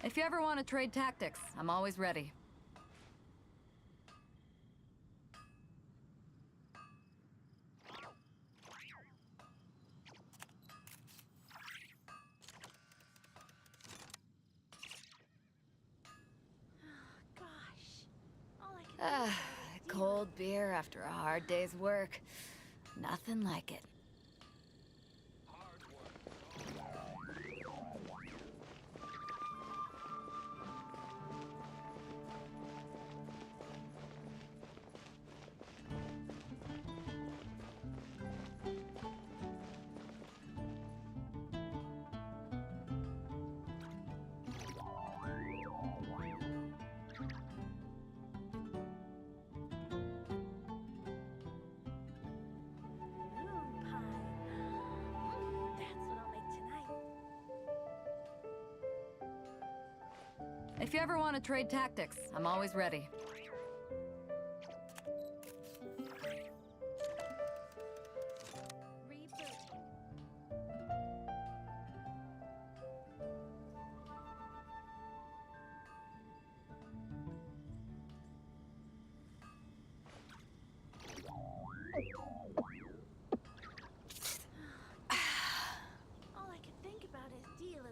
If you ever want to trade tactics, I'm always ready. Cold beer after a hard day's work. Nothing like it. If you ever want to trade tactics, I'm always ready. All I can think about is D-Luke.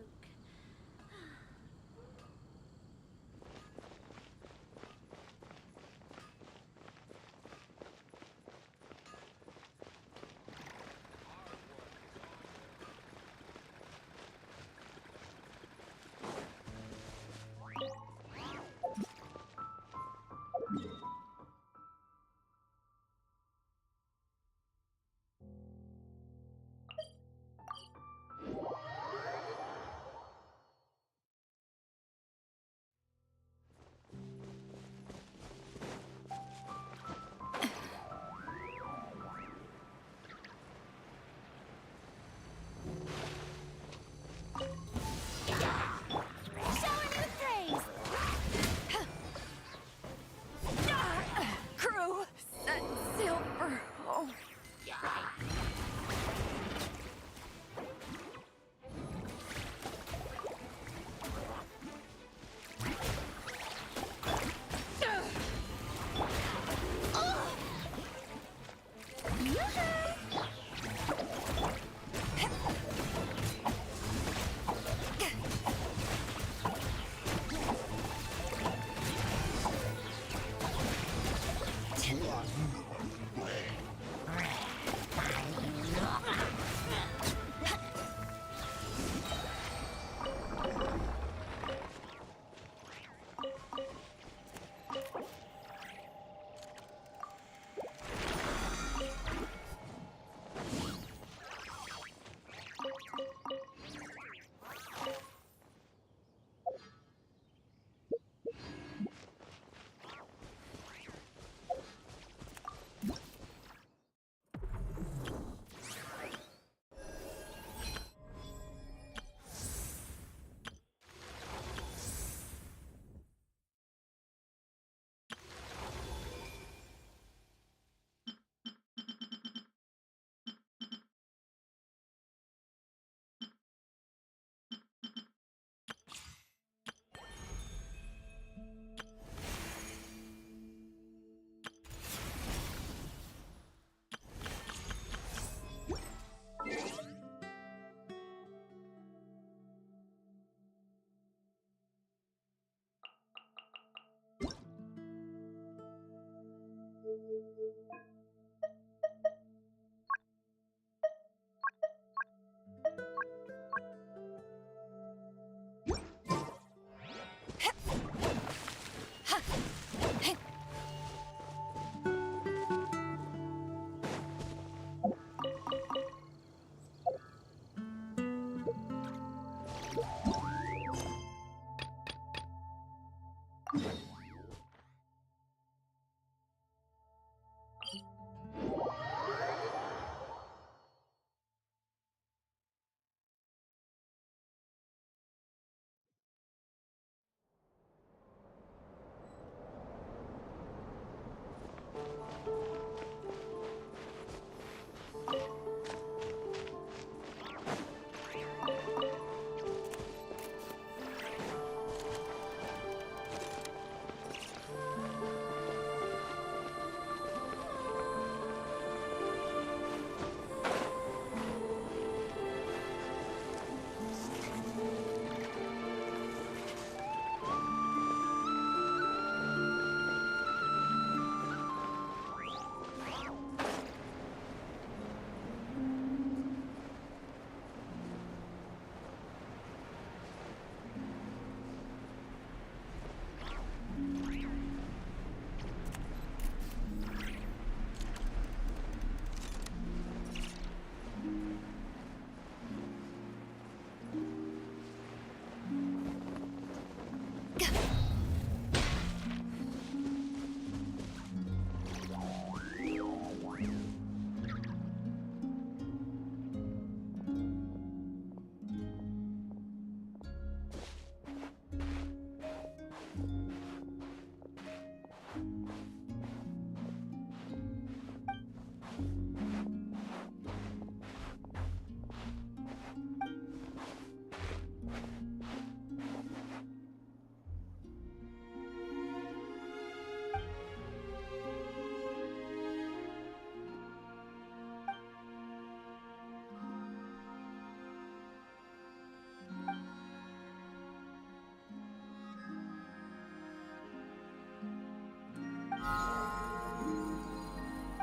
Crew, set sail for home.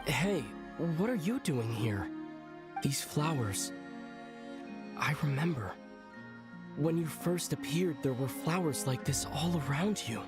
Hey, what are you doing here? These flowers. I remember. When you first appeared, there were flowers like this all around you.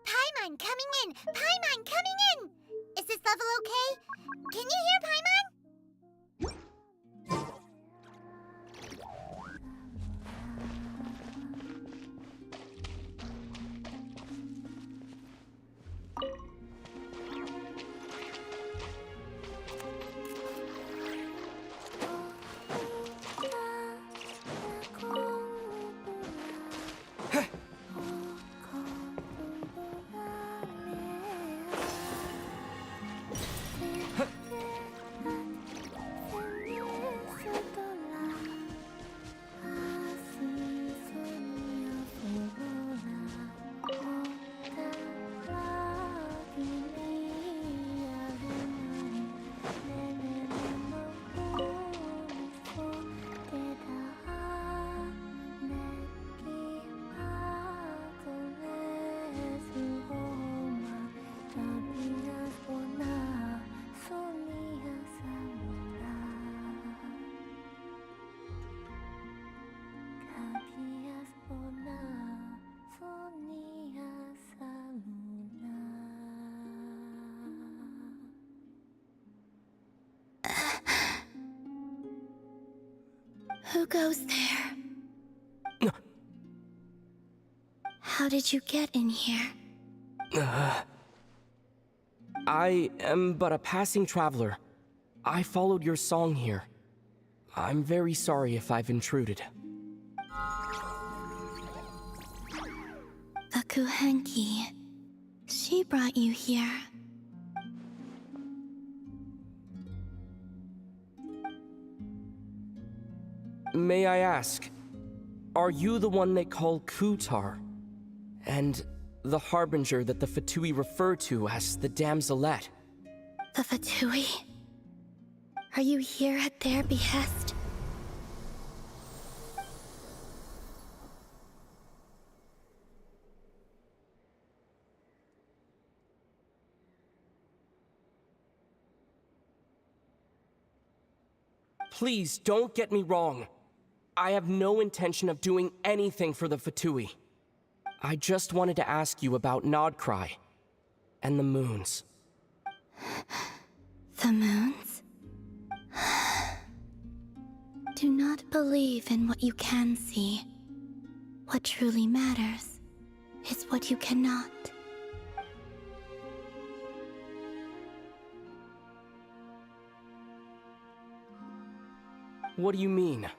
Paimon coming in! Paimon coming in! Is this level okay? Can you hear Paimon? Who goes there? How did you get in here? I am but a passing traveler. I followed your song here. I'm very sorry if I've intruded. Bakuhanki. She brought you here. May I ask, are you the one they call Kutar? And the harbinger that the Fatui refer to as the Damselette? The Fatui? Are you here at their behest? Please, don't get me wrong. I have no intention of doing anything for the Fatui. I just wanted to ask you about Nod-Krai and the moons. The moons? Do not believe in what you can see. What truly matters is what you cannot. What do you mean?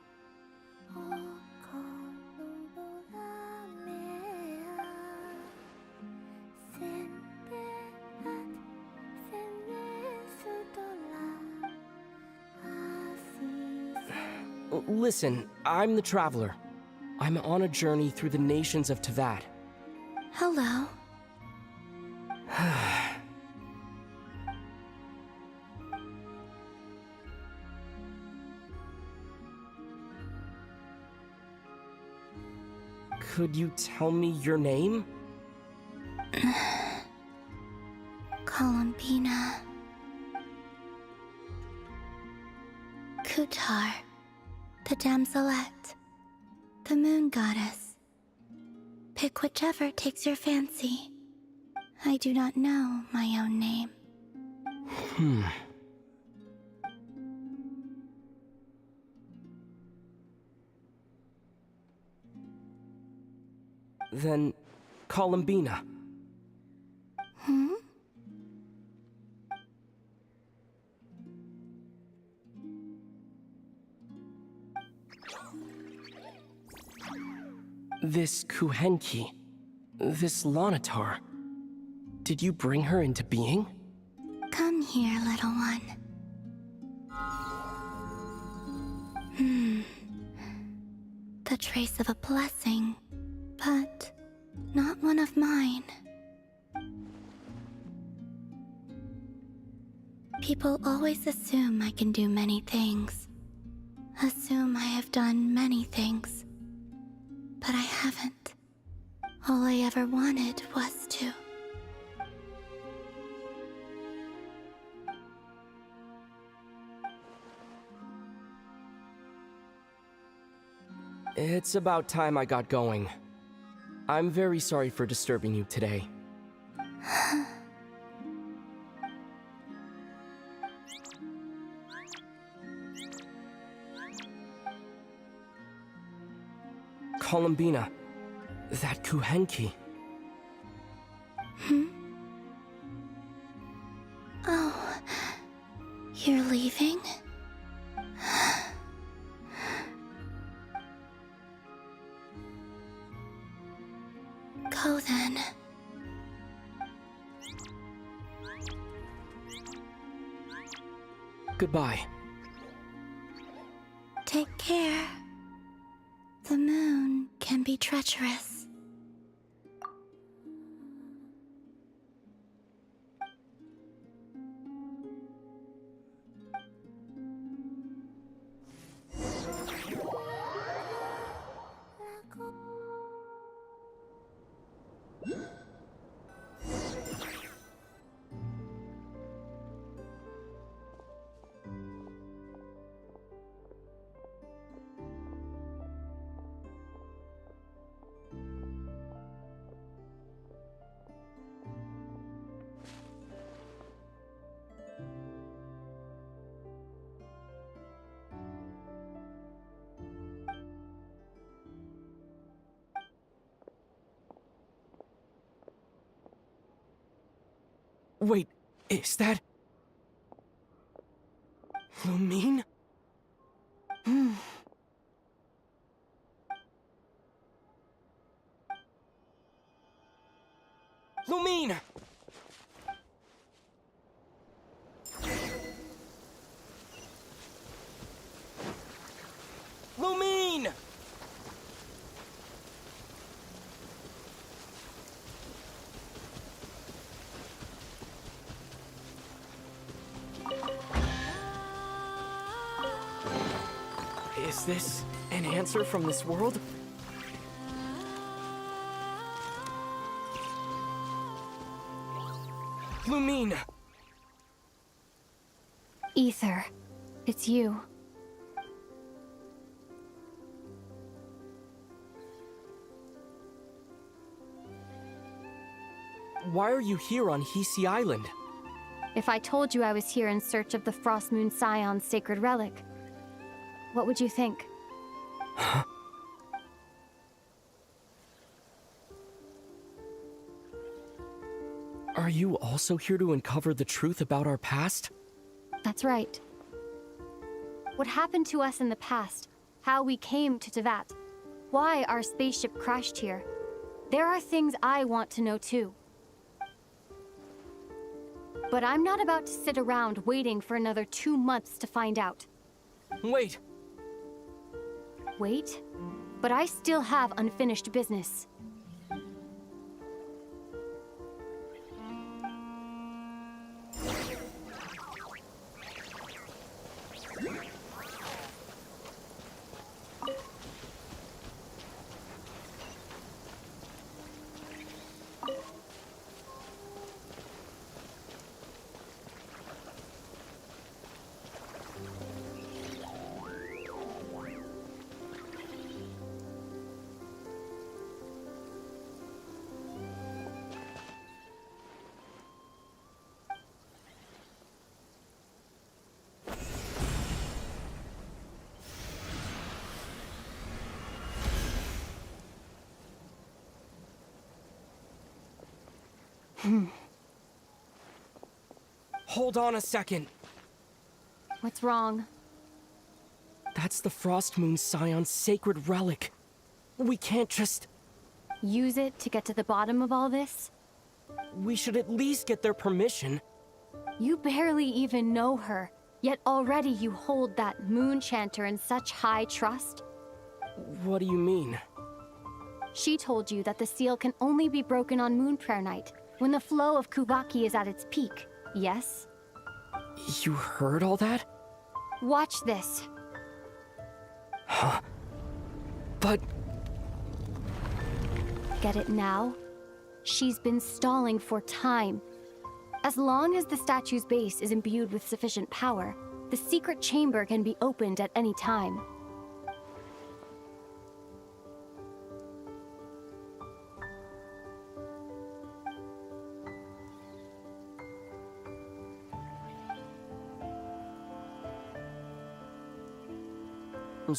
Listen, I'm the Traveler. I'm on a journey through the nations of Teyvat. Hello. Could you tell me your name? Columbina. Kutar, the damselette, the moon goddess. Pick whichever takes your fancy. I do not know my own name. Then, Columbina. This Kuhenki, this Lanatar, did you bring her into being? Come here, little one. The trace of a blessing, but not one of mine. People always assume I can do many things. Assume I have done many things. But I haven't. All I ever wanted was to. It's about time I got going. I'm very sorry for disturbing you today. Columbina, that Kuhenki. Oh, you're leaving? Go then. Goodbye. Take care. The moon can be treacherous. Wait, is that... Lumine? Lumine! Lumine! Is this an answer from this world? Lumine! Ether, it's you. Why are you here on Hisi Island? If I told you I was here in search of the Frost Moon Scion's sacred relic, what would you think? Huh? Are you also here to uncover the truth about our past? That's right. What happened to us in the past, how we came to Teyvat, why our spaceship crashed here. There are things I want to know too. But I'm not about to sit around waiting for another 2 months to find out. Wait! Wait? But I still have unfinished business. Hold on a second. What's wrong? That's the Frost Moon Scion's sacred relic. We can't just... Use it to get to the bottom of all this? We should at least get their permission. You barely even know her, yet already you hold that moon chanter in such high trust? What do you mean? She told you that the seal can only be broken on Moon Prayer Night, when the flow of Kuvaki is at its peak, yes? You heard all that? Watch this. Huh? But... Get it now? She's been stalling for time. As long as the statue's base is imbued with sufficient power, the secret chamber can be opened at any time.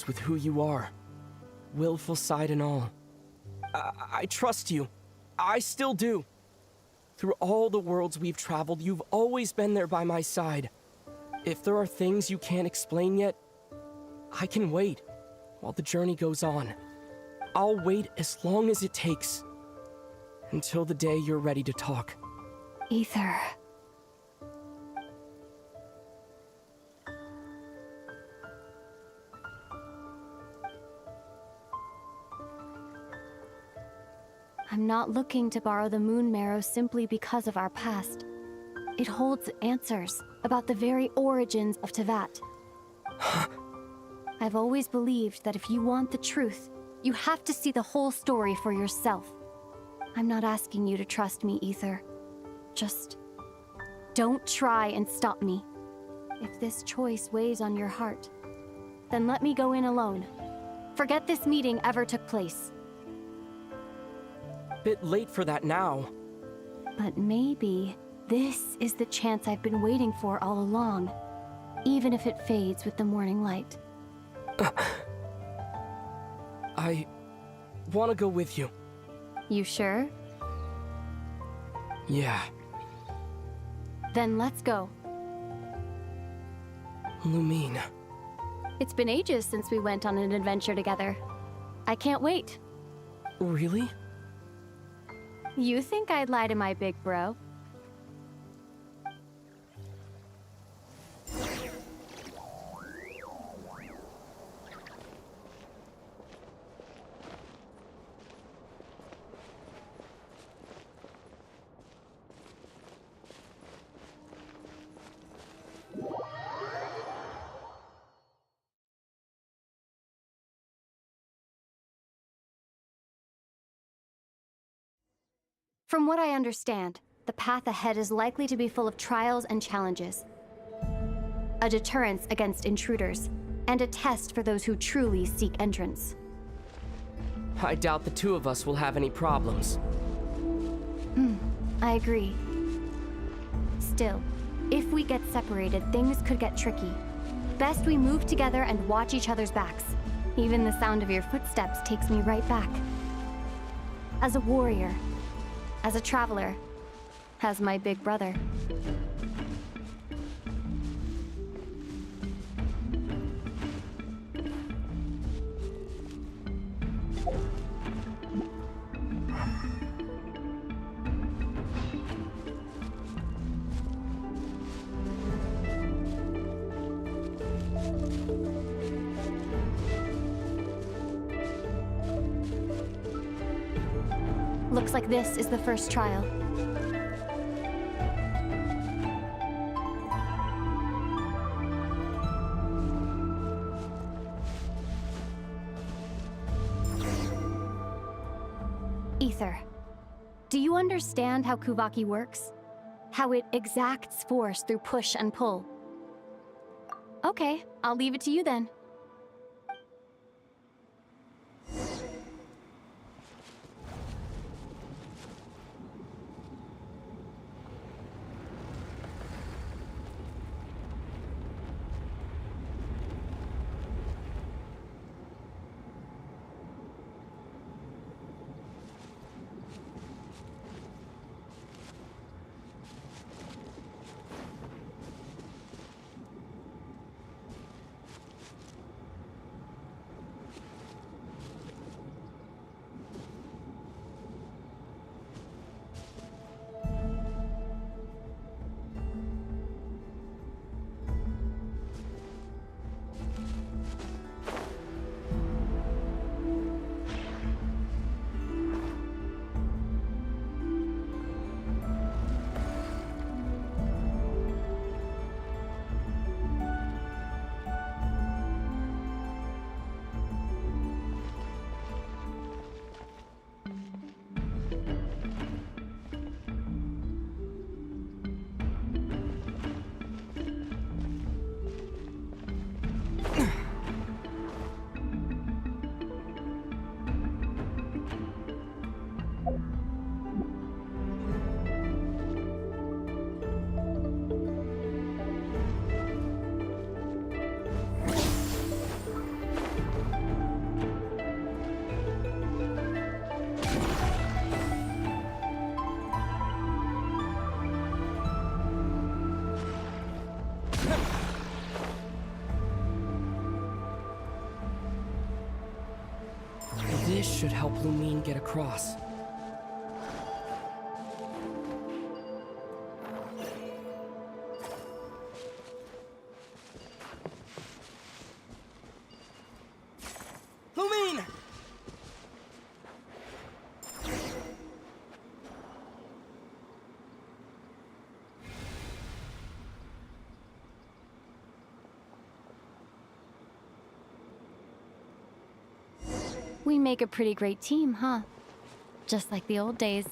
With who you are, willful side and all. I trust you. I still do. Through all the worlds we've traveled, you've always been there by my side. If there are things you can't explain yet, I can wait while the journey goes on. I'll wait as long as it takes, until the day you're ready to talk. Ether. I'm not looking to borrow the Moon Marrow simply because of our past. It holds answers about the very origins of Teyvat. I've always believed that if you want the truth, you have to see the whole story for yourself. I'm not asking you to trust me, Ether. Just don't try and stop me. If this choice weighs on your heart, then let me go in alone. Forget this meeting ever took place. Bit late for that now. But maybe this is the chance I've been waiting for all along, even if it fades with the morning light. I want to go with you. You sure? Yeah. Then let's go. Lumine. It's been ages since we went on an adventure together. I can't wait. Really? You think I'd lie to my big bro? From what I understand, the path ahead is likely to be full of trials and challenges. A deterrence against intruders, and a test for those who truly seek entrance. I doubt the two of us will have any problems. I agree. Still, if we get separated, things could get tricky. Best we move together and watch each other's backs. Even the sound of your footsteps takes me right back. As a warrior, as a traveler, as my big brother. Looks like this is the first trial. Ether, do you understand how Kuvaki works? How it exacts force through push and pull? Okay, I'll leave it to you then. This should help Lumine get across. Lumine! We make a pretty great team, huh? Just like the old days.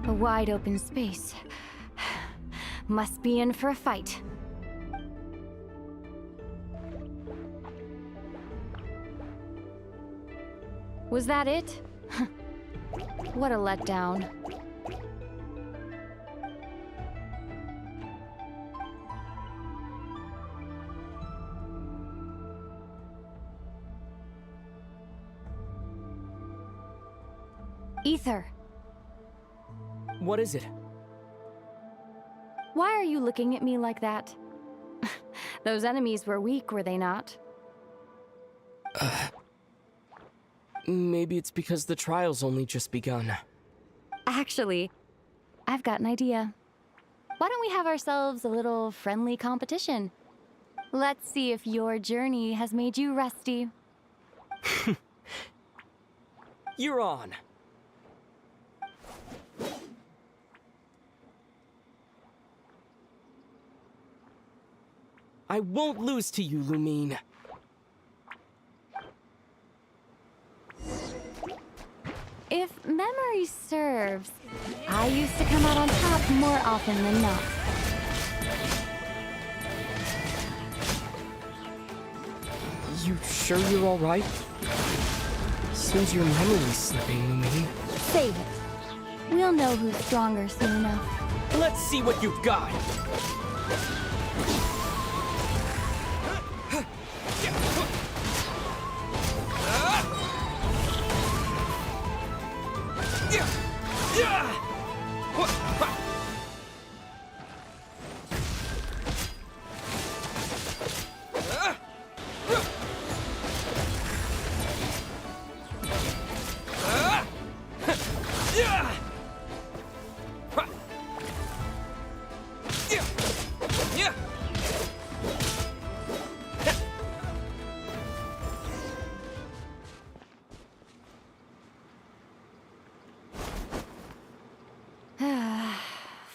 A wide open space. Must be in for a fight. Was that it? What a letdown. Ether. What is it? Why are you looking at me like that? Those enemies were weak, were they not? Maybe it's because the trial's only just begun. Actually, I've got an idea. Why don't we have ourselves a little friendly competition? Let's see if your journey has made you rusty. You're on. I won't lose to you, Lumine. If memory serves, I used to come out on top more often than not. You sure you're all right? Seems your memory's slipping, Lumine. Save it. We'll know who's stronger soon enough. Let's see what you've got.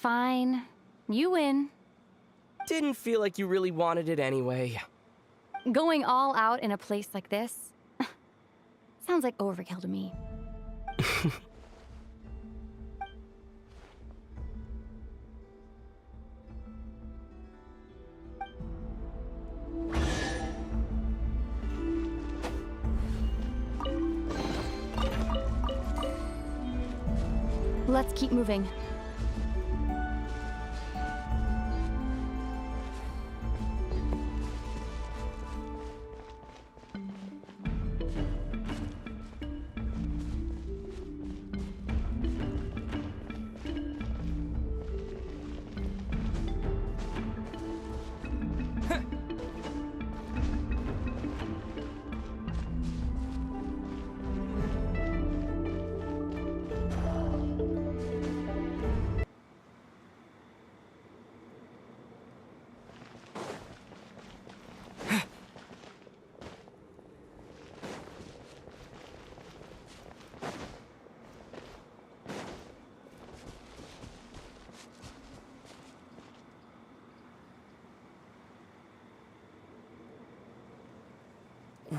Fine. You win. Didn't feel like you really wanted it anyway. Going all out in a place like this sounds like overkill to me. Let's keep moving.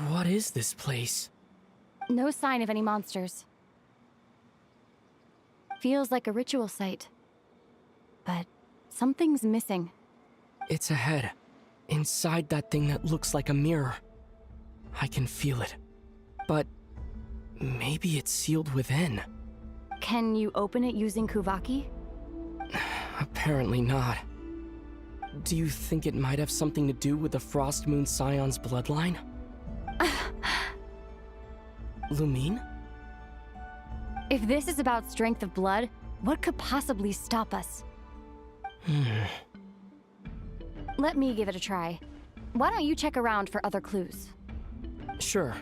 What is this place? No sign of any monsters. Feels like a ritual site. But something's missing. It's ahead. Inside that thing that looks like a mirror. I can feel it. But maybe it's sealed within. Can you open it using Kuvaki? Apparently not. Do you think it might have something to do with the Frost Moon Scion's bloodline? Lumine? If this is about strength of blood, what could possibly stop us? Let me give it a try. Why don't you check around for other clues? Sure.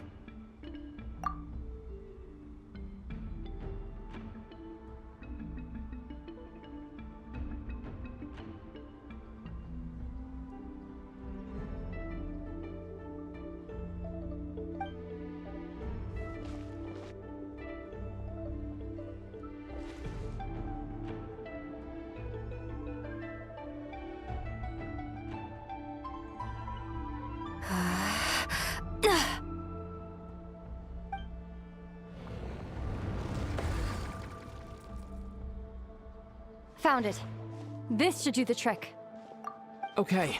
Found it. This should do the trick. Okay.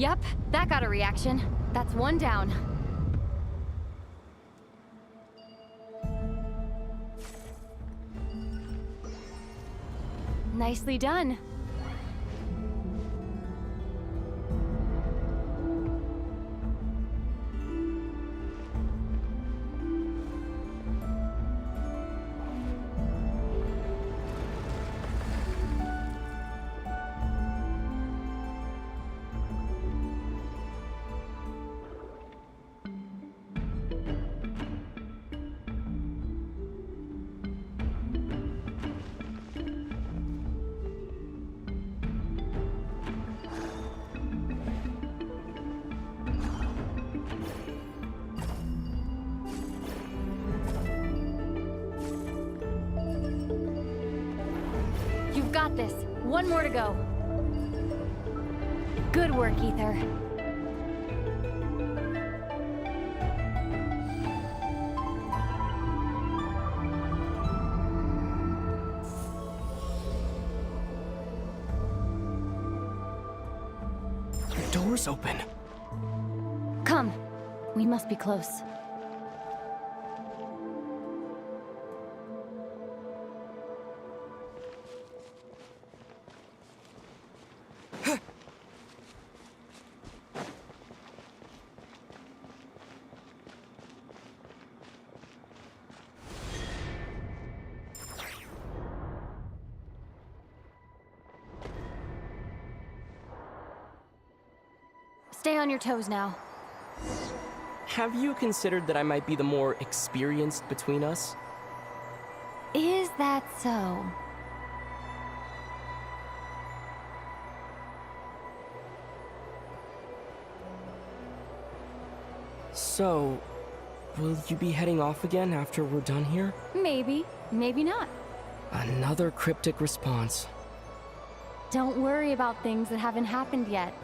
Yep, that got a reaction. That's one down. Nicely done. You've got this. One more to go. Good work, Ether. The door's open. Come. We must be close. Stay on your toes now. Have you considered that I might be the more experienced between us? Is that so? So, will you be heading off again after we're done here? Maybe, maybe not. Another cryptic response. Don't worry about things that haven't happened yet.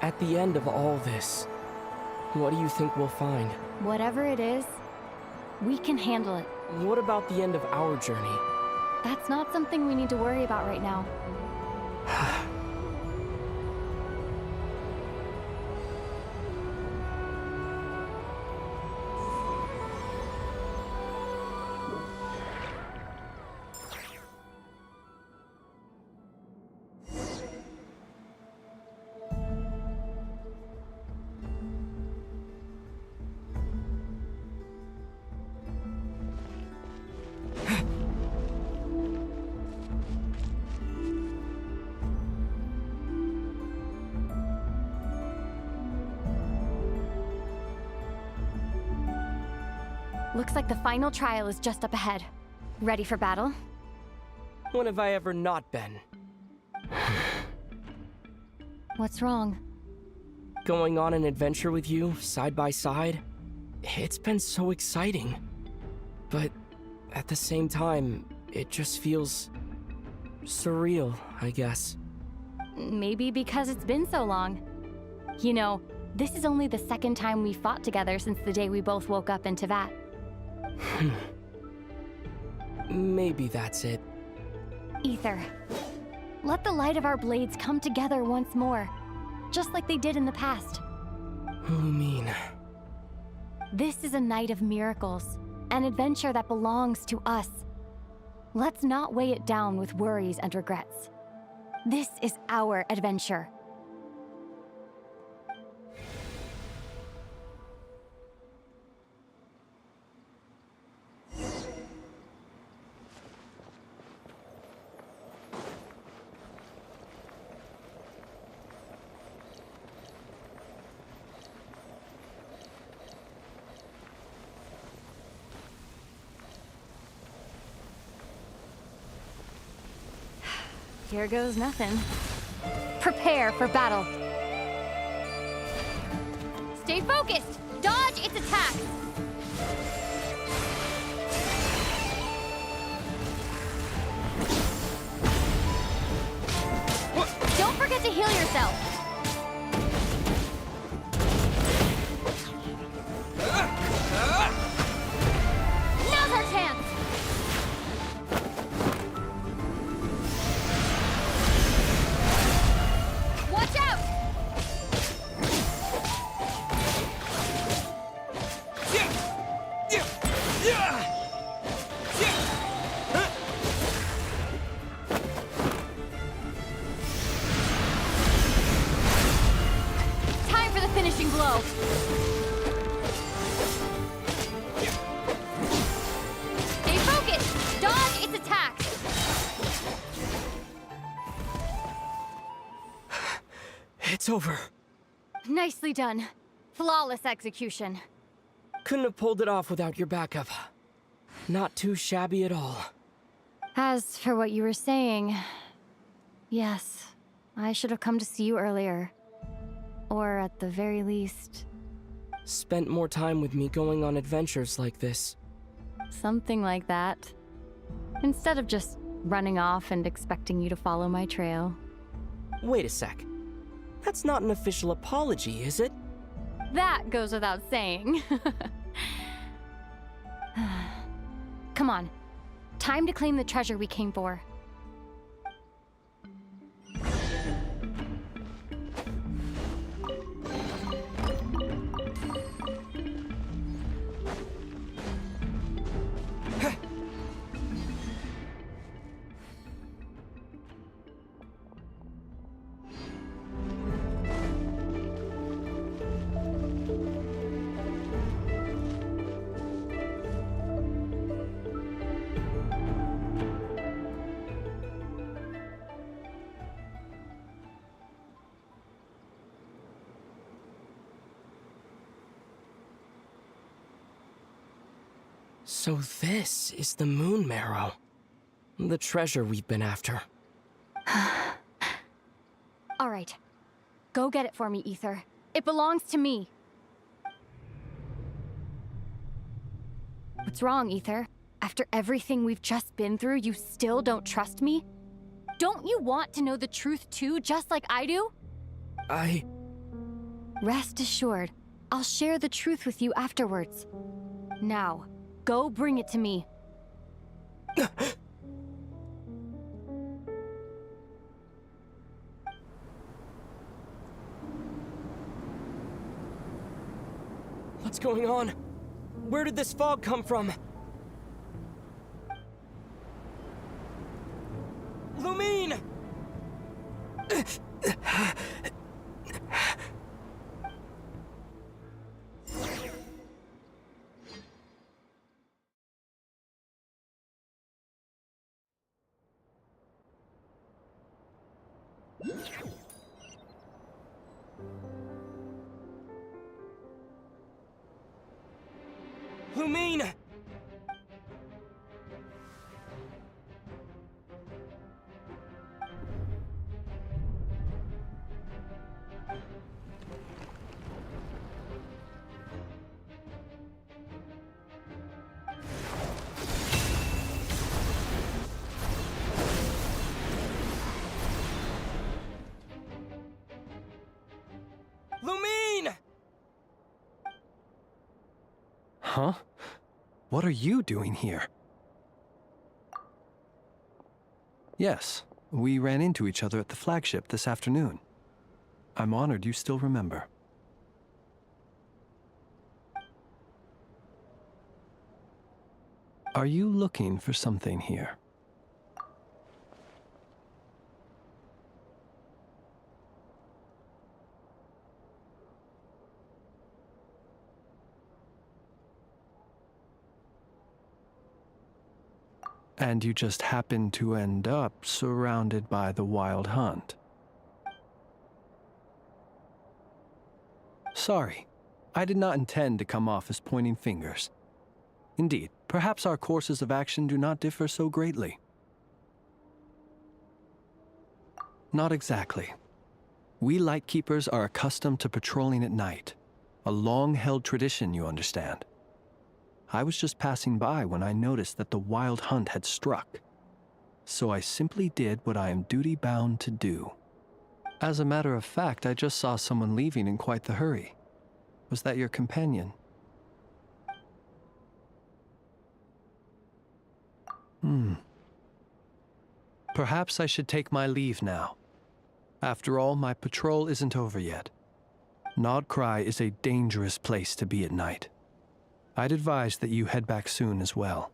At the end of all this, what do you think we'll find? Whatever it is, we can handle it. What about the end of our journey? That's not something we need to worry about right now. Looks like the final trial is just up ahead. Ready for battle? When have I ever not been? What's wrong? Going on an adventure with you, side by side, it's been so exciting. But at the same time, it just feels surreal, I guess. Maybe because it's been so long. You know, this is only the second time we fought together since the day we both woke up in Teyvat. Maybe that's it. Ether, let the light of our blades come together once more, just like they did in the past. What do you mean? This is a night of miracles, an adventure that belongs to us. Let's not weigh it down with worries and regrets. This is our adventure. Here goes nothing. Prepare for battle. Stay focused! Dodge its attack! Don't forget to heal yourself! Now's our chance! finishing blow. Stay focused! Dodge its attack! It's over. Nicely done. Flawless execution. Couldn't have pulled it off without your backup. Not too shabby at all. As for what you were saying, yes, I should have come to see you earlier. Or at the very least... Spent more time with me going on adventures like this. something like that. Instead of just running off and expecting you to follow my trail. Wait a sec. That's not an official apology, is it? That goes without saying. Come on. Time to claim the treasure we came for. So this is the Moon Marrow. The treasure we've been after. All right. Go get it for me, Ether. It belongs to me. What's wrong, Ether? After everything we've just been through, you still don't trust me? Don't you want to know the truth too, just like I do? Rest assured, I'll share the truth with you afterwards. Now, go bring it to me. What's going on? Where did this fog come from? Lumine! Lumine! Lumine! Huh? What are you doing here? Yes, we ran into each other at the flagship this afternoon. I'm honored you still remember. Are you looking for something here? And you just happened to end up surrounded by the Wild Hunt. Sorry, I did not intend to come off as pointing fingers. Indeed, perhaps our courses of action do not differ so greatly. Not exactly. We Lightkeepers are accustomed to patrolling at night. A long-held tradition, you understand. I was just passing by when I noticed that the Wild Hunt had struck. So I simply did what I am duty-bound to do. As a matter of fact, I just saw someone leaving in quite the hurry. Was that your companion? Perhaps I should take my leave now. After all, my patrol isn't over yet. Nod-Krai is a dangerous place to be at night. I'd advise that you head back soon as well.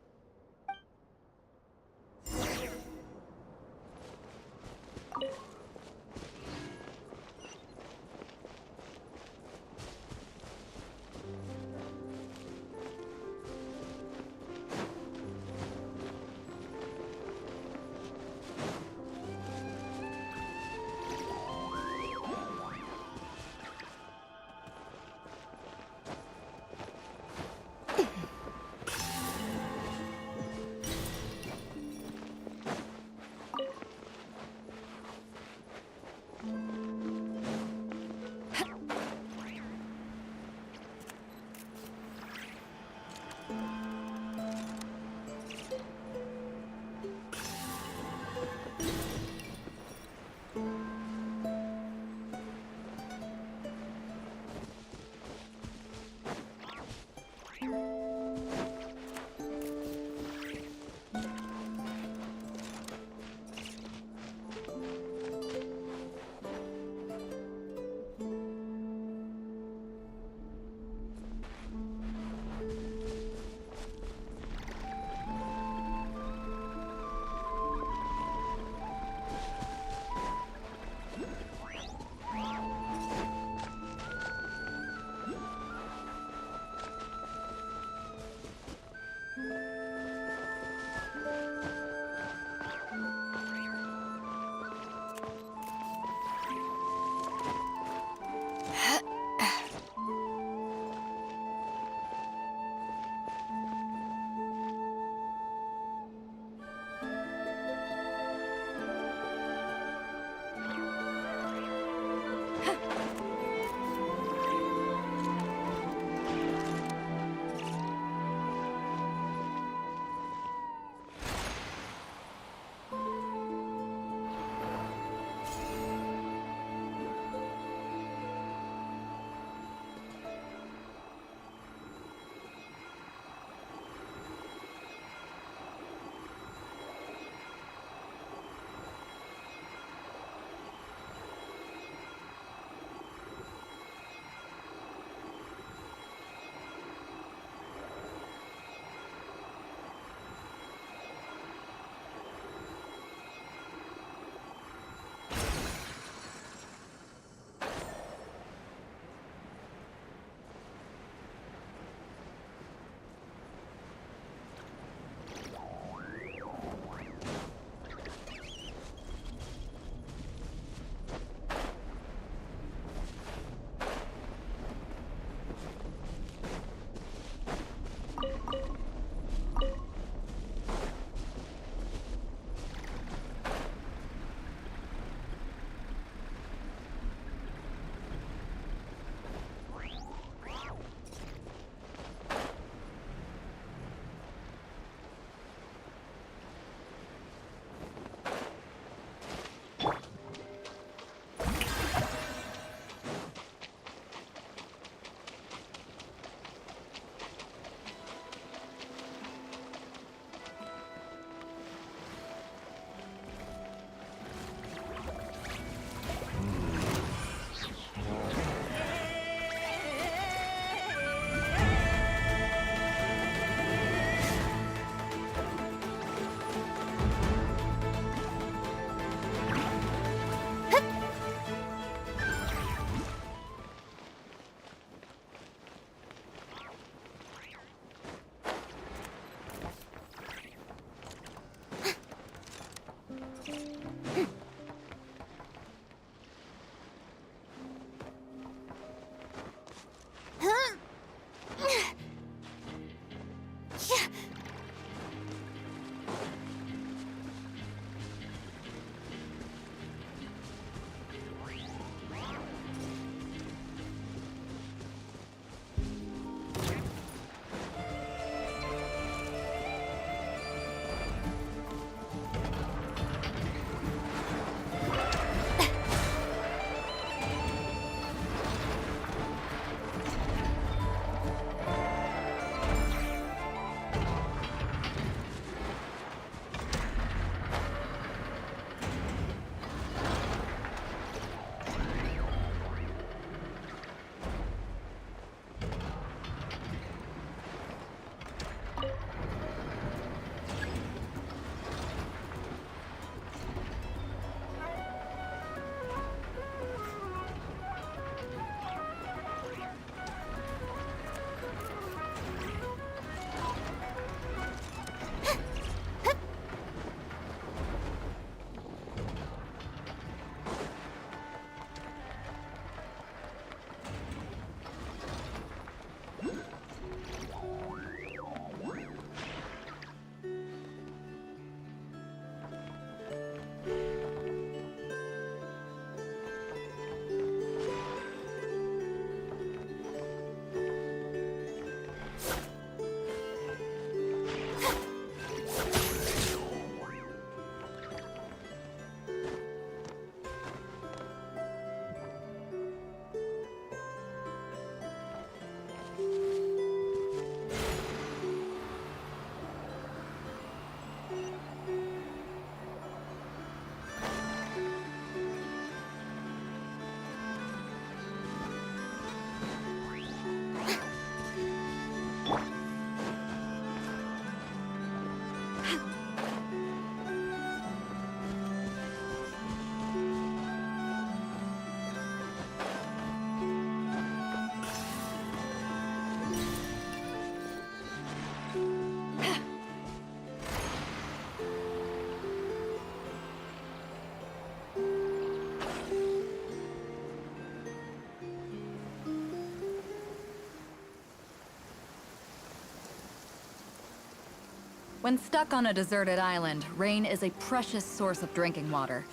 When stuck on a deserted island, rain is a precious source of drinking water.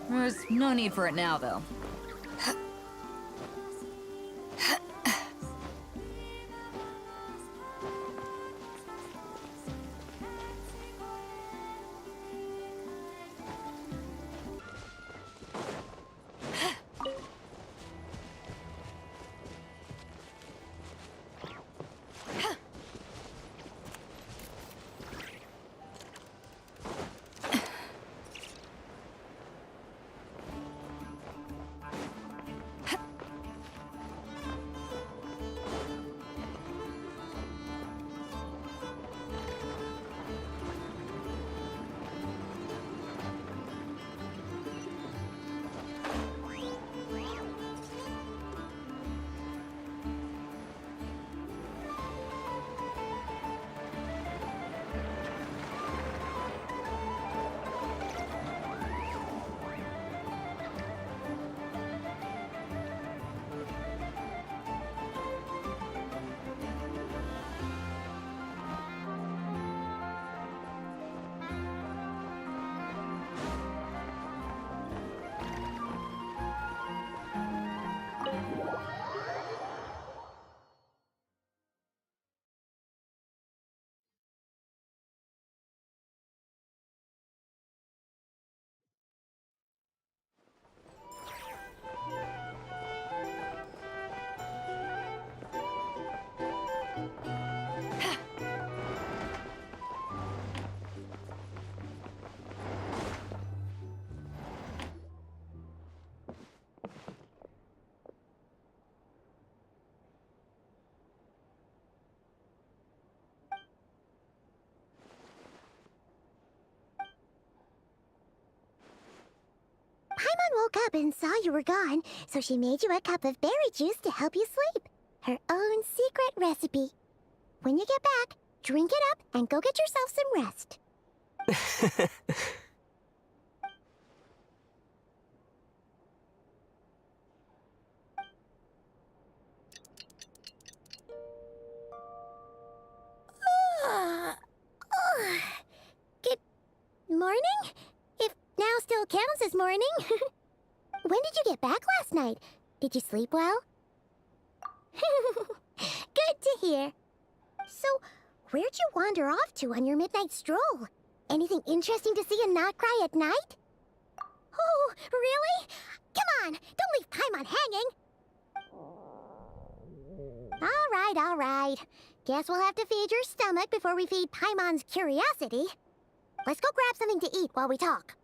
There's no need for it now, though. Paimon woke up and saw you were gone, so she made you a cup of berry juice to help you sleep. Her own secret recipe. When you get back, drink it up and go get yourself some rest. Good morning? If now still counts as morning. When did you get back last night? Did you sleep well? Good to hear. So, where'd you wander off to on your midnight stroll? Anything interesting to see in Nod-Krai at night? Oh, really? Come on, don't leave Paimon hanging. All right. Guess we'll have to feed your stomach before we feed Paimon's curiosity. Let's go grab something to eat while we talk.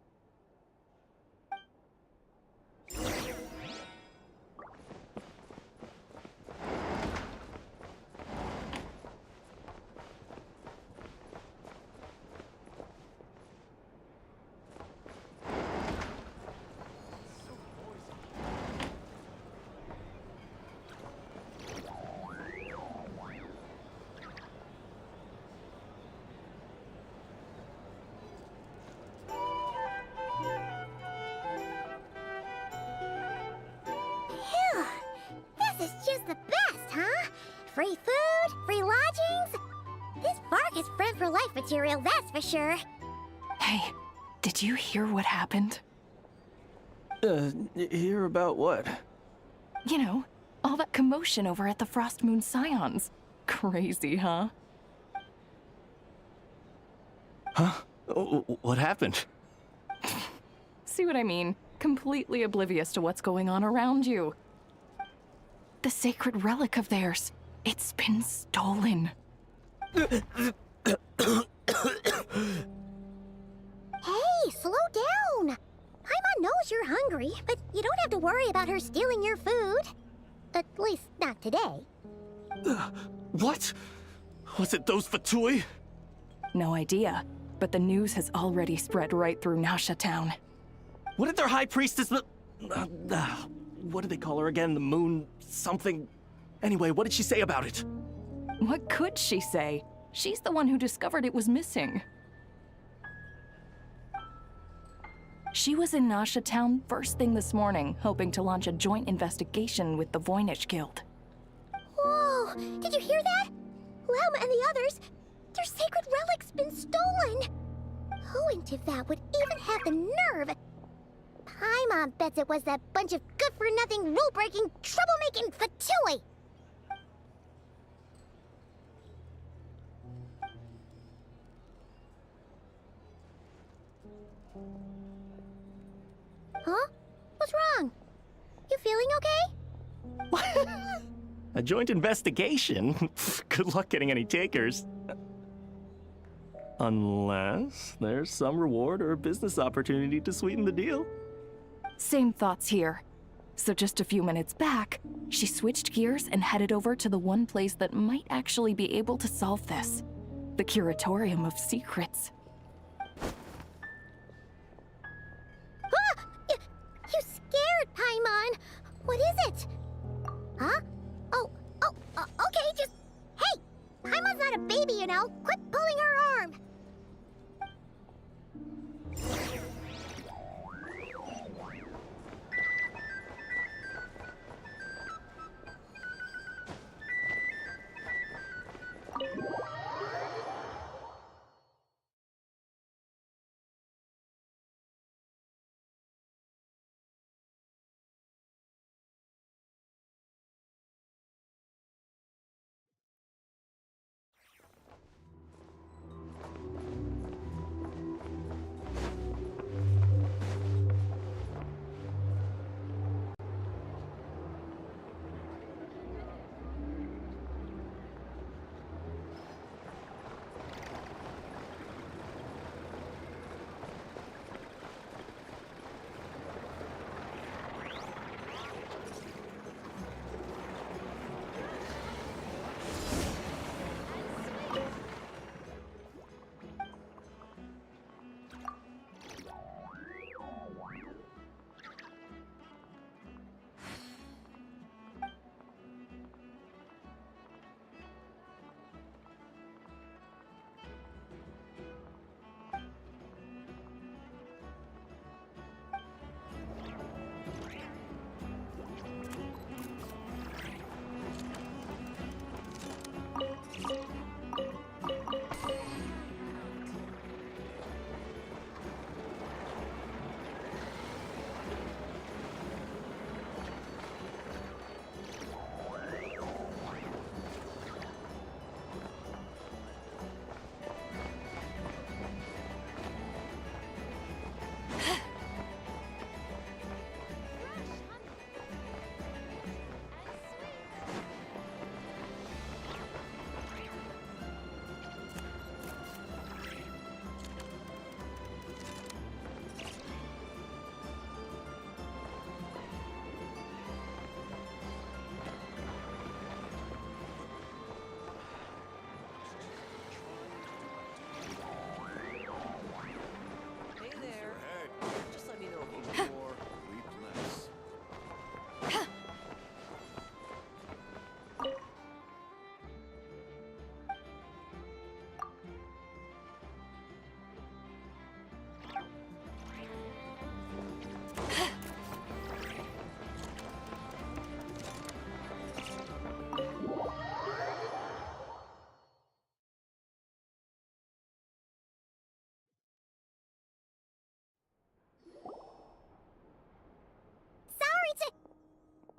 This is just the best, huh? Free food, free lodgings. This park is friend for life material, that's for sure. Hey, did you hear what happened? Hear about what? You know, all that commotion over at the Frost Moon Scions. Crazy, huh? Huh? What happened? See what I mean? Completely oblivious to what's going on around you. The sacred relic of theirs. It's been stolen. Hey, slow down. Paimon knows you're hungry, but you don't have to worry about her stealing your food. At least not today. What? Was it those Fatui? No idea, but the news has already spread right through Nasha Town. What did their high priestess what did they call her again? The moon something? Anyway, what did she say about it? What could she say? She's the one who discovered it was missing. She was in Nasha Town first thing this morning, hoping to launch a joint investigation with the Voynich Guild. Whoa, did you hear that? Lem and the others, Your sacred relic's been stolen! Who in Tivat would even have the nerve? Paimon bets it was that bunch of good-for-nothing, rule-breaking, troublemaking fatui! Huh? What's wrong? You feeling okay? A joint investigation? Good luck getting any takers. Unless there's some reward or a business opportunity to sweeten the deal. Same thoughts here. So just a few minutes back, she switched gears and headed over to the one place that might actually be able to solve this. The Curatorium of Secrets. Ah! You scared, Paimon! What is it? Huh? Okay, just... Hey! Paimon's not a baby, you know! Quit pulling her arm!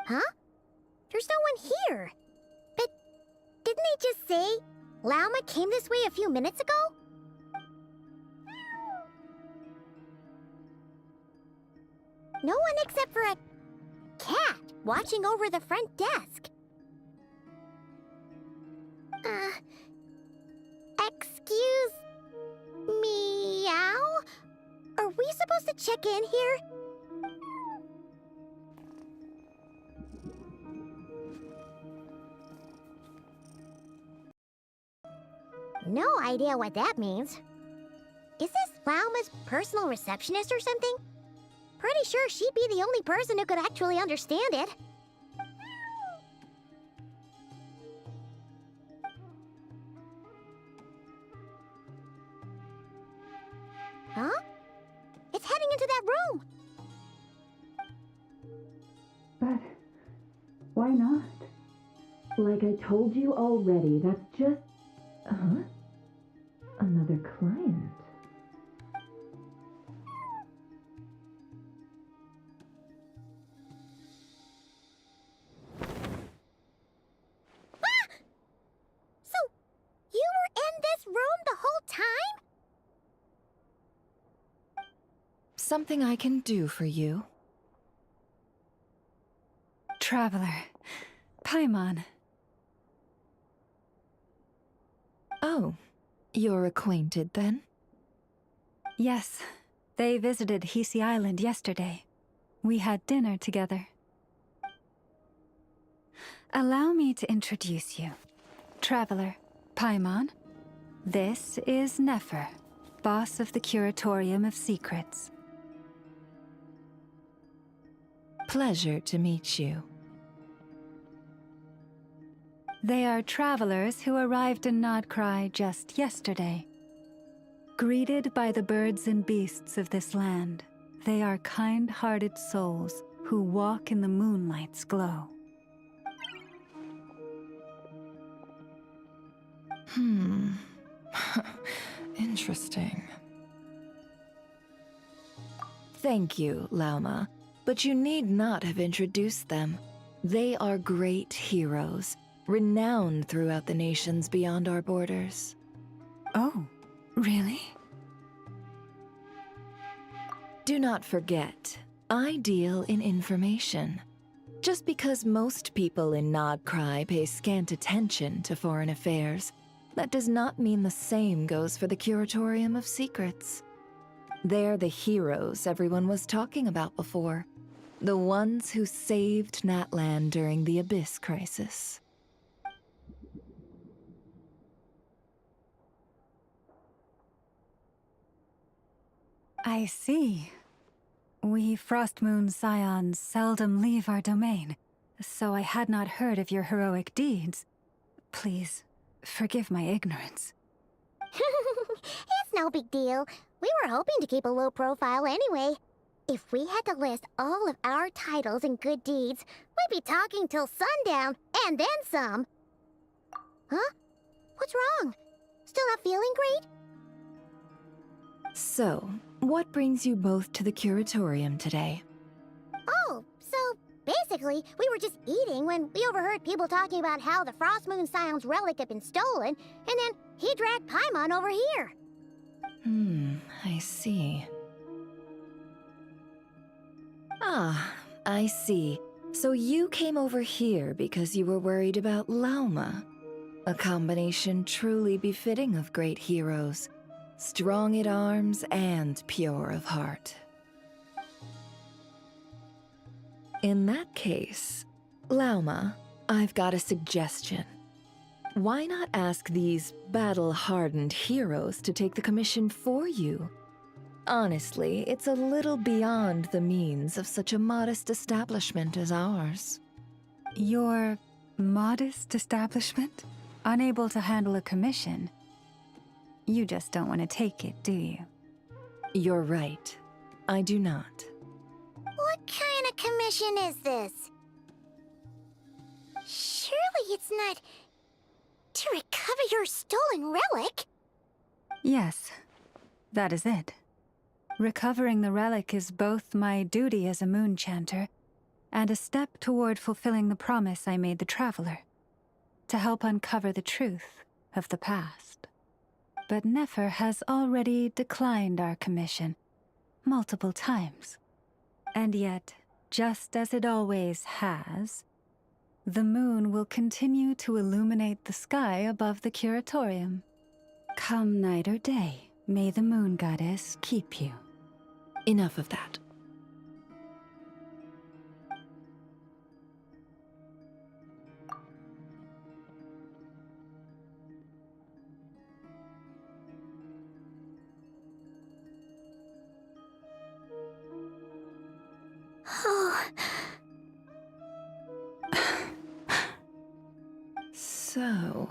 Huh? There's no one here. But didn't they just say Lauma came this way a few minutes ago? No one except for a cat watching over the front desk. Excuse meow? Are we supposed to check in here? No idea what that means. Is this Lauma's personal receptionist or something? Pretty sure she'd be the only person who could actually understand it. Huh? It's heading into that room! But why not? Like I told you already, that's just... Huh? Another client. So, you were in this room the whole time? Something I can do for you? Traveler. Paimon. Oh, you're acquainted then? Yes, they visited Hisi Island yesterday. We had dinner together. Allow me to introduce you. Traveler, Paimon. This is Nefer, boss of the Curatorium of Secrets. Pleasure to meet you. They are travelers who arrived in Nod-Krai just yesterday. Greeted by the birds and beasts of this land, they are kind-hearted souls who walk in the moonlight's glow. Interesting. Thank you, Lauma, but you need not have introduced them. They are great heroes, renowned throughout the nations beyond our borders. Oh, really? Do not forget, I deal in information. Just because most people in Nod-Krai pay scant attention to foreign affairs, that does not mean the same goes for the Curatorium of Secrets. They're the heroes everyone was talking about before. The ones who saved Natlan during the Abyss crisis. I see. We Frostmoon Scions seldom leave our domain, so I had not heard of your heroic deeds. Please, forgive my ignorance. It's no big deal. We were hoping to keep a low profile anyway. If we had to list all of our titles and good deeds, we'd be talking till sundown, and then some. Huh? What's wrong? Still not feeling great? So, what brings you both to the Curatorium today? Oh, so basically, we were just eating when we overheard people talking about how the Frostmoon Scion's relic had been stolen, and then he dragged Paimon over here. I see. Ah, I see. So you came over here because you were worried about Lauma. A combination truly befitting of great heroes. Strong at arms and pure of heart. In that case, Lauma, I've got a suggestion. Why not ask these battle-hardened heroes to take the commission for you? Honestly, it's a little beyond the means of such a modest establishment as ours. Your modest establishment? Unable to handle a commission? You just don't want to take it, do you? You're right. I do not. What kind of commission is this? Surely it's not to recover your stolen relic? Yes, that is it. Recovering the relic is both my duty as a moon chanter and a step toward fulfilling the promise I made the Traveler, to help uncover the truth of the past. But Nefer has already declined our commission multiple times. And yet, just as it always has, the moon will continue to illuminate the sky above the Curatorium. Come night or day, may the moon goddess keep you. Enough of that. So,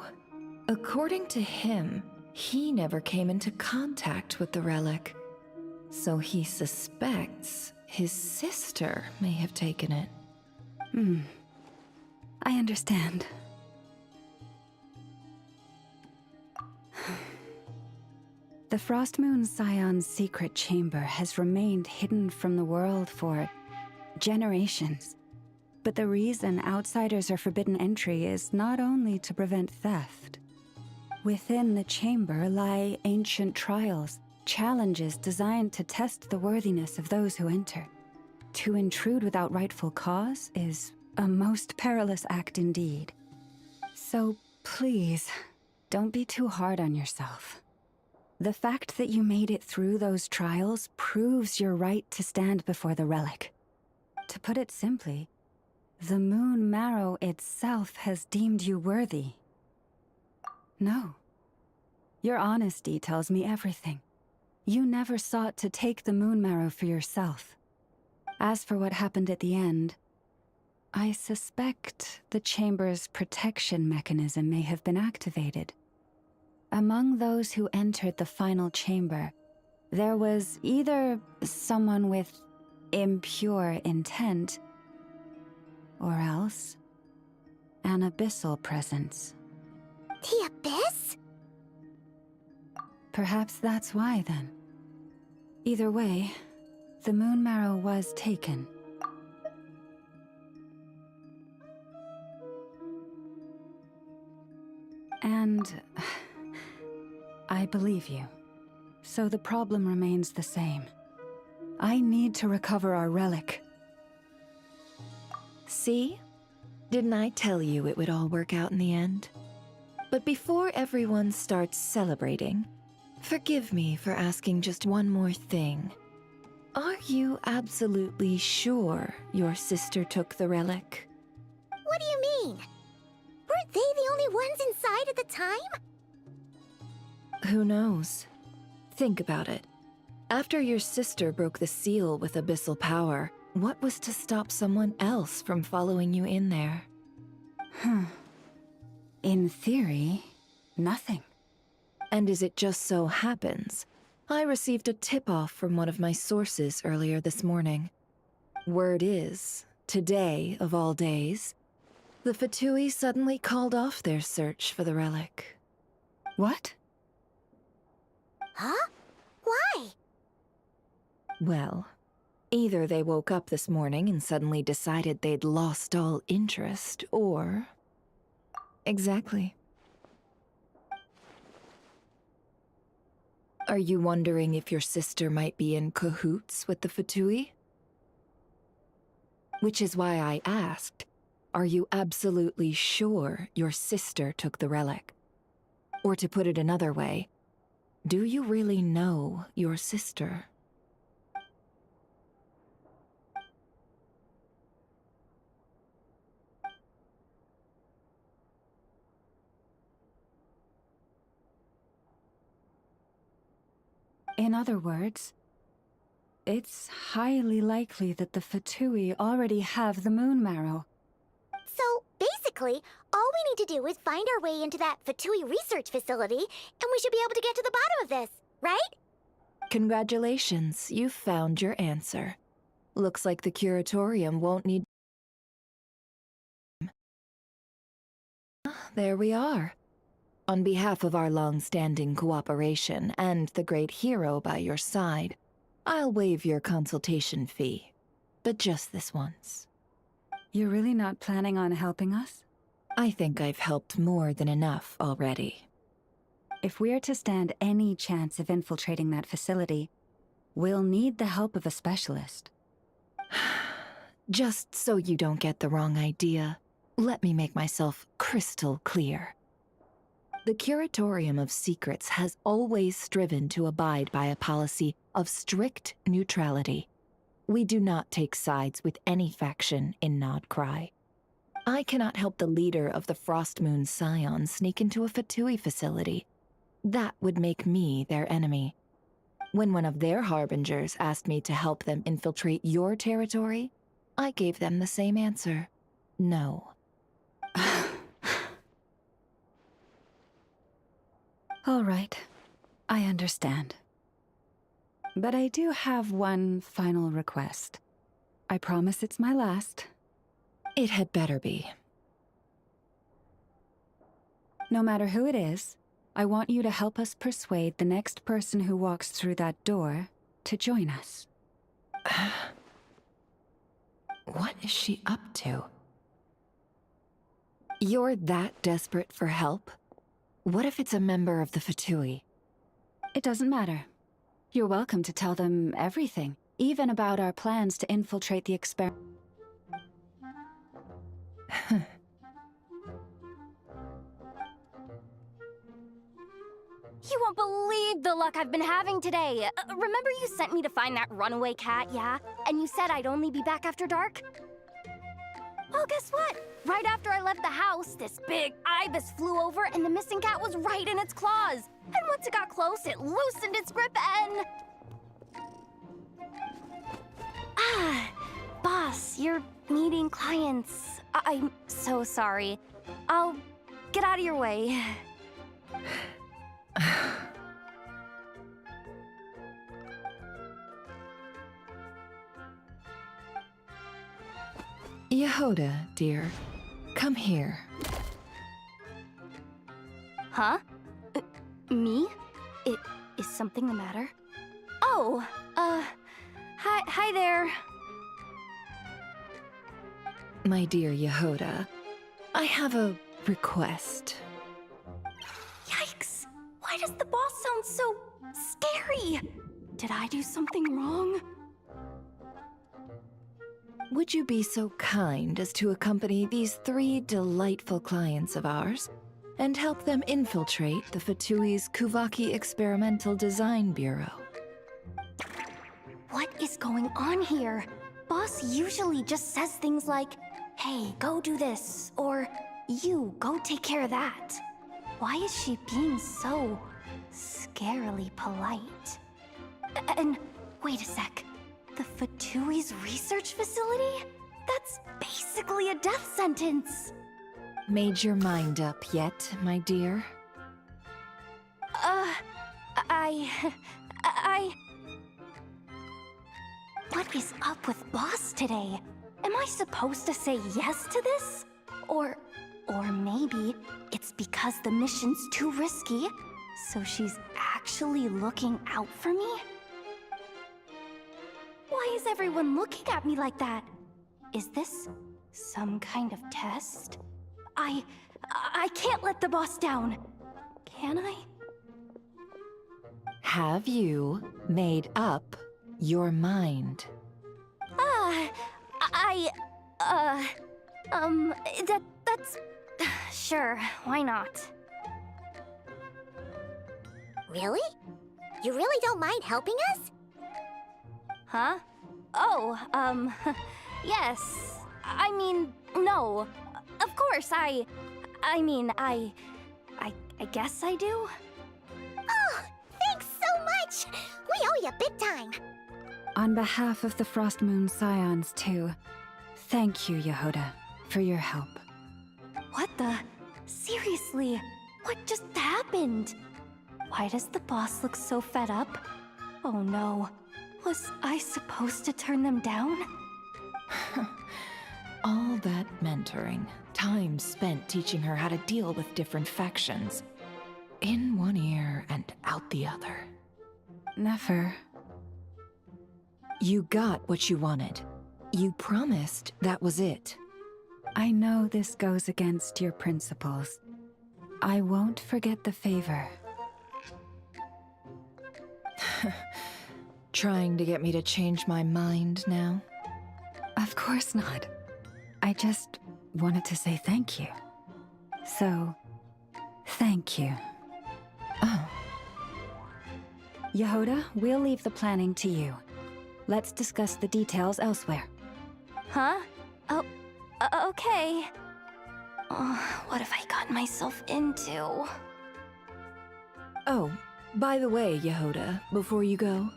according to him, he never came into contact with the relic. So he suspects his sister may have taken it. I understand. The Frost Moon Scion's secret chamber has remained hidden from the world for generations. But the reason outsiders are forbidden entry is not only to prevent theft. Within the chamber lie ancient trials, challenges designed to test the worthiness of those who enter. To intrude without rightful cause is a most perilous act indeed. So please, don't be too hard on yourself. The fact that you made it through those trials proves your right to stand before the relic. To put it simply, the Moon Marrow itself has deemed you worthy. No. Your honesty tells me everything. You never sought to take the Moon Marrow for yourself. As for what happened at the end, I suspect the chamber's protection mechanism may have been activated. Among those who entered the final chamber, there was either someone with impure intent, or else an abyssal presence. The Abyss? Perhaps that's why, then. Either way, the Moon Marrow was taken. And I believe you. So the problem remains the same. I need to recover our relic. See? Didn't I tell you it would all work out in the end? But before everyone starts celebrating, forgive me for asking just one more thing. Are you absolutely sure your sister took the relic? What do you mean? Weren't they the only ones inside at the time? Who knows? Think about it. After your sister broke the seal with abyssal power, what was to stop someone else from following you in there? In theory, nothing. And as it just so happens, I received a tip-off from one of my sources earlier this morning. Word is, today of all days, the Fatui suddenly called off their search for the relic. What? Huh? Why? Well, either they woke up this morning and suddenly decided they'd lost all interest, or... Exactly. Are you wondering if your sister might be in cahoots with the Fatui? Which is why I asked, are you absolutely sure your sister took the relic? Or to put it another way, do you really know your sister? In other words, it's highly likely that the Fatui already have the Moon Marrow. So, basically, all we need to do is find our way into that Fatui research facility, and we should be able to get to the bottom of this, right? Congratulations, you've found your answer. Looks like the curatorium won't need... There we are. On behalf of our long-standing cooperation and the great hero by your side, I'll waive your consultation fee. But just this once. You're really not planning on helping us? I think I've helped more than enough already. If we're to stand any chance of infiltrating that facility, we'll need the help of a specialist. Just so you don't get the wrong idea, let me make myself crystal clear. The Curatorium of Secrets has always striven to abide by a policy of strict neutrality. We do not take sides with any faction in Nod-Krai. I cannot help the leader of the Frost Moon Scion sneak into a Fatui facility. That would make me their enemy. When one of their harbingers asked me to help them infiltrate your territory, I gave them the same answer. No. All right, I understand. But I do have one final request. I promise it's my last. It had better be. No matter who it is, I want you to help us persuade the next person who walks through that door to join us. What is she up to? You're that desperate for help? What if it's a member of the Fatui? It doesn't matter. You're welcome to tell them everything, even about our plans to infiltrate the experiment. You won't believe the luck I've been having today. Remember you sent me to find that runaway cat, yeah? And you said I'd only be back after dark? Well, guess what? Right after I left the house, this big ibis flew over and the missing cat was right in its claws. And once it got close, it loosened its grip and... Ah, boss, you're meeting clients. I'm so sorry. I'll get out of your way. Yehoda, dear, come here. Huh? Me? Is something the matter? Oh, hi there. My dear Yehoda, I have a request. Yikes! Why does the boss sound so scary? Did I do something wrong? Would you be so kind as to accompany these 3 delightful clients of ours and help them infiltrate the Fatui's Kuvaki Experimental Design Bureau? What is going on here? Boss usually just says things like, hey, go do this, or you, go take care of that. Why is she being so scarily polite? And wait a sec. The Fatui's research facility? That's basically a death sentence. Made your mind up yet, my dear? What is up with Boss today? Am I supposed to say yes to this? Or maybe it's because the mission's too risky, so she's actually looking out for me? Why is everyone looking at me like that? Is this some kind of test? I can't let the boss down. Can I? Have you made up your mind? That's... Sure, why not? Really? You really don't mind helping us? Huh? Oh, yes. I mean, no. Of course, I guess I do. Oh, thanks so much! We owe you big time. On behalf of the Frost Moon Scions, too, thank you, Yehoda, for your help. What the? Seriously, what just happened? Why does the boss look so fed up? Oh no. Was I supposed to turn them down? All that mentoring, time spent teaching her how to deal with different factions. In one ear and out the other. Never. You got what you wanted. You promised that was it. I know this goes against your principles. I won't forget the favor. Trying to get me to change my mind now? Of course not. I just wanted to say thank you. So, thank you. Oh. Yehoda, we'll leave the planning to you. Let's discuss the details elsewhere. Huh? Oh, okay. Oh, what have I gotten myself into? Oh, by the way, Yehoda, before you go...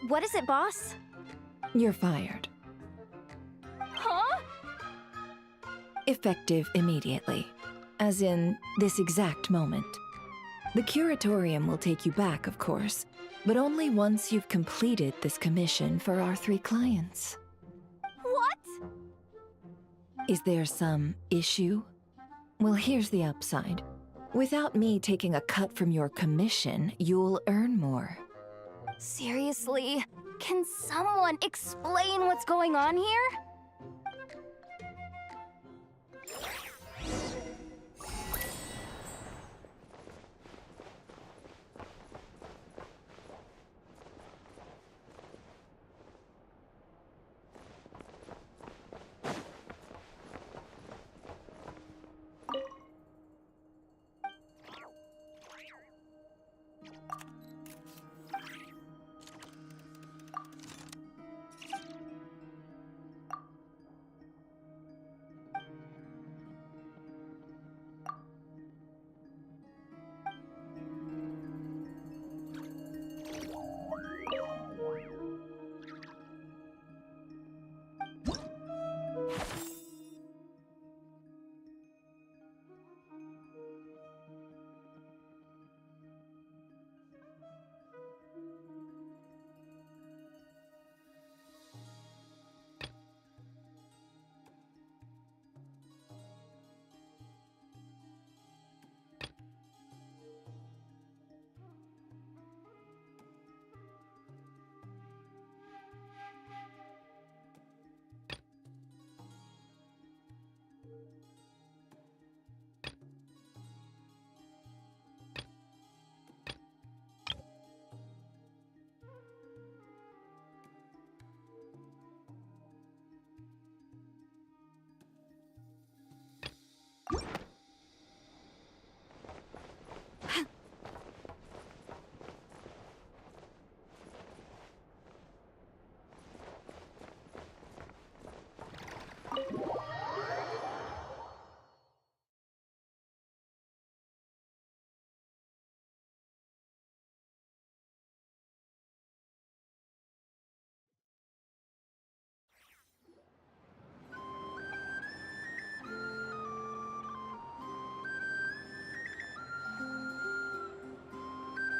What is it, boss? You're fired. Huh? Effective immediately. As in, this exact moment. The curatorium will take you back, of course, but only once you've completed this commission for our 3 clients. What? Is there some issue? Well, here's the upside. Without me taking a cut from your commission, you'll earn more. Seriously? Can someone explain what's going on here?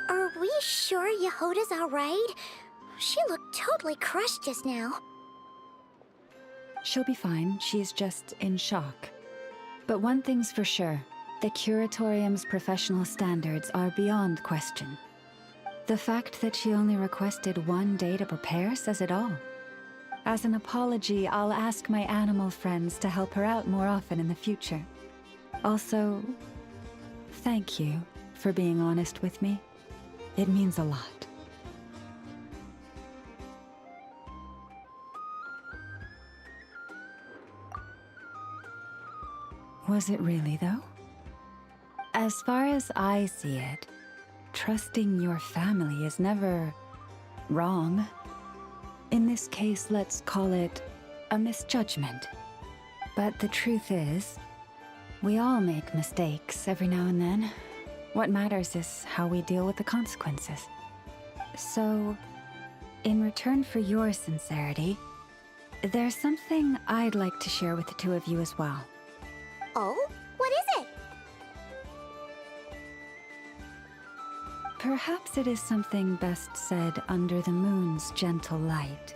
Are we sure Yehoda's alright? She looked totally crushed just now. She'll be fine. She's just in shock. But one thing's for sure. The Curatorium's professional standards are beyond question. The fact that she only requested 1 day to prepare says it all. As an apology, I'll ask my animal friends to help her out more often in the future. Also, thank you for being honest with me. It means a lot. Was it really, though? As far as I see it, trusting your family is never wrong. In this case, let's call it a misjudgment. But the truth is, we all make mistakes every now and then. What matters is how we deal with the consequences. So, in return for your sincerity, there's something I'd like to share with the two of you as well. Oh? What is it? Perhaps it is something best said under the moon's gentle light.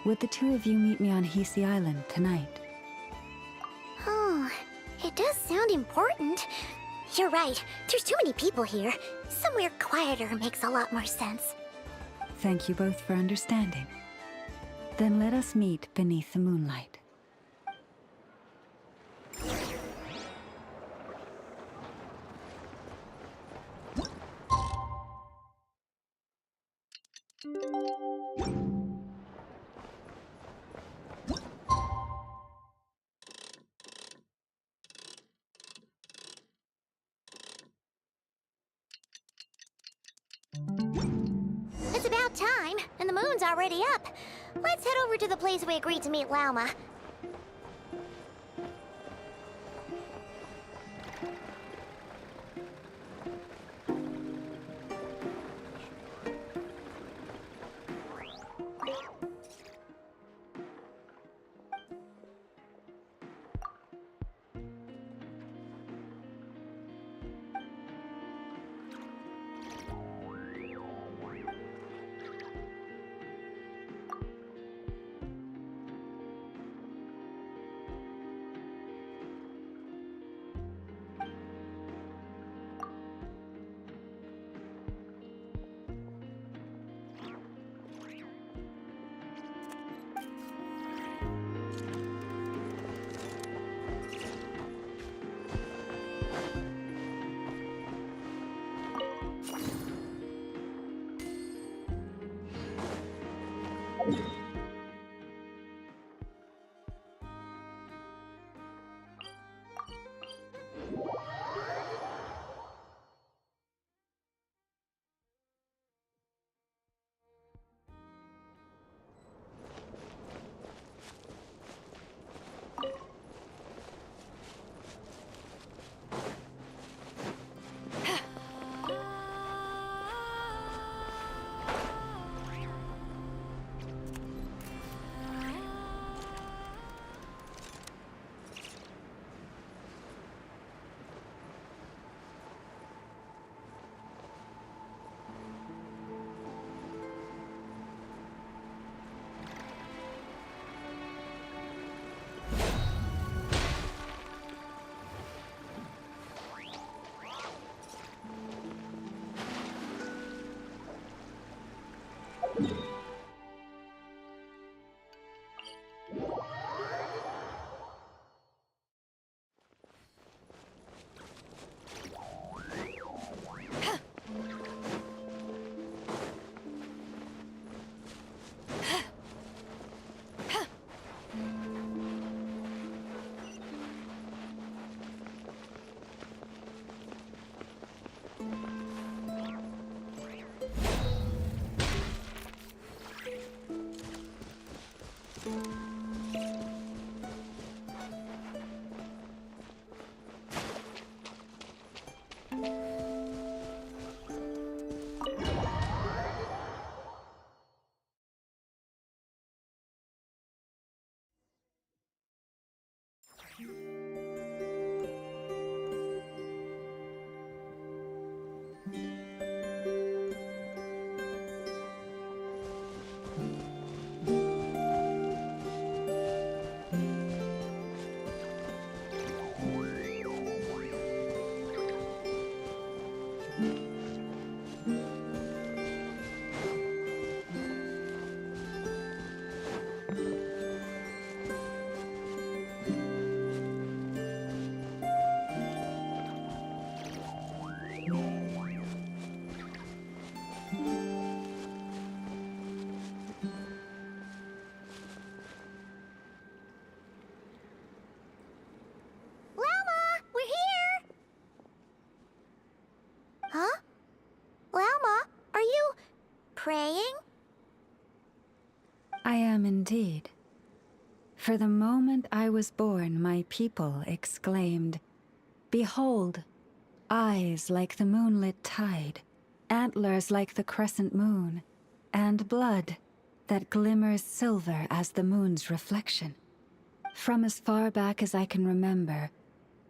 Would the two of you meet me on Hisi Island tonight? Oh, it does sound important. You're right. There's too many people here. Somewhere quieter makes a lot more sense. Thank you both for understanding. Then let us meet beneath the moonlight. It's about time, and the moon's already up. Let's head over to the place we agreed to meet Lauma. praying? I am indeed. For the moment I was born, my people exclaimed, "Behold, eyes like the moonlit tide, antlers like the crescent moon, and blood that glimmers silver as the moon's reflection." From as far back as I can remember,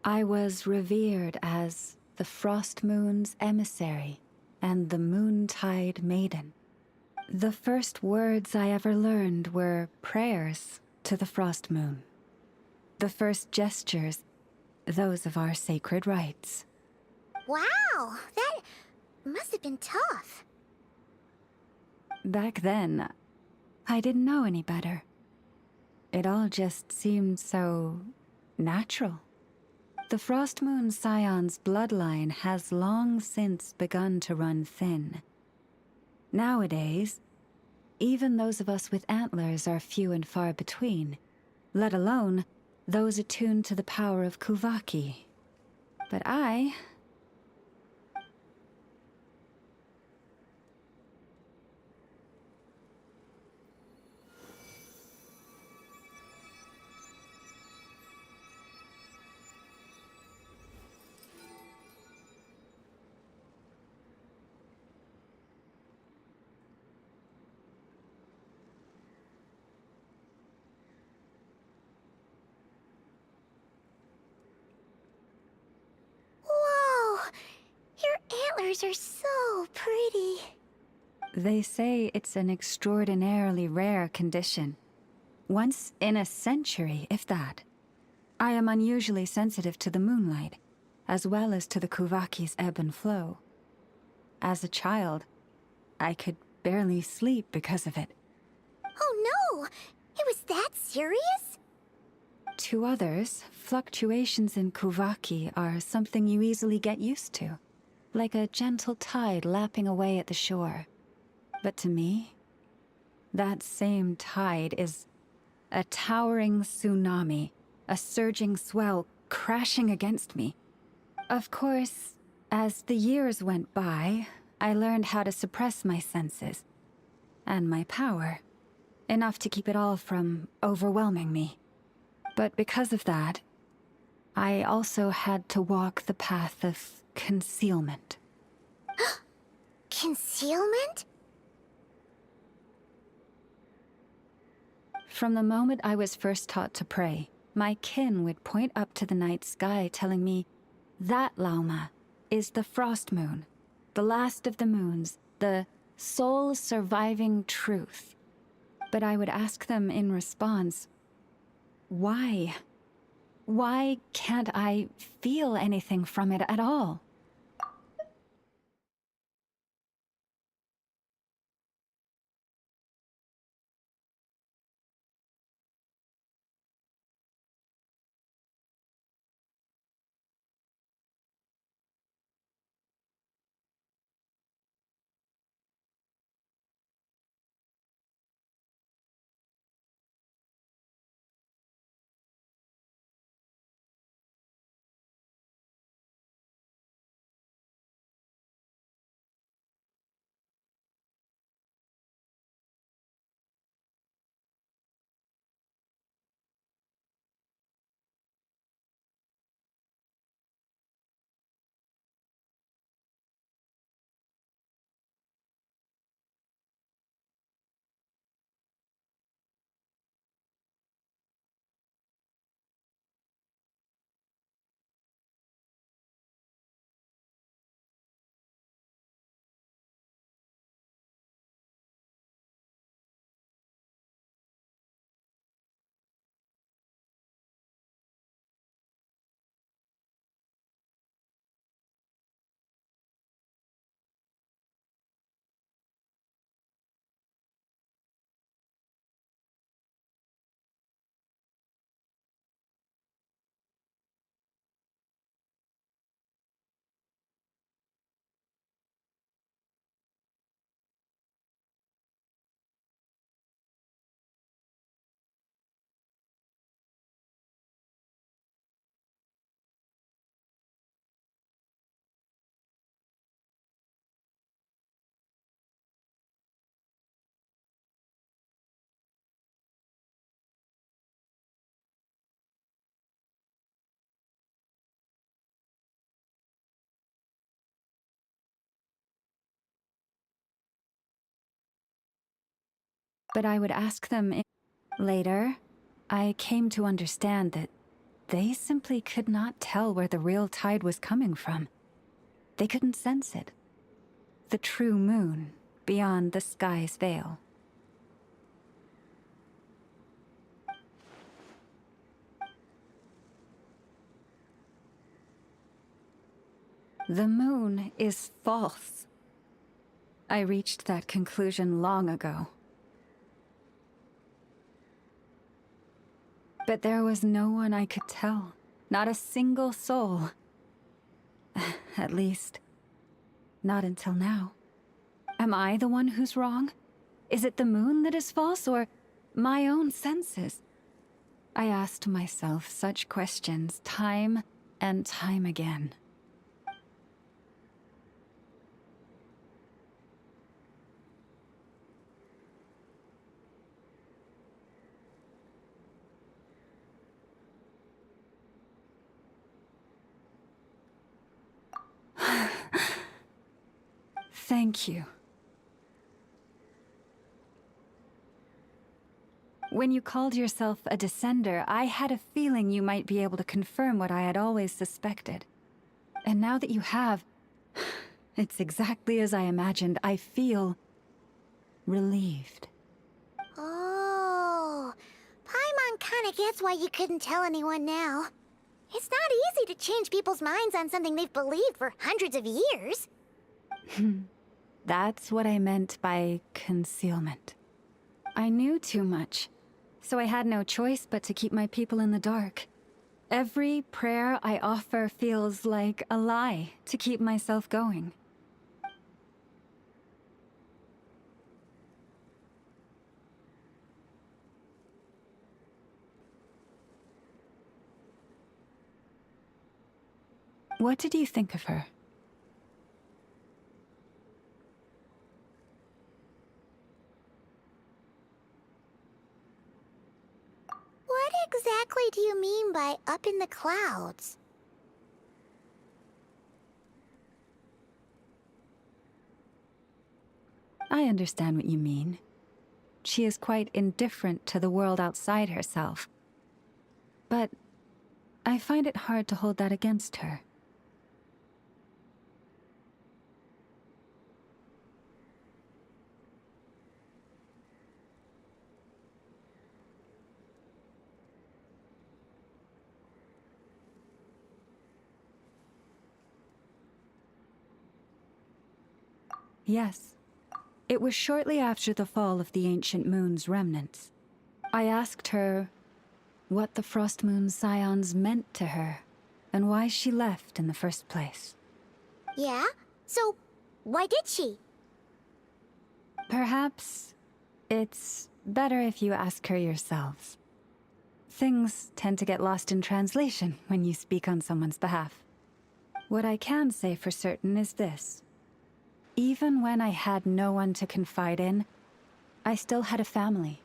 I was revered as the Frost Moon's emissary and the Moontide Maiden. The first words I ever learned were prayers to the Frost Moon. The first gestures, those of our sacred rites. Wow, that must have been tough. Back then, I didn't know any better. It all just seemed so natural. The Frost Moon Scion's bloodline has long since begun to run thin. Nowadays, even those of us with antlers are few and far between, let alone those attuned to the power of Kuvaki. But I... Whoa! Your antlers are so pretty. They say it's an extraordinarily rare condition. Once in a century, if that. I am unusually sensitive to the moonlight, as well as to the Kuvaki's ebb and flow. As a child, I could barely sleep because of it. Oh no! It was that serious? To others, fluctuations in Kuvaki are something you easily get used to, like a gentle tide lapping away at the shore. But to me, that same tide is a towering tsunami, a surging swell crashing against me. Of course, as the years went by, I learned how to suppress my senses and my power, enough to keep it all from overwhelming me. But because of that, I also had to walk the path of concealment. Concealment? From the moment I was first taught to pray, my kin would point up to the night sky telling me, "That, Lauma, is the Frost Moon, the last of the moons, the sole surviving truth." But I would ask them in response, why? Why can't I feel anything from it at all? But I would ask them later, I came to understand that they simply could not tell where the real tide was coming from. They couldn't sense it. The true moon beyond the sky's veil. The moon is false. I reached that conclusion long ago. But there was no one I could tell. Not a single soul. At least, not until now. Am I the one who's wrong? Is it the moon that is false, or my own senses? I asked myself such questions time and time again. Thank you. When you called yourself a descender, I had a feeling you might be able to confirm what I had always suspected. And now that you have, it's exactly as I imagined. I feel relieved. Oh, Paimon kinda gets why you couldn't tell anyone now. It's not easy to change people's minds on something they've believed for hundreds of years. That's what I meant by concealment. I knew too much, so I had no choice but to keep my people in the dark. Every prayer I offer feels like a lie to keep myself going. What did you think of her? What exactly do you mean by up in the clouds? I understand what you mean. She is quite indifferent to the world outside herself. But I find it hard to hold that against her. Yes. It was shortly after the fall of the ancient moon's remnants. I asked her what the Frost Moon's scions meant to her, and why she left in the first place. Yeah? So, why did she? Perhaps it's better if you ask her yourselves. Things tend to get lost in translation when you speak on someone's behalf. What I can say for certain is this. Even when I had no one to confide in, I still had a family.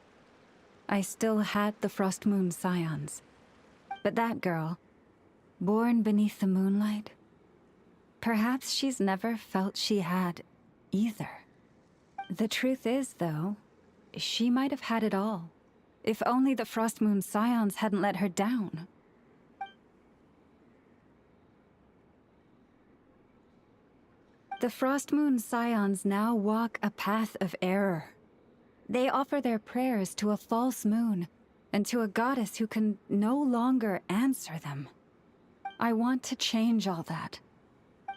I still had the Frost Moon scions. But that girl, born beneath the moonlight, perhaps she's never felt she had either. The truth is, though, she might have had it all, if only the Frost Moon scions hadn't let her down. The Frost Moon scions now walk a path of error. They offer their prayers to a false moon, and to a goddess who can no longer answer them. I want to change all that.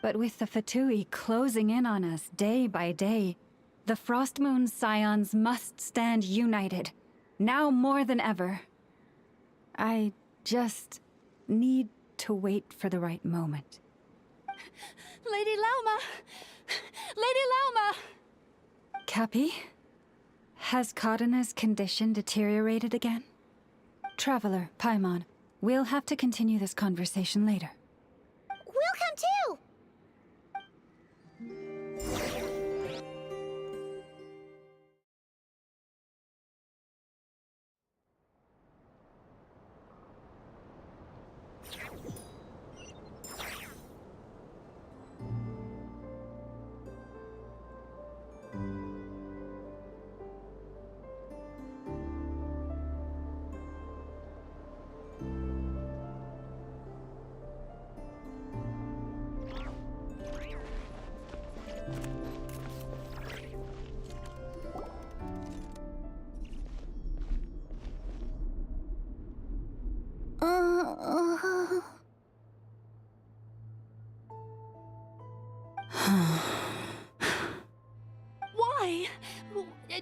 But with the Fatui closing in on us day by day, the Frost Moon scions must stand united, now more than ever. I just need to wait for the right moment. Lady Lauma! Lady Lauma! Cappy? Has Kadena's condition deteriorated again? Traveler, Paimon, we'll have to continue this conversation later. We'll come too!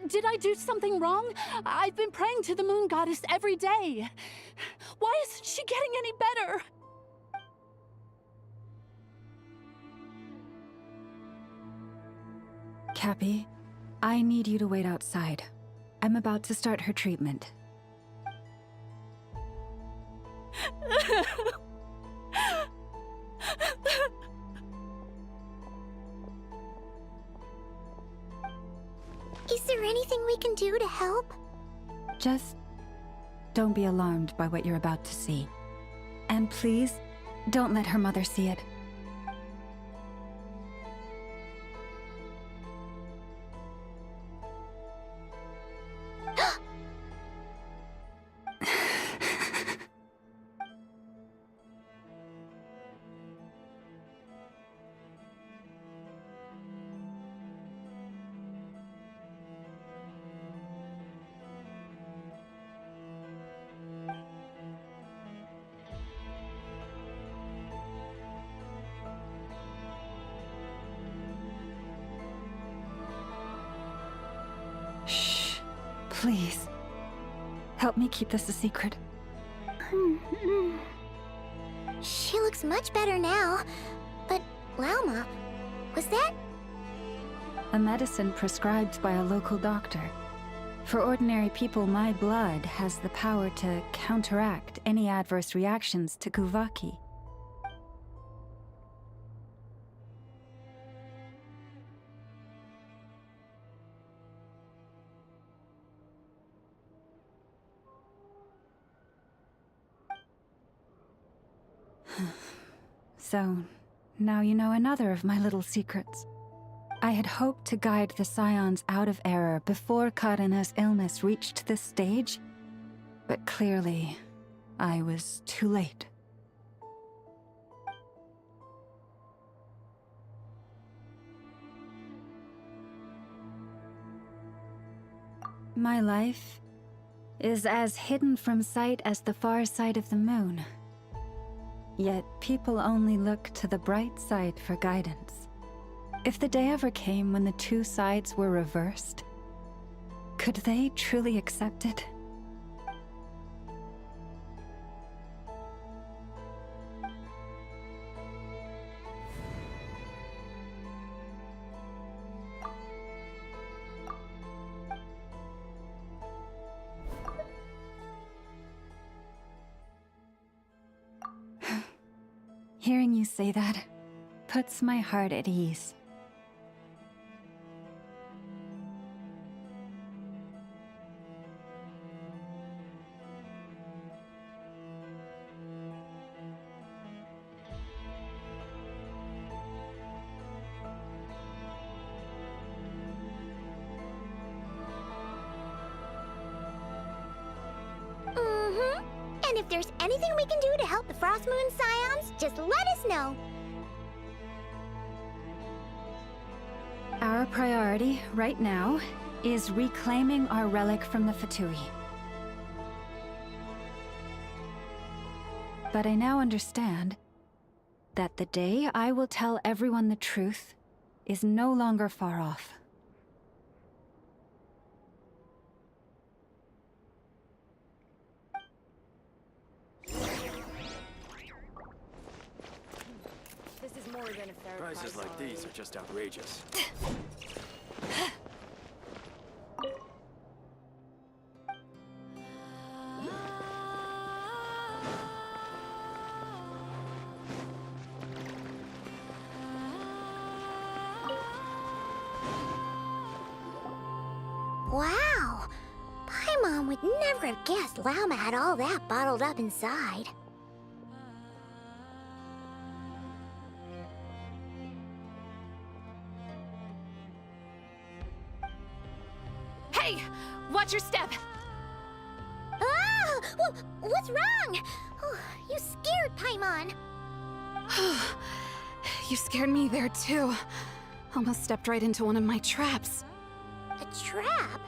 Did I do something wrong? I've been praying to the moon goddess every day. Why isn't she getting any better? Cappy, I need you to wait outside. I'm about to start her treatment. Is there anything we can do to help? Just don't be alarmed by what you're about to see. And please, don't let her mother see it. Shh. Please. Help me keep this a secret. She looks much better now. But, Lauma, was that? A medicine prescribed by a local doctor. For ordinary people, my blood has the power to counteract any adverse reactions to Kuvaki. So, now you know another of my little secrets. I had hoped to guide the Scions out of error before Karina's illness reached this stage, but clearly, I was too late. My life is as hidden from sight as the far side of the moon. Yet people only look to the bright side for guidance. If the day ever came when the two sides were reversed, could they truly accept it? Hearing you say that puts my heart at ease. And if there's anything we can do to help the Frost Moon Scions, just let us know. Our priority, right now, is reclaiming our relic from the Fatui. But I now understand that the day I will tell everyone the truth is no longer far off. Prices like these are just outrageous. Wow! Paimon would never have guessed Lauma had all that bottled up inside. Hey! Watch your step! Ah! What's wrong? Oh, you scared Paimon. You scared me there too. Almost stepped right into one of my traps. A trap?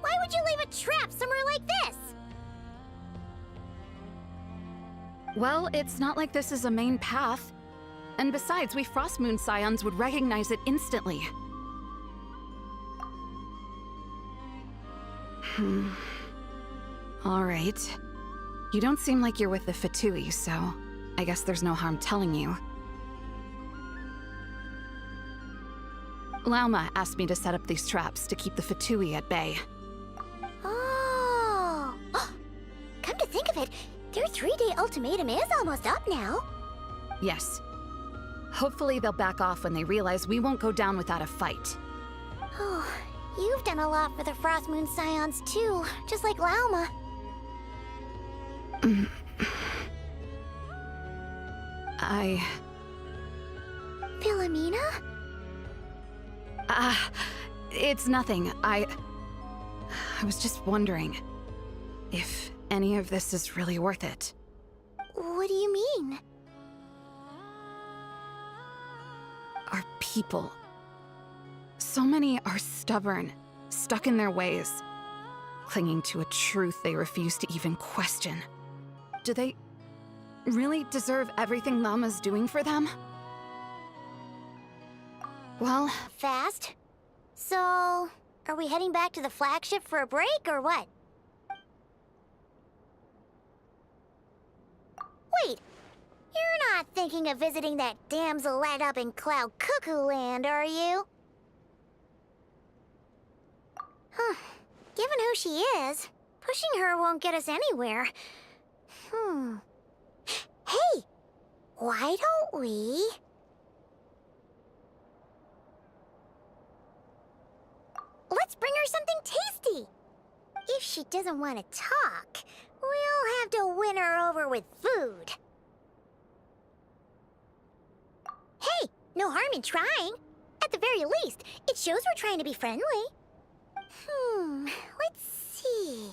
Why would you leave a trap somewhere like this? Well, it's not like this is a main path. And besides, we Frost Moon Scions would recognize it instantly. All right. You don't seem like you're with the Fatui, so I guess there's no harm telling you. Lauma asked me to set up these traps to keep the Fatui at bay. Oh! Come to think of it, their 3-day ultimatum is almost up now. Yes. Hopefully they'll back off when they realize we won't go down without a fight. Oh, you've done a lot for the Frost Moon Scions too, just like Lauma. Philomena? It's nothing. I was just wondering if any of this is really worth it. What do you mean? Our people. So many are stubborn, stuck in their ways, clinging to a truth they refuse to even question. Do they really deserve everything Lama's doing for them? Well... Fast? So, are we heading back to the flagship for a break, or what? Wait! You're not thinking of visiting that damselette up in Cloud Cuckoo Land, are you? Huh. Given who she is, pushing her won't get us anywhere. Hey! Why don't we... Let's bring her something tasty! If she doesn't want to talk, we'll have to win her over with food. Hey, no harm in trying. At the very least, it shows we're trying to be friendly. Let's see.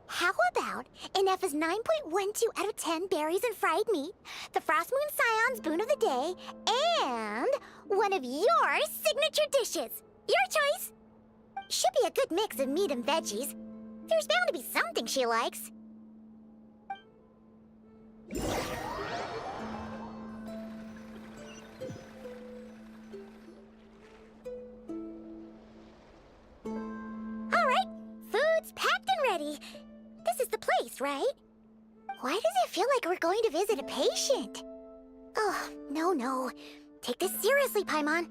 How about an F is 9.12 out of 10 berries and fried meat, the Frost Moon Scion's boon of the day, and one of your signature dishes. Your choice. Should be a good mix of meat and veggies. There's bound to be something she likes. All right, food's packed and ready. This is the place, right? Why does it feel like we're going to visit a patient? Oh, no. Take this seriously, Paimon.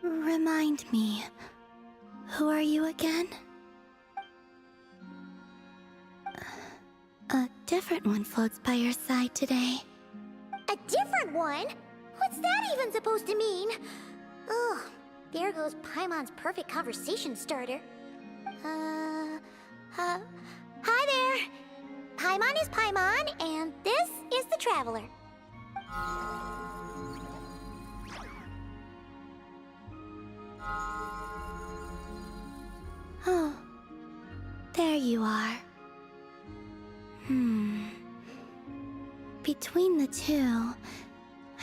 Remind me, who are you again? A different one floats by your side today. A different one? What's that even supposed to mean? Oh, there goes Paimon's perfect conversation starter. Hi there! Paimon is Paimon, and this is the Traveler. Oh, there you are. Between the two,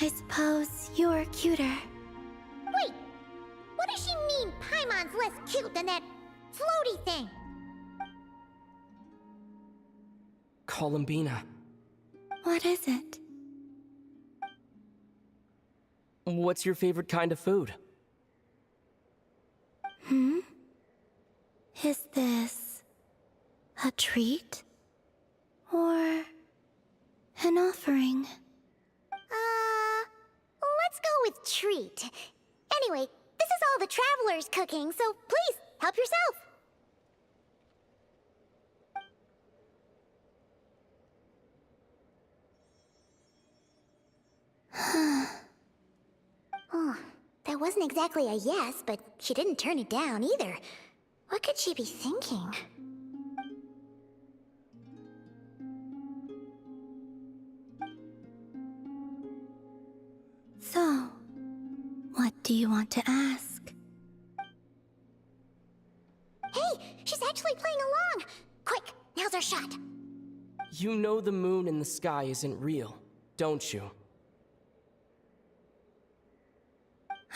I suppose you're cuter. Wait! What does she mean Paimon's less cute than that floaty thing? Columbina, What is it? what's your favorite kind of food? Is this a treat? Or an offering? Let's go with treat. Anyway, this is all the travelers cooking, so please, help yourself. Oh, that wasn't exactly a yes, but she didn't turn it down either. What could she be thinking? So, what do you want to ask? Hey, she's actually playing along! Quick, now's our shot. You know the moon in the sky isn't real, don't you?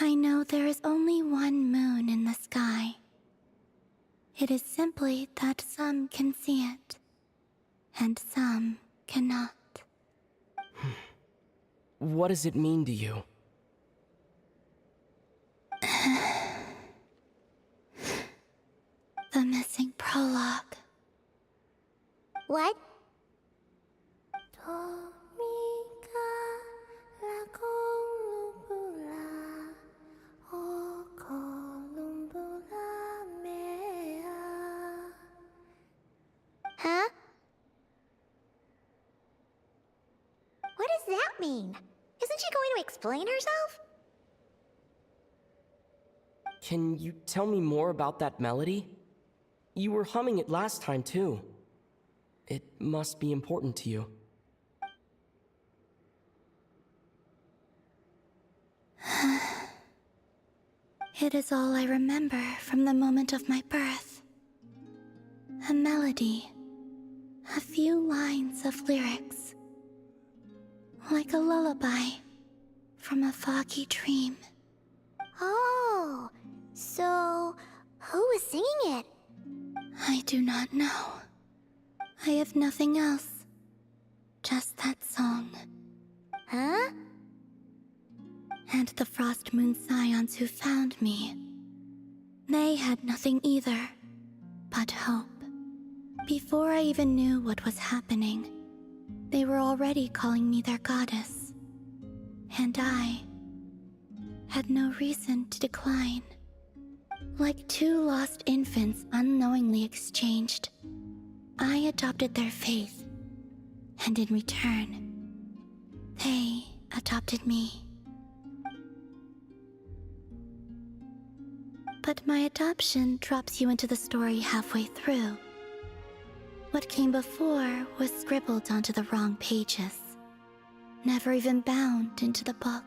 I know there is only one moon in the sky. It is simply that some can see it, and some cannot. What does it mean to you? The missing prologue. What? Huh? What does that mean? Isn't she going to explain herself? Can you tell me more about that melody? You were humming it last time, too. It must be important to you. It is all I remember from the moment of my birth. A melody. A few lines of lyrics. Like a lullaby from a foggy dream. Oh, so who was singing it? I do not know. I have nothing else. Just that song. Huh? And the Frost Moon Scions who found me. They had nothing either, but hope. Before I even knew what was happening, they were already calling me their goddess. And I had no reason to decline. Like two lost infants unknowingly exchanged, I adopted their faith. And in return, they adopted me. But my adoption drops you into the story halfway through. What came before was scribbled onto the wrong pages, never even bound into the book.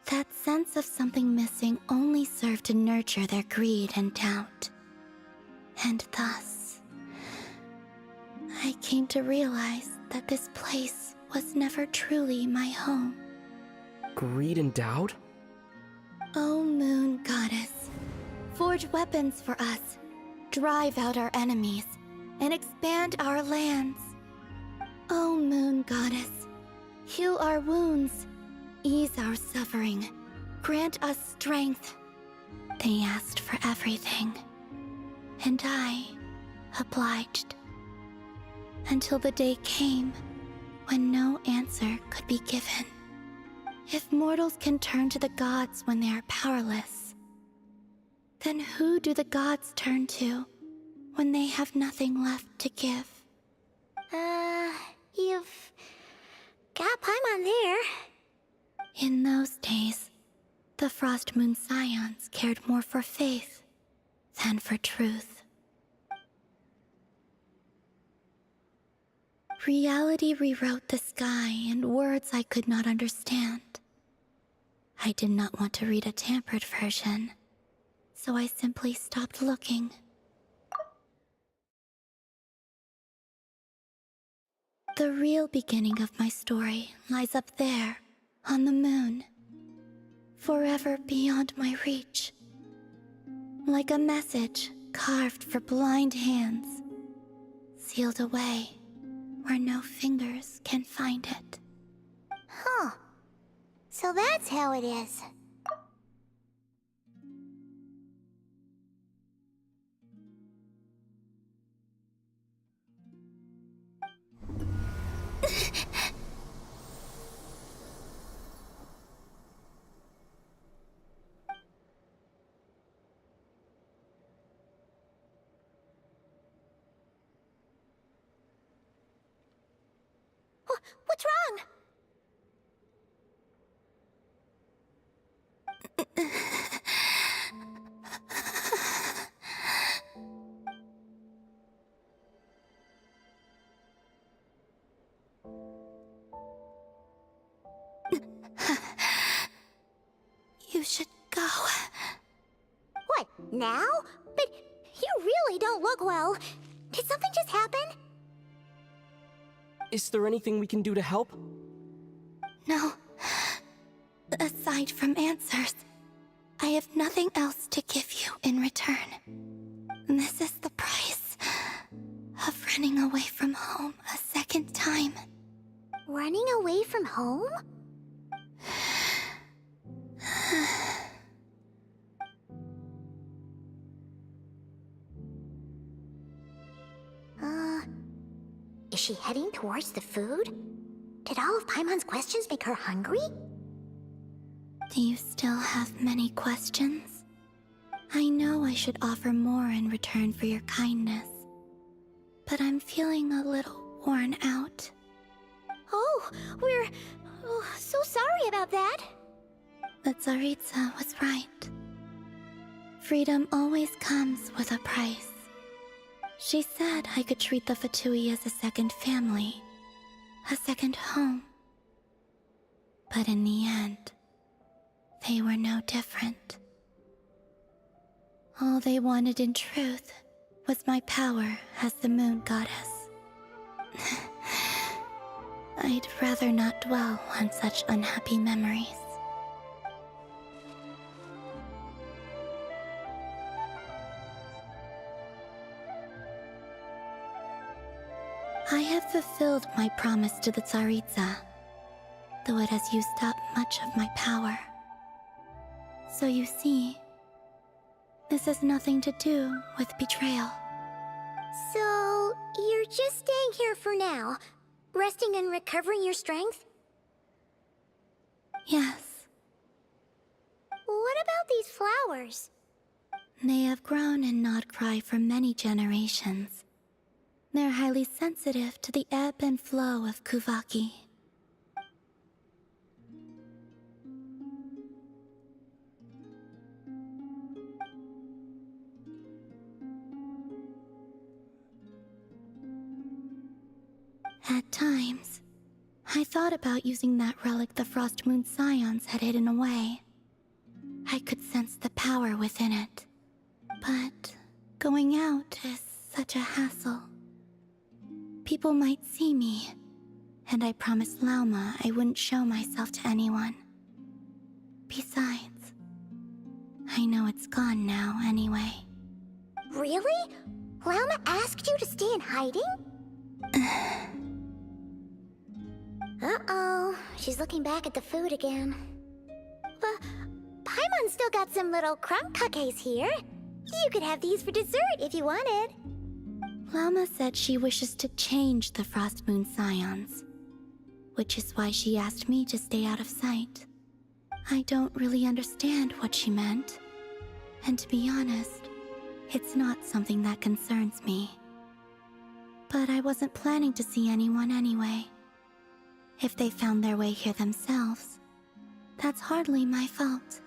That sense of something missing only served to nurture their greed and doubt. And thus, I came to realize that this place was never truly my home. Greed and doubt? O Moon Goddess, forge weapons for us, drive out our enemies, and expand our lands. O Moon Goddess, heal our wounds, ease our suffering, grant us strength. They asked for everything, and I obliged. Until the day came when no answer could be given. If mortals can turn to the gods when they are powerless, then who do the gods turn to when they have nothing left to give? You've got Paimon there. In those days, the Frost Moon Scions cared more for faith than for truth. Reality rewrote the sky in words I could not understand. I did not want to read a tampered version, so I simply stopped looking The real beginning of my story lies up there, on the moon, forever beyond my reach. Like a message carved for blind hands, sealed away where no fingers can find it. Huh. So that's how it is. What's wrong? You should go. What, now? But you really don't look well. Did something just happen? Is there anything we can do to help? No. Aside from answers, I have nothing else to give you in return. This is the price of running away from home a second time. Running away from home? Is she heading towards the food? Did all of Paimon's questions make her hungry? Do you still have many questions? I know I should offer more in return for your kindness, but I'm feeling a little worn out. Oh, we're so sorry about that. The Tsaritsa was right. Freedom always comes with a price. She said I could treat the Fatui as a second family, a second home. But in the end, they were no different. All they wanted in truth was my power as the moon goddess. I'd rather not dwell on such unhappy memories. I have fulfilled my promise to the Tsaritsa, though it has used up much of my power. So you see, this has nothing to do with betrayal. So, you're just staying here for now, resting and recovering your strength? Yes. What about these flowers? They have grown in Nod-Krai for many generations. They're highly sensitive to the ebb and flow of Kuvaki. At times, I thought about using that relic the Frost Moon Scions had hidden away. I could sense the power within it. But going out is such a hassle. People might see me, and I promised Lauma I wouldn't show myself to anyone. Besides, I know it's gone now anyway. Really? Lauma asked you to stay in hiding? Uh-oh, she's looking back at the food again. But Paimon still got some little crumb cookies here. You could have these for dessert if you wanted. Lauma said she wishes to change the Frost Moon Scions, which is why she asked me to stay out of sight. I don't really understand what she meant, and to be honest, it's not something that concerns me. But I wasn't planning to see anyone anyway. If they found their way here themselves, that's hardly my fault.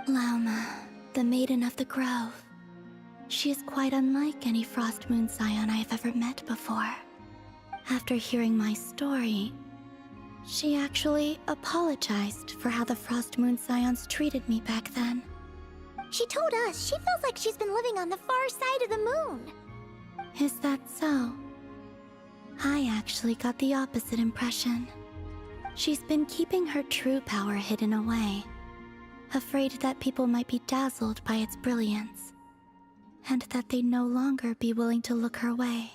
Lauma, the Maiden of the Grove. She is quite unlike any Frost Moon Scion I have ever met before. After hearing my story, she actually apologized for how the Frost Moon Scions treated me back then. She told us she feels like she's been living on the far side of the moon. Is that so? I actually got the opposite impression. She's been keeping her true power hidden away, afraid that people might be dazzled by its brilliance, and that they'd no longer be willing to look her way.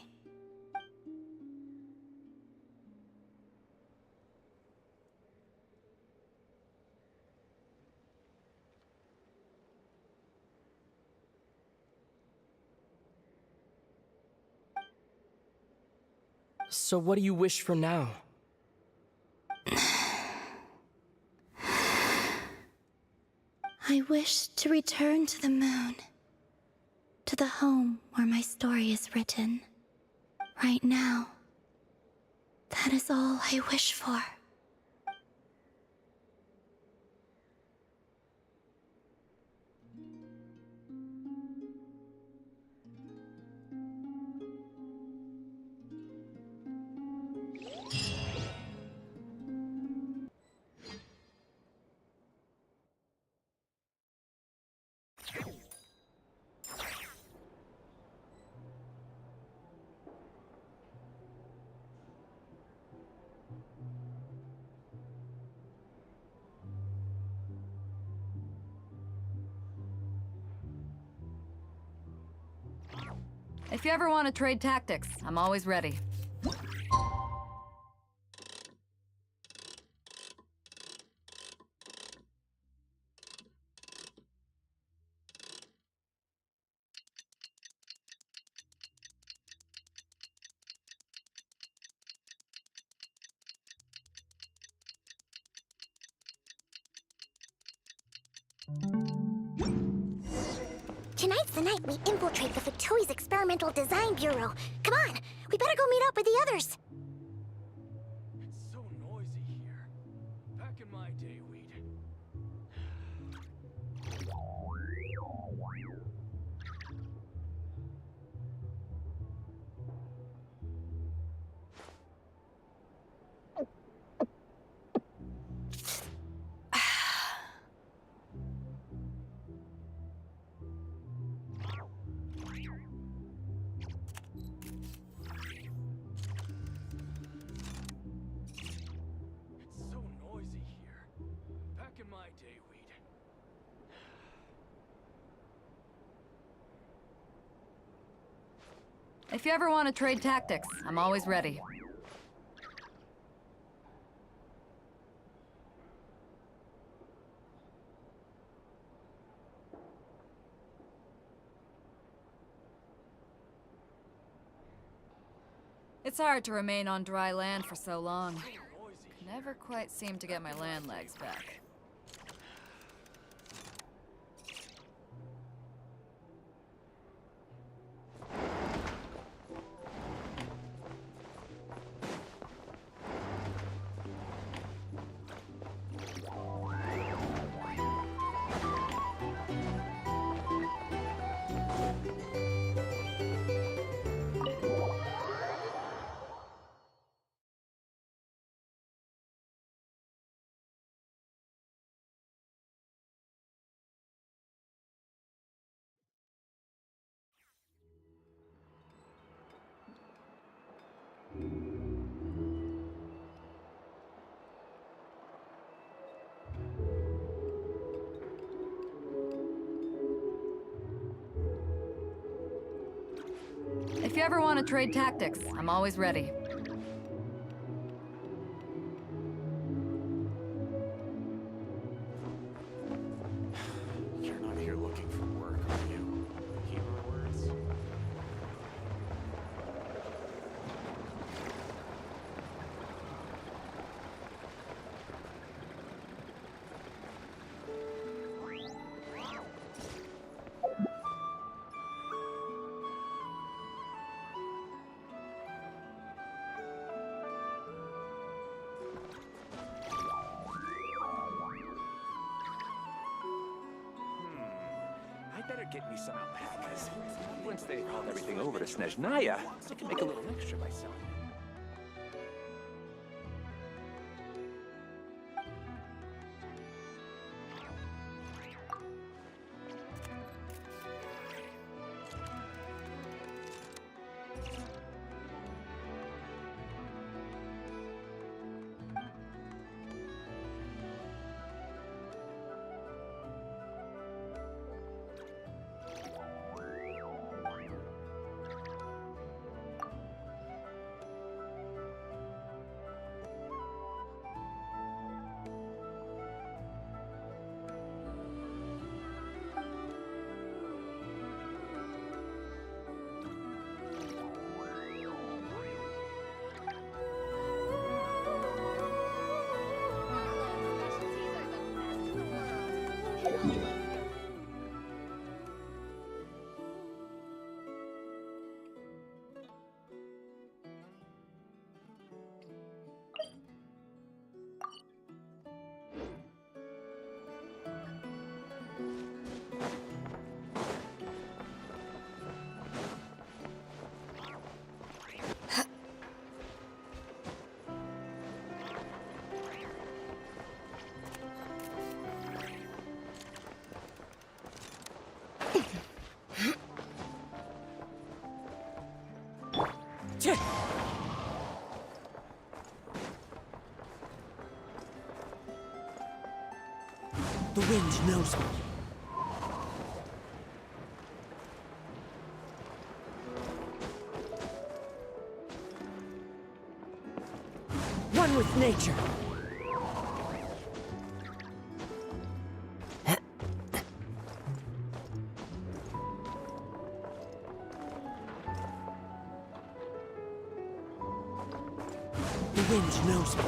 So what do you wish for now? I wish to return to the moon, to the home where my story is written. Right now, that is all I wish for. If you ever want to trade tactics, I'm always ready. Tonight's the night we infiltrate the Fatoy's Experimental Design Bureau. Come on, we better go meet up with the others. It's so noisy here. Back in my day, we'd... in my day, we'd... If you ever want to trade tactics, I'm always ready. It's hard to remain on dry land for so long. Never quite seem to get my land legs back. If you ever want to trade tactics, I'm always ready. You're not here looking for work, are you? Hear my words? I better get me some alpacas. Once they haul everything over to Snezhnaya, I can make a little extra by selling it. The wind knows me. One with nature. The wind knows me.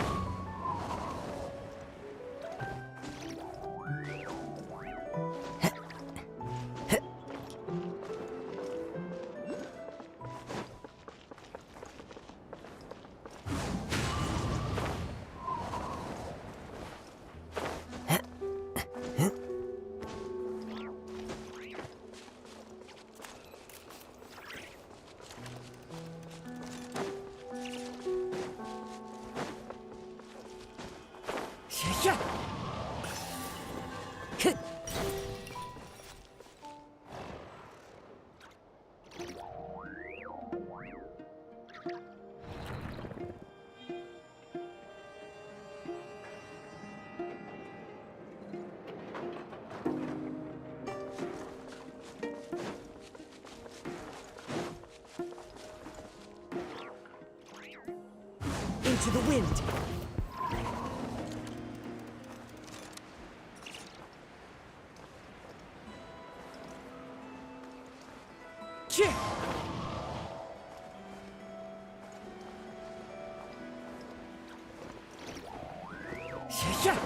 Into the wind. Yeah. Yeah.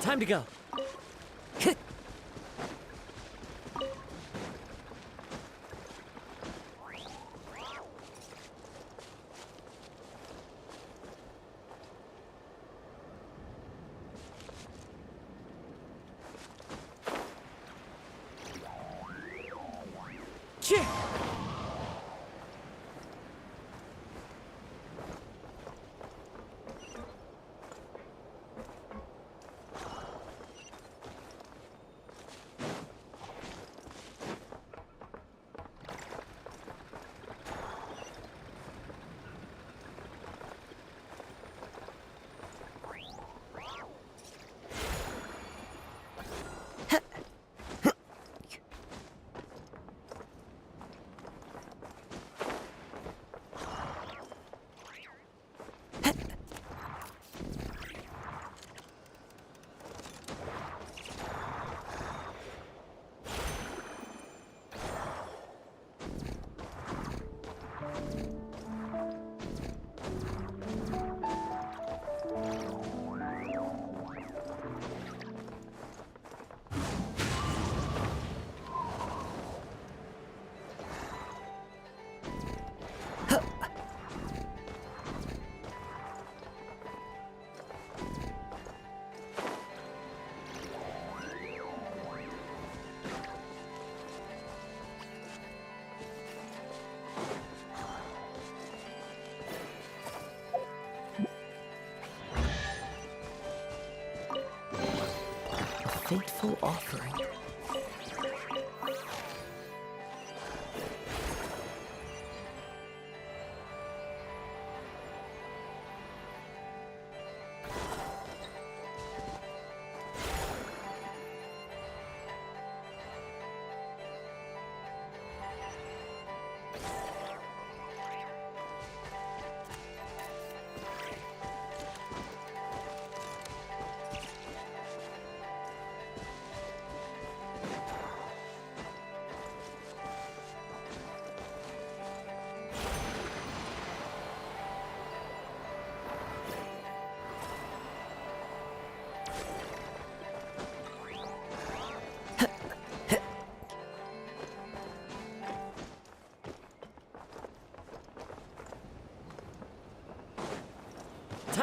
Time to go. Fateful offering.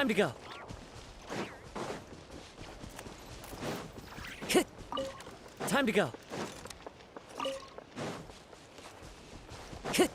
Time to go. Hit. Time to go. Hit.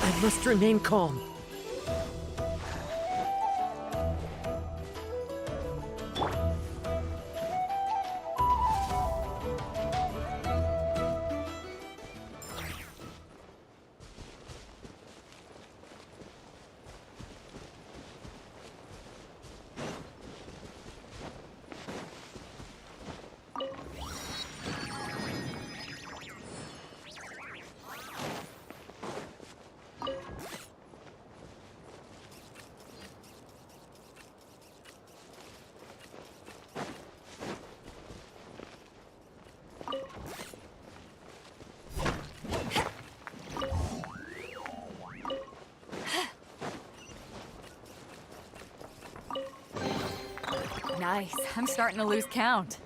I must remain calm. Nice. I'm starting to lose count.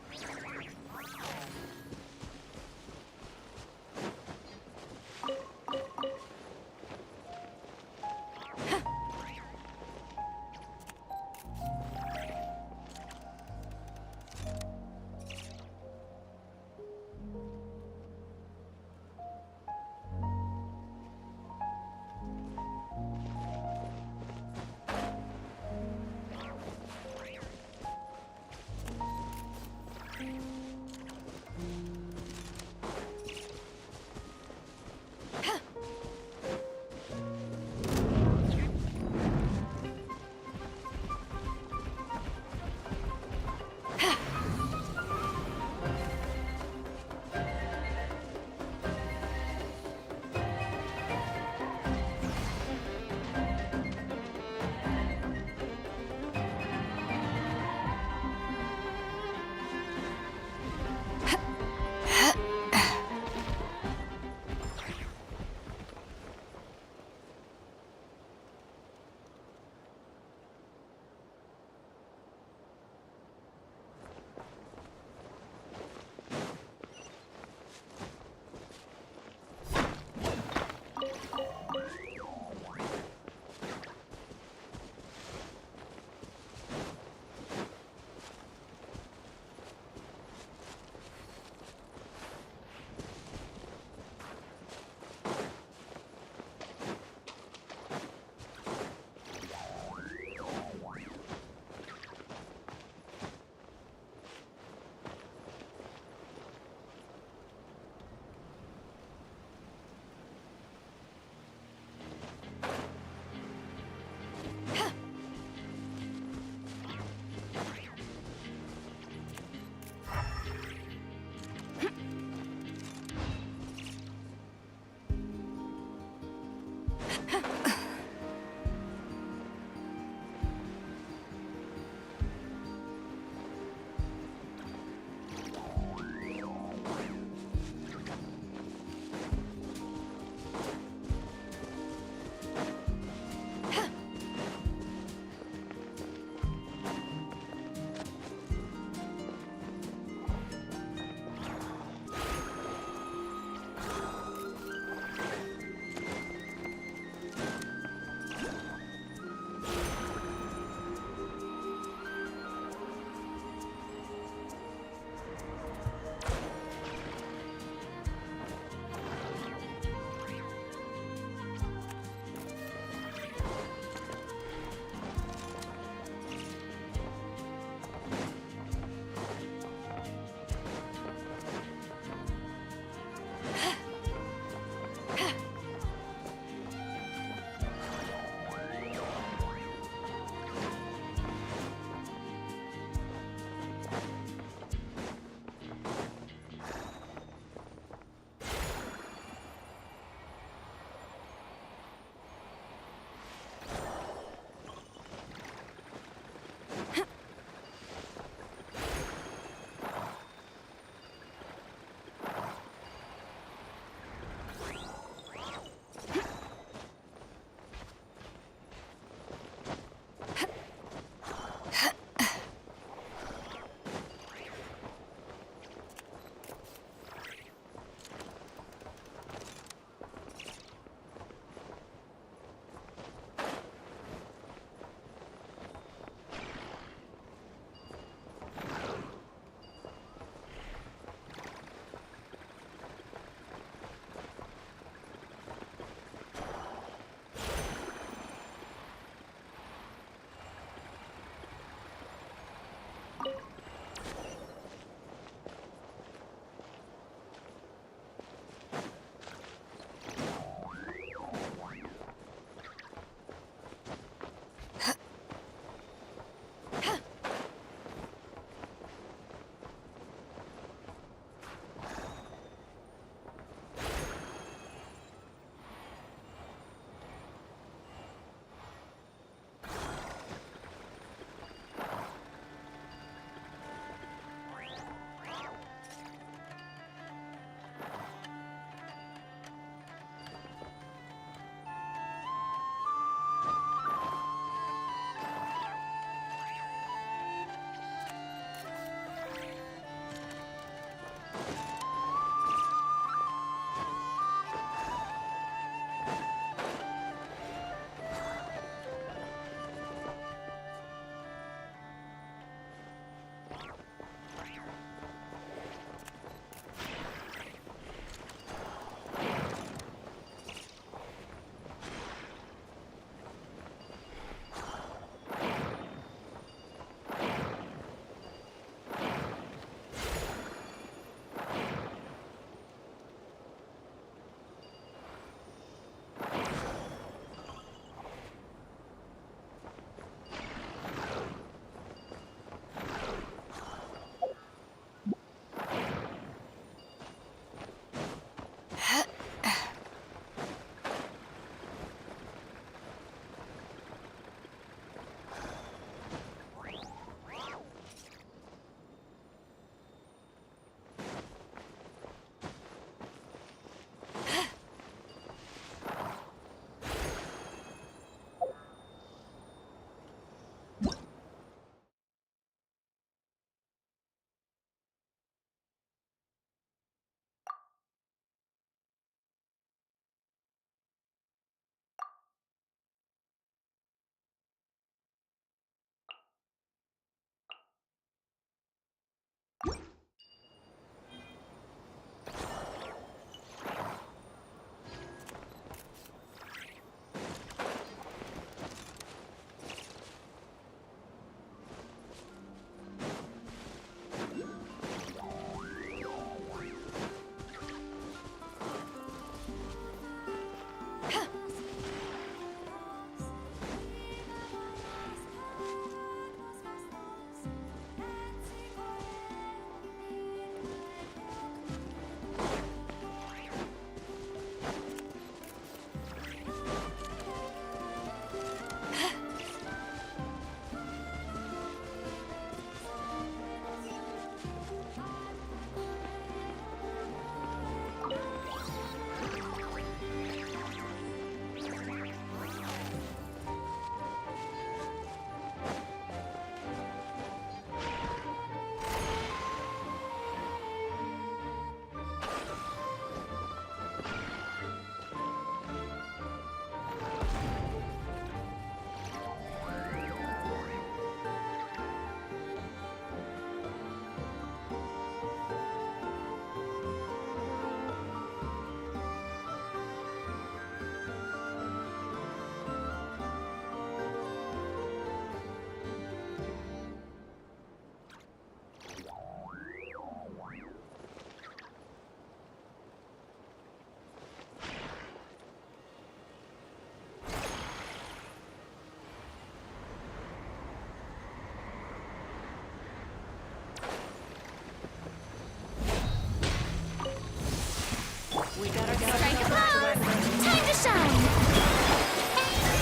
Strike a pose! Time to shine!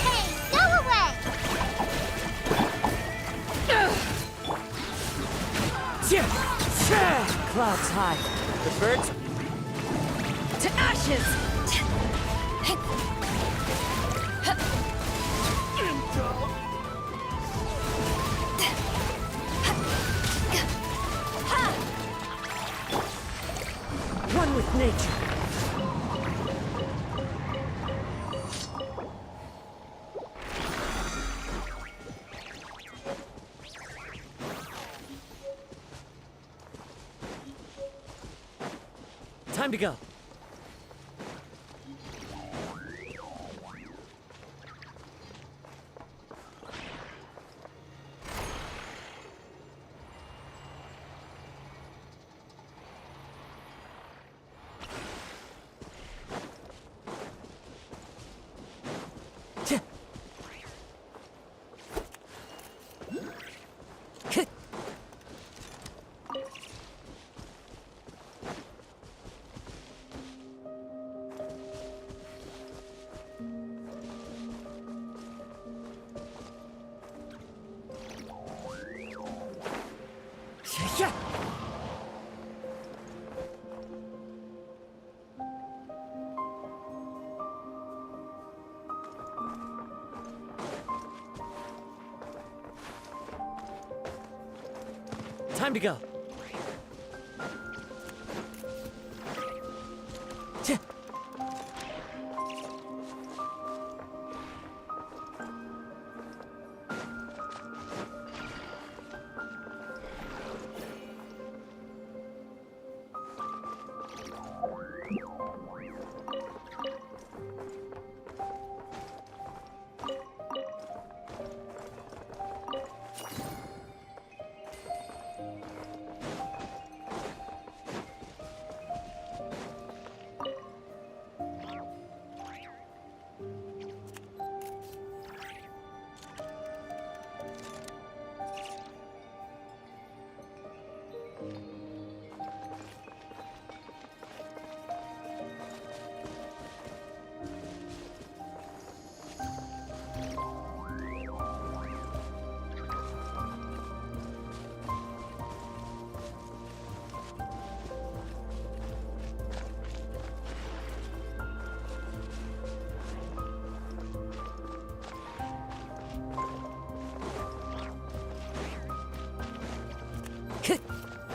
Hey, go away! Clouds high. The birds... To ashes! One with nature. Time to go. Yeah. Time to go.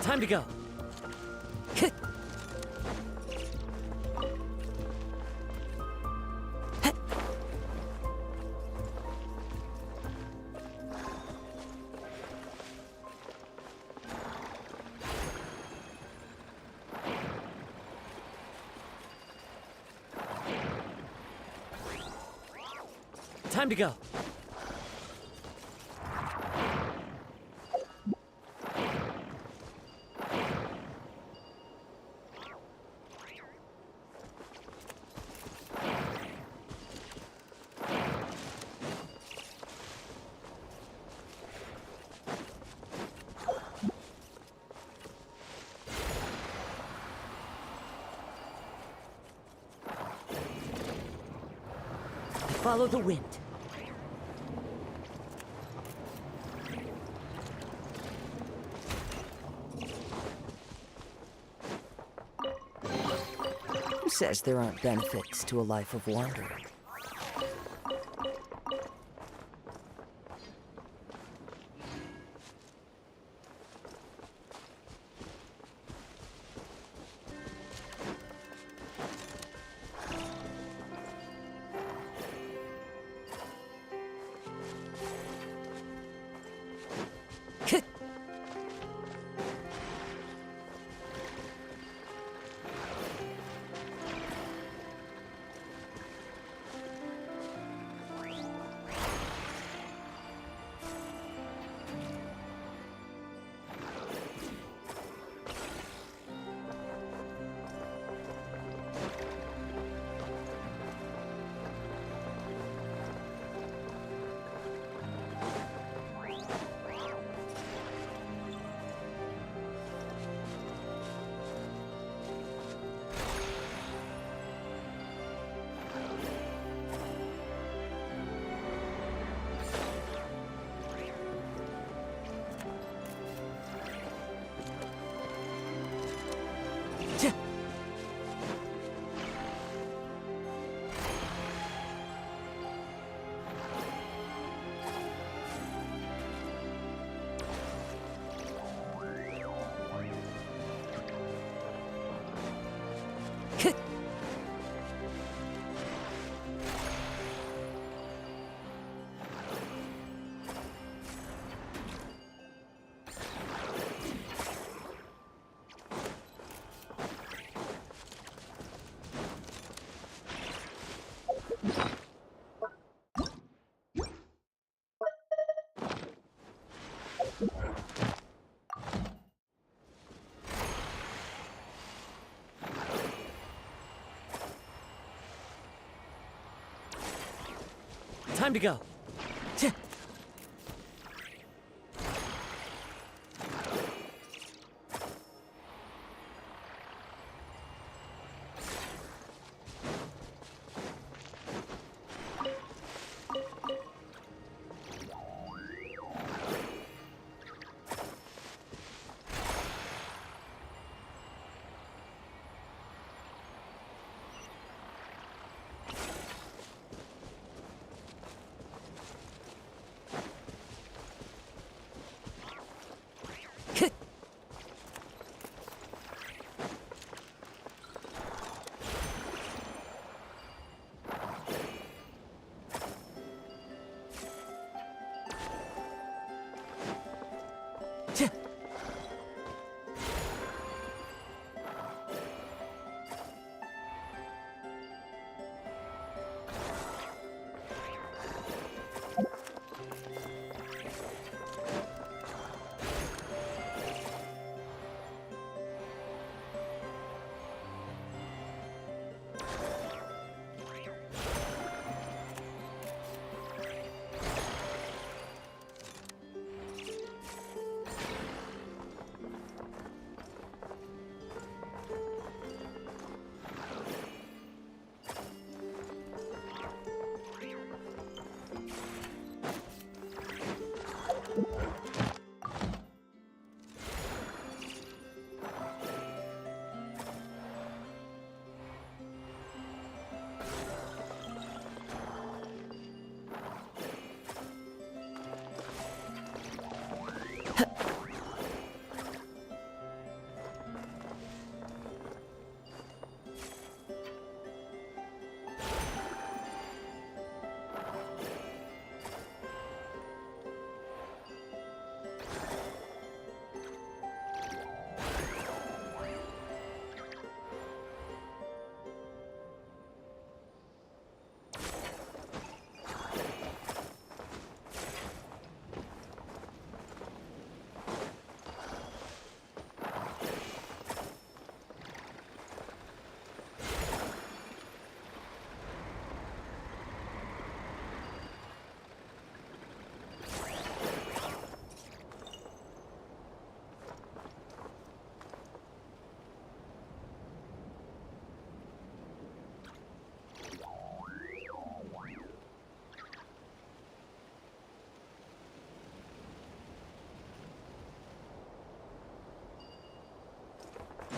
Time to go. Time to go. Follow the wind. Who says there aren't benefits to a life of wandering? Time to go.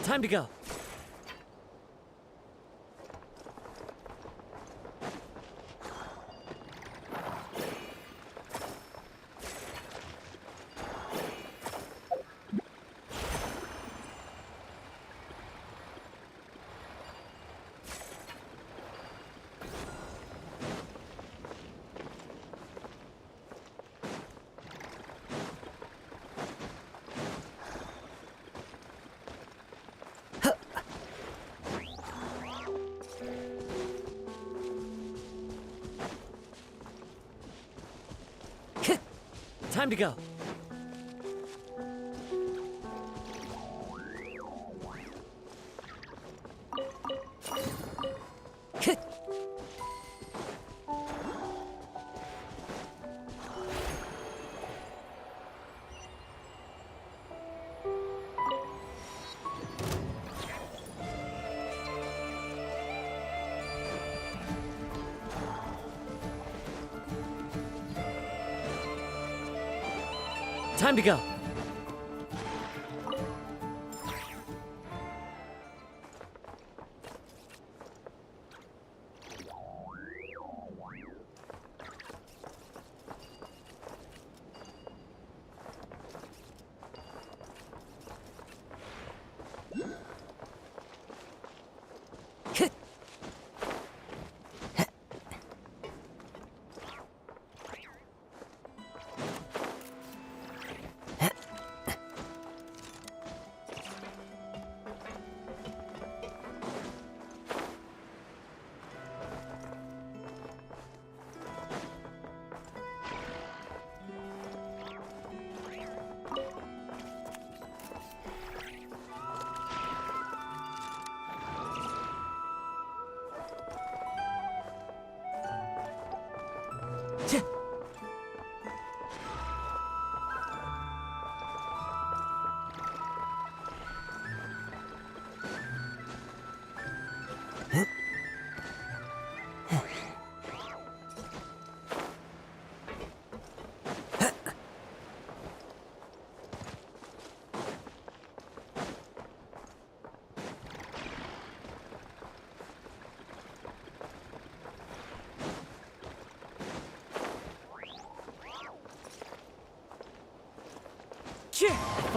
Time to go. Time to go. Time to go.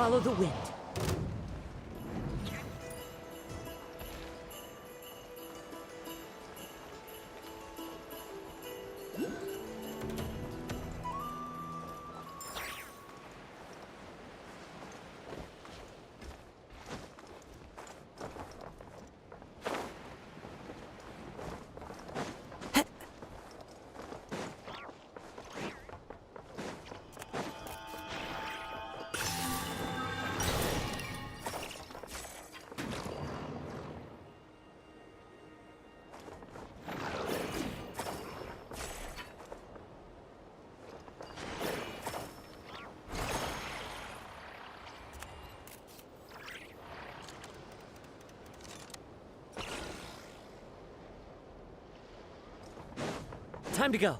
Follow the wind. Time to go.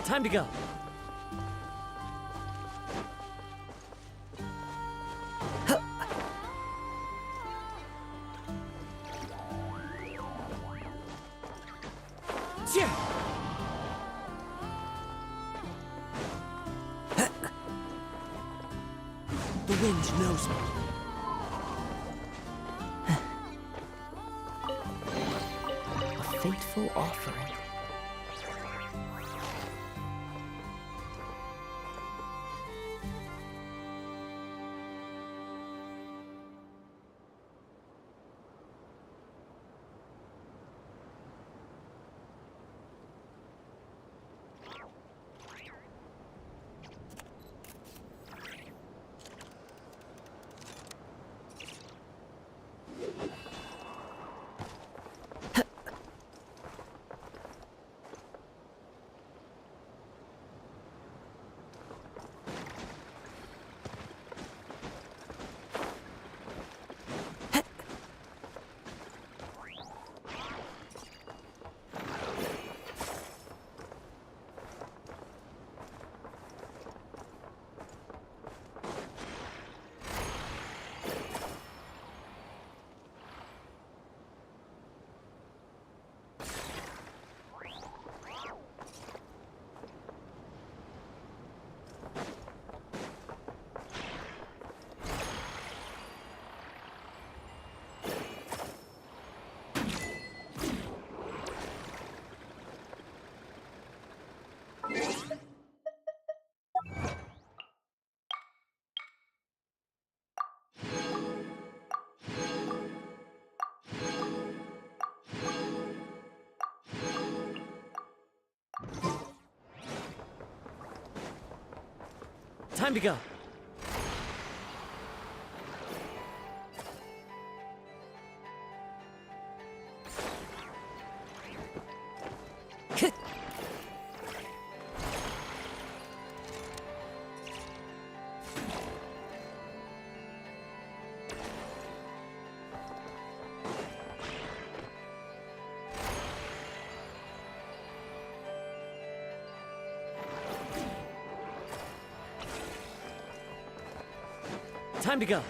Time to go. The wind knows me. A fateful offering. Time to go. Time to go.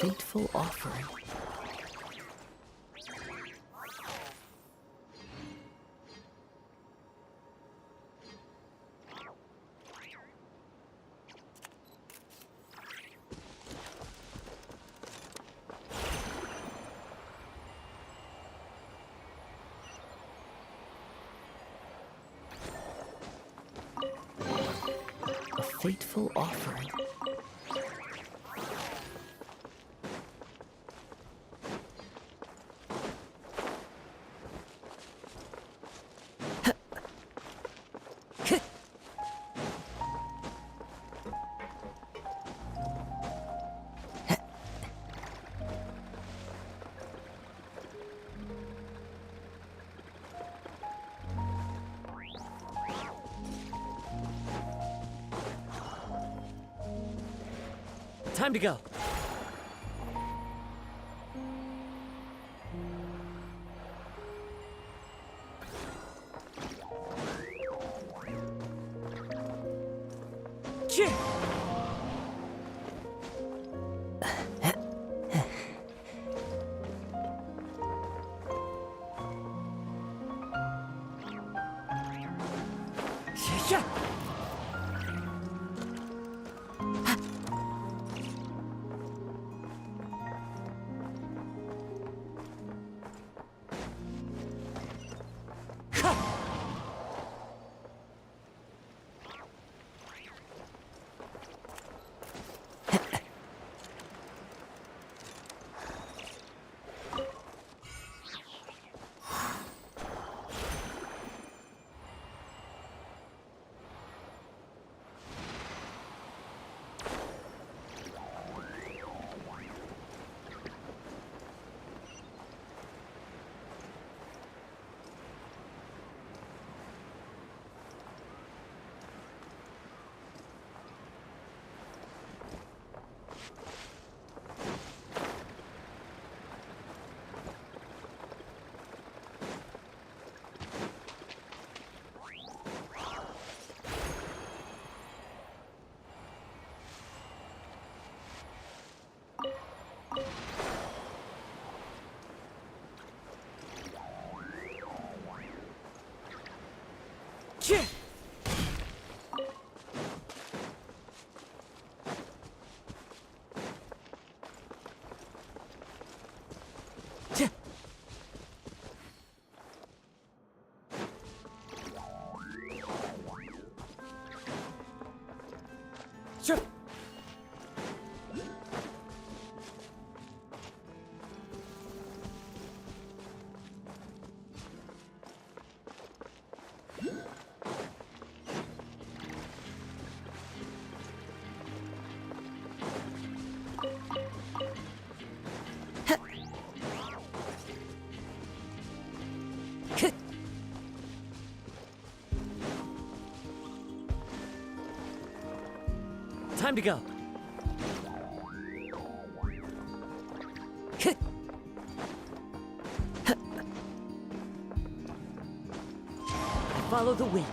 fateful offering. A fateful offering. Time to go. Time to go. Follow the wind.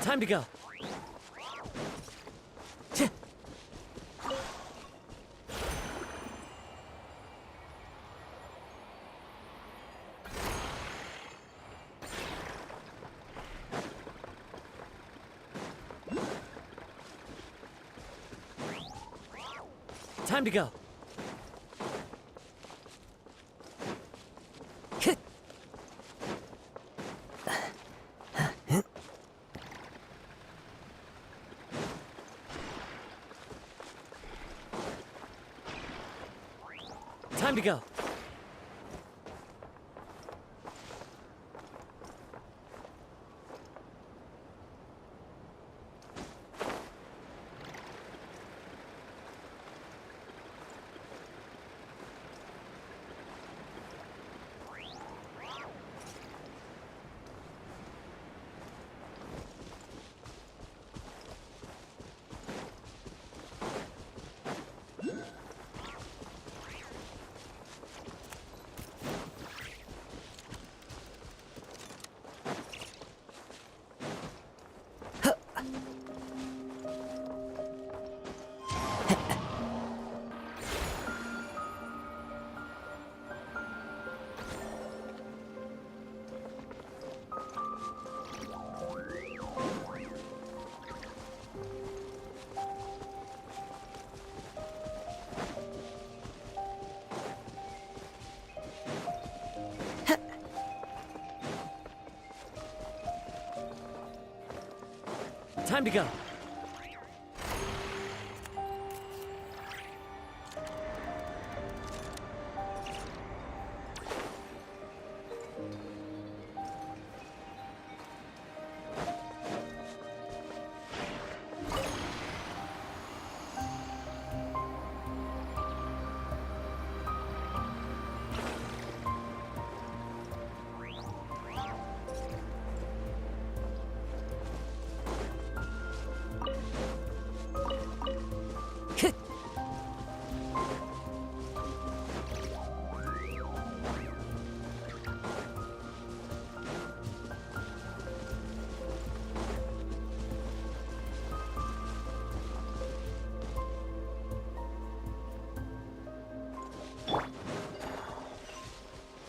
Time to go. Time to go. Time to go. Time to go.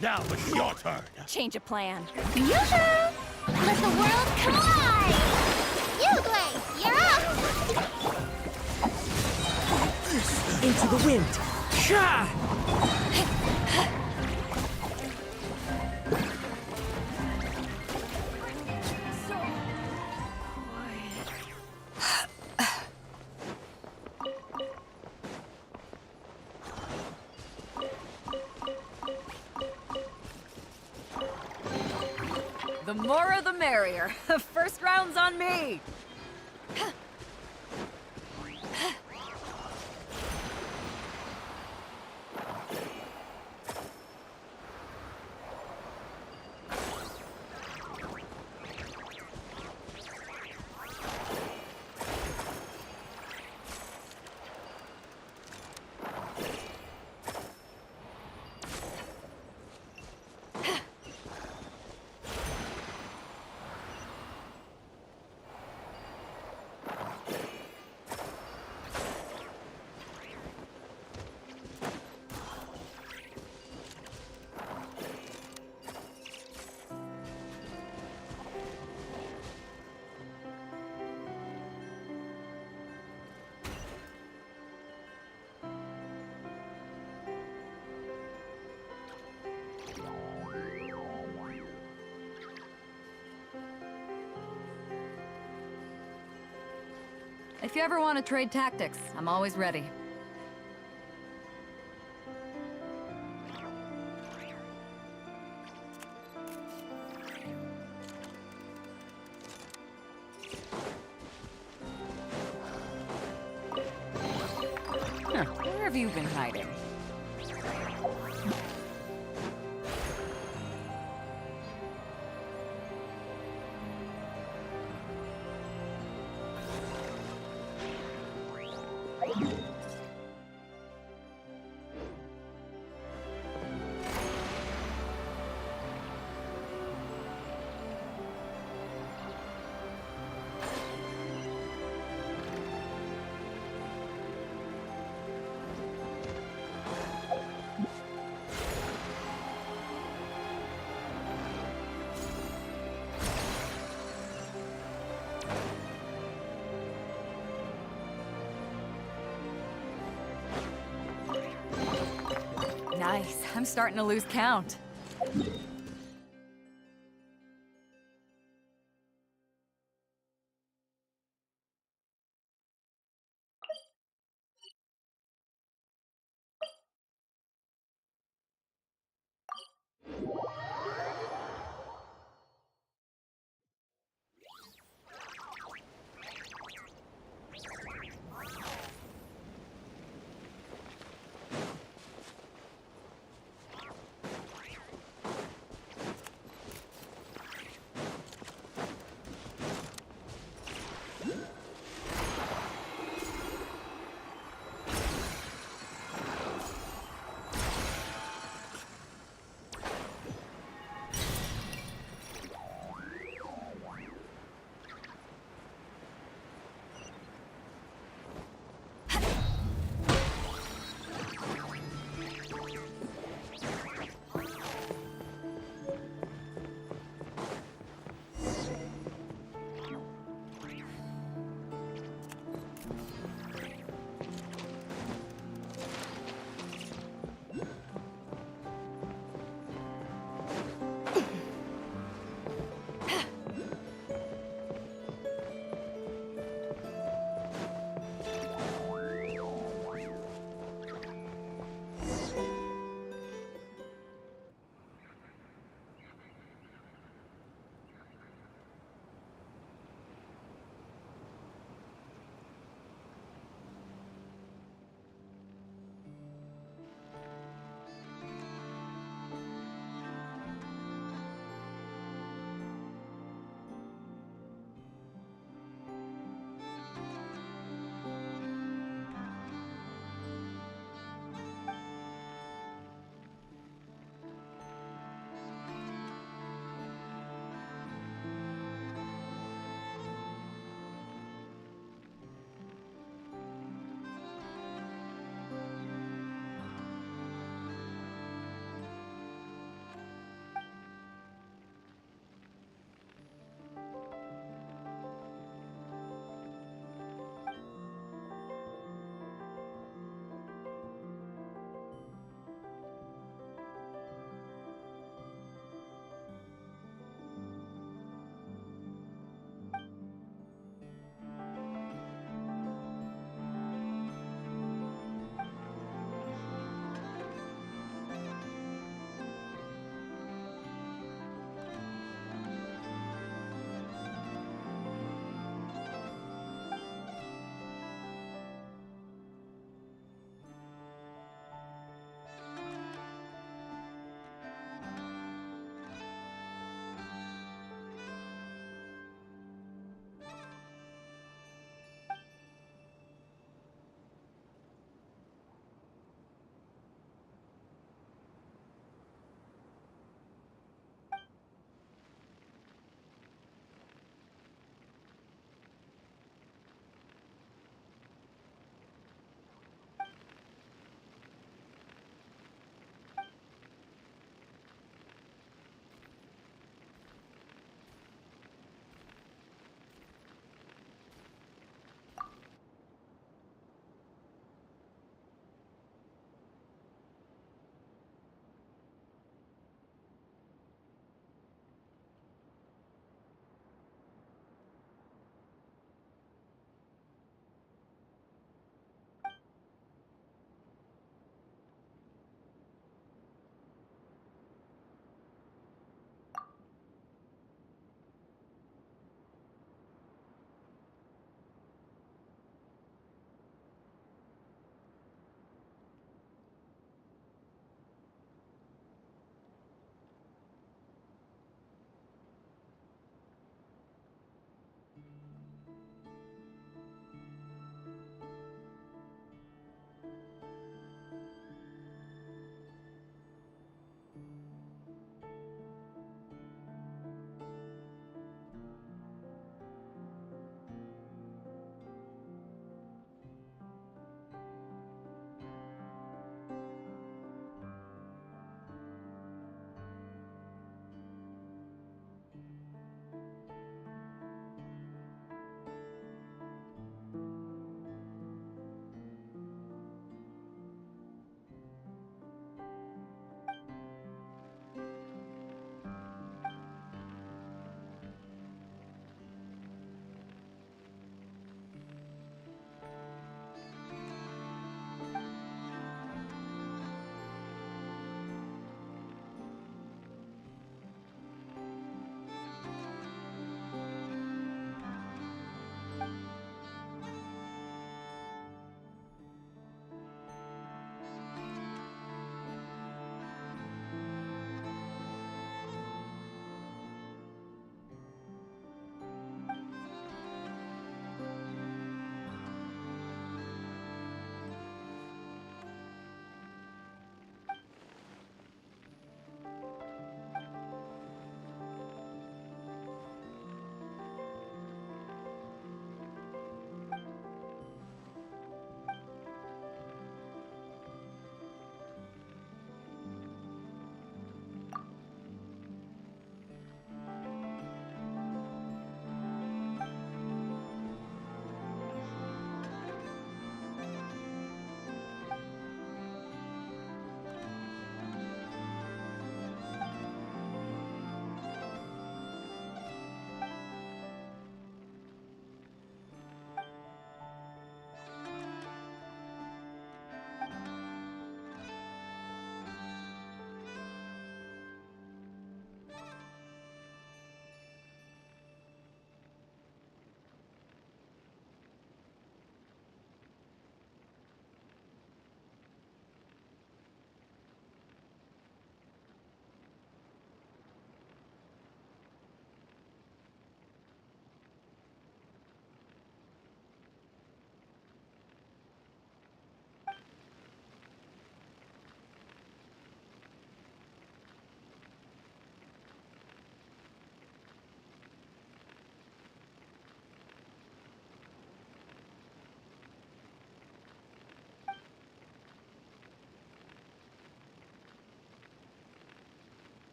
Now it's your turn. Change of plan. Yoo-hoo! Let the world collide! You, Glaze, you're up! Into the wind. Sha! The more the merrier. First round's on me. If you ever want to trade tactics, I'm always ready. Huh, where have you been hiding? I'm starting to lose count.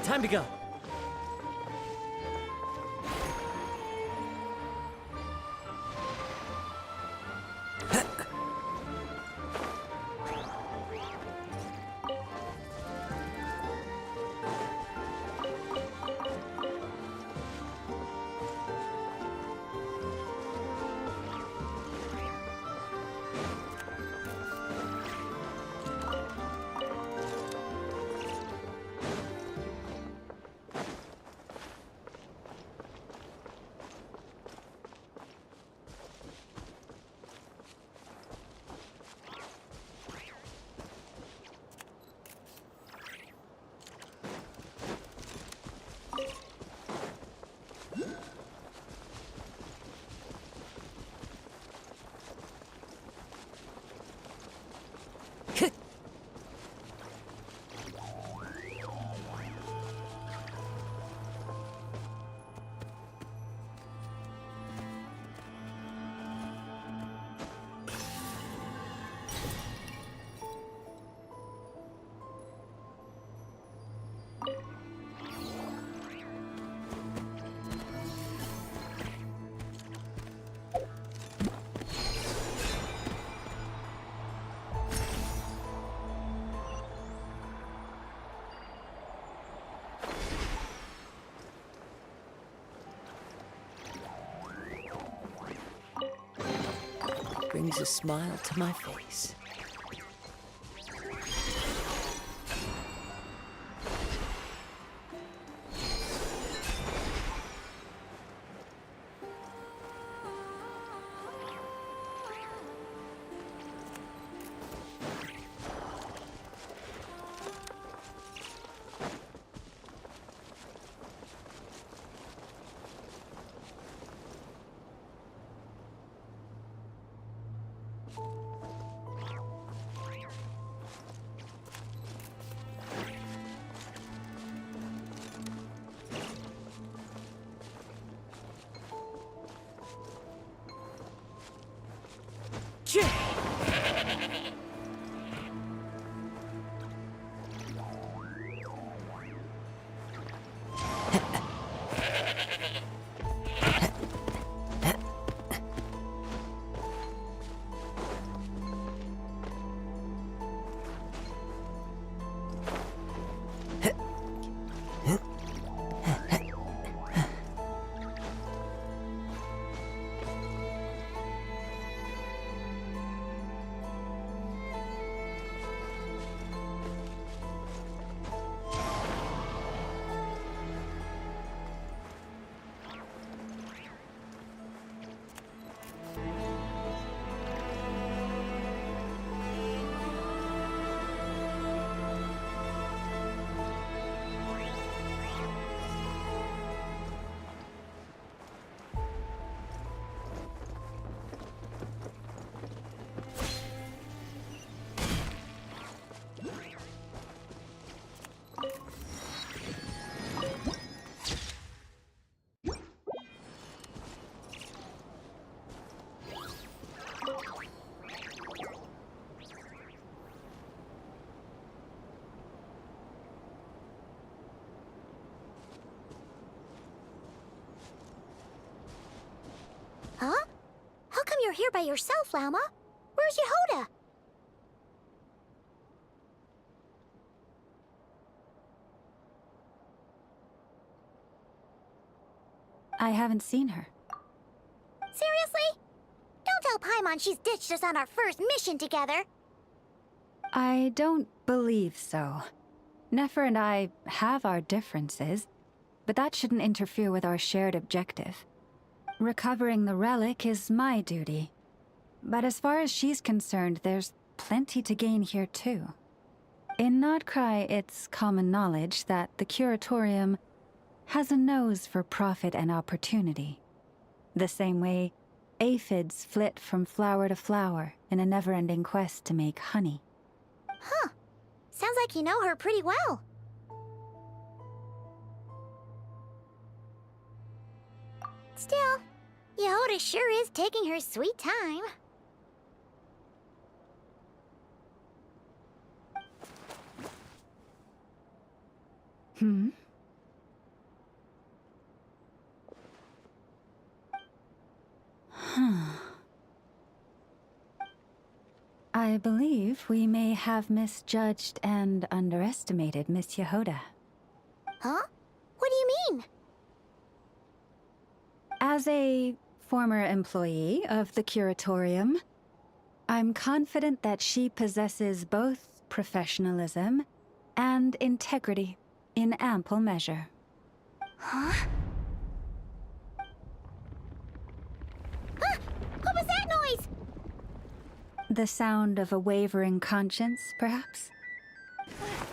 Time to go. Brings a smile to my face. you're here by yourself, Lama. Where's Yehoda? I haven't seen her. Seriously? Don't tell Paimon she's ditched us on our first mission together. I don't believe so. Nefer and I have our differences, but that shouldn't interfere with our shared objective. Recovering the relic is my duty. But as far as she's concerned, there's plenty to gain here too. In Nod-Krai, it's common knowledge that the Curatorium has a nose for profit and opportunity. The same way aphids flit from flower to flower in a never-ending quest to make honey. Huh. Sounds like you know her pretty well. Still, Yehoda sure is taking her sweet time. Hmm? I believe we may have misjudged and underestimated Miss Yehoda. Huh? What do you mean? As a former employee of the Curatorium, I'm confident that she possesses both professionalism and integrity in ample measure. Huh? Huh? What was that noise? The sound of a wavering conscience, perhaps?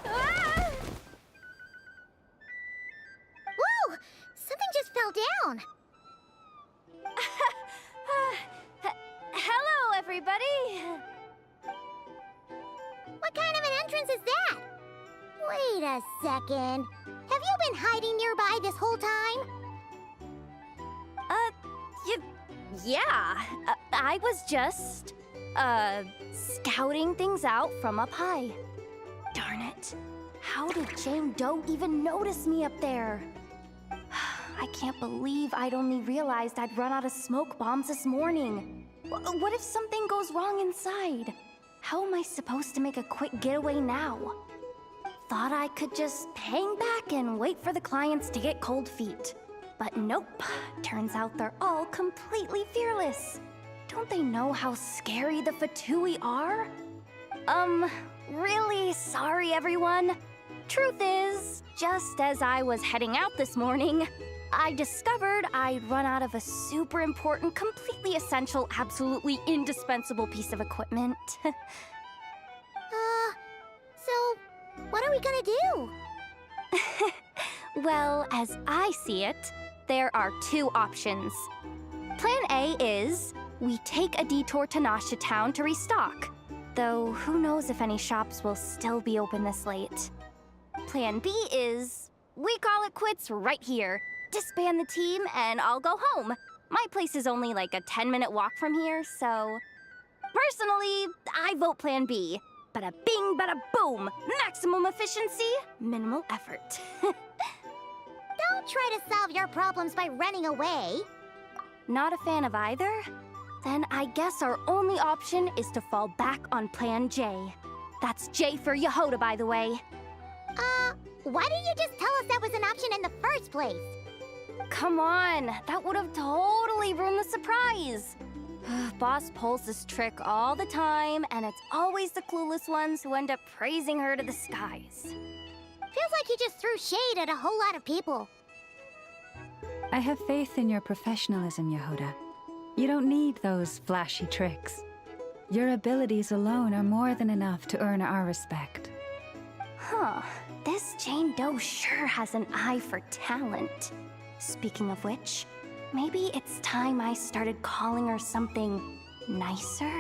Ah! Whoa! Something just fell down. Hello, everybody! What kind of an entrance is that? Wait a second. Have you been hiding nearby this whole time? Yeah. I was just, scouting things out from up high. Darn it. How did Jane Doe even notice me up there? I can't believe I'd only realized I'd run out of smoke bombs this morning. What if something goes wrong inside? How am I supposed to make a quick getaway now? Thought I could just hang back and wait for the clients to get cold feet. But nope. Turns out they're all completely fearless. Don't they know how scary the Fatui are? Really sorry, everyone. Truth is, just as I was heading out this morning, I discovered I'd run out of a super important, completely essential, absolutely indispensable piece of equipment. So, what are we gonna do? Well, as I see it, there are two options. Plan A is we take a detour to Nasha Town to restock, though who knows if any shops will still be open this late. Plan B is we call it quits right here, disband the team, and I'll go home. My place is only like a 10-minute walk from here, so... Personally, I vote Plan B. Bada bing, bada boom! Maximum efficiency, minimal effort. Don't try to solve your problems by running away. Not a fan of either? Then I guess our only option is to fall back on Plan J. That's J for Yehoda, by the way. Why didn't you just tell us that was an option in the first place? Come on, that would have totally ruined the surprise. Boss pulls this trick all the time, and it's always the clueless ones who end up praising her to the skies. Feels like you just threw shade at a whole lot of people. I have faith in your professionalism, Yehoda. You don't need those flashy tricks. Your abilities alone are more than enough to earn our respect. Huh, this Jane Doe sure has an eye for talent. Speaking of which, maybe it's time I started calling her something nicer?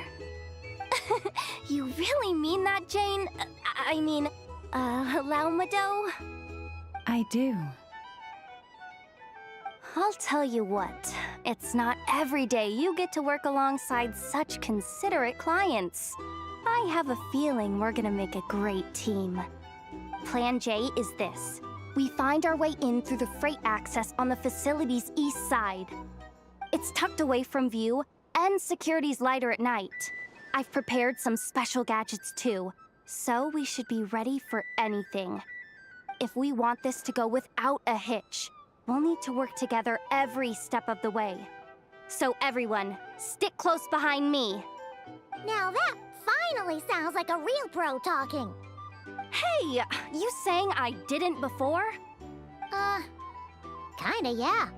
You really mean that, Jane? Lama Doe? I do. I'll tell you what, it's not every day you get to work alongside such considerate clients. I have a feeling we're gonna make a great team. Plan J is this. We find our way in through the freight access on the facility's east side. It's tucked away from view, and and security's lighter at night. I've prepared some special gadgets too, so we should be ready for anything. If we want this to go without a hitch, we'll need to work together every step of the way. So everyone, stick close behind me. Now that finally sounds like a real pro talking. Hey, you saying I didn't before? Kinda, yeah.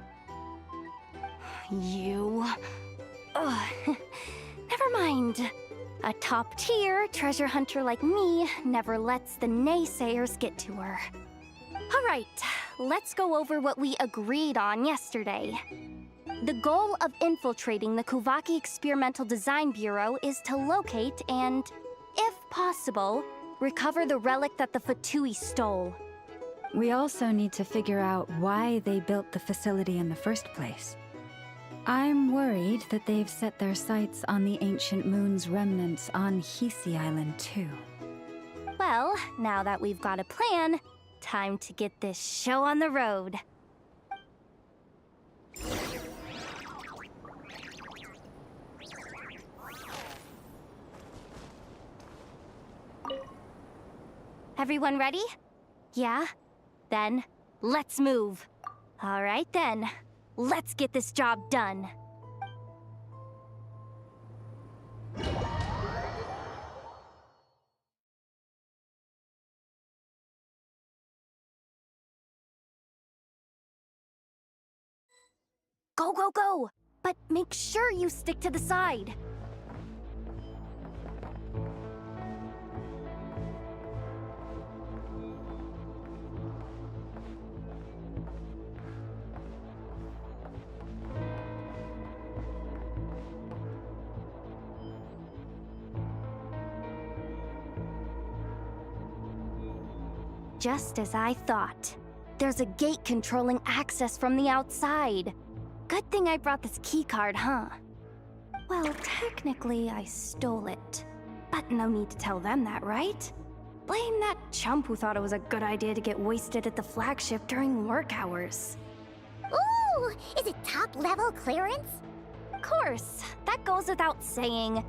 You... Ugh. Never mind. A top-tier treasure hunter like me never lets the naysayers get to her. All right, let's go over what we agreed on yesterday. The goal of infiltrating the Kuvaki Experimental Design Bureau is to locate and, if possible, recover the relic that the Fatui stole. We also need to figure out why they built the facility in the first place. I'm worried that they've set their sights on the ancient moon's remnants on Hisi Island too. Well, now that we've got a plan, time to get this show on the road. Everyone ready? Yeah? Then, let's move. All right then, let's get this job done. Go, go, go! But make sure you stick to the side. Just as I thought. There's a gate controlling access from the outside. Good thing I brought this keycard, huh? Well, technically I stole it. But no need to tell them that, right? Blame that chump who thought it was a good idea to get wasted at the flagship during work hours. Ooh! Is it top-level clearance? Of course, that goes without saying.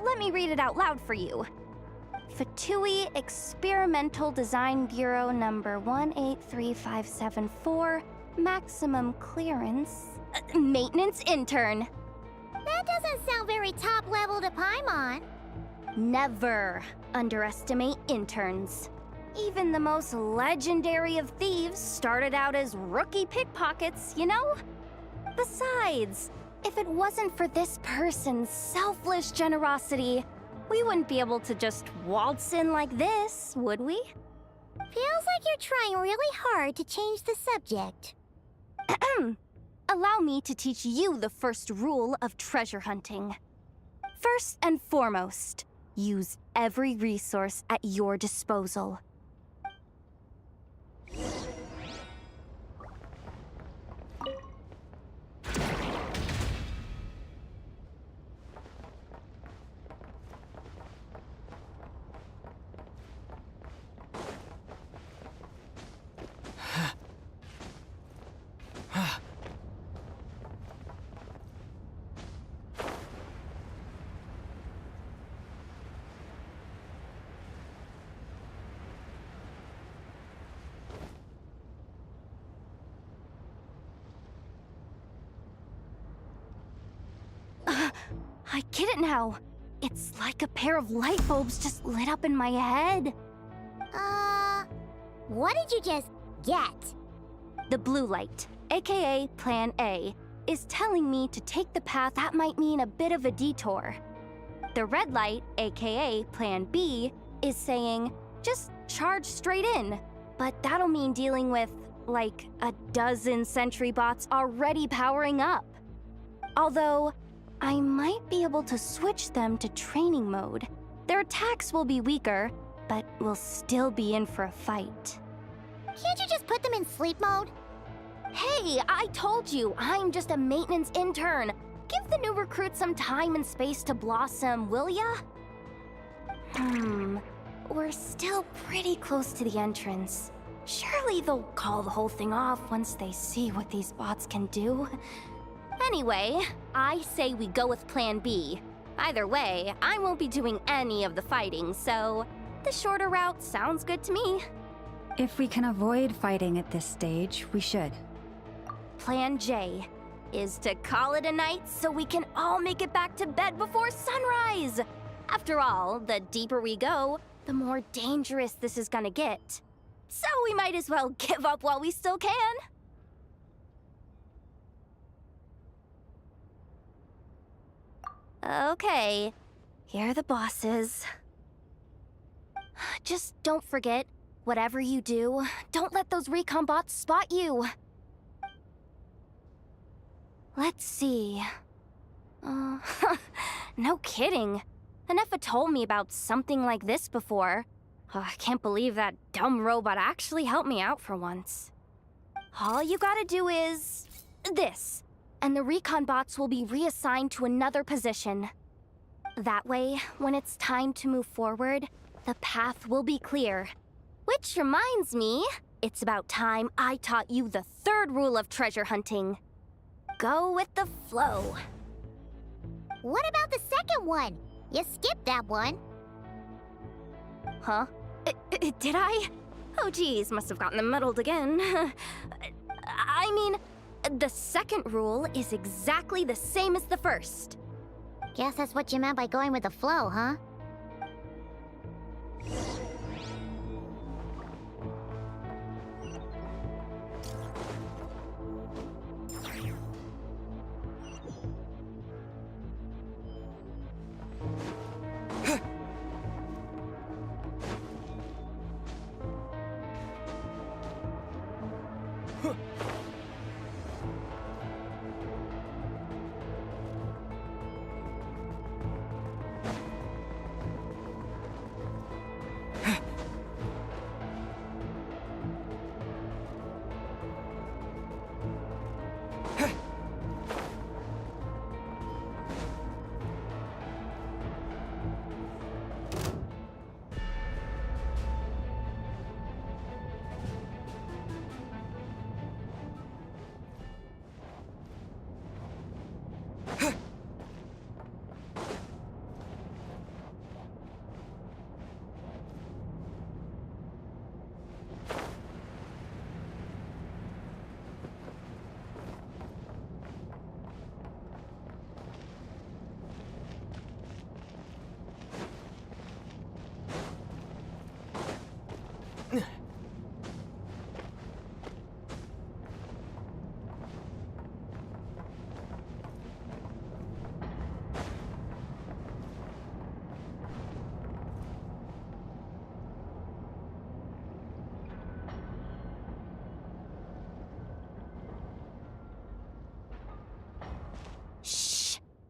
Let me read it out loud for you. Fatui Experimental Design Bureau number 183574, maximum clearance, maintenance intern. That doesn't sound very top-level to Paimon. Never underestimate interns. Even the most legendary of thieves started out as rookie pickpockets, you know? Besides, if it wasn't for this person's selfless generosity, we wouldn't be able to just waltz in like this, would we? Feels like you're trying really hard to change the subject. Allow me to teach you the first rule of treasure hunting. First and foremost, use every resource at your disposal. I get it now. It's like a pair of light bulbs just lit up in my head. What did you just get? The blue light, aka Plan A, is telling me to take the path that might mean a bit of a detour. The red light, aka Plan B, is saying, just charge straight in. But that'll mean dealing with, like, a dozen sentry bots already powering up. Although, I might be able to switch them to training mode. Their attacks will be weaker, but we'll still be in for a fight. Can't you just put them in sleep mode? Hey, I told you, I'm just a maintenance intern. Give the new recruits some time and space to blossom, will ya? We're still pretty close to the entrance. Surely they'll call the whole thing off once they see what these bots can do. Anyway, I say we go with Plan B. Either way, I won't be doing any of the fighting, so the shorter route sounds good to me. If we can avoid fighting at this stage, we should. Plan J is to call it a night so we can all make it back to bed before sunrise. After all, the deeper we go, the more dangerous this is gonna get. So we might as well give up while we still can. Okay, here are the bosses. Just don't forget, whatever you do, don't let those recon bots spot you. Let's see. No kidding. Anefa told me about something like this before. I can't believe that dumb robot actually helped me out for once. All you gotta do is this, and the recon bots will be reassigned to another position. That way, when it's time to move forward, the path will be clear. Which reminds me, it's about time I taught you the third rule of treasure hunting. Go with the flow. What about the second one? You skipped that one. Huh? Did I? Oh geez, must have gotten muddled again. I mean, the second rule is exactly the same as the first. Guess that's what you meant by going with the flow, huh?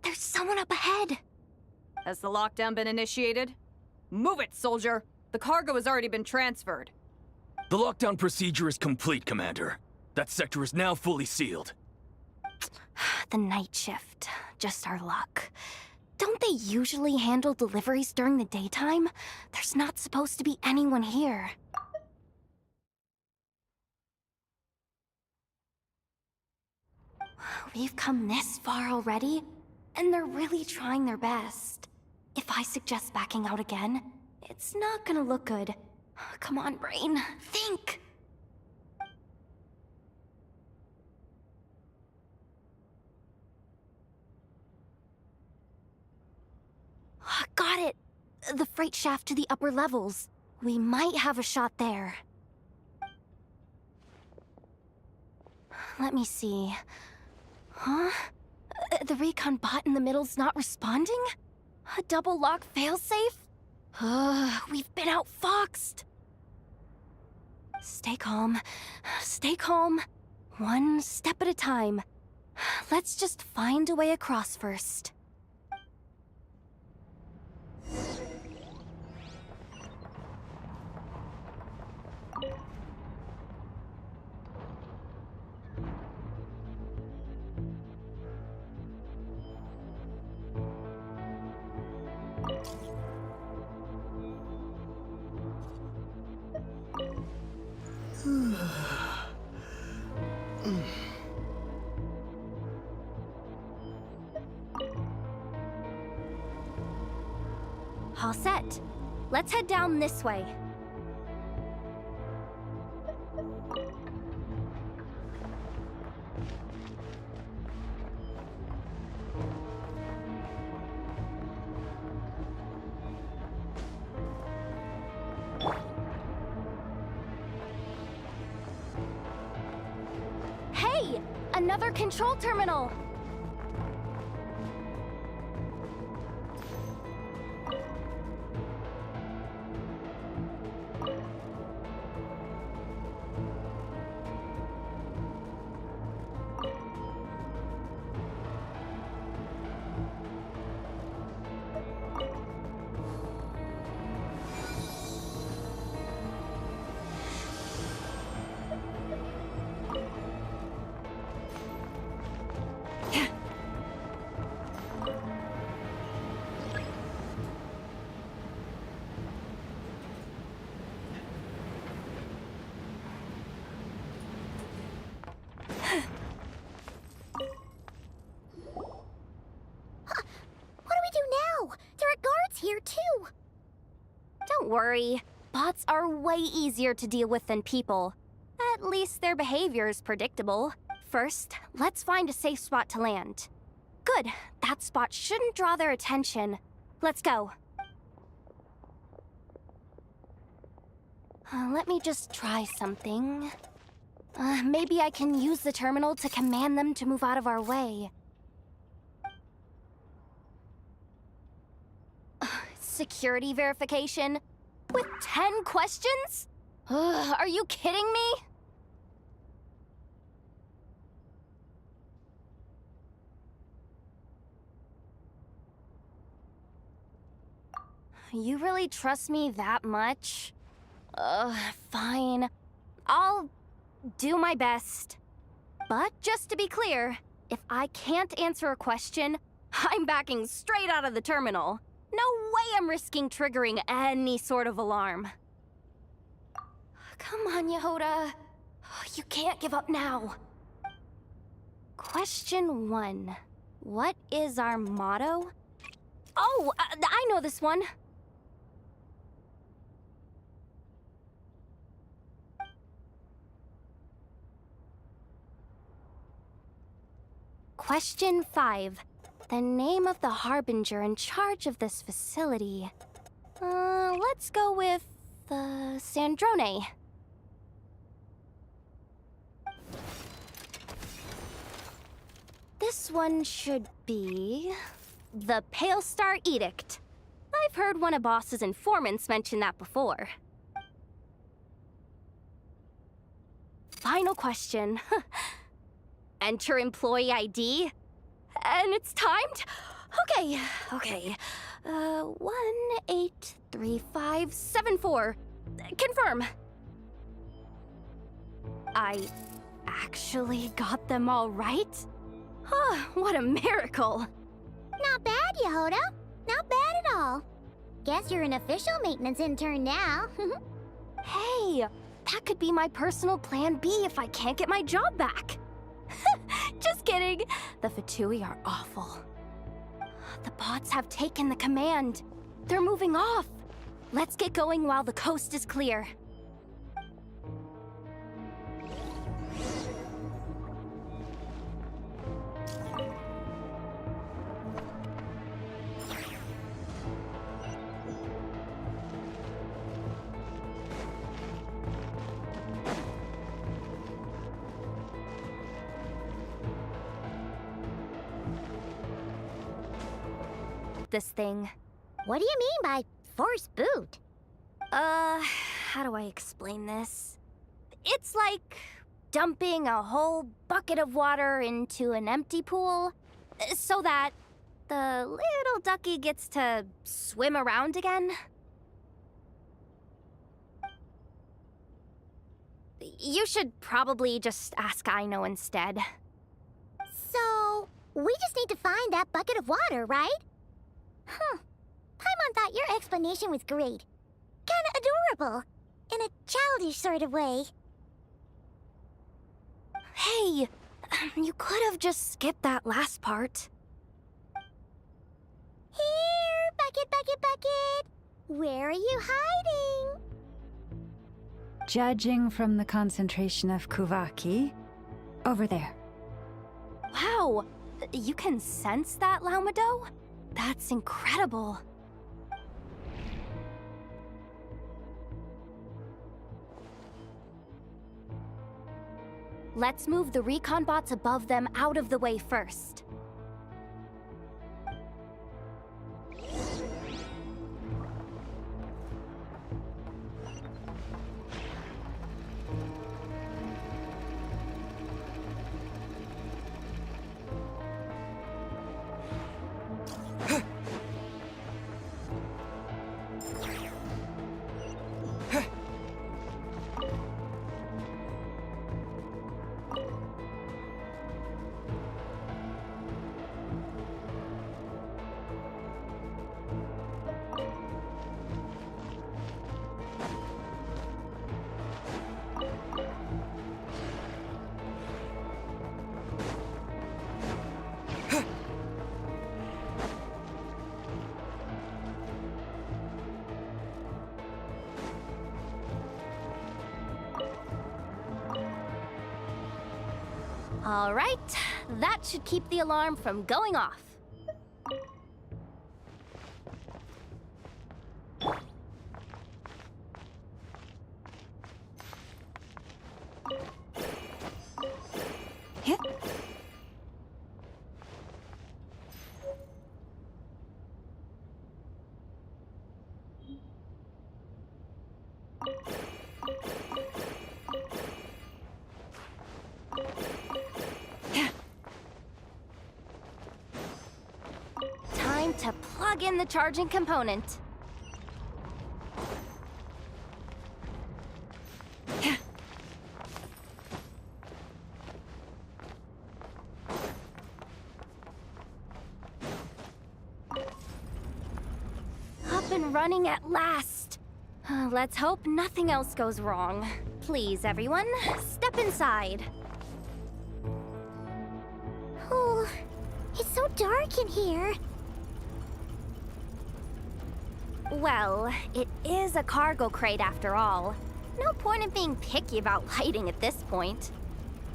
There's someone up ahead. Has the lockdown been initiated? Move it, soldier! The cargo has already been transferred. The lockdown procedure is complete, Commander. That sector is now fully sealed. The night shift. Just our luck. Don't they usually handle deliveries during the daytime? There's not supposed to be anyone here. We've come this far already, and they're really trying their best. If I suggest backing out again, it's not gonna look good. Come on, brain. Think! Got it! The freight shaft to the upper levels. We might have a shot there. Let me see. Huh? The recon bot in the middle's not responding? A double lock failsafe? We've been outfoxed! Stay calm. Stay calm. One step at a time. Let's just find a way across first. All set. Let's head down this way. Hey! Another control terminal! Here too. Don't worry. Bots are way easier to deal with than people. At least their behavior is predictable. First, let's find a safe spot to land. Good. That spot shouldn't draw their attention. Let's go. Let me just try something. Maybe I can use the terminal to command them to move out of our way. Security verification? With 10 questions? Are you kidding me? You really trust me that much? Fine. I'll do my best. But just to be clear, if I can't answer a question, I'm backing straight out of the terminal. No way I'm risking triggering any sort of alarm. Come on, Yehoda. You can't give up now. Question 1. What is our motto? Oh, I know this one. Question 5. The name of the harbinger in charge of this facility. Let's go with, Sandrone. This one should be... the Pale Star Edict. I've heard one of Boss's informants mention that before. Final question. Enter employee ID. And it's timed? Okay. 183574. Confirm. I actually got them all right? What a miracle. Not bad, Yehoda. Not bad at all. Guess you're an official maintenance intern now. Hey, that could be my personal plan B if I can't get my job back. Just kidding. The Fatui are awful. The bots have taken the command. They're moving off. Let's get going while the coast is clear. This thing. What do you mean by force boot? How do I explain this? It's like dumping a whole bucket of water into an empty pool so that the little ducky gets to swim around again. You should probably just ask Aino instead. So, we just need to find that bucket of water, right? Paimon thought your explanation was great. Kinda adorable. In a childish sort of way. Hey, you could have just skipped that last part. Here, bucket, bucket, bucket. Where are you hiding? Judging from the concentration of Kuvaki, over there. Wow! You can sense that, Laumado? That's incredible. Let's move the recon bots above them out of the way first. All right, that should keep the alarm from going off. Time to plug in the charging component. Up and running at last. Let's hope nothing else goes wrong. Please, everyone, step inside. Oh, it's so dark in here. Well, it is a cargo crate after all. No point in being picky about lighting at this point.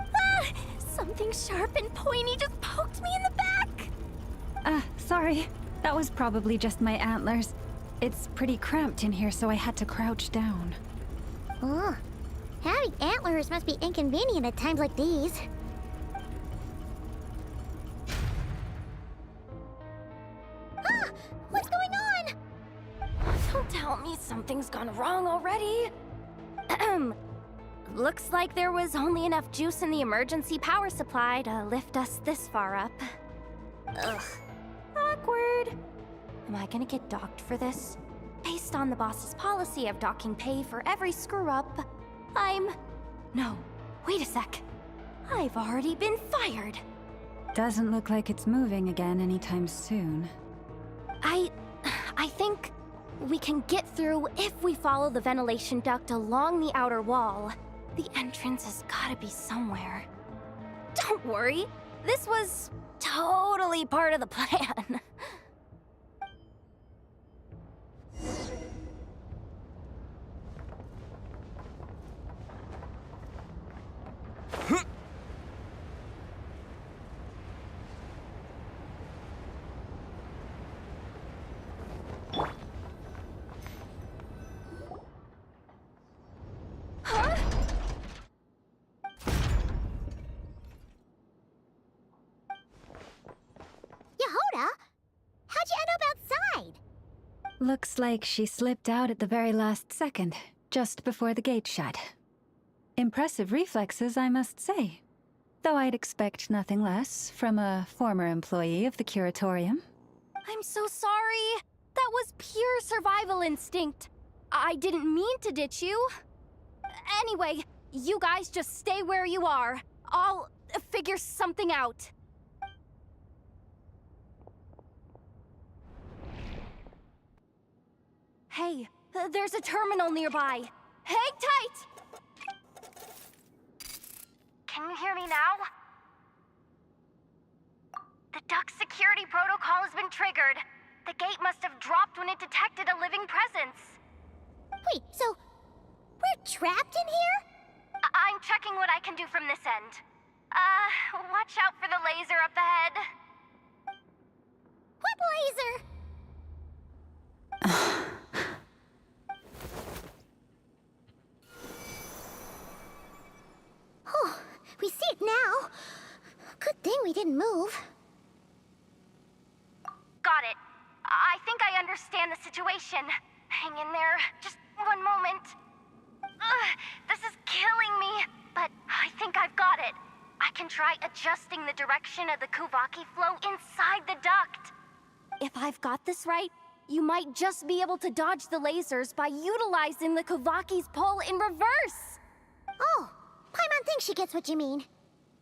Ah! Something sharp and pointy just poked me in the back! Sorry. That was probably just my antlers. It's pretty cramped in here, so I had to crouch down. Oh, having antlers must be inconvenient at times like these. Ah! What's going on? Don't tell me something's gone wrong already. Looks like there was only enough juice in the emergency power supply to lift us this far up. Ugh. Awkward. Am I gonna get docked for this? Based on the boss's policy of docking pay for every screw-up, No, wait a sec. I've already been fired. Doesn't look like it's moving again anytime soon. I think we can get through if we follow the ventilation duct along the outer wall. The entrance has gotta be somewhere. Don't worry, this was totally part of the plan. Yehoda, how'd you end up outside? Looks like she slipped out at the very last second, just before the gate shut. Impressive reflexes, I must say. Though I'd expect nothing less from a former employee of the Curatorium. I'm so sorry. That was pure survival instinct. I didn't mean to ditch you. Anyway, you guys just stay where you are. I'll figure something out. Hey, there's a terminal nearby. Hang tight! Can you hear me now? The duct security protocol has been triggered. The gate must have dropped when it detected a living presence. Wait, so we're trapped in here? I'm checking what I can do from this end. Watch out for the laser up ahead. What laser? Oh, we see it now. Good thing we didn't move. Got it. I think I understand the situation. Hang in there. Just one moment. This is killing me, but I think I've got it. I can try adjusting the direction of the Kuvaki flow inside the duct. If I've got this right, you might just be able to dodge the lasers by utilizing the Kuvaki's pull in reverse. Oh, Paimon thinks she gets what you mean.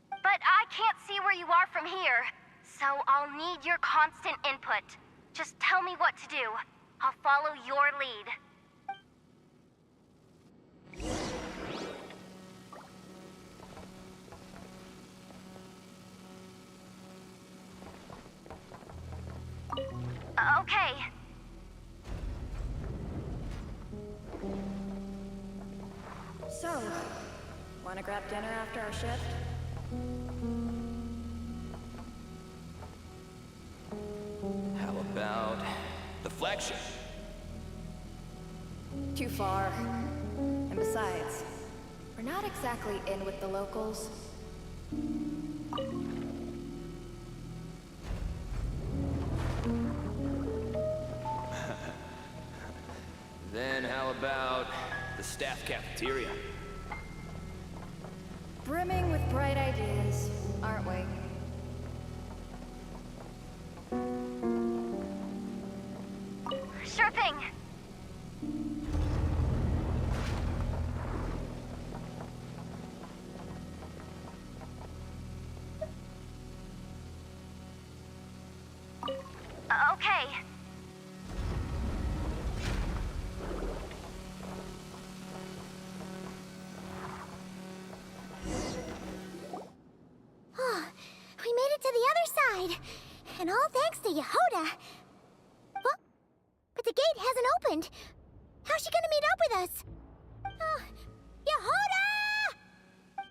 But I can't see where you are from here, so I'll need your constant input. Just tell me what to do. I'll follow your lead. Okay. So, wanna grab dinner after our shift? How about the flagship? Too far. And besides, we're not exactly in with the locals. Then how about the staff cafeteria? Brimming with bright ideas, aren't we? Sure thing. Okay. Oh, we made it to the other side. And all thanks to Yehoda. Well, but the gate hasn't opened. How's she gonna meet up with us? Yehoda!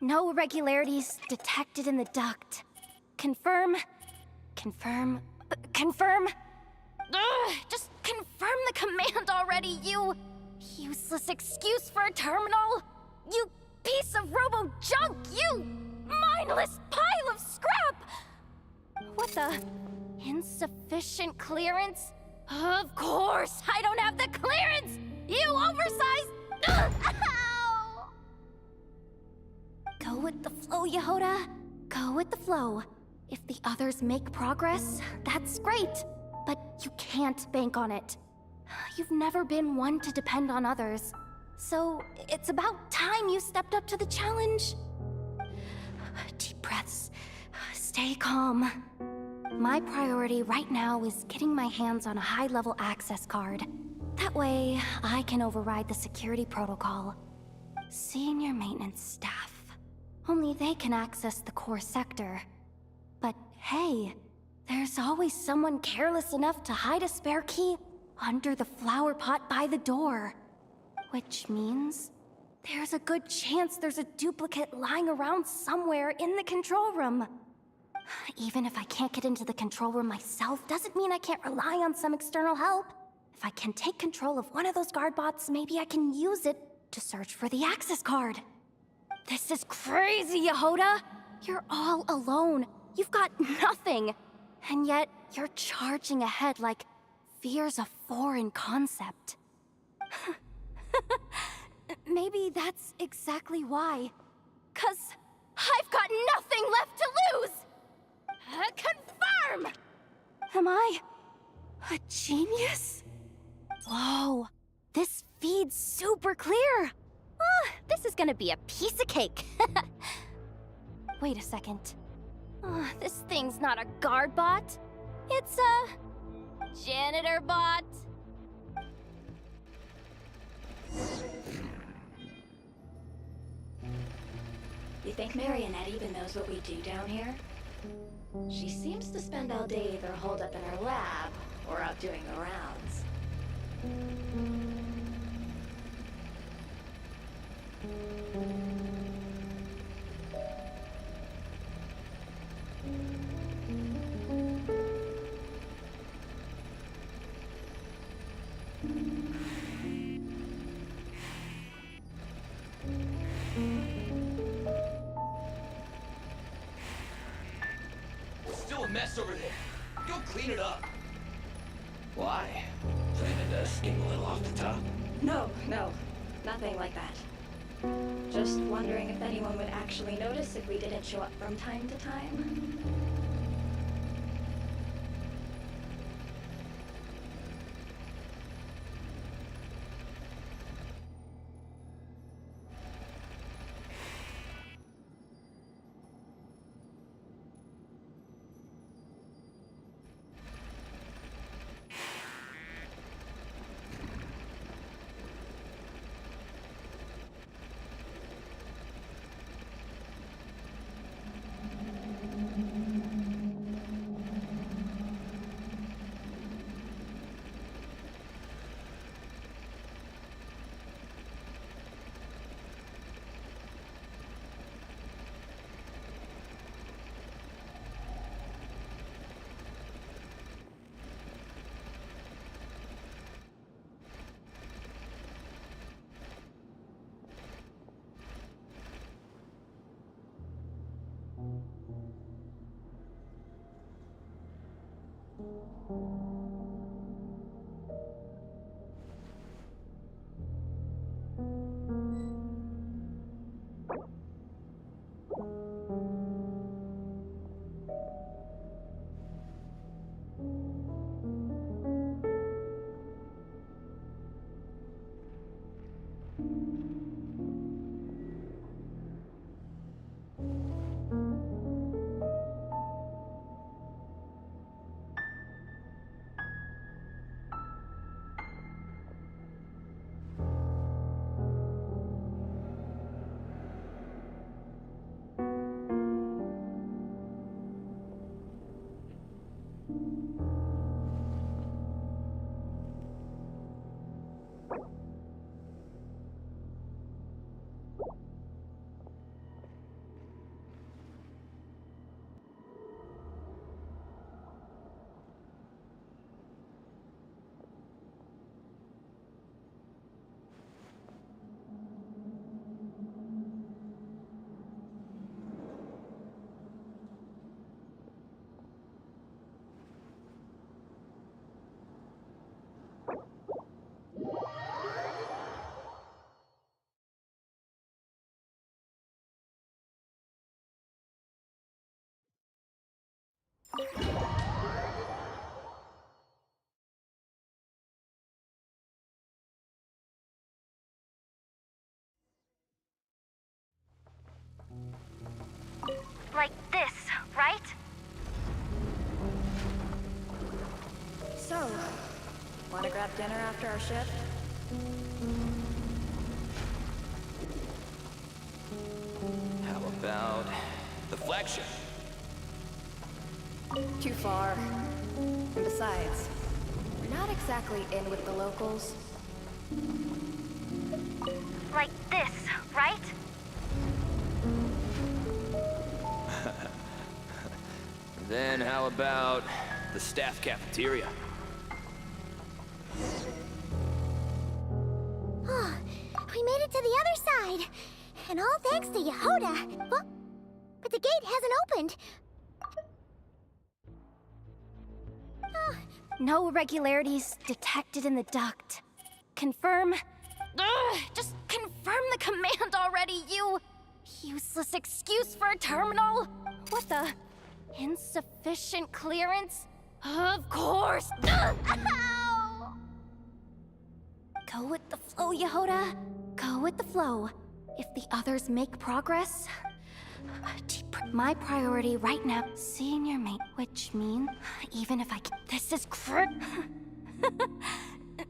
No irregularities detected in the duct. Confirm. Confirm. Confirm. Ugh, just confirm the command already, you useless excuse for a terminal. You piece of robo-junk, you mindless pile of scrap! What the? Insufficient clearance? Of course, I don't have the clearance! You oversized... Ugh, ow! Go with the flow, Yehoda. Go with the flow. If the others make progress, that's great. But you can't bank on it. You've never been one to depend on others. So it's about time you stepped up to the challenge. Deep breaths. Stay calm. My priority right now is getting my hands on a high-level access card. That way, I can override the security protocol. Senior maintenance staff. Only they can access the core sector. But hey, there's always someone careless enough to hide a spare key under the flower pot by the door. Which means there's a good chance there's a duplicate lying around somewhere in the control room. Even if I can't get into the control room myself, doesn't mean I can't rely on some external help. If I can take control of one of those guard bots, maybe I can use it to search for the access card. This is crazy, Yehoda! You're all alone. You've got nothing. And yet, you're charging ahead like fear's a foreign concept. Maybe that's exactly why. 'Cause I've got nothing left to lose! Confirm! Am I a genius? Whoa, this feed's super clear. This is gonna be a piece of cake. Wait a second. This thing's not a guard bot. It's a janitor bot. You think Marionette even knows what we do down here? She seems to spend all day either holed up in her lab or out doing the rounds. Still a mess over there. Go clean it up. Why? Planning to skim a little off the top? No, nothing like that. Just wondering if anyone would actually notice if we didn't show up from time to time. Like this, right? So, wanna grab dinner after our shift? How about the flagship? Too far. And besides, we're not exactly in with the locals. Like this, right? Then how about the staff cafeteria? Oh, we made it to the other side. And all thanks to Yehoda. Well, but the gate hasn't opened. No irregularities detected in the duct. Confirm. Ugh, just confirm the command already, you useless excuse for a terminal. What the? Insufficient clearance? Of course. Ugh, ow! Go with the flow, Yehoda. Go with the flow. If the others make progress, my priority right now, seeing your mate, which mean, even if I can, this is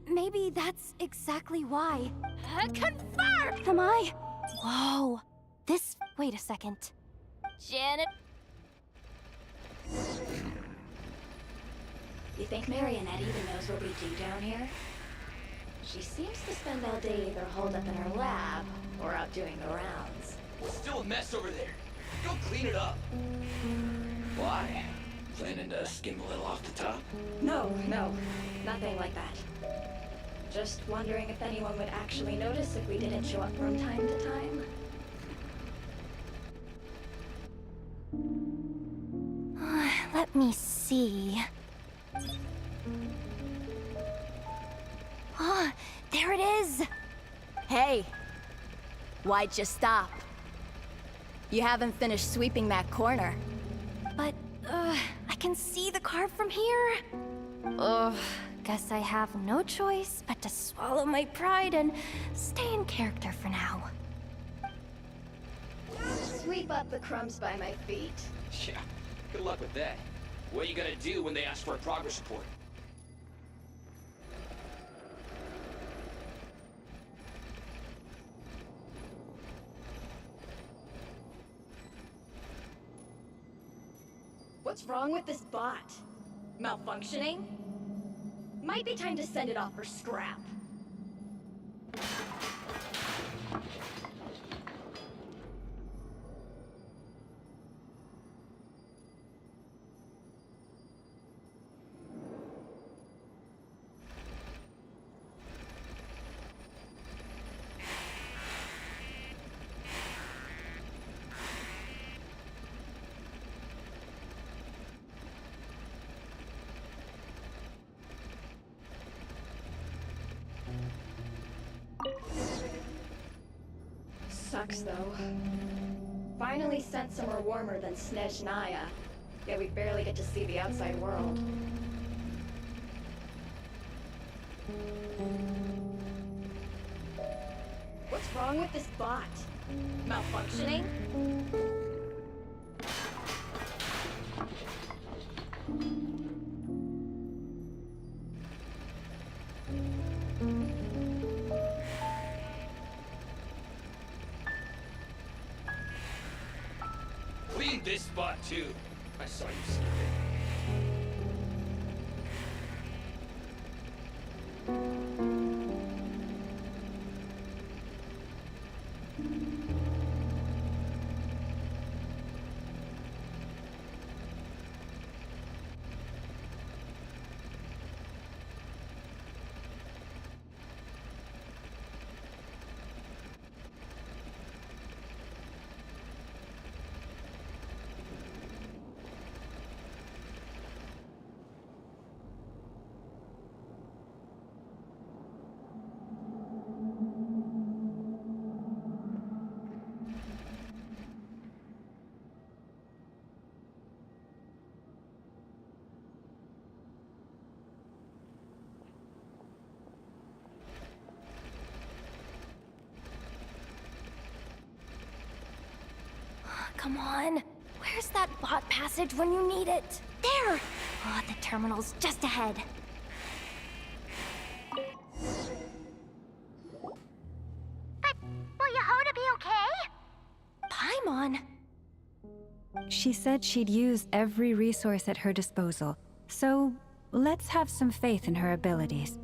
maybe that's exactly why. Confirm! Am I? Whoa. Wait a second. Janet. You think Marionette even knows what we do down here? She seems to spend all day either holed up in her lab or out doing the rounds. Still a mess over there. Go clean it up. Why? Planning to skim a little off the top? No, nothing like that. Just wondering if anyone would actually notice if we didn't show up from time to time. Let me see. Oh, there it is! Hey! Why'd you stop? You haven't finished sweeping that corner. But, I can see the car from here. Ugh, guess I have no choice but to swallow my pride and stay in character for now. Sweep up the crumbs by my feet. Yeah, good luck with that. What are you gonna do when they ask for a progress report? What's wrong with this bot? Malfunctioning? Might be time to send it off for scrap. Sucks though. Finally sent somewhere warmer than Snezhnaya, yet we barely get to see the outside world. What's wrong with this bot? Malfunctioning? Clean this spot too. I saw you skipping. Come on. Where's that bot passage when you need it? There! Oh, the terminal's just ahead. But will Yehoda be okay? Paimon? She said she'd use every resource at her disposal, so let's have some faith in her abilities.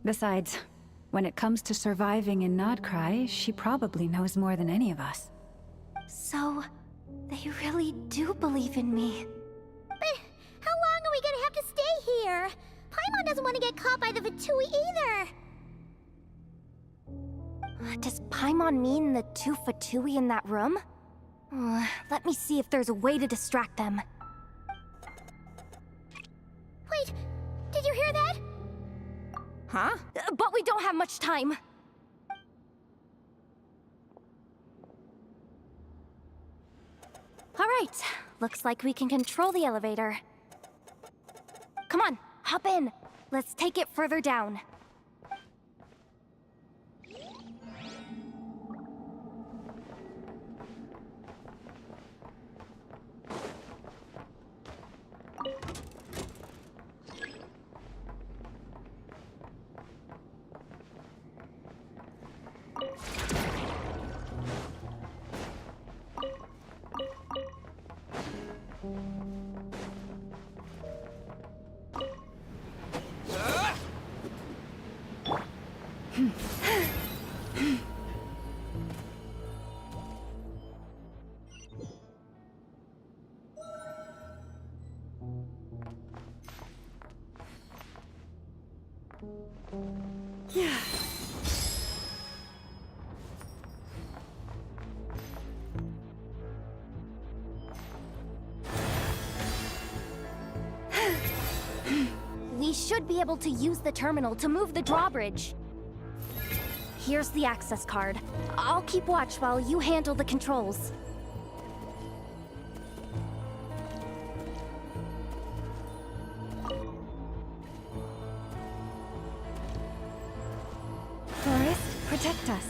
Besides, when it comes to surviving in Nod-Krai, she probably knows more than any of us. So, they really do believe in me. But how long are we gonna have to stay here? Paimon doesn't want to get caught by the Fatui either. Does Paimon mean the two Fatui in that room? Let me see if there's a way to distract them. Wait, did you hear that? Huh? But we don't have much time. All right, looks like we can control the elevator. Come on, hop in. Let's take it further down. should be able to use the terminal to move the drawbridge. Here's the access card. I'll keep watch while you handle the controls. Forest, protect us.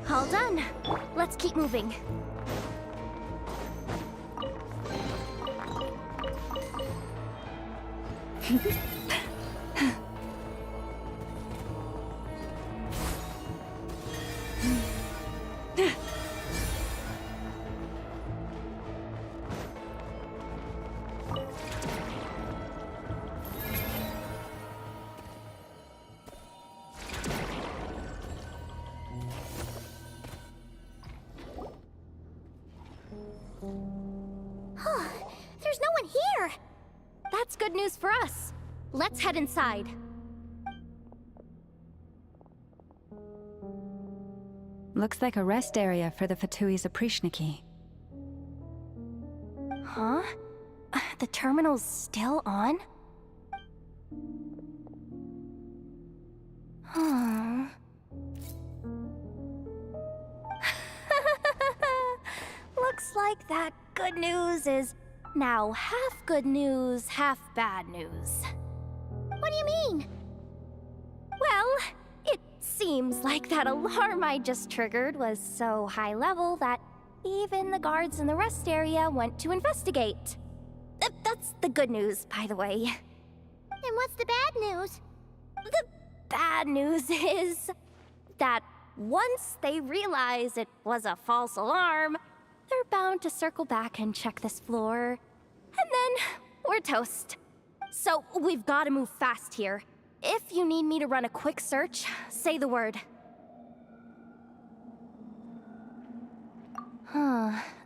All done. Let's keep moving. There's no one here! That's good news for us. Let's head inside. Looks like a rest area for the Fatui's Oprishniki. Huh? The terminal's still on? Huh. Looks like that good news is now half good news, half bad news. What do you mean? Well, it seems like that alarm I just triggered was so high level that even the guards in the rest area went to investigate. That's the good news, by the way. And what's the bad news? The bad news is that once they realize it was a false alarm, they're bound to circle back and check this floor. And then we're toast. So we've got to move fast here. If you need me to run a quick search, say the word.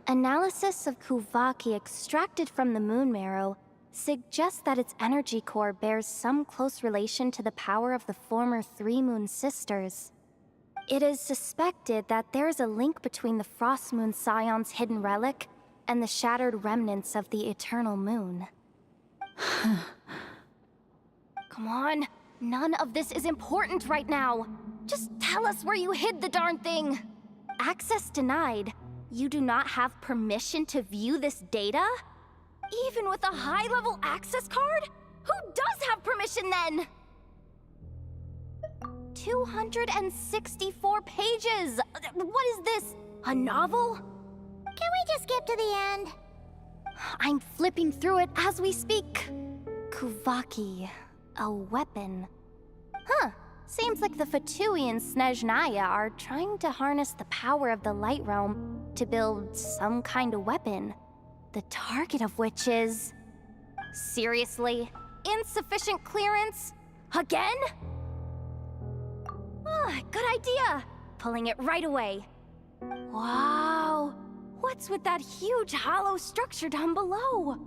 Analysis of Kuvaki extracted from the moon marrow suggests that its energy core bears some close relation to the power of the former Three Moon Sisters. It is suspected that there is a link between the Frost Moon Scion's hidden relic and the shattered remnants of the Eternal Moon. Come on, none of this is important right now. Just tell us where you hid the darn thing. Access denied. You do not have permission to view this data? Even with a high-level access card? Who does have permission then? 264 pages! What is this? A novel? Can we just skip to the end? I'm flipping through it as we speak. Kuvaki, a weapon. Huh. Seems like the Fatui and Snezhnaya are trying to harness the power of the Light Realm to build some kind of weapon. The target of which is... Seriously? Insufficient clearance? Again? Good idea. Pulling it right away. Wow. What's with that huge hollow structure down below?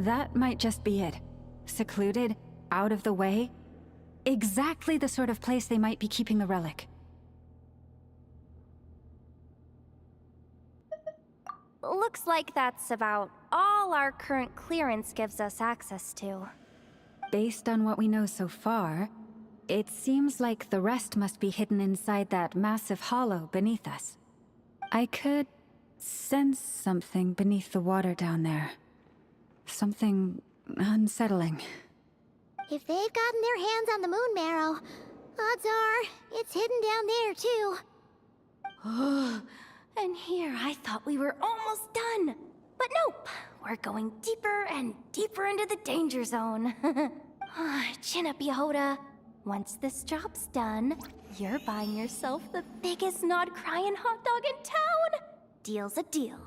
That might just be it. Secluded, out of the way. Exactly the sort of place they might be keeping the relic. Looks like that's about all our current clearance gives us access to. Based on what we know so far, it seems like the rest must be hidden inside that massive hollow beneath us. I could sense something beneath the water down there. Something unsettling. If they've gotten their hands on the moon marrow, odds are it's hidden down there too. And here I thought we were almost done. But nope, we're going deeper and deeper into the danger zone. Chin up, Yehoda. Once this job's done, you're buying yourself the biggest Nod-Krai hot dog in town. Deal's a deal.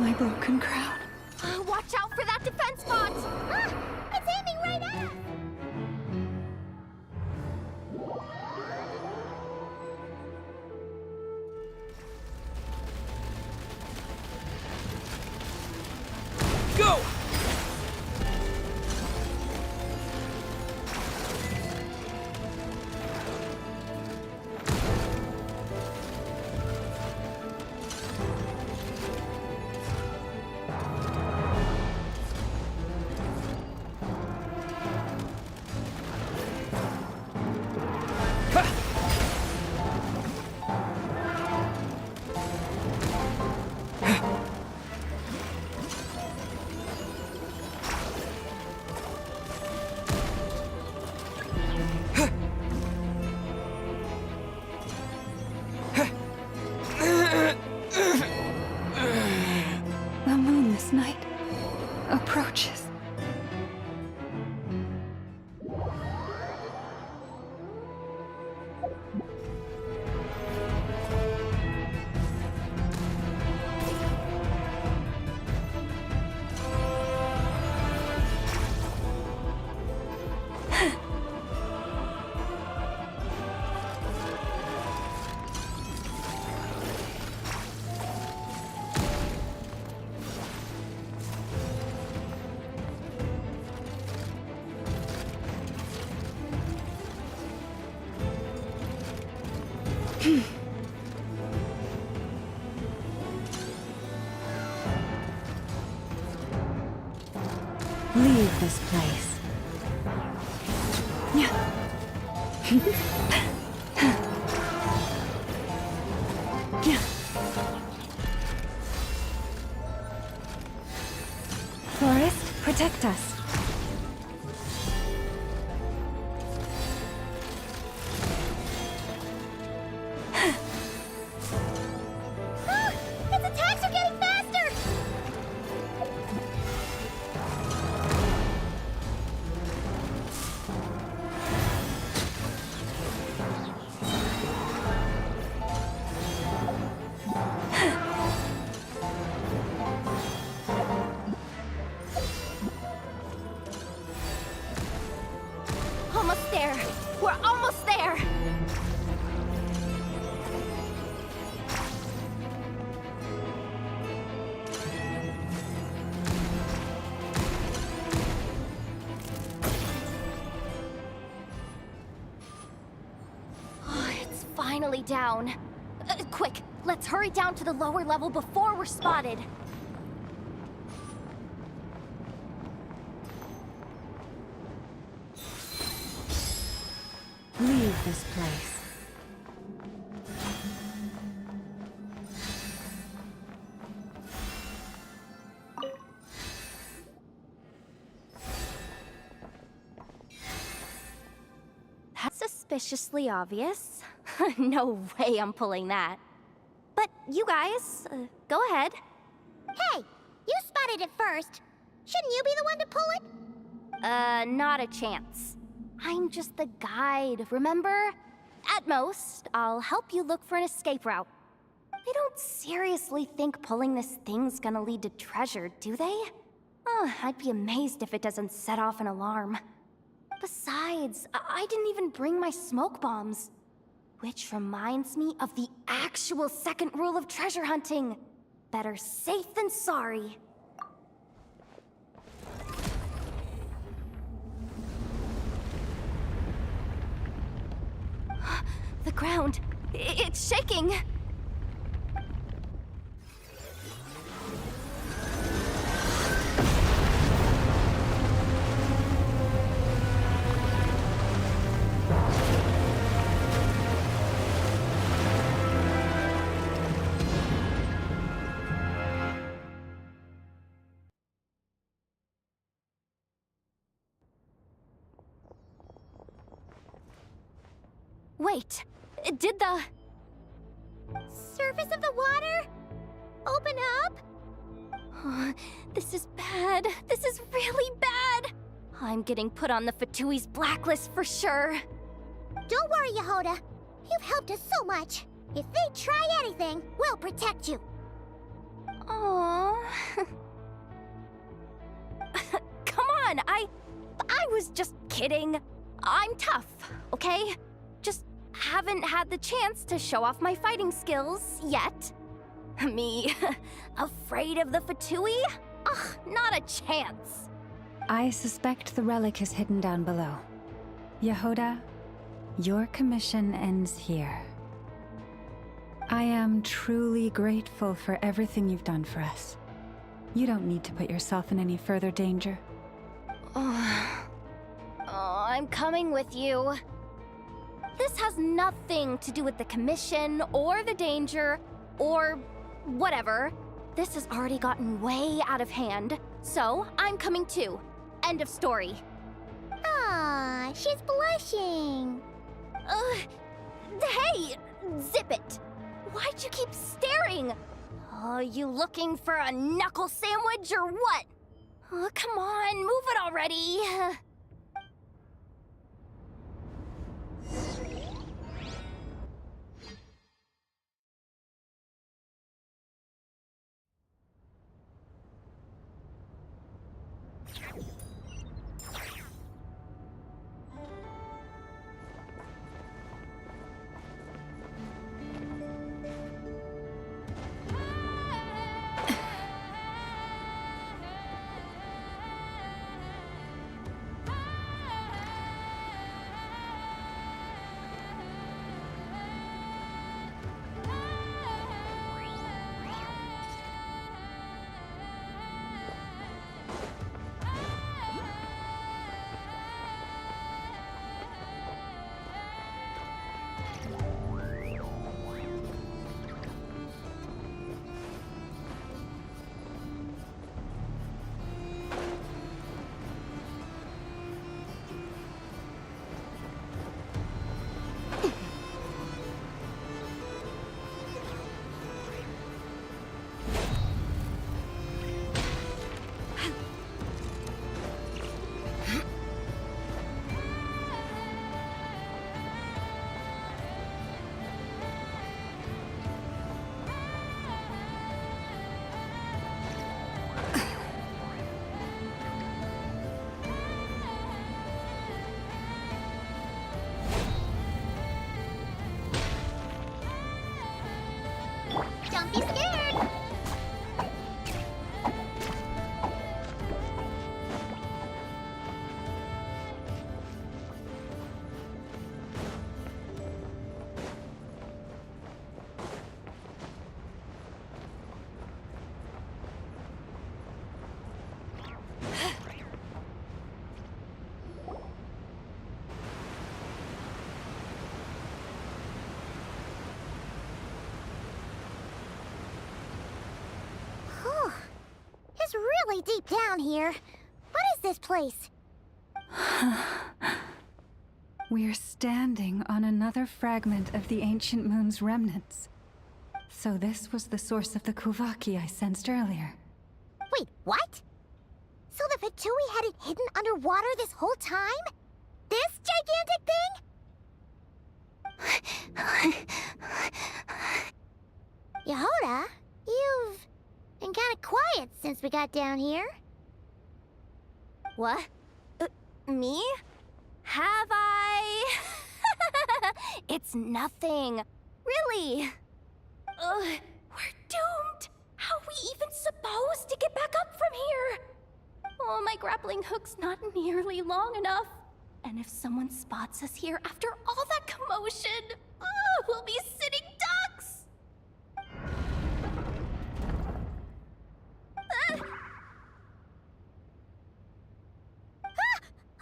My broken crown. Watch out for that defense bot! It's aiming right at us! Go! The moon this night approaches. Leave this place. Forest, protect us. Its attacks are getting faster! Almost there! We're almost there! It's finally down. Quick, let's hurry down to the lower level before we're spotted. Leave this place. That's suspiciously obvious. No way I'm pulling that. But you guys, go ahead. Hey, you spotted it first. Shouldn't you be the one to pull it? Not a chance. I'm just the guide, remember? At most, I'll help you look for an escape route. They don't seriously think pulling this thing's gonna lead to treasure, do they? I'd be amazed if it doesn't set off an alarm. Besides, I didn't even bring my smoke bombs. Which reminds me of the actual second rule of treasure hunting. Better safe than sorry. The ground, it's shaking. Wait, did the surface of the water open up? This is bad. This is really bad. I'm getting put on the Fatui's blacklist for sure. Don't worry, Yehoda. You've helped us so much. If they try anything, we'll protect you. Aww. Come on, I was just kidding. I'm tough, okay? Just haven't had the chance to show off my fighting skills yet. Me, afraid of the Fatui? Ugh, not a chance. I suspect the relic is hidden down below. Yehoda, your commission ends here. I am truly grateful for everything you've done for us. You don't need to put yourself in any further danger. Oh, I'm coming with you. This has nothing to do with the commission or the danger or whatever. This has already gotten way out of hand, so I'm coming too. End of story. Aw, she's blushing. Hey, zip it. Why'd you keep staring? You looking for a knuckle sandwich or what? Oh, come on, move it already. Don't be scared. It's really deep down here. What is this place? We're standing on another fragment of the ancient moon's remnants. So this was the source of the Kuvaki I sensed earlier. Wait, what? So the Fatui had it hidden underwater this whole time? This gigantic thing? Yehoda, you've been kind of quiet since we got down here. What? Me? Have I? It's nothing. Really. We're doomed. How are we even supposed to get back up from here? Oh, my grappling hook's not nearly long enough. And if someone spots us here after all that commotion, we'll be sitting ducks.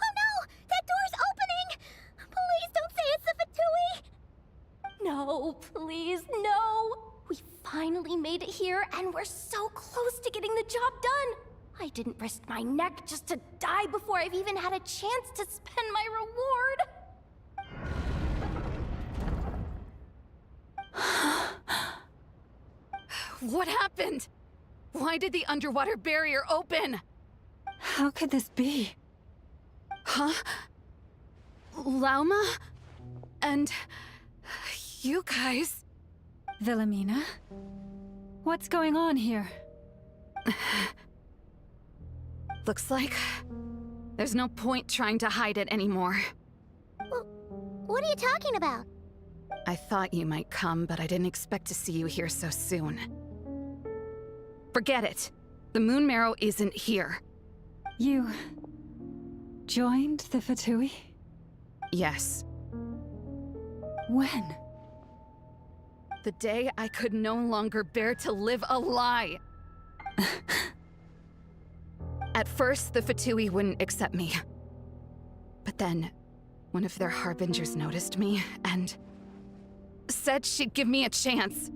Oh no! That door's opening! Please don't say it's the Fatui! No, please, no! We finally made it here, and we're so close to getting the job done! I didn't risk my neck just to die before I've even had a chance to spend my reward! What happened? Why did the underwater barrier open? How could this be? Huh? Lauma? And you guys? Wilhelmina? What's going on here? Looks like there's no point trying to hide it anymore. Well, what are you talking about? I thought you might come, but I didn't expect to see you here so soon. Forget it. The Moon Marrow isn't here. You joined the Fatui? Yes. When? The day I could no longer bear to live a lie. At first, the Fatui wouldn't accept me. But then, one of their harbingers noticed me and said she'd give me a chance.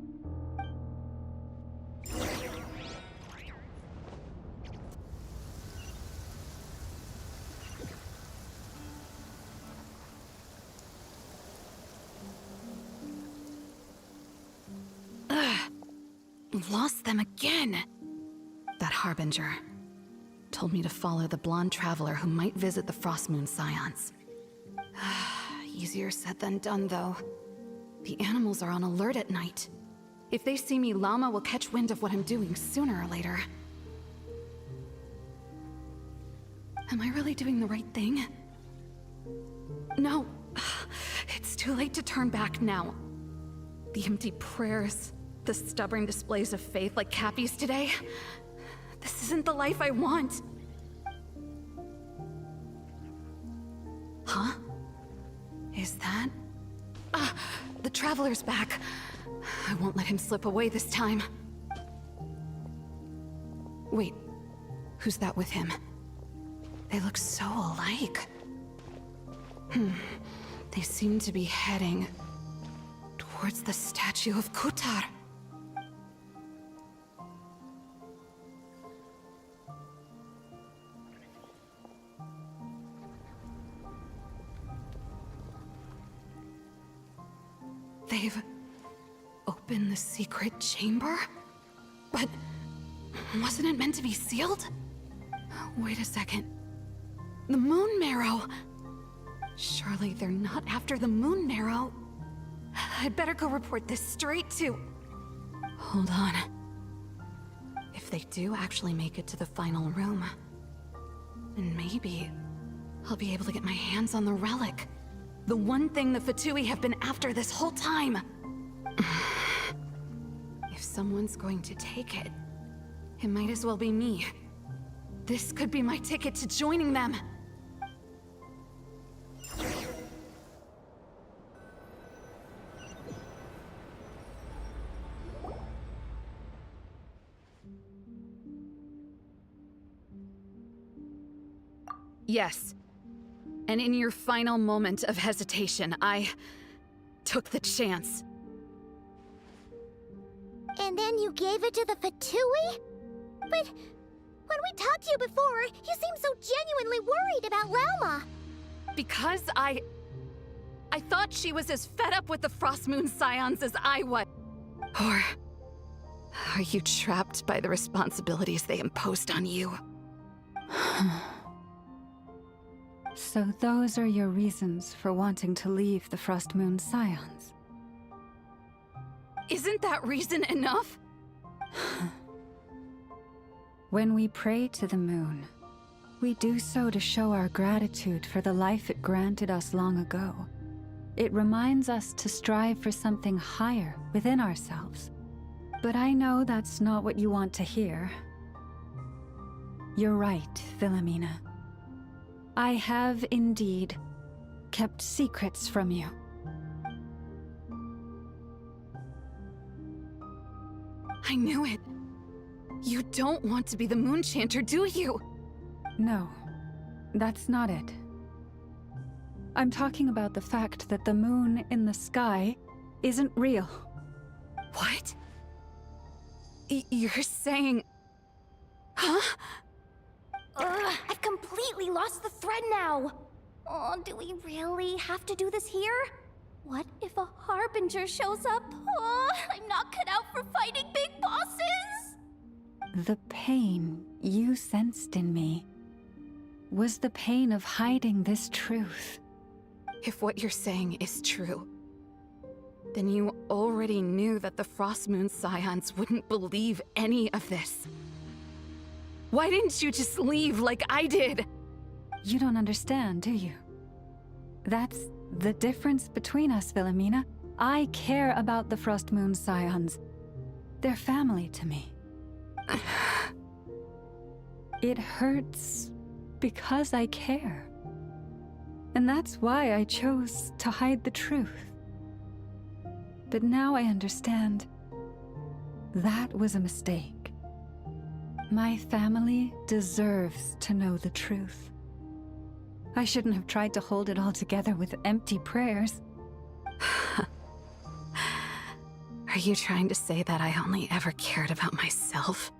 Lost them again. That harbinger told me to follow the blonde traveler who might visit the Frostmoon Scions. Easier said than done, though. The animals are on alert at night. If they see me, Llama will catch wind of what I'm doing sooner or later. Am I really doing the right thing? No. It's too late to turn back now. The empty prayers, the stubborn displays of faith like Cappy's today. This isn't the life I want. Huh? Is that? The Traveler's back. I won't let him slip away this time. Wait, who's that with him? They look so alike. They seem to be heading towards the statue of Kutar. They've opened the secret chamber? But wasn't it meant to be sealed? Wait a second. The Moon Marrow! Surely they're not after the Moon Marrow. I'd better go report this straight to... Hold on. If they do actually make it to the final room, then maybe I'll be able to get my hands on the relic. The one thing the Fatui have been after this whole time. If someone's going to take it, it might as well be me. This could be my ticket to joining them. Yes. And in your final moment of hesitation, I took the chance. And then you gave it to the Fatui? But when we talked to you before, you seemed so genuinely worried about Llama. Because I thought she was as fed up with the Frostmoon Scions as I was. Or are you trapped by the responsibilities they imposed on you? So those are your reasons for wanting to leave the Frostmoon Scions? Isn't that reason enough? When we pray to the moon, we do so to show our gratitude for the life it granted us long ago. It reminds us to strive for something higher within ourselves. But I know that's not what you want to hear. You're right, Philomena. I have indeed kept secrets from you. I knew it. You don't want to be the Moon Chanter, do you? No, that's not it. I'm talking about the fact that the moon in the sky isn't real. What? You're saying... Huh? I've completely lost the thread now. Oh, do we really have to do this here? What if a Harbinger shows up? Oh, I'm not cut out for fighting big bosses! The pain you sensed in me was the pain of hiding this truth. If what you're saying is true, then you already knew that the Frostmoon Scions wouldn't believe any of this. Why didn't you just leave like I did? You don't understand, do you? That's the difference between us, Wilhelmina. I care about the Frost Moon Scions. They're family to me. It hurts because I care. And that's why I chose to hide the truth. But now I understand. That was a mistake. My family deserves to know the truth. I shouldn't have tried to hold it all together with empty prayers. Are you trying to say that I only ever cared about myself?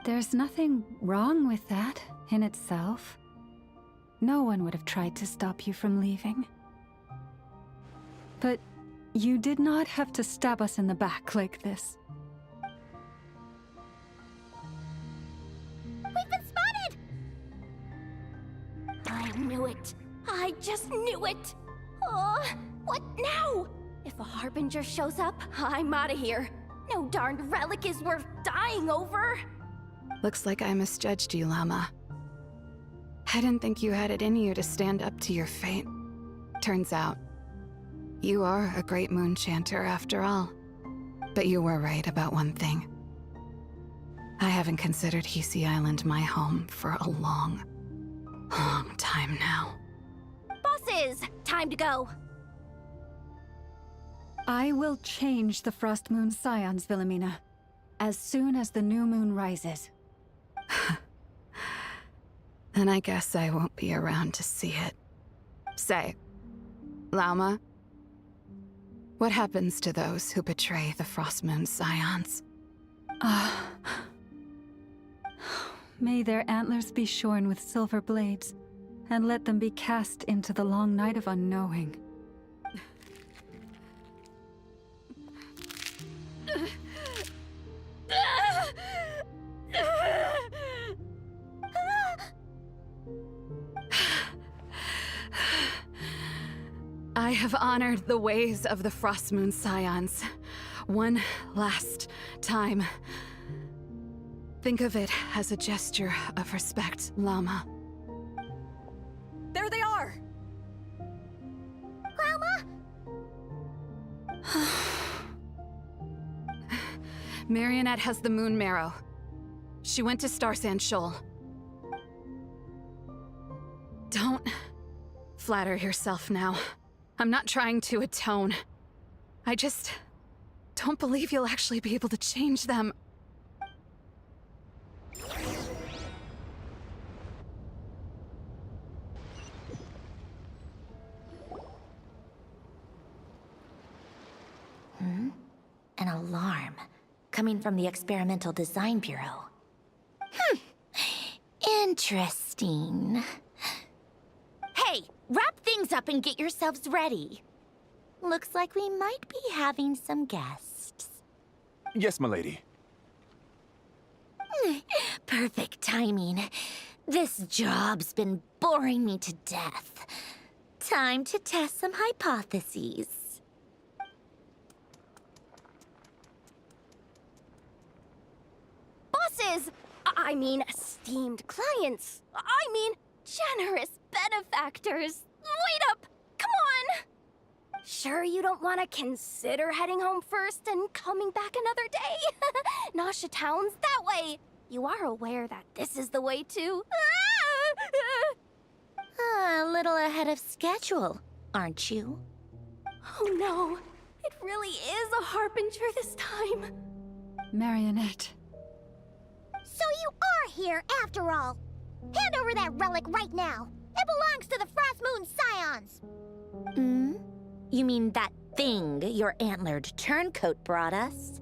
There's nothing wrong with that in itself. No one would have tried to stop you from leaving. But you did not have to stab us in the back like this. We've been spotted! I knew it. I just knew it. What now? If a Harbinger shows up, I'm out of here. No darned relic is worth dying over. Looks like I misjudged you, Llama. I didn't think you had it in you to stand up to your fate. Turns out, you are a great moon chanter after all. But you were right about one thing. I haven't considered Hisi Island my home for a long time now. Bosses, time to go. I will change the Frost Moon Scions, Wilhelmina, as soon as the new moon rises. Then I guess I won't be around to see it. Say, Lauma, what happens to those who betray the Frost Moon Scions? May their antlers be shorn with silver blades, and let them be cast into the long night of unknowing. I have honored the ways of the Frost Moon Scions one last time. Think of it as a gesture of respect, Llama. There they are! Grandma? Marionette has the Moon Marrow. She went to Star Sand Shoal. Don't flatter yourself now. I'm not trying to atone. I just don't believe you'll actually be able to change them. An alarm coming from the Experimental Design Bureau. Interesting. Hey, wrap things up and get yourselves ready. Looks like we might be having some guests. Yes, milady. Perfect timing. This job's been boring me to death. Time to test some hypotheses. Bosses! I mean, esteemed clients. I mean, generous benefactors. Wait up! Come on! Sure you don't want to consider heading home first and coming back another day? Nasha Town's that way. You are aware that this is the way too. A little ahead of schedule, aren't you? Oh no, it really is a Harbinger this time. Marionette. So you are here after all. Hand over that relic right now. It belongs to the Frost Moon Scions. You mean that thing your antlered turncoat brought us?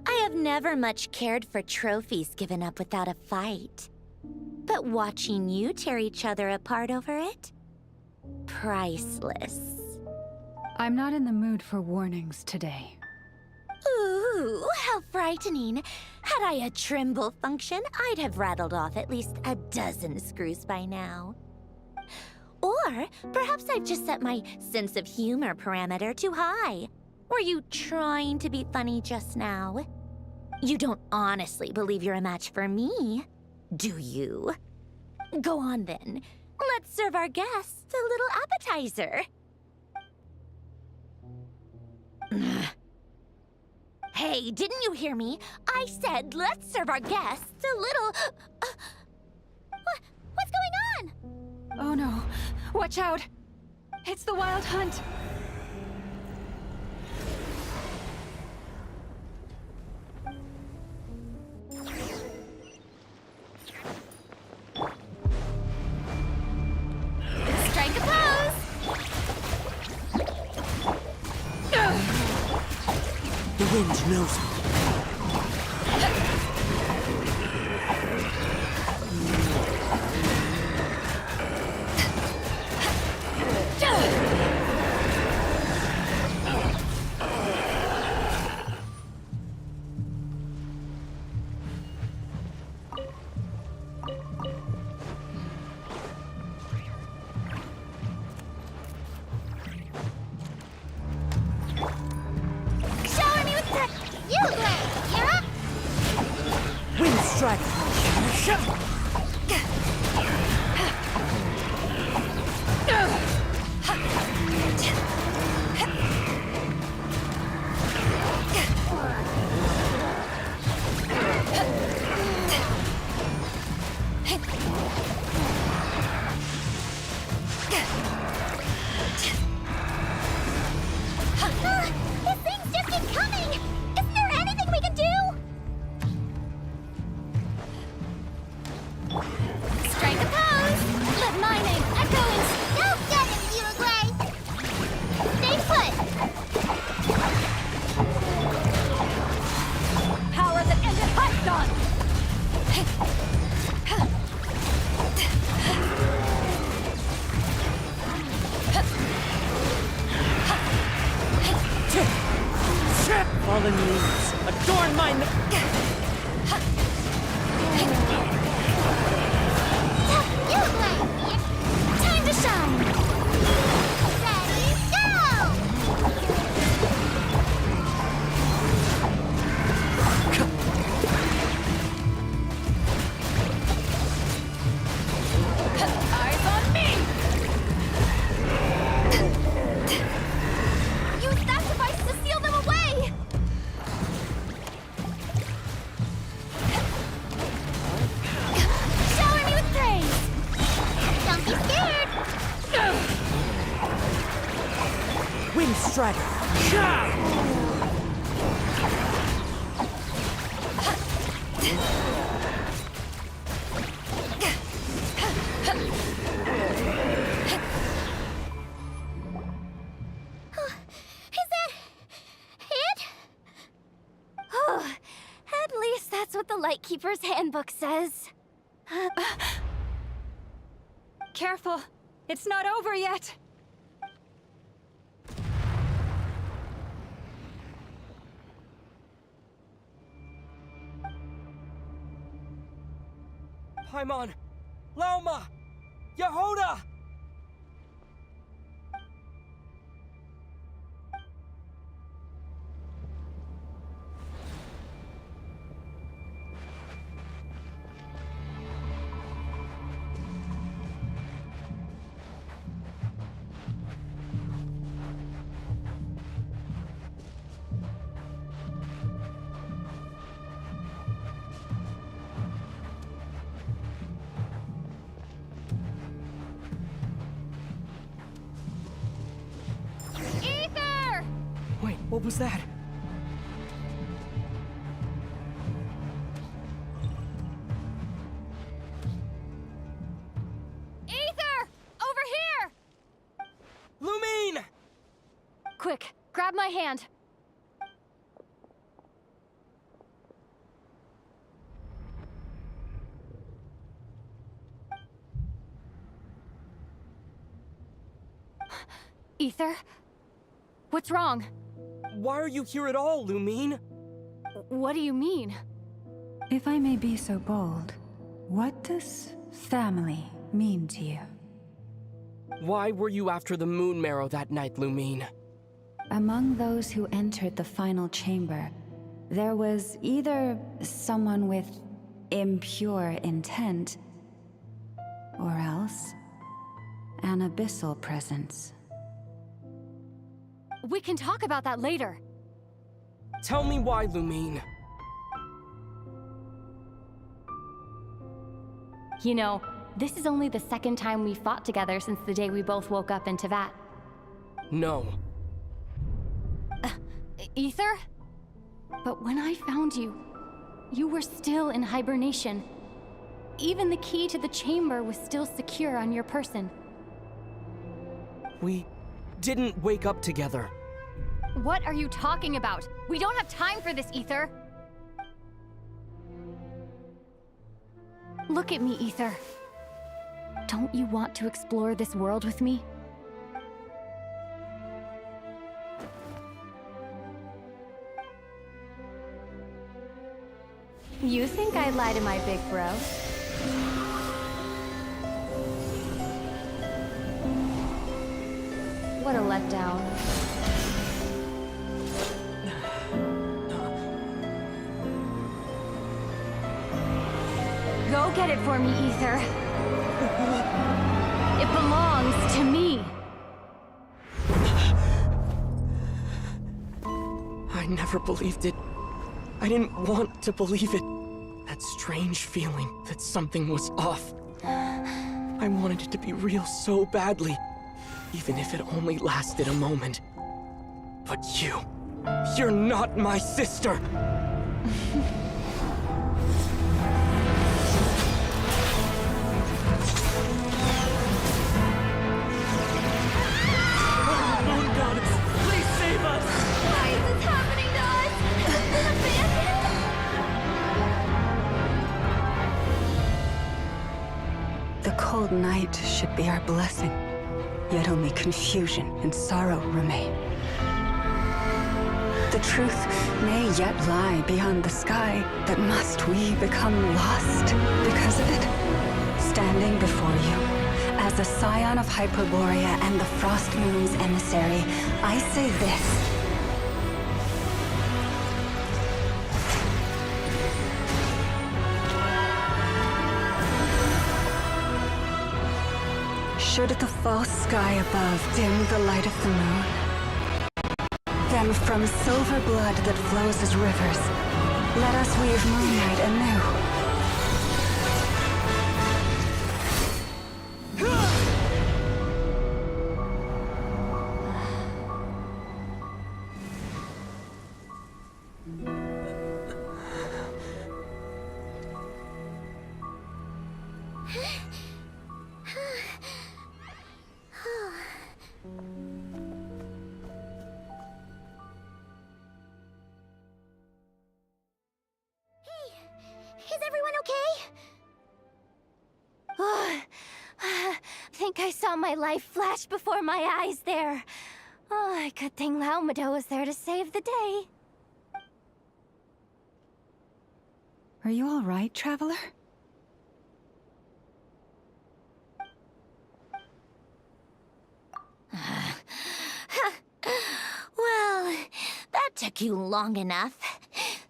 I have never much cared for trophies given up without a fight. But watching you tear each other apart over it? Priceless. I'm not in the mood for warnings today. Ooh, how frightening. Had I a Trimble function, I'd have rattled off at least a dozen screws by now. Or perhaps I've just set my sense of humor parameter too high. Were you trying to be funny just now? You don't honestly believe you're a match for me, do you? Go on then. Let's serve our guests a little appetizer. Hey, didn't you hear me? I said let's serve our guests a little... What's going on? Oh no. Watch out! It's the Wild Hunt! Strike a pose! The wind knows me. Shower me with that... You, Gray! Kira? Wind strike. These things just keep coming! Isn't there anything we can do? Strike a pose! Let my name echo in... Don't get it, Zero Gray! Stay put! Power that ended hot done! Fallen leaves, adorn my... You, Gray! Time to shine! Ready, go! Eyes on me! Use that device to seal them away! Shower me with praise! Don't be scared! Wind strike. Is that... it? Oh, at least that's what the Lightkeeper's handbook says. Careful! It's not over yet! Paimon! Laoma! Yehoda! Ether! Wait, what was that? Ether! Over here! Lumine! Quick, grab my hand. Ether? What's wrong? Why are you here at all, Lumine? What do you mean? If I may be so bold, what does family mean to you? Why were you after the Moon Marrow that night, Lumine? Among those who entered the final chamber, there was either someone with impure intent, or else an abyssal presence. We can talk about that later. Tell me why, Lumine. You know, this is only the second time we fought together since the day we both woke up in Tevat. No. Ether? But when I found you, you were still in hibernation. Even the key to the chamber was still secure on your person. We didn't wake up together. What are you talking about? We don't have time for this, Ether. Look at me, Ether. Don't you want to explore this world with me? You think I'd lie to my big bro? What a letdown. Go get it for me, Ether. It belongs to me. I never believed it. I didn't want to believe it. That strange feeling that something was off. I wanted it to be real so badly, even if it only lasted a moment. But you're not my sister! The cold night should be our blessing, yet only confusion and sorrow remain. The truth may yet lie beyond the sky, but must we become lost because of it? Standing before you, as a scion of Hyperborea and the Frost Moon's emissary, I say this. Should the false sky above dim the light of the moon, then from silver blood that flows as rivers, let us weave moonlight anew. Is everyone okay? Think I saw my life flash before my eyes there. Oh, good thing Laumado was there to save the day. Are you all right, Traveler? Well, that took you long enough.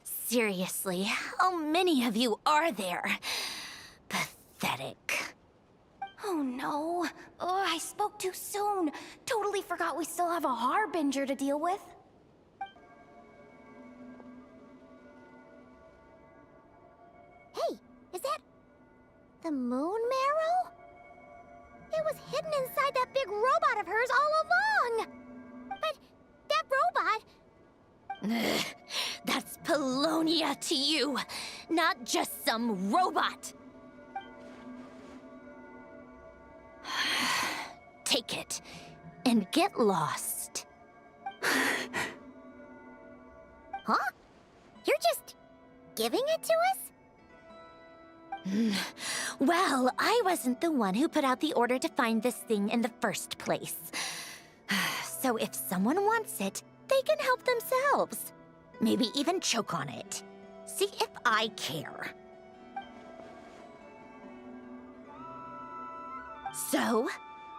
Seriously, how many of you are there? Pathetic. Oh no. Oh, I spoke too soon. Totally forgot we still have a Harbinger to deal with. Hey, is that the moon marrow? It was hidden inside that big robot of hers all along. But that robot... That's Polonia to you, not just some robot. Take it and get lost. Huh? You're just giving it to us? Well, I wasn't the one who put out the order to find this thing in the first place. So if someone wants it, they can help themselves. Maybe even choke on it. See if I care. So,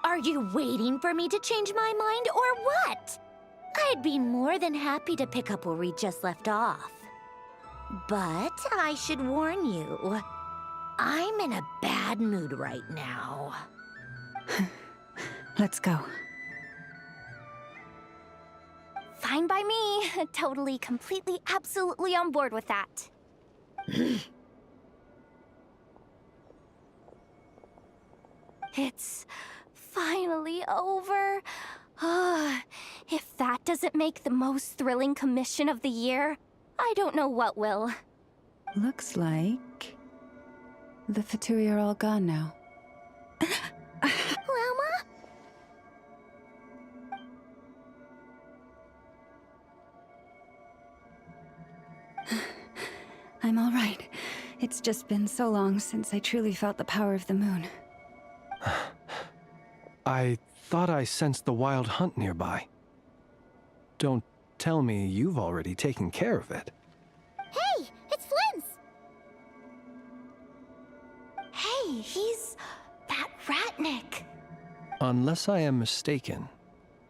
are you waiting for me to change my mind or what? I'd be more than happy to pick up where we just left off. But I should warn you, I'm in a bad mood right now. Let's go. Fine by me. Totally, completely, absolutely on board with that. It's finally over. If that doesn't make the most thrilling commission of the year, I don't know what will. Looks like the Fatui are all gone now. Lelma? I'm all right. It's just been so long since I truly felt the power of the moon. I thought I sensed the wild hunt nearby. Don't tell me you've already taken care of it. Hey, it's Flynn's! Hey, he's that Ratnik. Unless I am mistaken,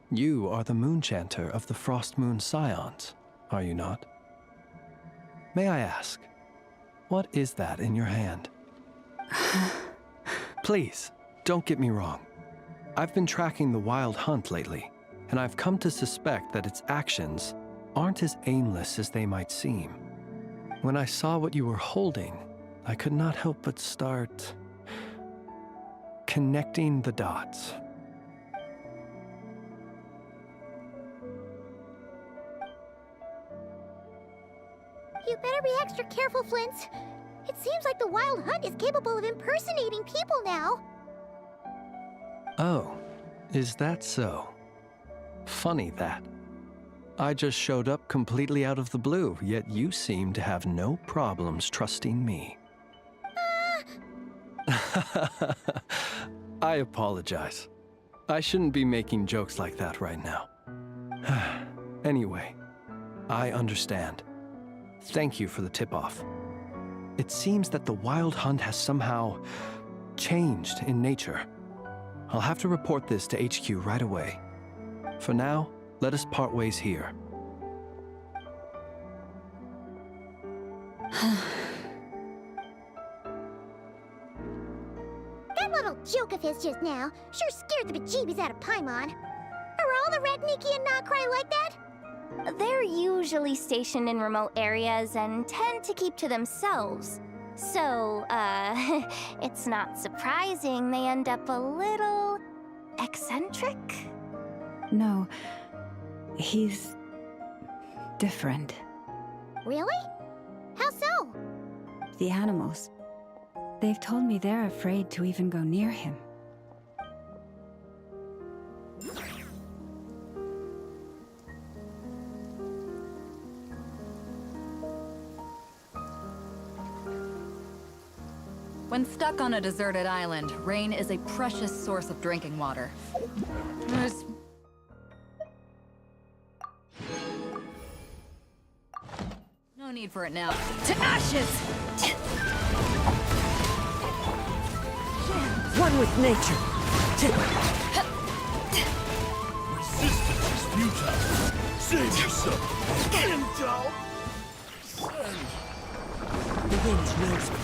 you are the Moonchanter of the Frost Moon Scions, are you not? May I ask, what is that in your hand? Please, don't get me wrong. I've been tracking the wild hunt lately, and I've come to suspect that its actions aren't as aimless as they might seem. When I saw what you were holding, I could not help but start connecting the dots. You better be extra careful, Flint. It seems like the Wild Hunt is capable of impersonating people now. Oh, is that so? Funny that. I just showed up completely out of the blue, yet you seem to have no problems trusting me. I apologize. I shouldn't be making jokes like that right now. Anyway, I understand. Thank you for the tip-off. It seems that the Wild Hunt has somehow changed in nature. I'll have to report this to HQ right away. For now, let us part ways here. That little joke of his just now sure scared the bejeebies out of Paimon. Are all the Ratniki and Nod-Krai like that? They're usually stationed in remote areas and tend to keep to themselves. So, it's not surprising they end up a little eccentric? No, he's different. Really? How so? The animals. They've told me they're afraid to even go near him. When stuck on a deserted island, rain is a precious source of drinking water. There's no need for it now. To ashes! One with nature. Resistance is futile. Save yourself. Intel. The wind knows me.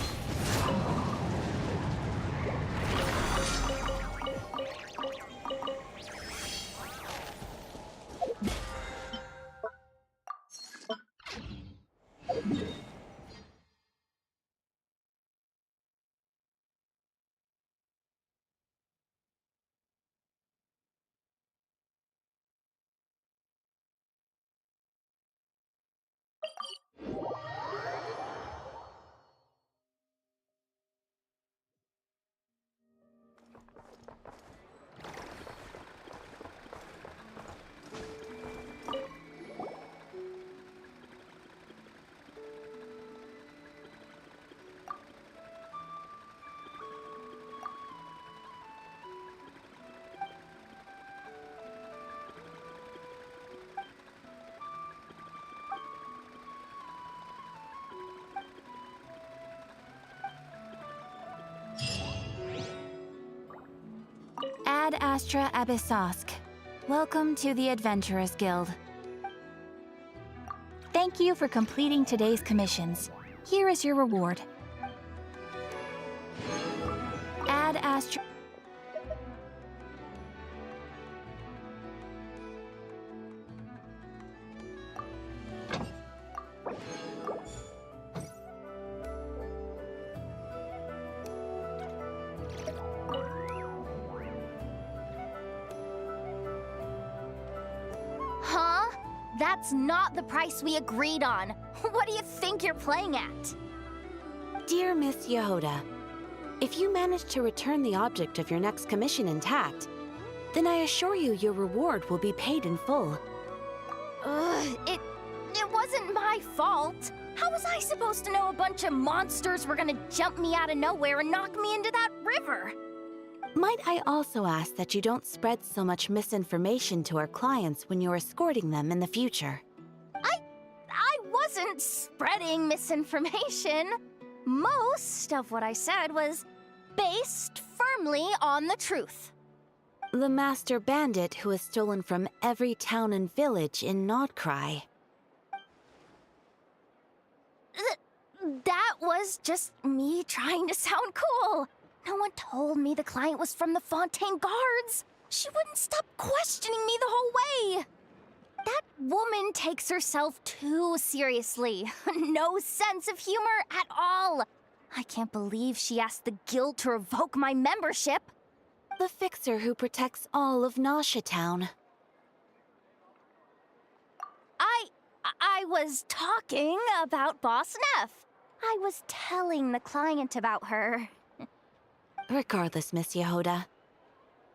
Ad Astra Abyssosk. Welcome to the Adventurers Guild. Thank Thank you for completing today's commissions. Here is your reward. Ad Astra. Huh? That's not the price we agreed on. What do you think you're playing at? Dear Miss Yehoda, if you manage to return the object of your next commission intact, then I assure you your reward will be paid in full. It wasn't my fault. How was I supposed to know a bunch of monsters were gonna jump me out of nowhere and knock me into that river? Might I also ask that you don't spread so much misinformation to our clients when you're escorting them in the future? I wasn't spreading misinformation. Most of what I said was based firmly on the truth. The master bandit who has stolen from every town and village in Nod-Krai. That was just me trying to sound cool. No one told me the client was from the Fontaine Guards. She wouldn't stop questioning me the whole way. That woman takes herself too seriously. No sense of humor at all. I can't believe she asked the guild to revoke my membership. The fixer who protects all of Nasha Town. I was talking about Boss Neff. I was telling the client about her. Regardless, Miss Yehoda,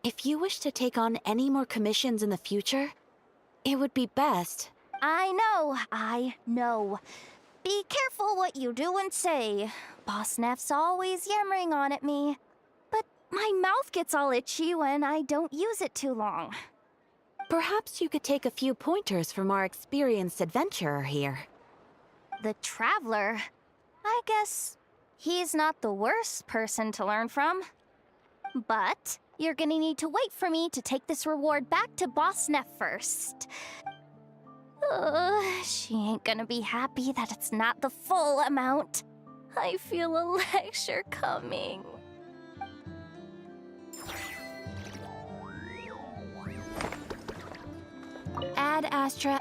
if you wish to take on any more commissions in the future, it would be best. I know. Be careful what you do and say. Boss Neff's always yammering on at me. But my mouth gets all itchy when I don't use it too long. Perhaps you could take a few pointers from our experienced adventurer here. The Traveler? I guess he's not the worst person to learn from. But you're gonna need to wait for me to take this reward back to Boss Neff first. She ain't gonna be happy that it's not the full amount. I feel a lecture coming. Ad Astra.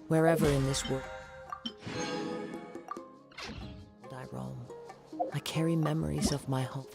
Wherever in this world I roam, I carry memories of my home.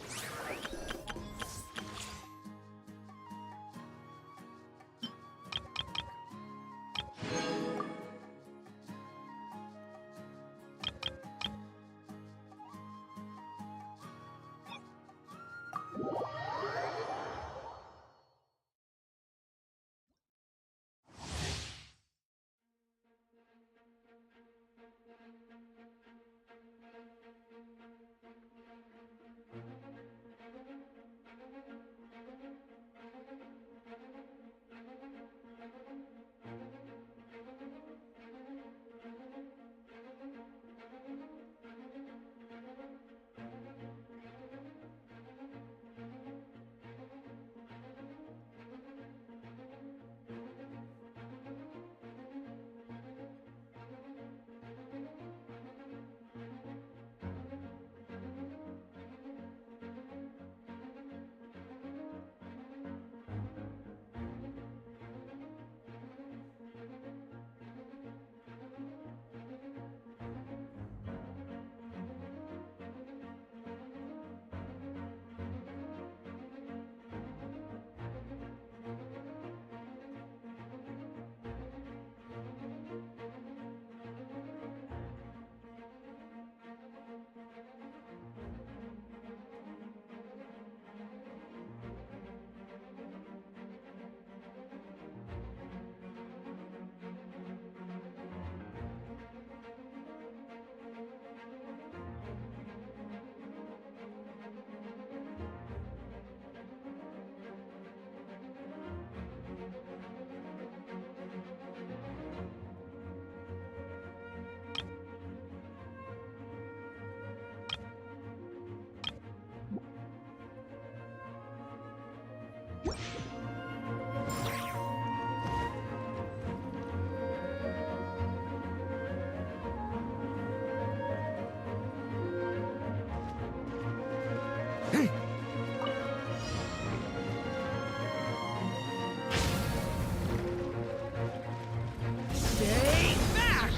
Stay back!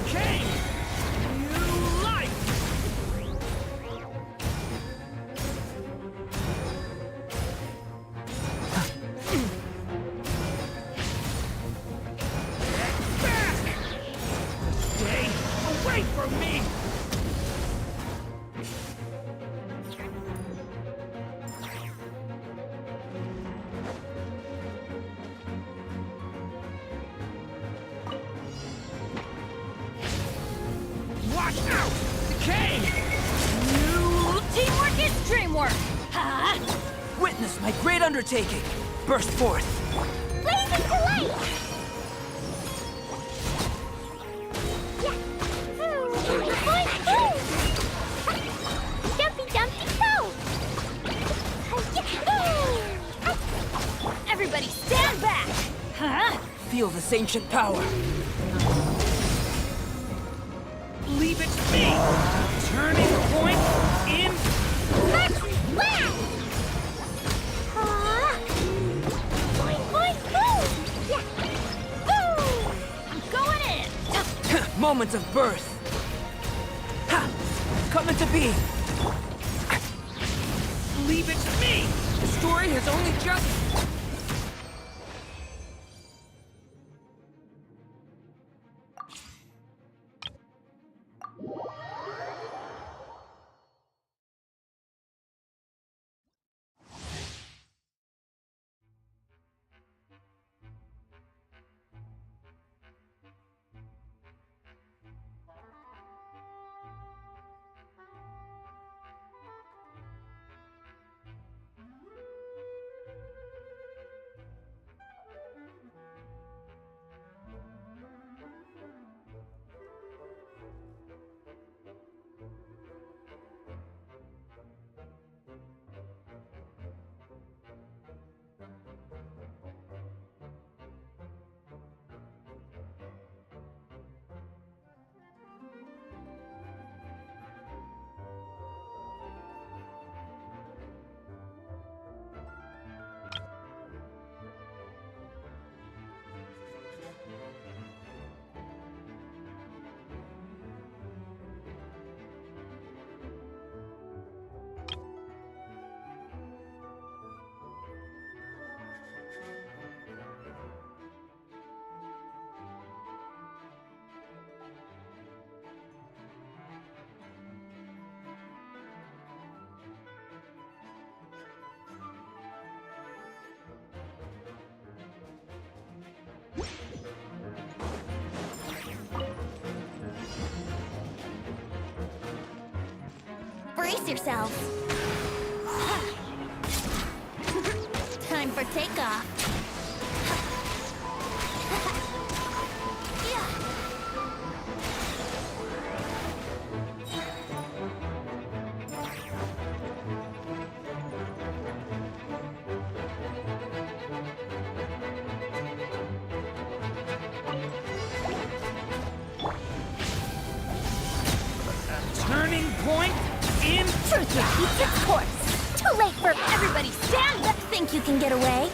Okay! New life! Get back! Stay away from me! Watch out! Decay! Teamwork is dreamwork! Ha! Witness my great undertaking! Burst forth! Blaze into light! Jumpy, jumpy, go! Everybody stand back! Huh? Feel this ancient power! Leave it to me! Turning point in... I'm going in! Moments of birth! Ha! Coming to be! Leave it to me! The story has only just... Brace yourselves. Time for takeoff. Turning point in... Truth repeats its course. Too late for everybody stand up. Think you can get away?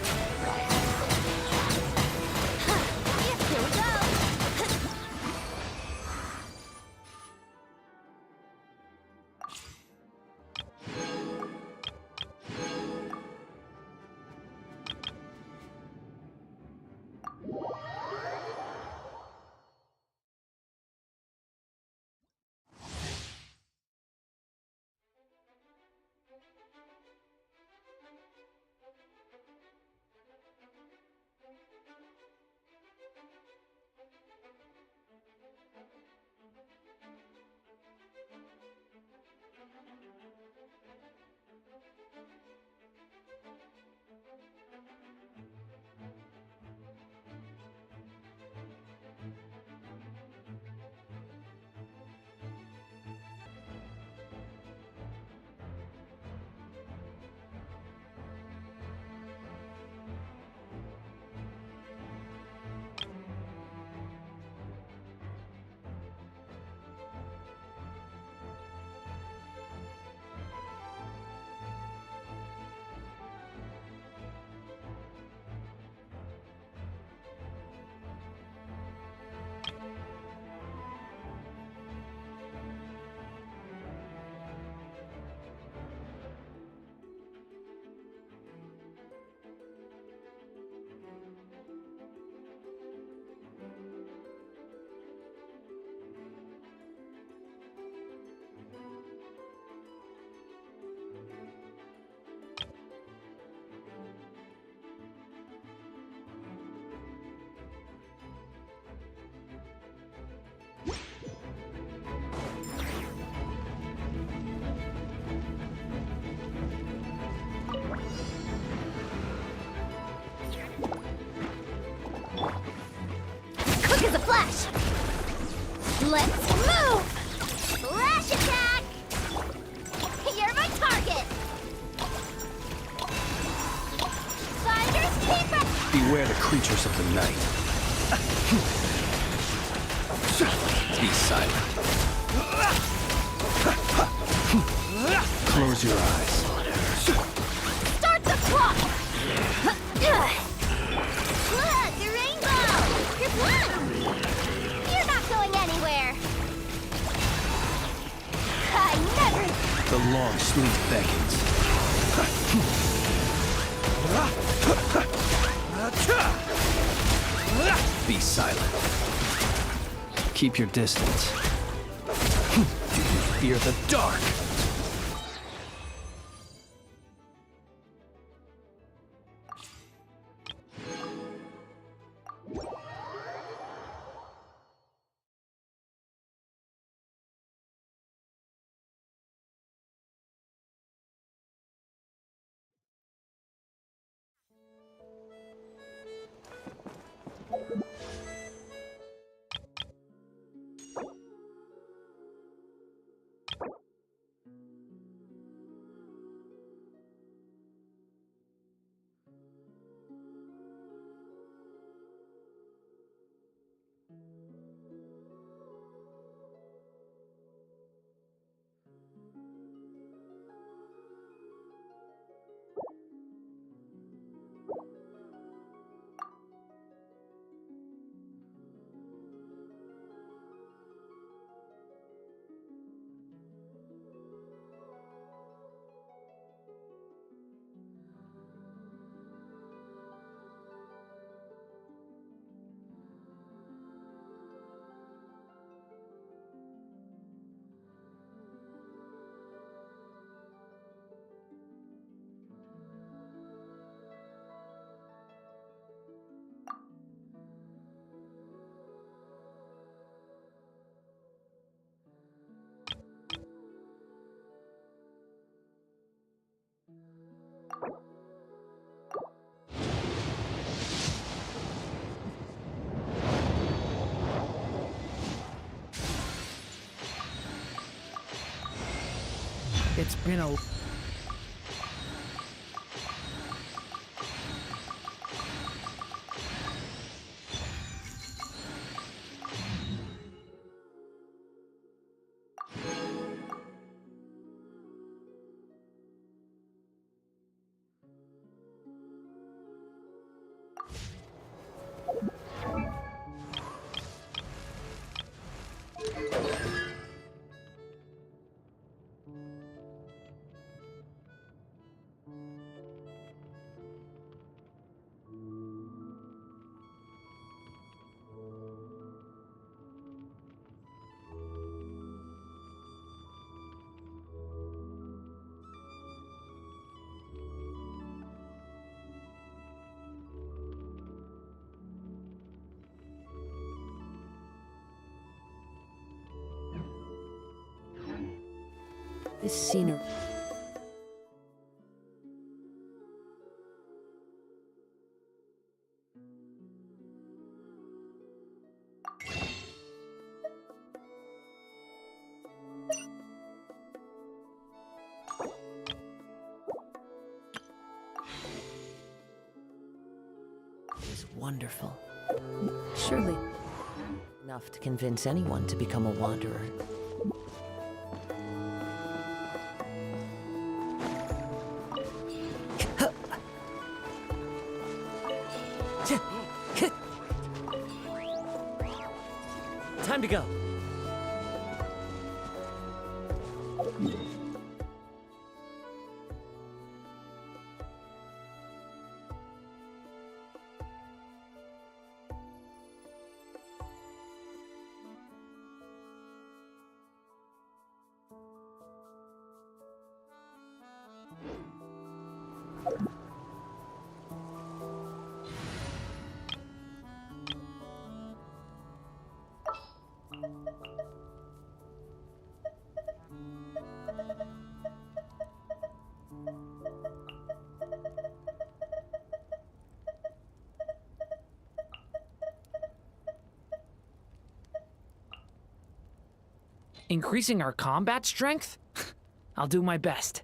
Here we go. Quick as a flash! Let's move! Flash attack! You're my target! Finders keeper! Beware the creatures of the night. Be silent. Close your eyes. Start the clock! Look, the rainbow! You're blind! You're not going anywhere! I never... The long sleep beckons. Be silent. Keep your distance. Fear the dark. It's been a... This scenery. Is wonderful. Surely enough to convince anyone to become a wanderer. Time to go. Increasing our combat strength? I'll do my best.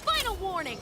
Final warning!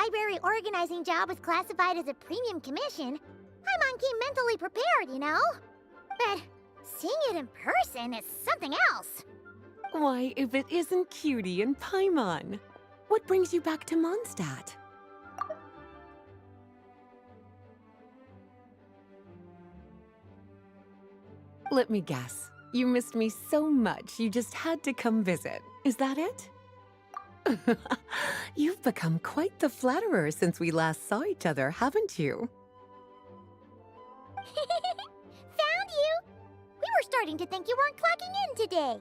library organizing job was classified as a premium commission, Paimon came mentally prepared, you know? But seeing it in person is something else. Why, if it isn't Cutie and Paimon? What brings you back to Mondstadt? Let me guess. You missed me so much you just had to come visit. Is that it? You've become quite the flatterer since we last saw each other, haven't you? Found you! We were starting to think you weren't clocking in today.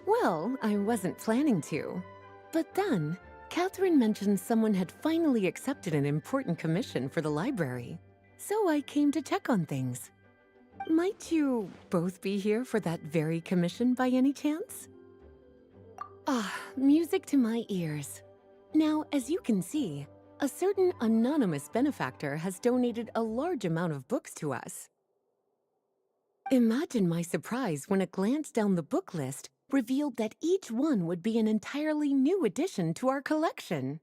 Well, I wasn't planning to. But then, Catherine mentioned someone had finally accepted an important commission for the library. So I came to check on things. Might you both be here for that very commission by any chance? Ah, music to my ears. Now, as you can see, a certain anonymous benefactor has donated a large amount of books to us. Imagine my surprise when a glance down the book list revealed that each one would be an entirely new addition to our collection.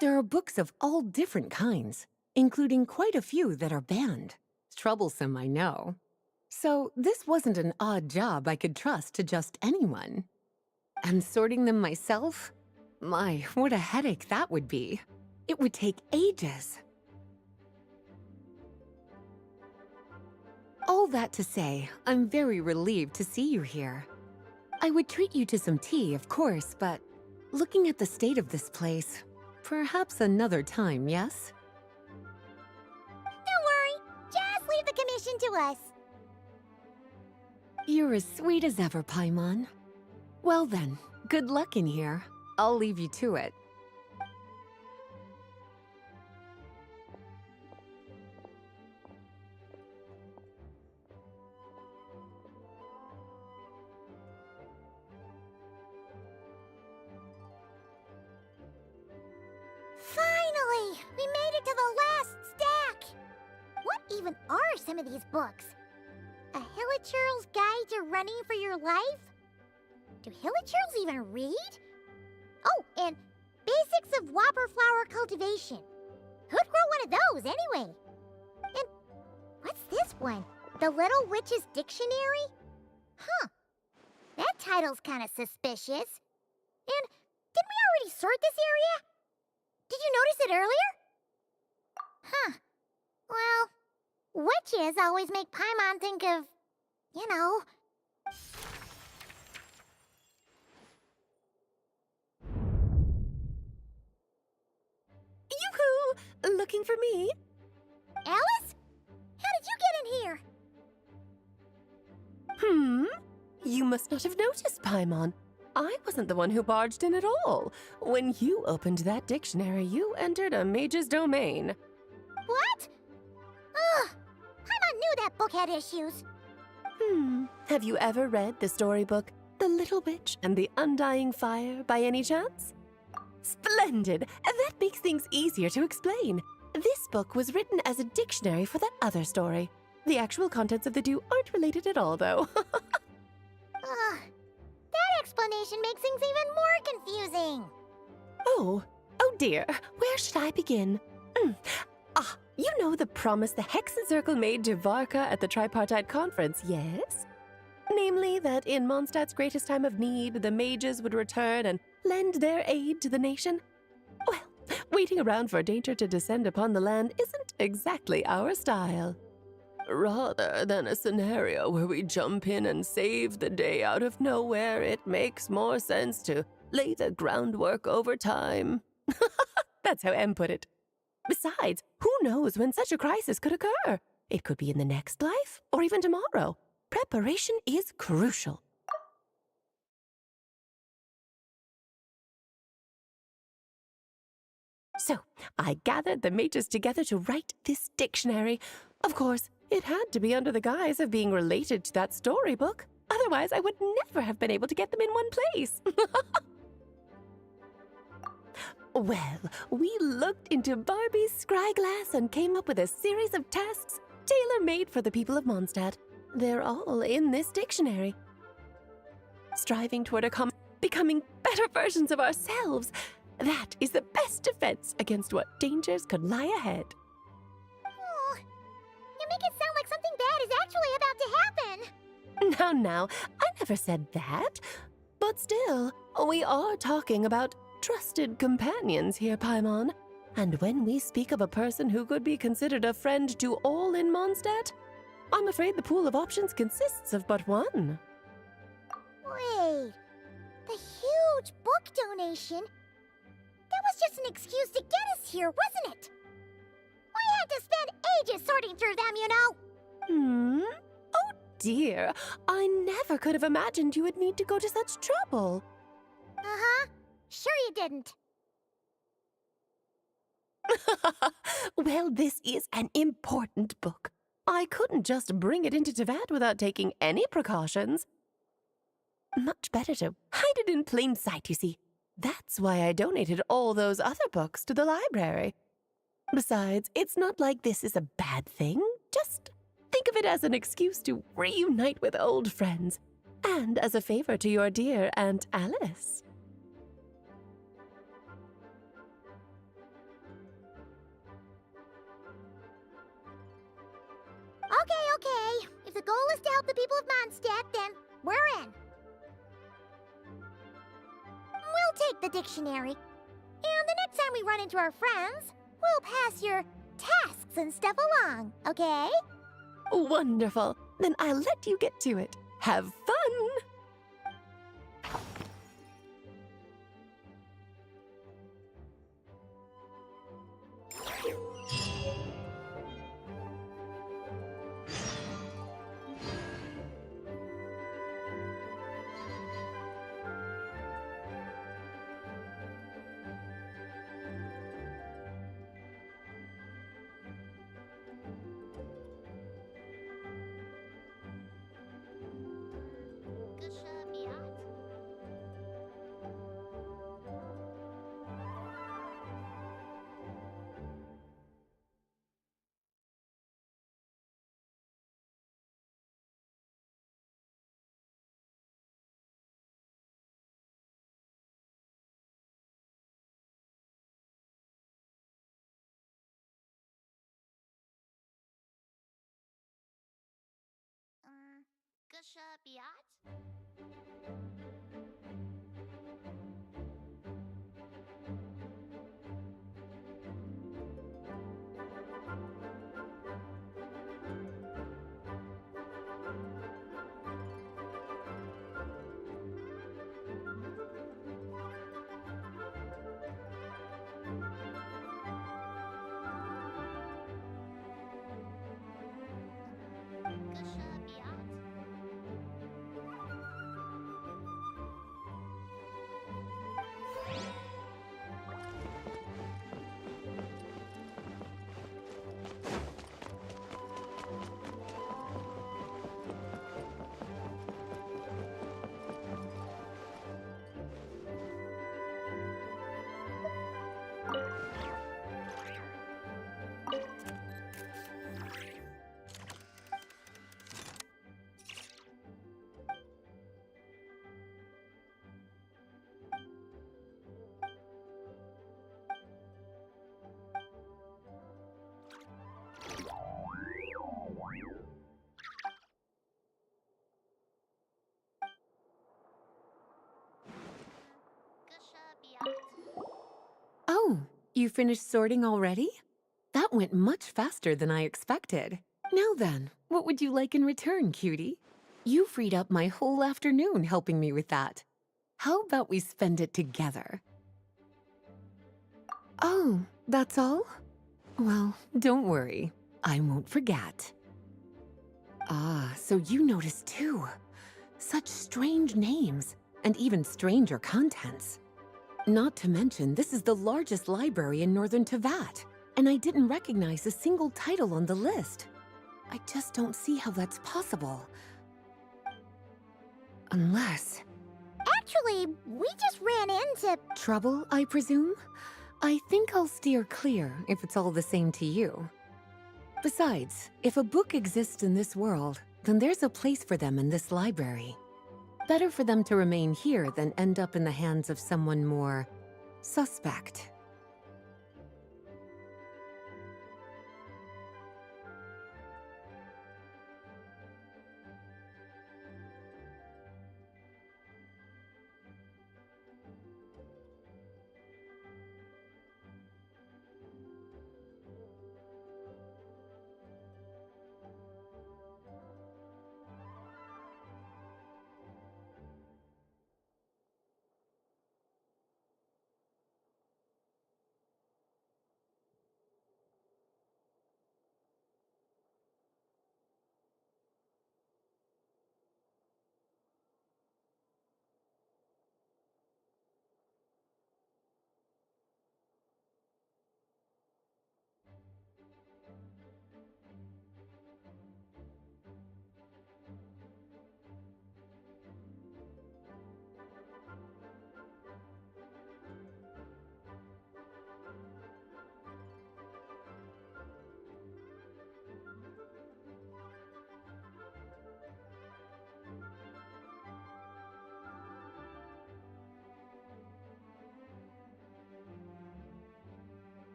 There are books of all different kinds, including quite a few that are banned. Troublesome, I know. So this wasn't an odd job I could trust to just anyone. And sorting them myself? My, what a headache that would be. It would take ages. All that to say, I'm very relieved to see you here. I would treat you to some tea, of course, but looking at the state of this place, perhaps another time, yes? Don't worry, just leave the commission to us. You're as sweet as ever, Paimon. Well then, good luck in here. I'll leave you to it. Finally! We made it to the last stack! What even are some of these books? A Hilichurl's Guide to Running for Your Life? Do Hilichurls even read? Oh, and Basics of Whopper Flower Cultivation. Who'd grow one of those, anyway? And what's this one? The Little Witch's Dictionary? Huh. That title's kind of suspicious. And didn't we already sort this area? Did you notice it earlier? Huh. Well, witches always make Paimon think of, you know... Yoo-hoo! Looking for me? Alice? How did you get in here? You must not have noticed, Paimon. I wasn't the one who barged in at all. When you opened that dictionary, you entered a mage's domain. What? Ugh! Paimon knew that book had issues. Have you ever read the storybook, The Little Witch and the Undying Fire, by any chance? Splendid! That makes things easier to explain. This book was written as a dictionary for that other story. The actual contents of the two aren't related at all, though. That explanation makes things even more confusing. Oh dear. Where should I begin? You know the promise the Hexen Circle made to Varka at the Tripartite Conference, yes? Namely, that in Mondstadt's greatest time of need, the mages would return and lend their aid to the nation? Well, waiting around for danger to descend upon the land isn't exactly our style. Rather than a scenario where we jump in and save the day out of nowhere, it makes more sense to lay the groundwork over time. That's how M put it. Besides, who knows when such a crisis could occur? It could be in the next life, or even tomorrow. Preparation is crucial. So, I gathered the mages together to write this dictionary. Of course, it had to be under the guise of being related to that storybook. Otherwise, I would never have been able to get them in one place. Well, we looked into Barbie's scryglass and came up with a series of tasks tailor-made for the people of Mondstadt. They're all in this dictionary. Striving toward becoming better versions of ourselves. That is the best defense against what dangers could lie ahead. Oh, you make it sound like something bad is actually about to happen. Now, I never said that. But still, we are talking about trusted companions here, Paimon. And when we speak of a person who could be considered a friend to all in Mondstadt, I'm afraid the pool of options consists of but one. Wait, the huge book donation? That was just an excuse to get us here, wasn't it? We had to spend ages sorting through them, you know. Oh dear, I never could have imagined you would need to go to such trouble. Uh-huh. Sure you didn't. Well, this is an important book. I couldn't just bring it into Teyvat without taking any precautions. Much better to hide it in plain sight, you see. That's why I donated all those other books to the library. Besides, it's not like this is a bad thing. Just think of it as an excuse to reunite with old friends, and as a favor to your dear Aunt Alice. Okay. If the goal is to help the people of Mondstadt, then we're in. We'll take the dictionary. And the next time we run into our friends, we'll pass your tasks and stuff along, okay? Wonderful. Then I'll let you get to it. Have fun! Oh, you finished sorting already? That went much faster than I expected. Now then, what would you like in return, cutie? You freed up my whole afternoon helping me with that. How about we spend it together? Oh, that's all? Well, don't worry. I won't forget. Ah, so you noticed too. Such strange names, and even stranger contents. Not to mention, this is the largest library in northern Teyvat, and I didn't recognize a single title on the list. I just don't see how that's possible. Unless... Actually, we just ran into... Trouble, I presume? I think I'll steer clear if it's all the same to you. Besides, if a book exists in this world, then there's a place for them in this library. Better for them to remain here than end up in the hands of someone more suspect.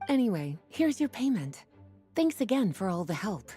Anyway, here's your payment. Thanks again for all the help.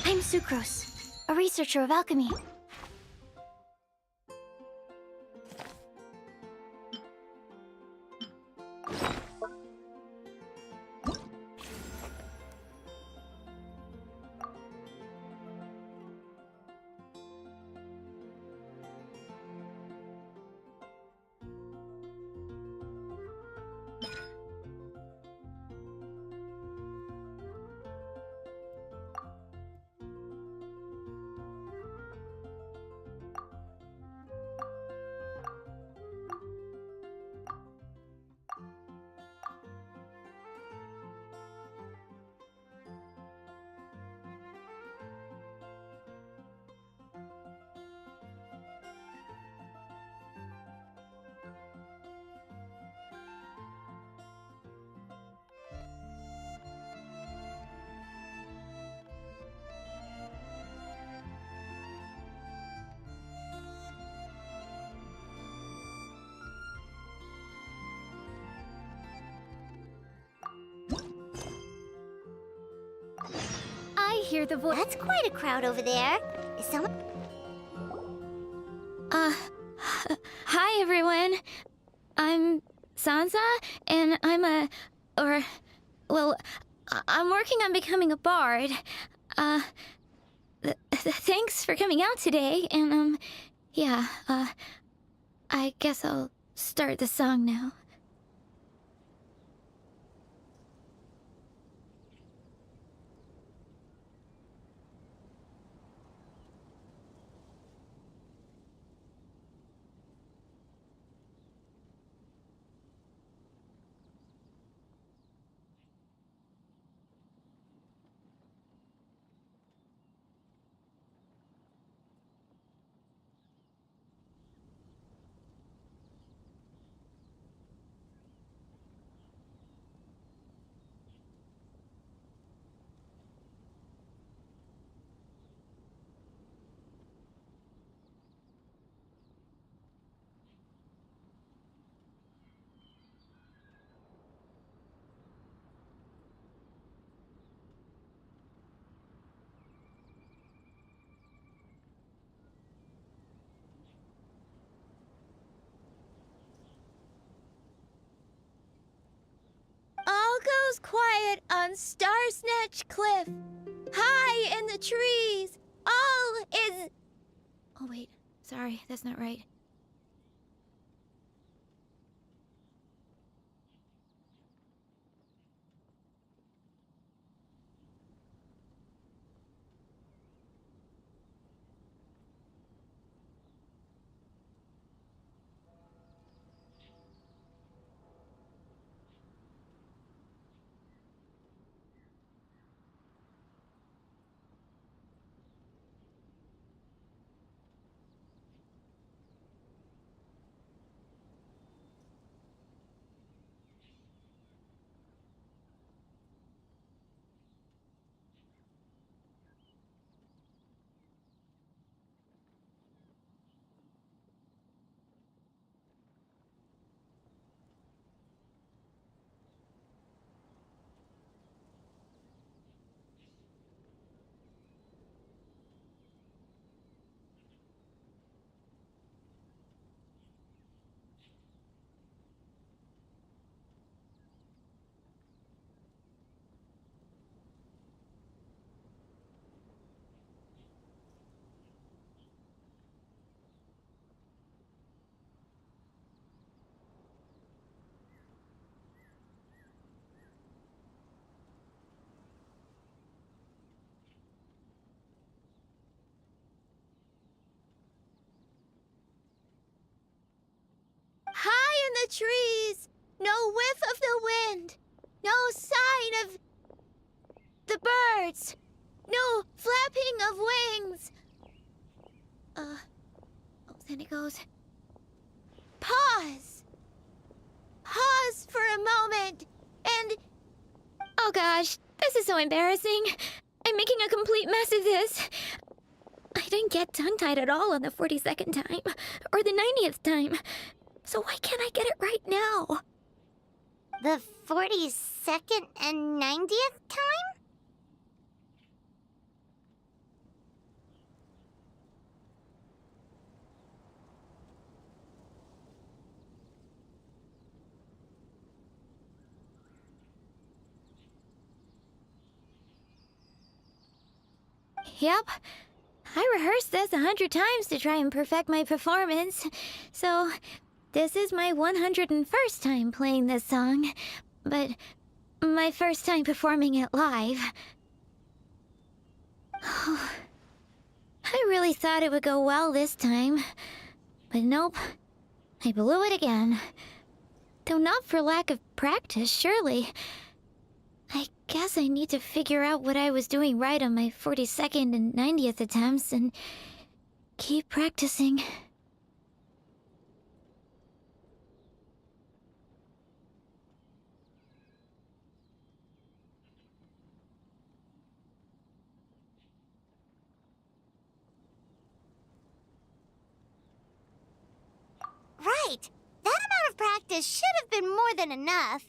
I'm Sucrose, a researcher of alchemy. I hear the voice. That's quite a crowd over there. Is someone... Hi everyone. I'm Sansa, and I'm working on becoming a bard. Thanks for coming out today, and I guess I'll start the song now. sit on Star Snatch Cliff, high in the trees. All is... Oh, wait. Sorry, that's not right. High in the trees, no whiff of the wind, no sign of the birds, no flapping of wings. Oh, then it goes. Pause. Pause for a moment, and... Oh gosh, this is so embarrassing. I'm making a complete mess of this. I didn't get tongue-tied at all on the 42nd time, or the 90th time. So why can't I get it right now? The 42nd and 90th time? Yep. I rehearsed this 100 times to try and perfect my performance. So, this is my 101st time playing this song, but my first time performing it live. I really thought it would go well this time, but nope. I blew it again. Though not for lack of practice, surely. I guess I need to figure out what I was doing right on my 42nd and 90th attempts and keep practicing. Right. That amount of practice should have been more than enough.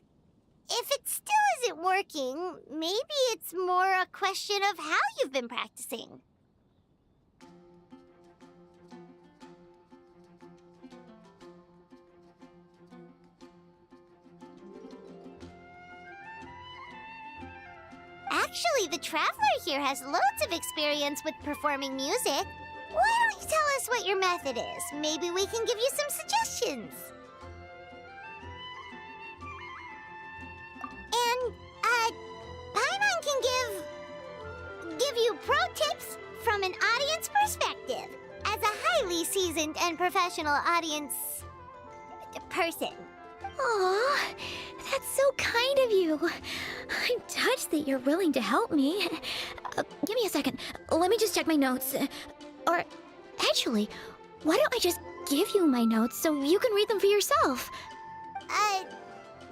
If it still isn't working, maybe it's more a question of how you've been practicing. Actually, the Traveler here has loads of experience with performing music. Why don't you tell us what your method is? Maybe we can give you some suggestions. And, Paimon can give you pro tips from an audience perspective, as a highly seasoned and professional audience person. Aw, that's so kind of you. I'm touched that you're willing to help me. Give me a second. Let me just check my notes. Or, actually, why don't I just give you my notes so you can read them for yourself?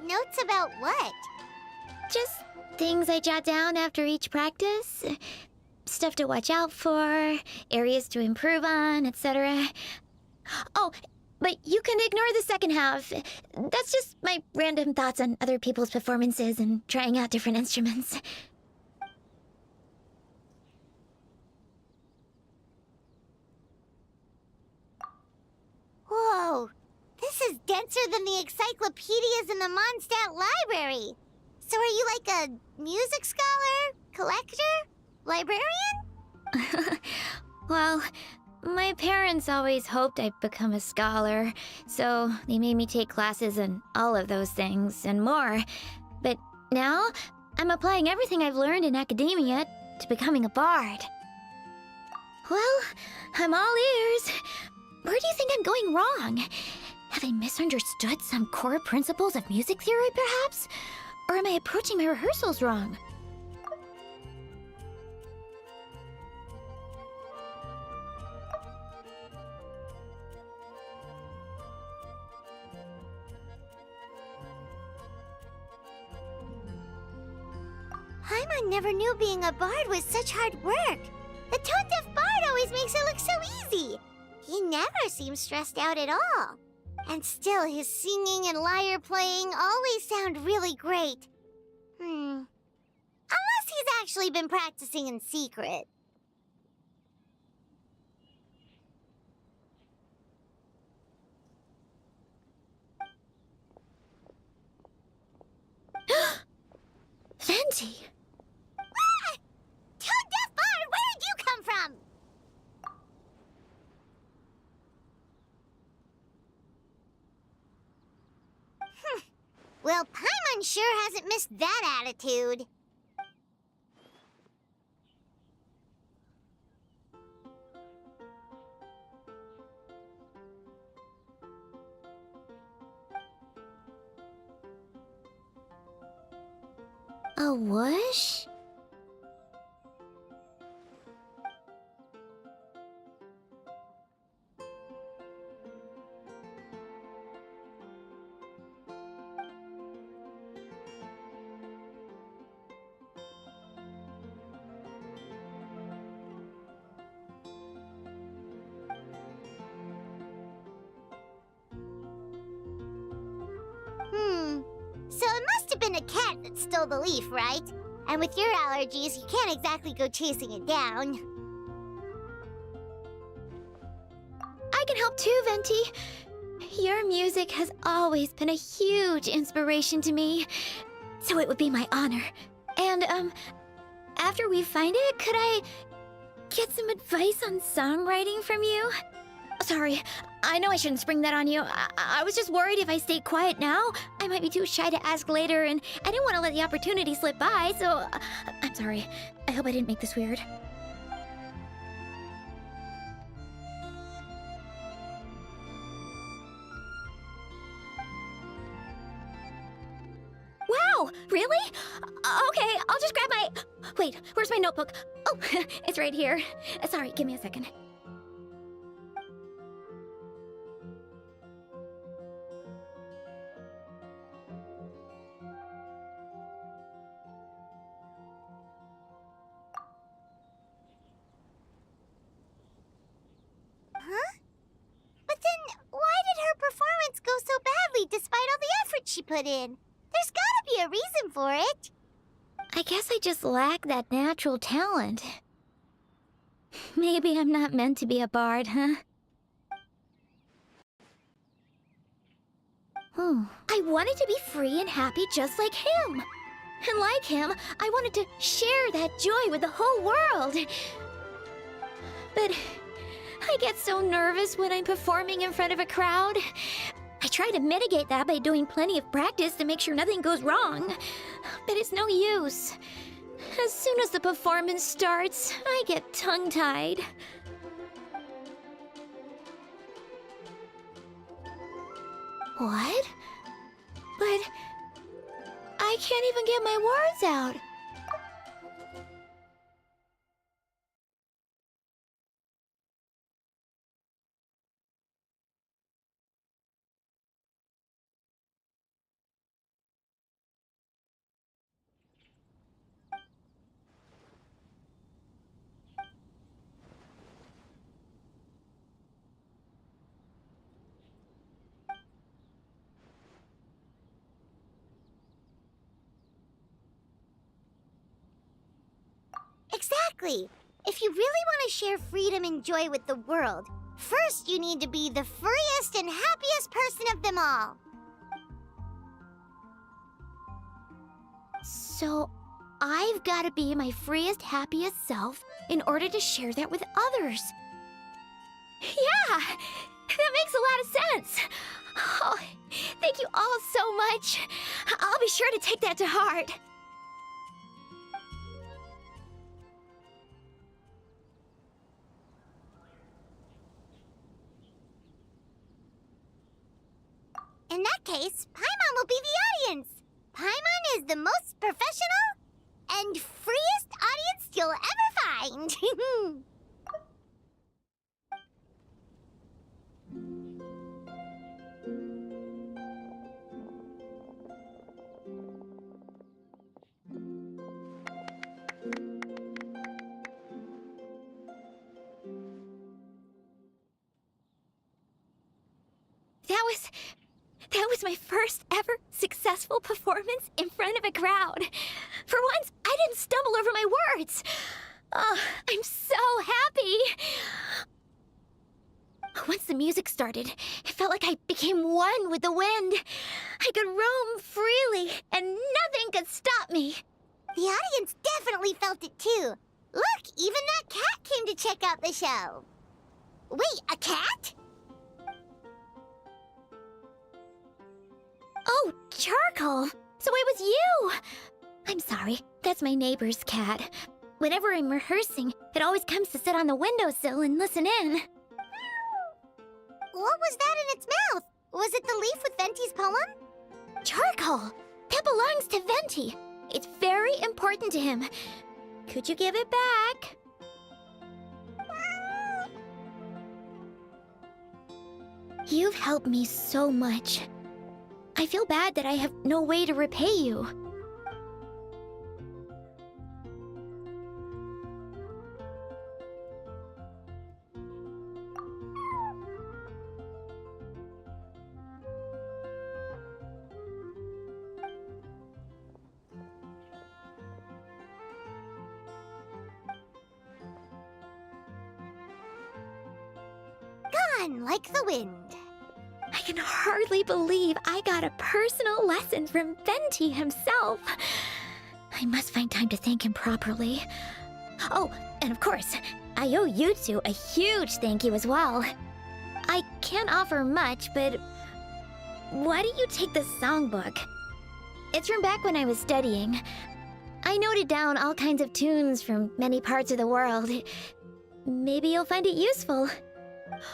Notes about what? Just things I jot down after each practice. Stuff to watch out for, areas to improve on, etc. Oh, but you can ignore the second half. That's just my random thoughts on other people's performances and trying out different instruments. Whoa, this is denser than the encyclopedias in the Mondstadt library. So are you like a music scholar? Collector? Librarian? Well, my parents always hoped I'd become a scholar, so they made me take classes in all of those things and more. But now, I'm applying everything I've learned in academia to becoming a bard. Well, I'm all ears. Where do you think I'm going wrong? Have I misunderstood some core principles of music theory, perhaps? Or am I approaching my rehearsals wrong? Paimon never knew being a bard was such hard work. The tone-deaf bard always makes it look so easy. He never seems stressed out at all. And still, his singing and lyre playing always sound really great. Unless he's actually been practicing in secret. Venti! Ah! Tone-deaf bard, where did you come from? Well, Paimon sure hasn't missed that attitude. A whoosh? So it must have been a cat that stole the leaf, right? And with your allergies, you can't exactly go chasing it down. I can help too, Venti. Your music has always been a huge inspiration to me, so it would be my honor. And, after we find it, could I get some advice on songwriting from you? Sorry, I know I shouldn't spring that on you. I was just worried if I stayed quiet now, I might be too shy to ask later, and I didn't want to let the opportunity slip by, so I'm sorry. I hope I didn't make this weird. Wow, really? Okay, I'll just grab my... Wait, where's my notebook? Oh, it's right here. Sorry, give me a second. Huh? But then, why did her performance go so badly despite all the effort she put in? There's gotta be a reason for it. I guess I just lack that natural talent. Maybe I'm not meant to be a bard, huh? I wanted to be free and happy just like him. And like him, I wanted to share that joy with the whole world. But I get so nervous when I'm performing in front of a crowd. I try to mitigate that by doing plenty of practice to make sure nothing goes wrong. But it's no use. As soon as the performance starts, I get tongue-tied. What? But I can't even get my words out. Exactly. If you really want to share freedom and joy with the world, first you need to be the freest and happiest person of them all. So, I've got to be my freest, happiest self in order to share that with others. Yeah! That makes a lot of sense! Oh, thank you all so much. I'll be sure to take that to heart. In that case, Paimon will be the audience. Paimon is the most professional and freest audience you'll ever find. That was my first ever successful performance in front of a crowd. For once, I didn't stumble over my words. Oh, I'm so happy. Once the music started, it felt like I became one with the wind. I could roam freely, and nothing could stop me. The audience definitely felt it too. Look, even that cat came to check out the show. Wait, a cat? Oh, Charcoal! So it was you! I'm sorry, that's my neighbor's cat. Whenever I'm rehearsing, it always comes to sit on the windowsill and listen in. What was that in its mouth? Was it the leaf with Venti's poem? Charcoal! That belongs to Venti. It's very important to him. Could you give it back? You've helped me so much. I feel bad that I have no way to repay you. Gone like the wind. I can hardly believe I got a personal lesson from Venti himself. I must find time to thank him properly. Oh, and of course, I owe you two a huge thank you as well. I can't offer much, but why don't you take this songbook? It's from back when I was studying. I noted down all kinds of tunes from many parts of the world. Maybe you'll find it useful.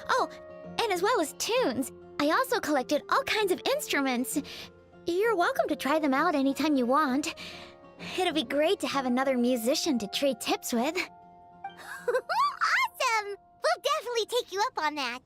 Oh, and as well as tunes, I also collected all kinds of instruments. You're welcome to try them out anytime you want. It'll be great to have another musician to trade tips with. Awesome! We'll definitely take you up on that.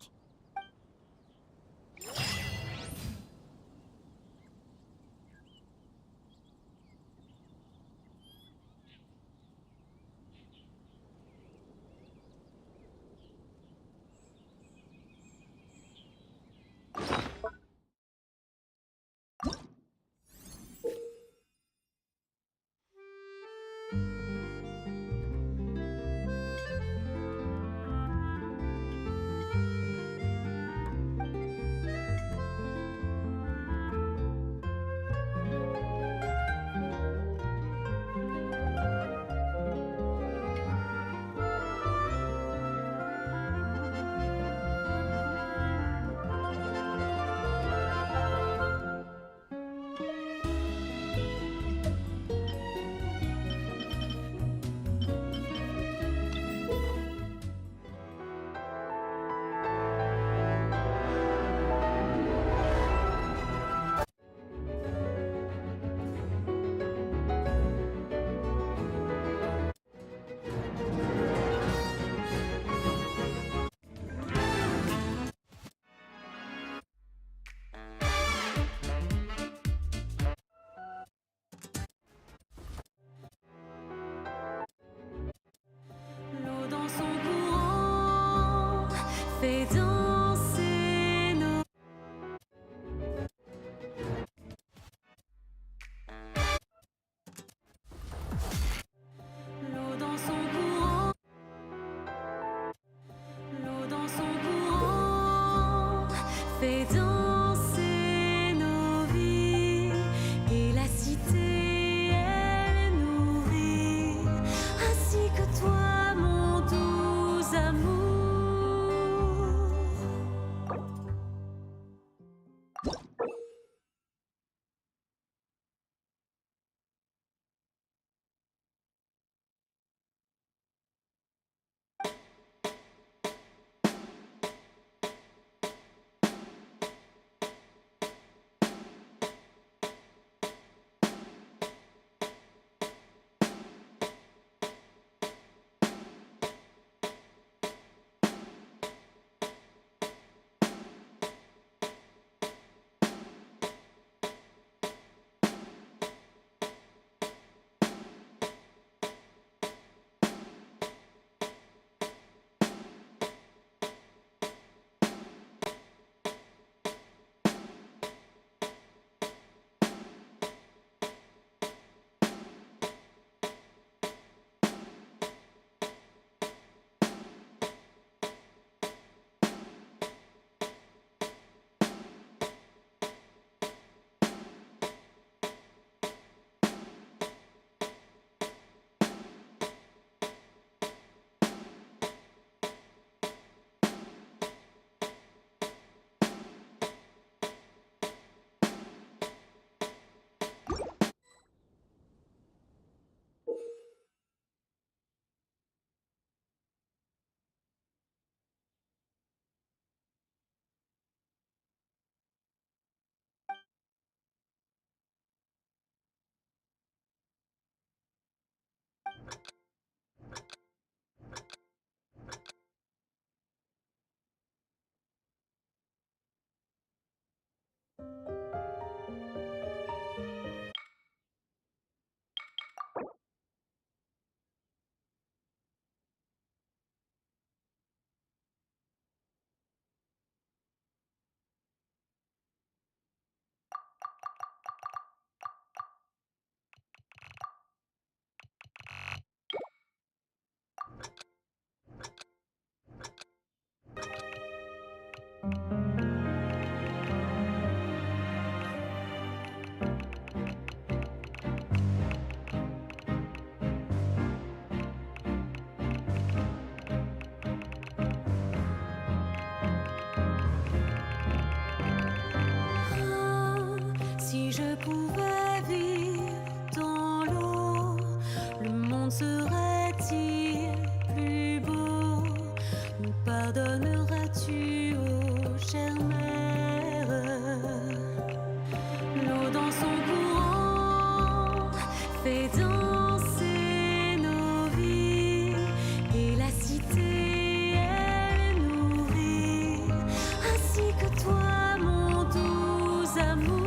je pouvais vivre dans l'eau, le monde serait-il plus beau? Nous pardonneras-tu, ô chère mère? L'eau dans son courant fait danser nos vies, et la cité est nourrie, ainsi que toi, mon doux amour.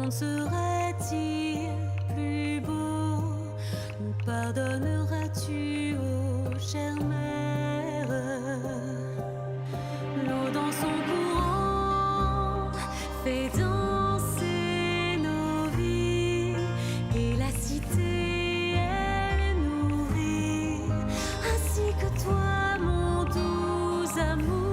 monde serait-il plus beau? Nous pardonneras-tu, ô chère mère? L'eau dans son courant fait danser nos vies et la cité elle nourrit, ainsi que toi, mon doux amour.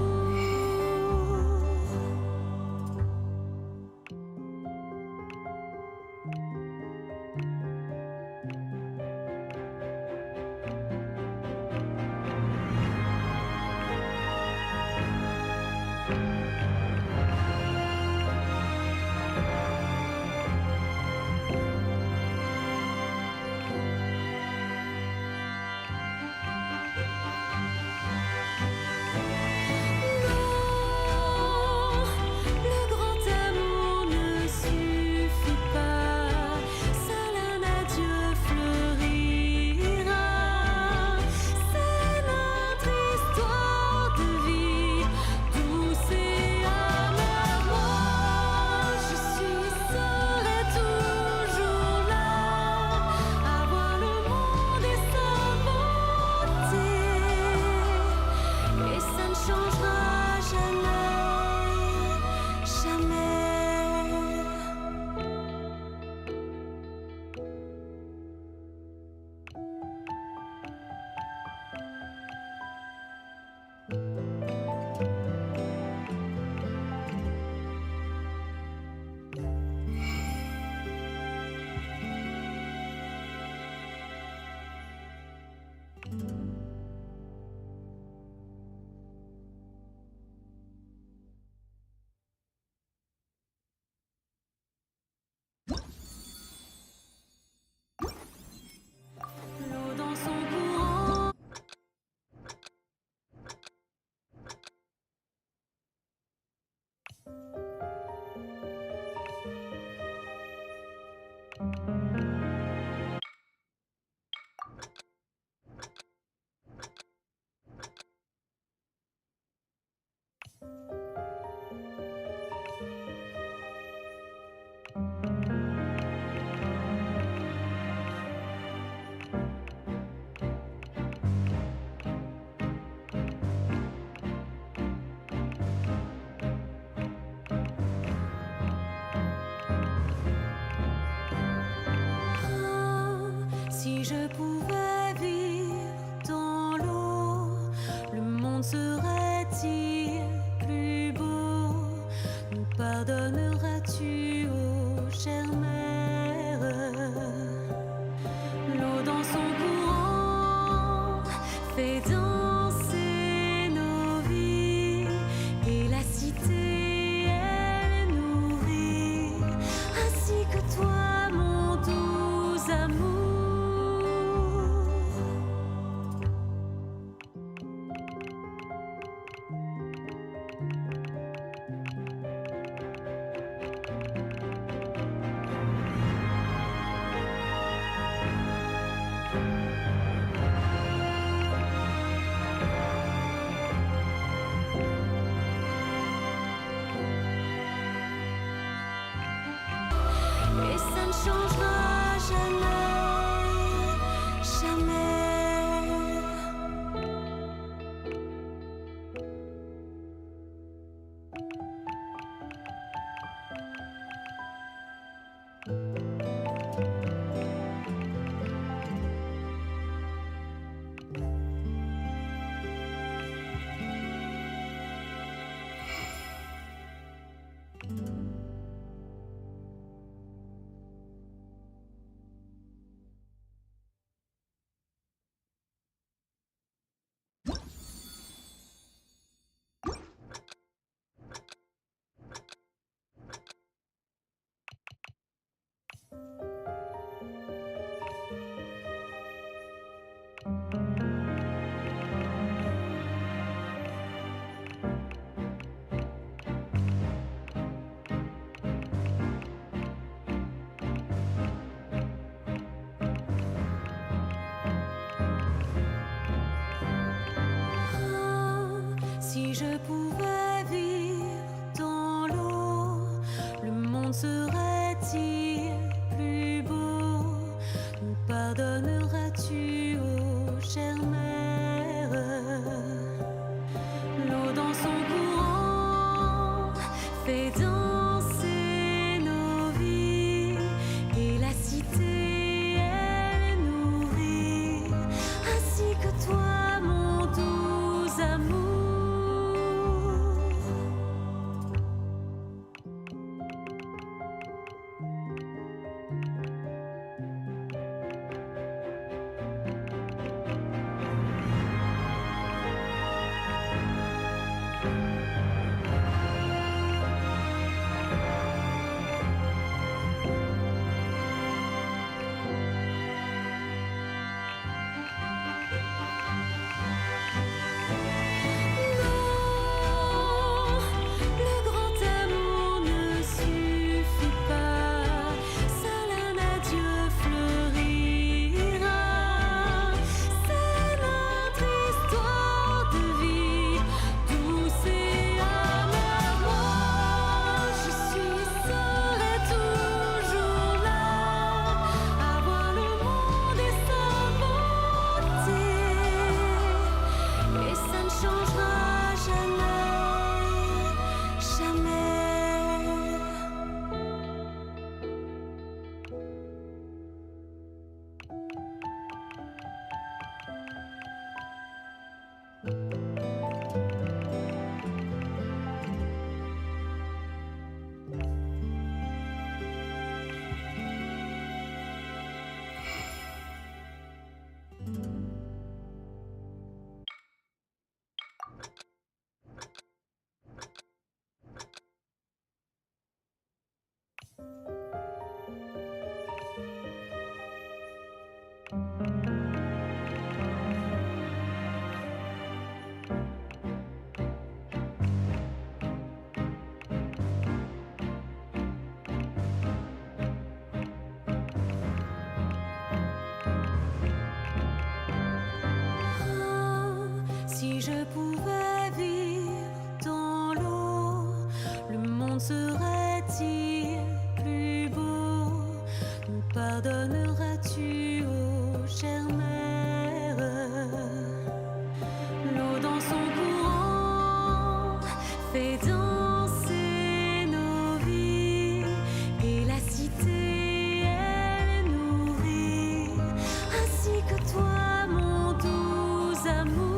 L'eau dans son courant. Si je pouvais vivre dans l'eau, le monde serait-il plus beau? Nous pardonneras-tu, ô chère mère? L'eau dans son courant fait danser nos vies et la cité elle nourrit, ainsi que toi, mon doux amour. serait-il plus beau? Nous pardonneras-tu, ô chère mère? L'eau dans son courant fait danser nos vies et la cité elle nourrit, ainsi que toi, mon doux amour. Le grand amour ne suffit pas, seul un adieu fleurira. C'est notre histoire de vie, douce et amère. Moi, je suis, serai toujours là, à voir le monde et sa beauté. Et ça ne changera jamais, jamais. Si je pouvais vivre dans l'eau, le monde serait-il plus beau? Nous pardonneras-tu, ô chère mère? L'eau dans son courant fait danser nos vies et la cité elle nourrit, ainsi que toi, mon doux amour.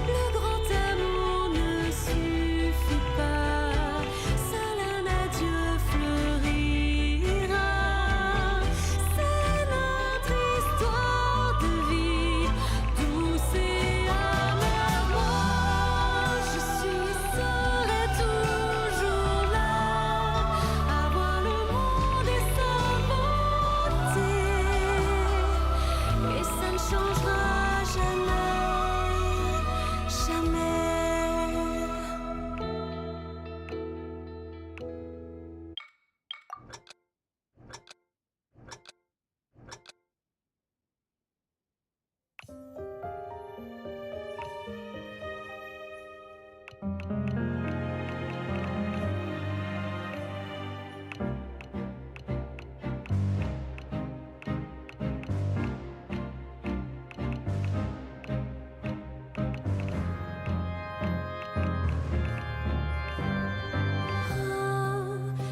Le grand amour ne suffit pas, seul un adieu fleurira. C'est notre histoire de vie, douce et amère. Moi, je suis, serai toujours là, à voir le monde et sa beauté. Et ça ne changera jamais, jamais.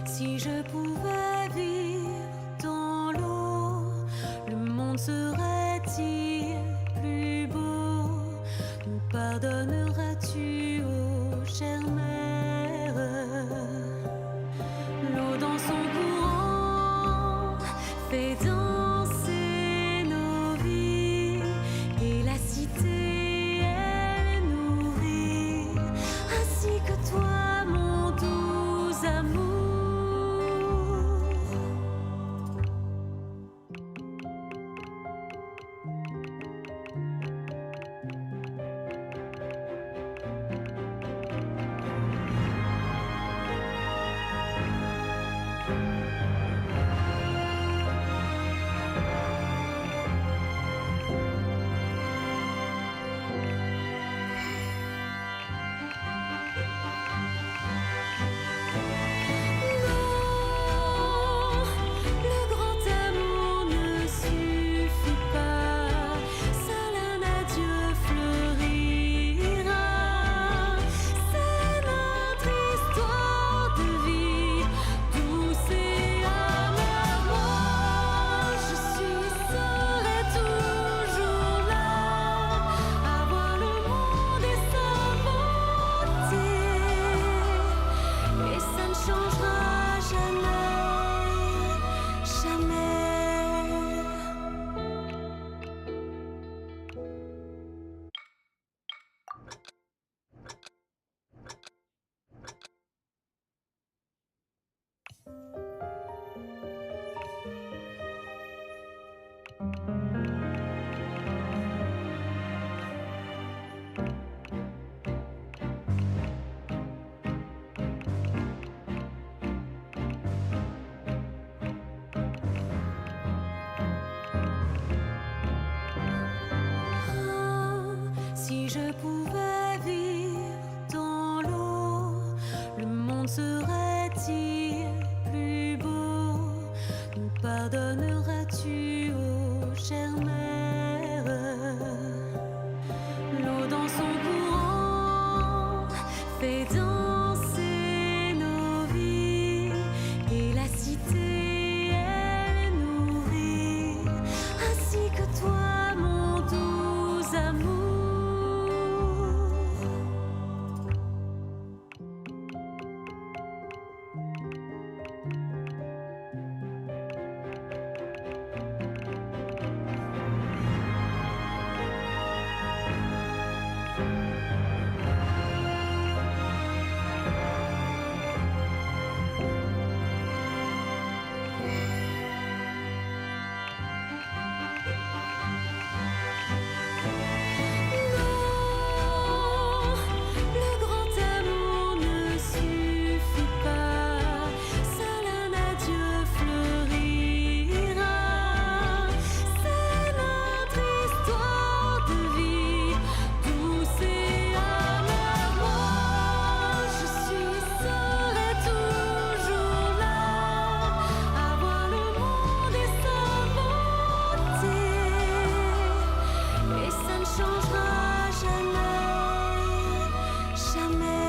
Si je pouvais vivre dans l'eau, le monde serait-il plus beau? Nous pardonneras-tu, ô chère mère? L'eau dans son courant fait danser nos vies et la cité elle nourrit, ainsi que toi, mon doux amour. je pouvais vivre dans l'eau, le monde serait-il plus beau? Nous pardonneras-tu, ô chère mère? L'eau dans son courant fait danser nos vies et la cité elle nourrit, ainsi que toi mon doux amour. Le grand amour ne suffit pas, seul un adieu fleurira. C'est notre histoire de vie, douce et amère. Moi, je serai toujours là, à voir le monde et sa beauté. Et ça ne changera jamais, jamais.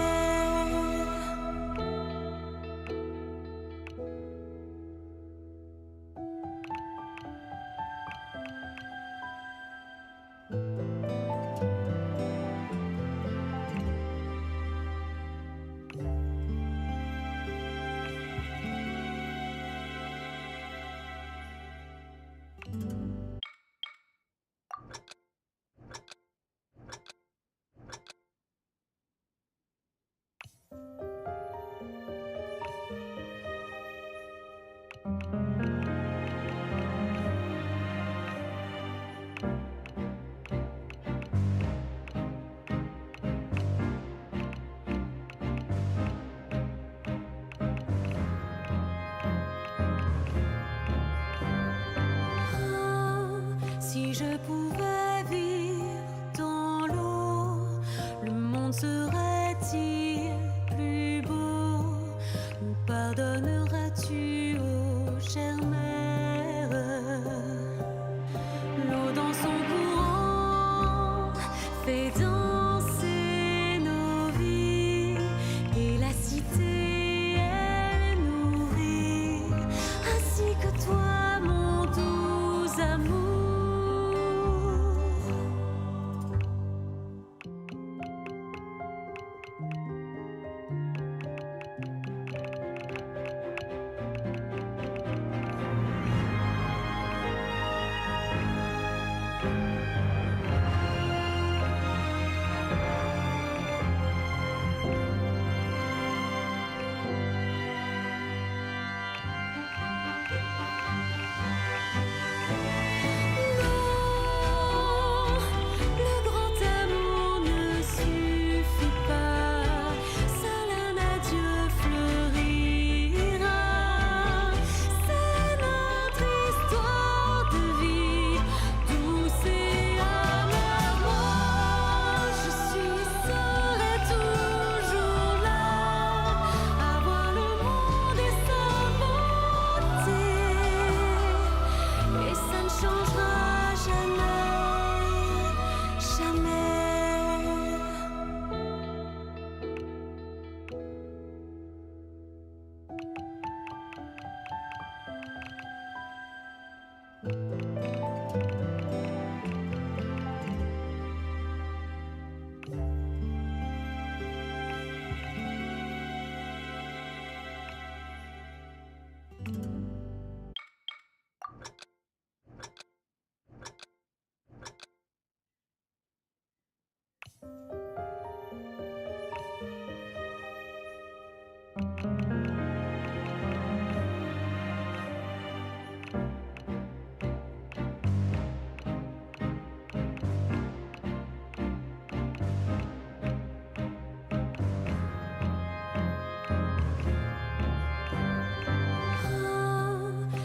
Si je pouvais vivre dans l'eau, le monde serait-il plus beau? Nous pardonneras-tu, ô chère mère? L'eau dans son courant fait danser nos vies et la cité elle nourrit, ainsi que toi mon doux amour. Le grand amour ne suffit pas, seul un adieu fleurira. C'est notre histoire de vie, douce et amère. Moi, je serai toujours là, à voir le monde et sa beauté. Et ça ne changera jamais, jamais.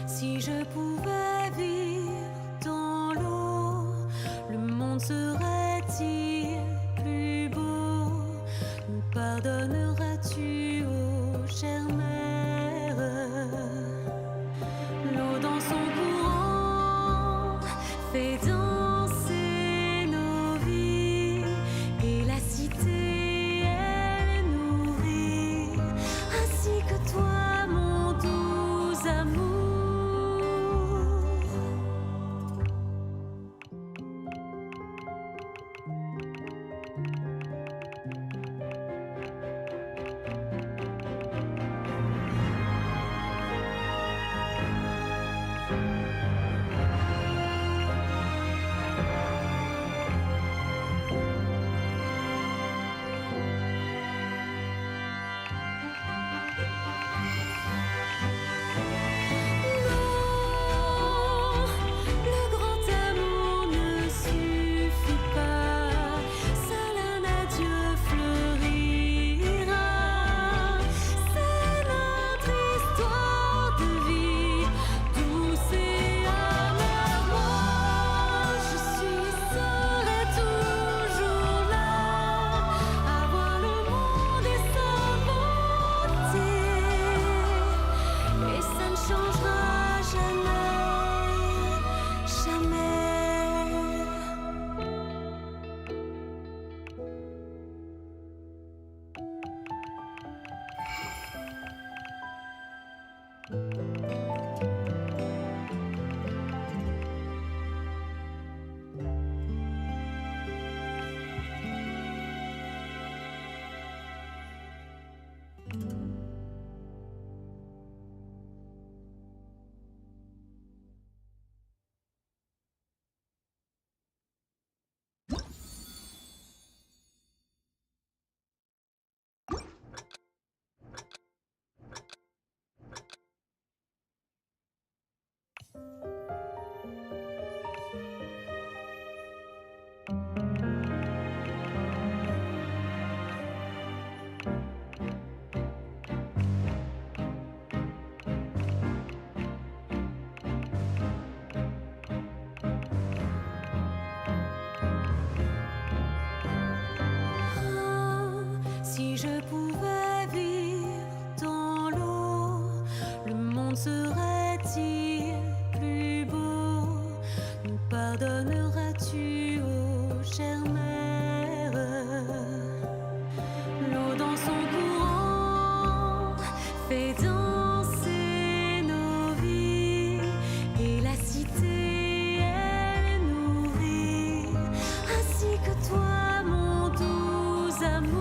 Si je pouvais vivre dans l'eau, le monde serait-il Si je pouvais vivre dans l'eau, le monde serait-il plus beau? Nous pardonneras-tu, ô chère mère? L'eau dans son courant fait danser nos vies, et la cité elle nourrit, ainsi que toi, mon doux amour.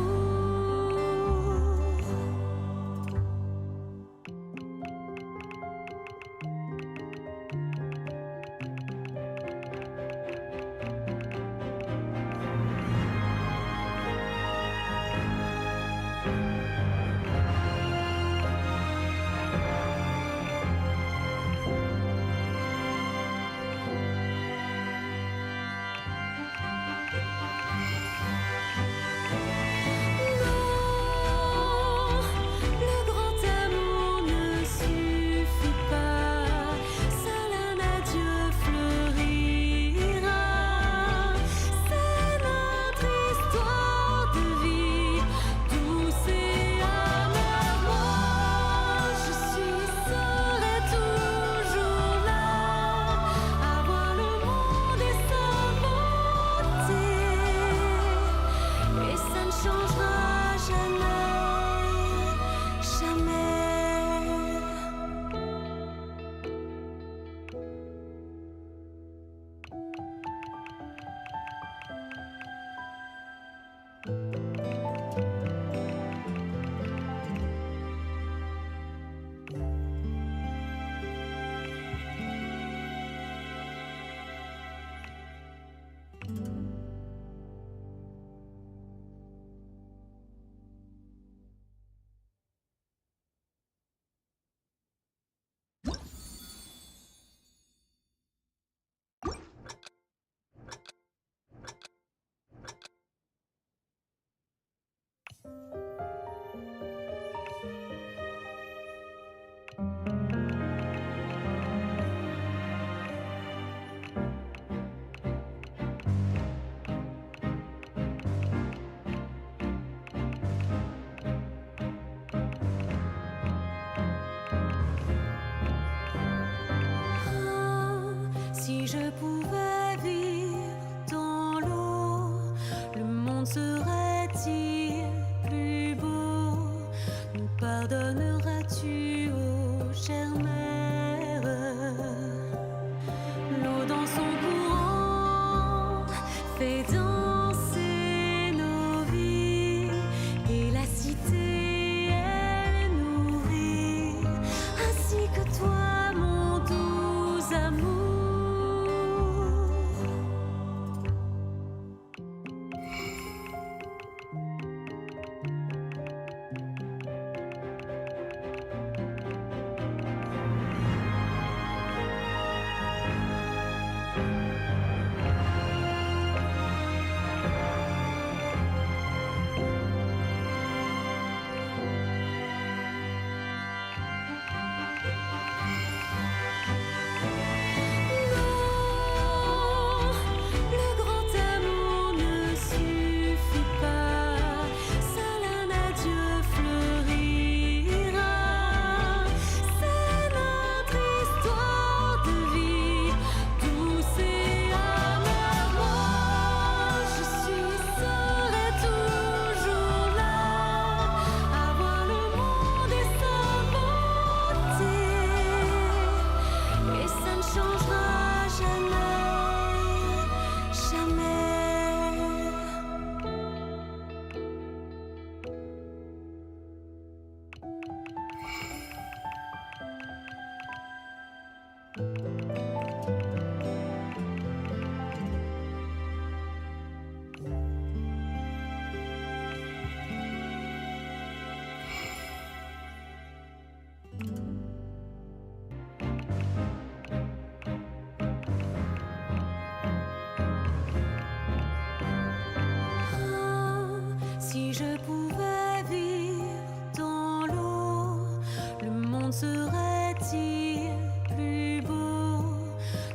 serait-il plus beau?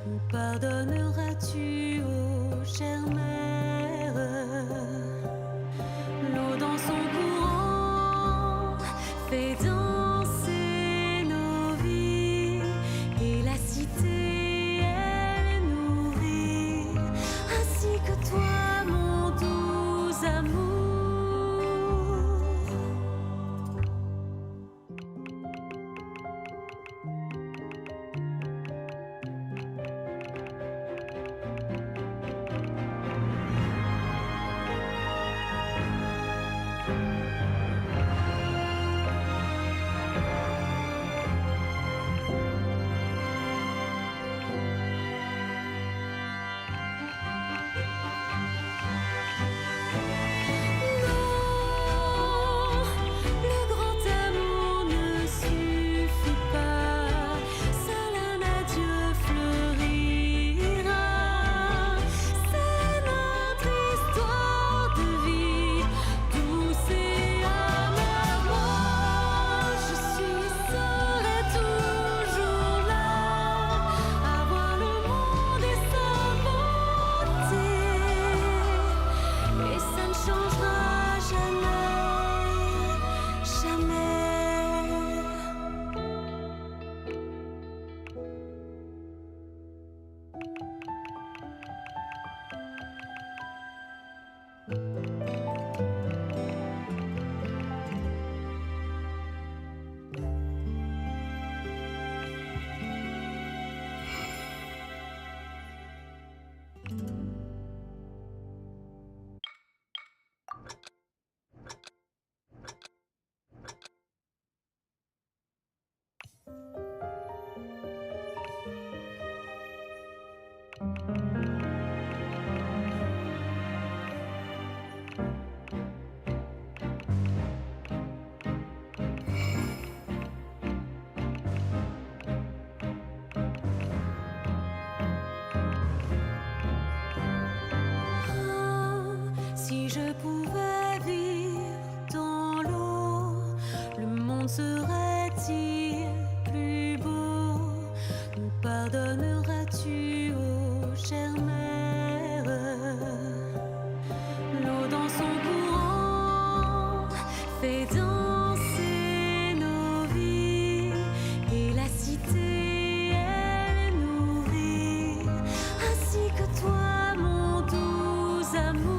Nous pardonneras-tu, ô chère mère? L'eau dans son courant fait danser nos vies et la cité elle nourrit, ainsi que toi mon doux amour. Si je pouvais vivre dans l'eau, le monde serait-il plus beau? Nous pardonneras-tu, ô chère mère? L'eau dans son courant fait danser nos vies et la cité elle nourrit, ainsi que toi mon doux amour.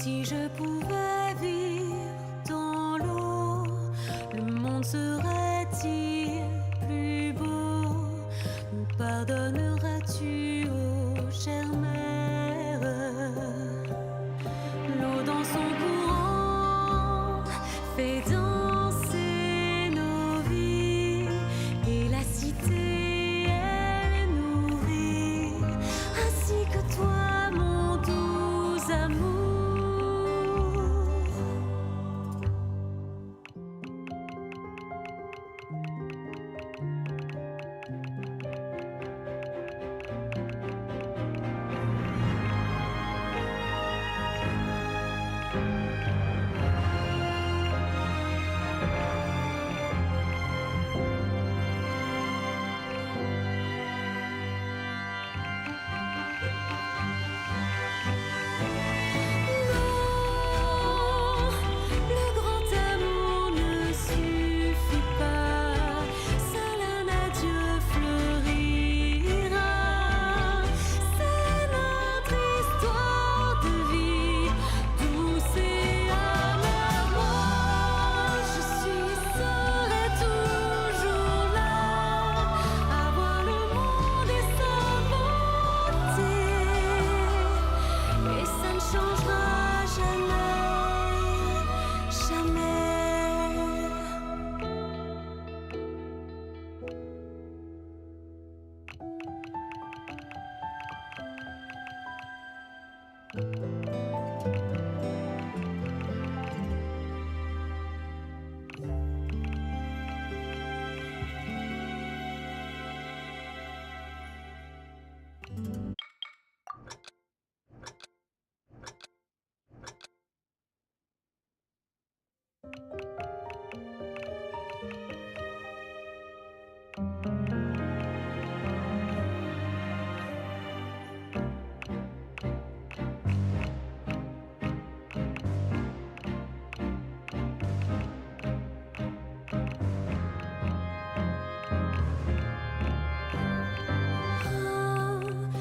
Si je pouvais vivre dans l'eau, le monde serait-il plus beau? Nous pardonneras-tu, ô chère mère? L'eau dans son courant fait danser nos vies, et la cité elle nourrit, ainsi que toi, mon doux amour. Le grand amour ne suffit pas, seul un adieu fleurira. C'est notre histoire de vie, douce et amère. Moi, je suis, serai toujours là, à voir le monde et sa beauté. Et ça ne changera jamais, jamais.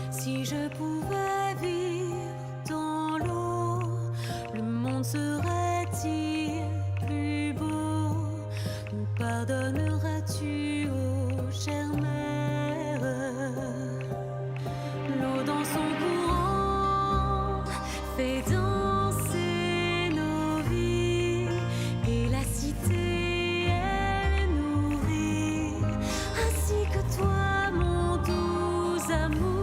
Si je pouvais vivre dans l'eau, le monde serait-il plus beau? Nous pardonneras-tu, ô chère mère? L'eau dans son courant fait danser nos vies, et la cité elle nourrit, ainsi que toi, mon doux amour.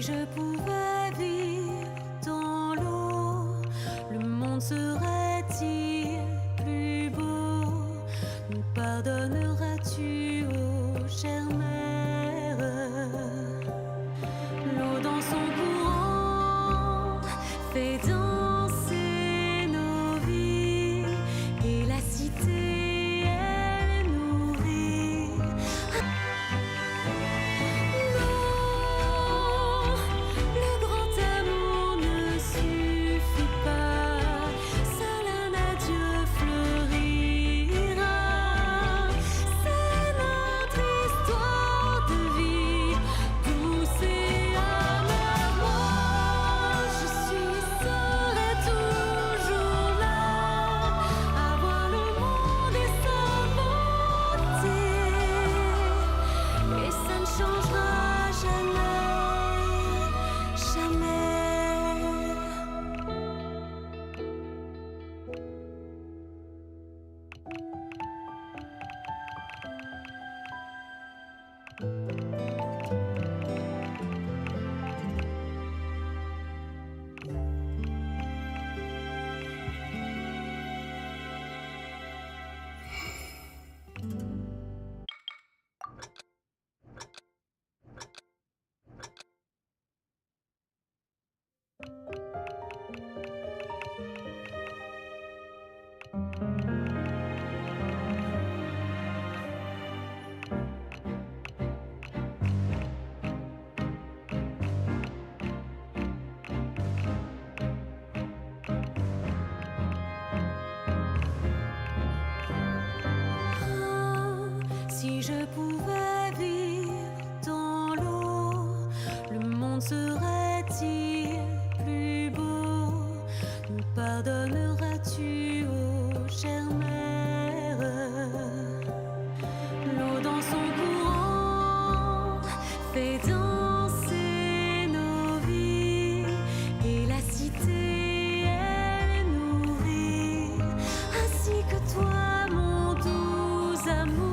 je pouvais vivre dans l'eau, le monde serait-il plus beau? Nous pardonneras-tu, ô chère mère? L'eau dans son courant fait danser nos vies et la cité elle nourrit. Non, le grand amour ne suffit pas, seul un adieu fleurira. C'est notre histoire de vie, douce et amère. Moi, je serai toujours là, à voir le monde et sa beauté, et ça ne changera jamais, jamais. Si je pouvais vivre dans l'eau, le monde serait-il plus beau? Nous pardonneras-tu, ô chère mère? L'eau dans son courant fait danser nos vies et la cité elle nourrit, ainsi que toi, mon doux amour.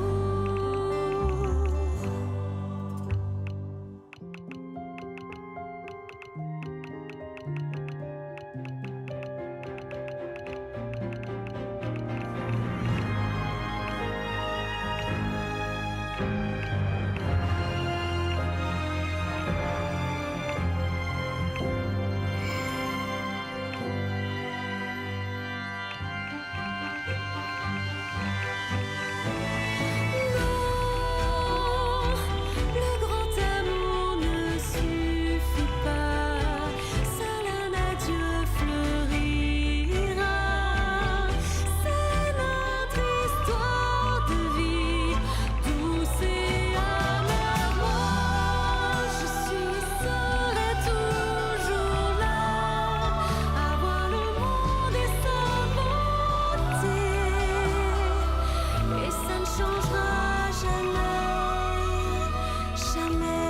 Le grand amour ne suffit pas, seul un adieu fleurira. C'est notre histoire de vie, douce et amère. Moi, je serai toujours là, à voir le monde et sa beauté, et ça ne changera jamais, jamais.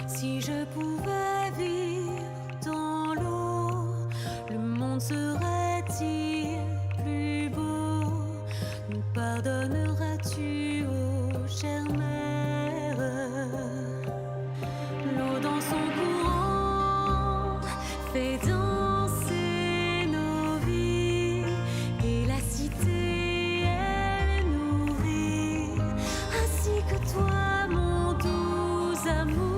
Si je pouvais vivre dans l'eau, le monde serait-il plus beau? Nous pardonneras-tu, ô chère mère? L'eau dans son courant fait danser nos vies et la cité elle nourrit, ainsi que toi, mon doux amour.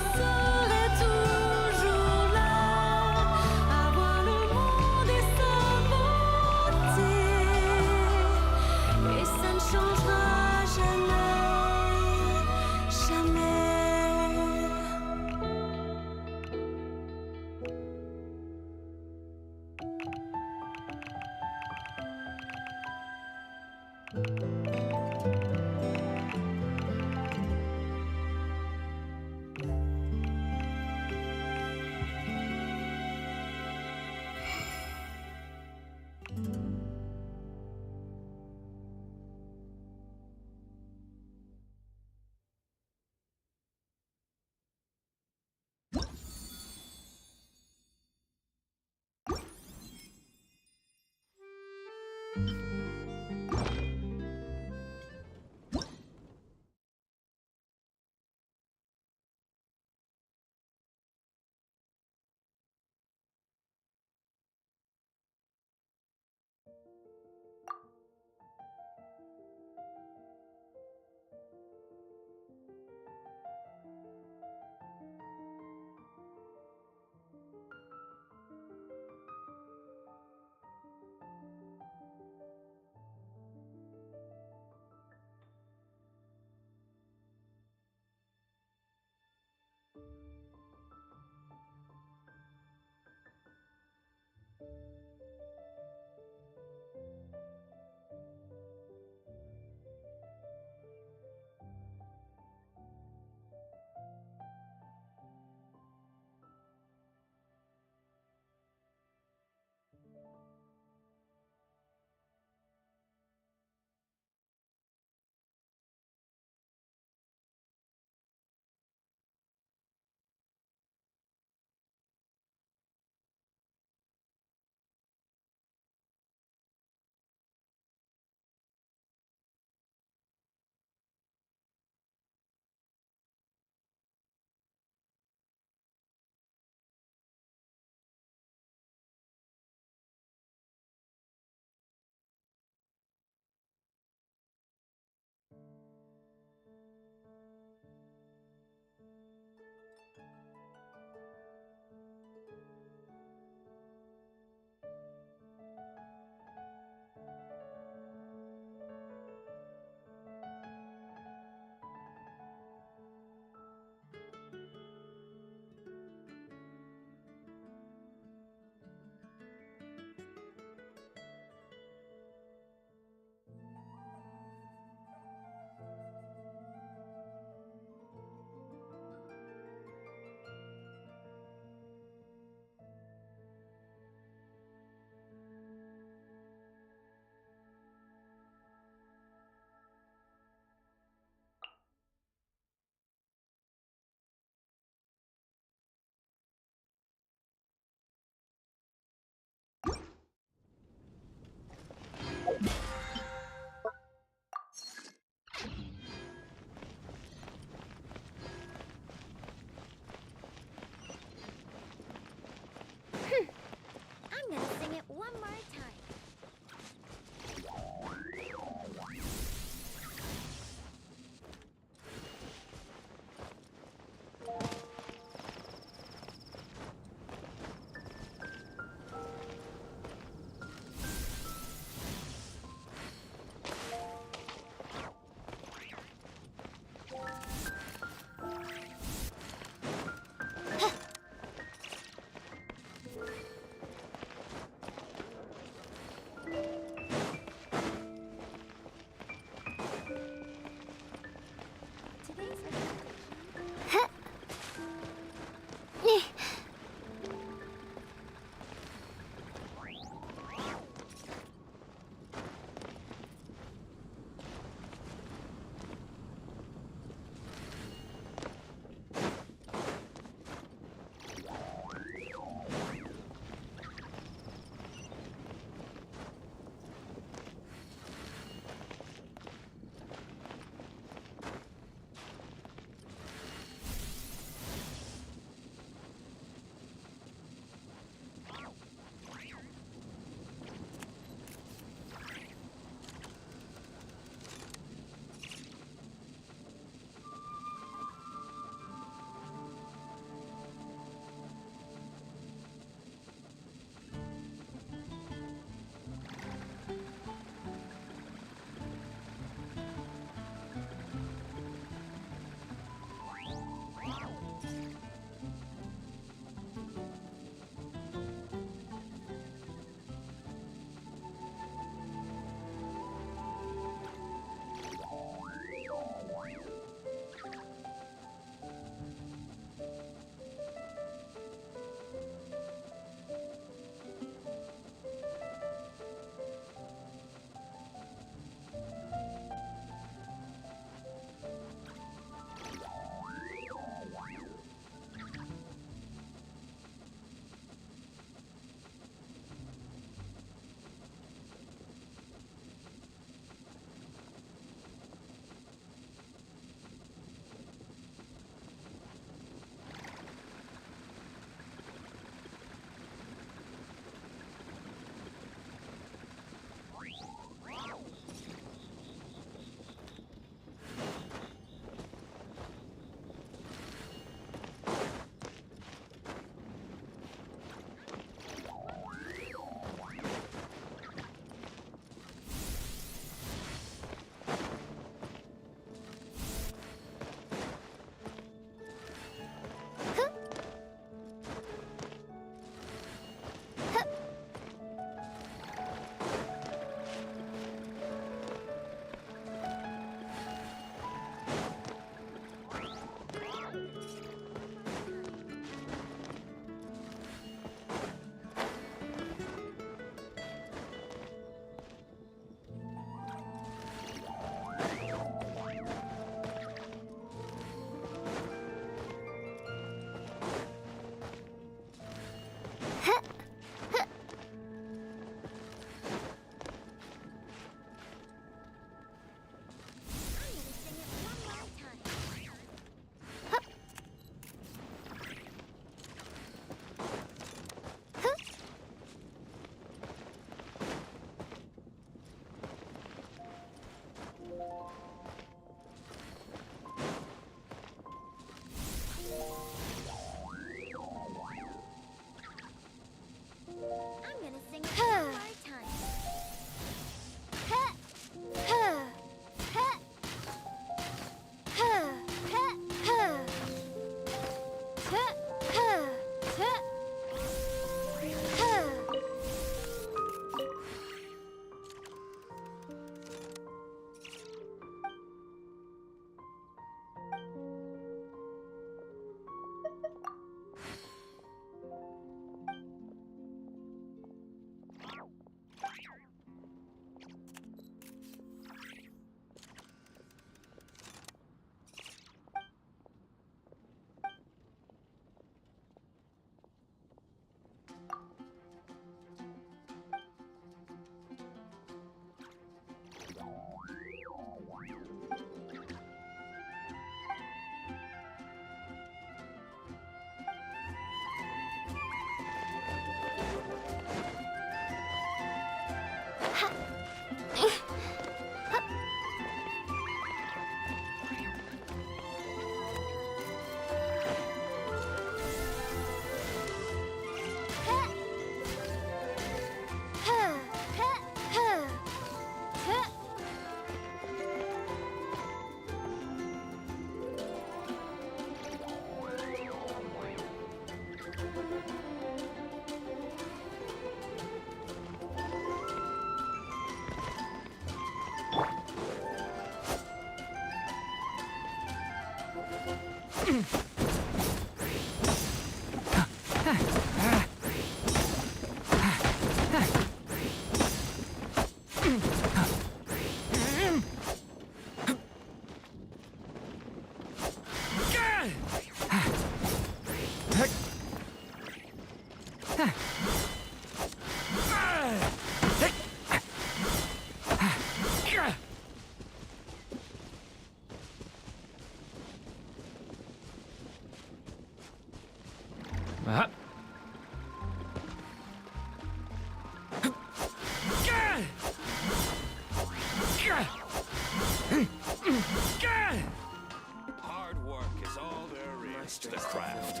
Hard work is all there is to the craft.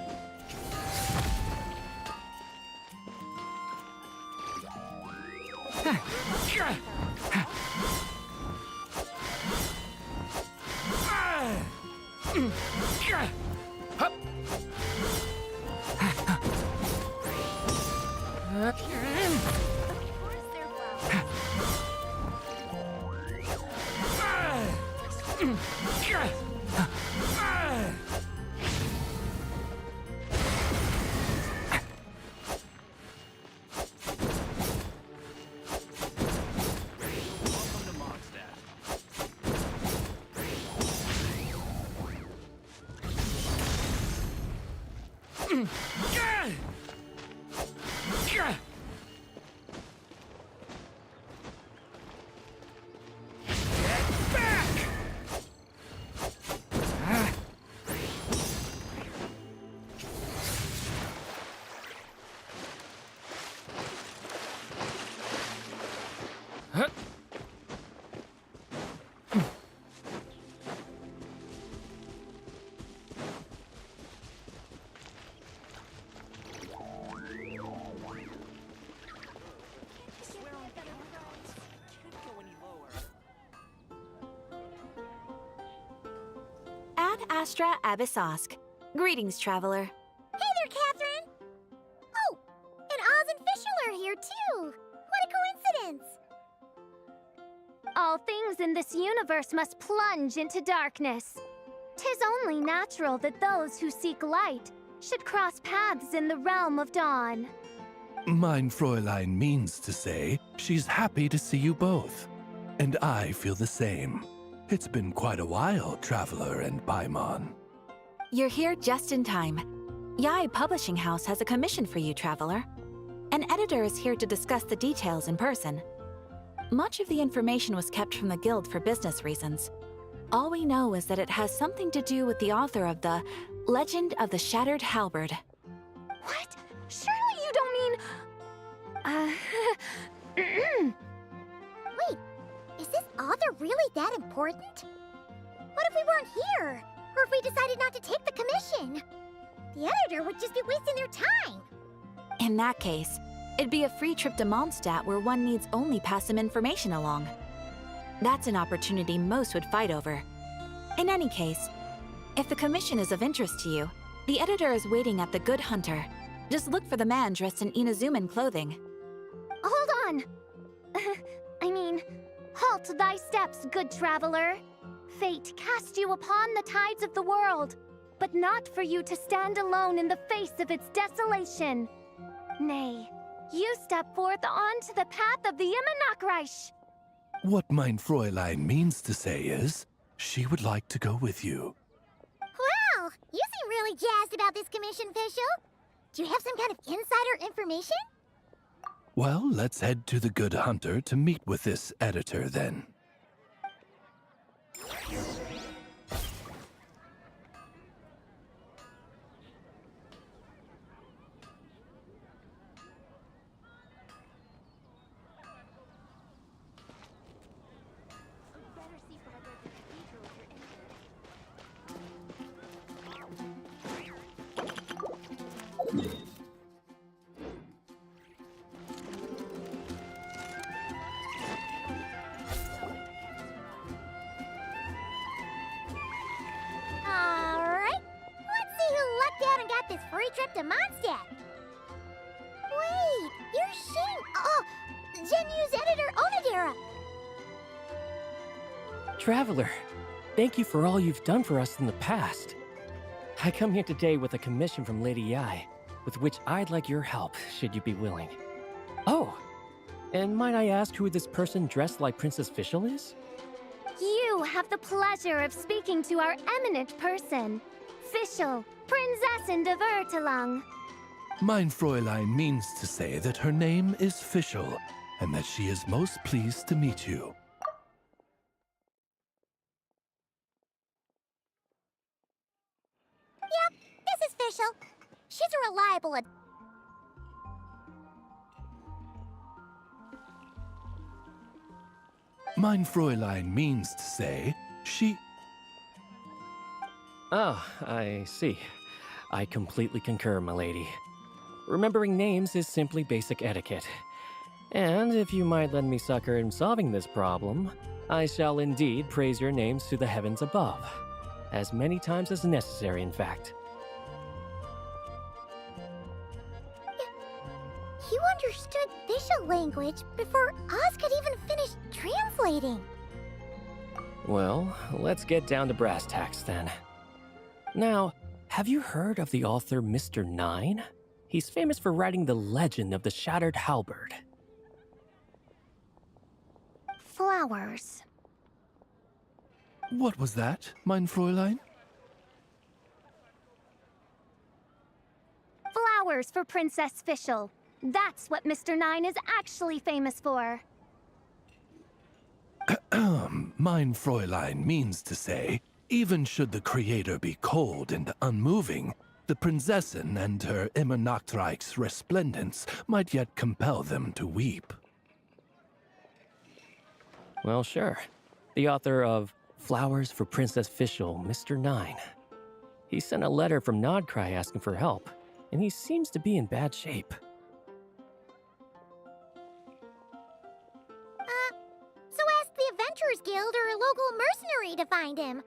Ad Astra Abyssosk. Greetings, traveler. Hey there, Catherine! Oh, and Oz and Fischl are here too! What a coincidence! All things in this universe must plunge into darkness. 'Tis only natural that those who seek light should cross paths in the realm of dawn. Mein Fräulein means to say she's happy to see you both. And I feel the same. It's been quite a while, Traveler and Paimon. You're here just in time. Yai Publishing House has a commission for you, Traveler. An editor is here to discuss the details in person. Much of the information was kept from the Guild for business reasons. All we know is that it has something to do with the author of the Legend of the Shattered Halberd. What? Surely you don't mean... Wait, is this author really that important? What if we weren't here? Or if we decided not to take the commission? The editor would just be wasting their time. In that case, it'd be a free trip to Mondstadt where one needs only pass some information along. That's an opportunity most would fight over. In any case, if the commission is of interest to you, The editor is waiting at the Good Hunter. Just look for the man dressed in Inazuman clothing. Hold on! Halt thy steps, good traveler. Fate cast you upon the tides of the world, but not for you to stand alone in the face of its desolation. Nay, you step forth onto the path of the Nod-Krai. What mein Fräulein means to say is, she would like to go with you. Wow! You seem really jazzed about this commission, Fischl. Do you have some kind of insider information? Well, let's head to the Good Hunter to meet with this editor then. Alright, let's see who lucked out and got this free trip to Mondstadt. Wait, you're Shane. Oh, Genu's editor, Onodera. Traveler, thank you for all you've done for us in the past. I come here today with a commission from Lady Yai, with which I'd like your help, should you be willing. Oh, and might I ask who this person dressed like Princess Fischl is? You have the pleasure of speaking to our eminent person, Fischl, Prinzessin de Vertelung. Mein Fräulein means to say that her name is Fischl, and that she is most pleased to meet you. Yep, this is Fischl. She's a reliable Mein Fräulein means to say, she... Oh, I see. I completely concur, my lady. Remembering names is simply basic etiquette. And if you might lend me succor in solving this problem, I shall indeed praise your names to the heavens above. As many times as necessary, in fact. You understood Fischl language before Oz could even finish translating. Well, let's get down to brass tacks then. Now, have you heard of the author Mr. Nine? He's famous for writing the legend of the Shattered Halberd. Flowers. What was that, mein Fräulein? Flowers for Princess Fischl. That's what Mr. Nine is actually famous for. Mein Fräulein means to say, even should the creator be cold and unmoving, the Prinzessin and her Nod-Krai's resplendence might yet compel them to weep. Well, sure. The author of Flowers for Princess Fischl, Mr. Nine. He sent a letter from Nod-Krai asking for help, and he seems to be in bad shape. So ask the Adventurers Guild or a local mercenary to find him.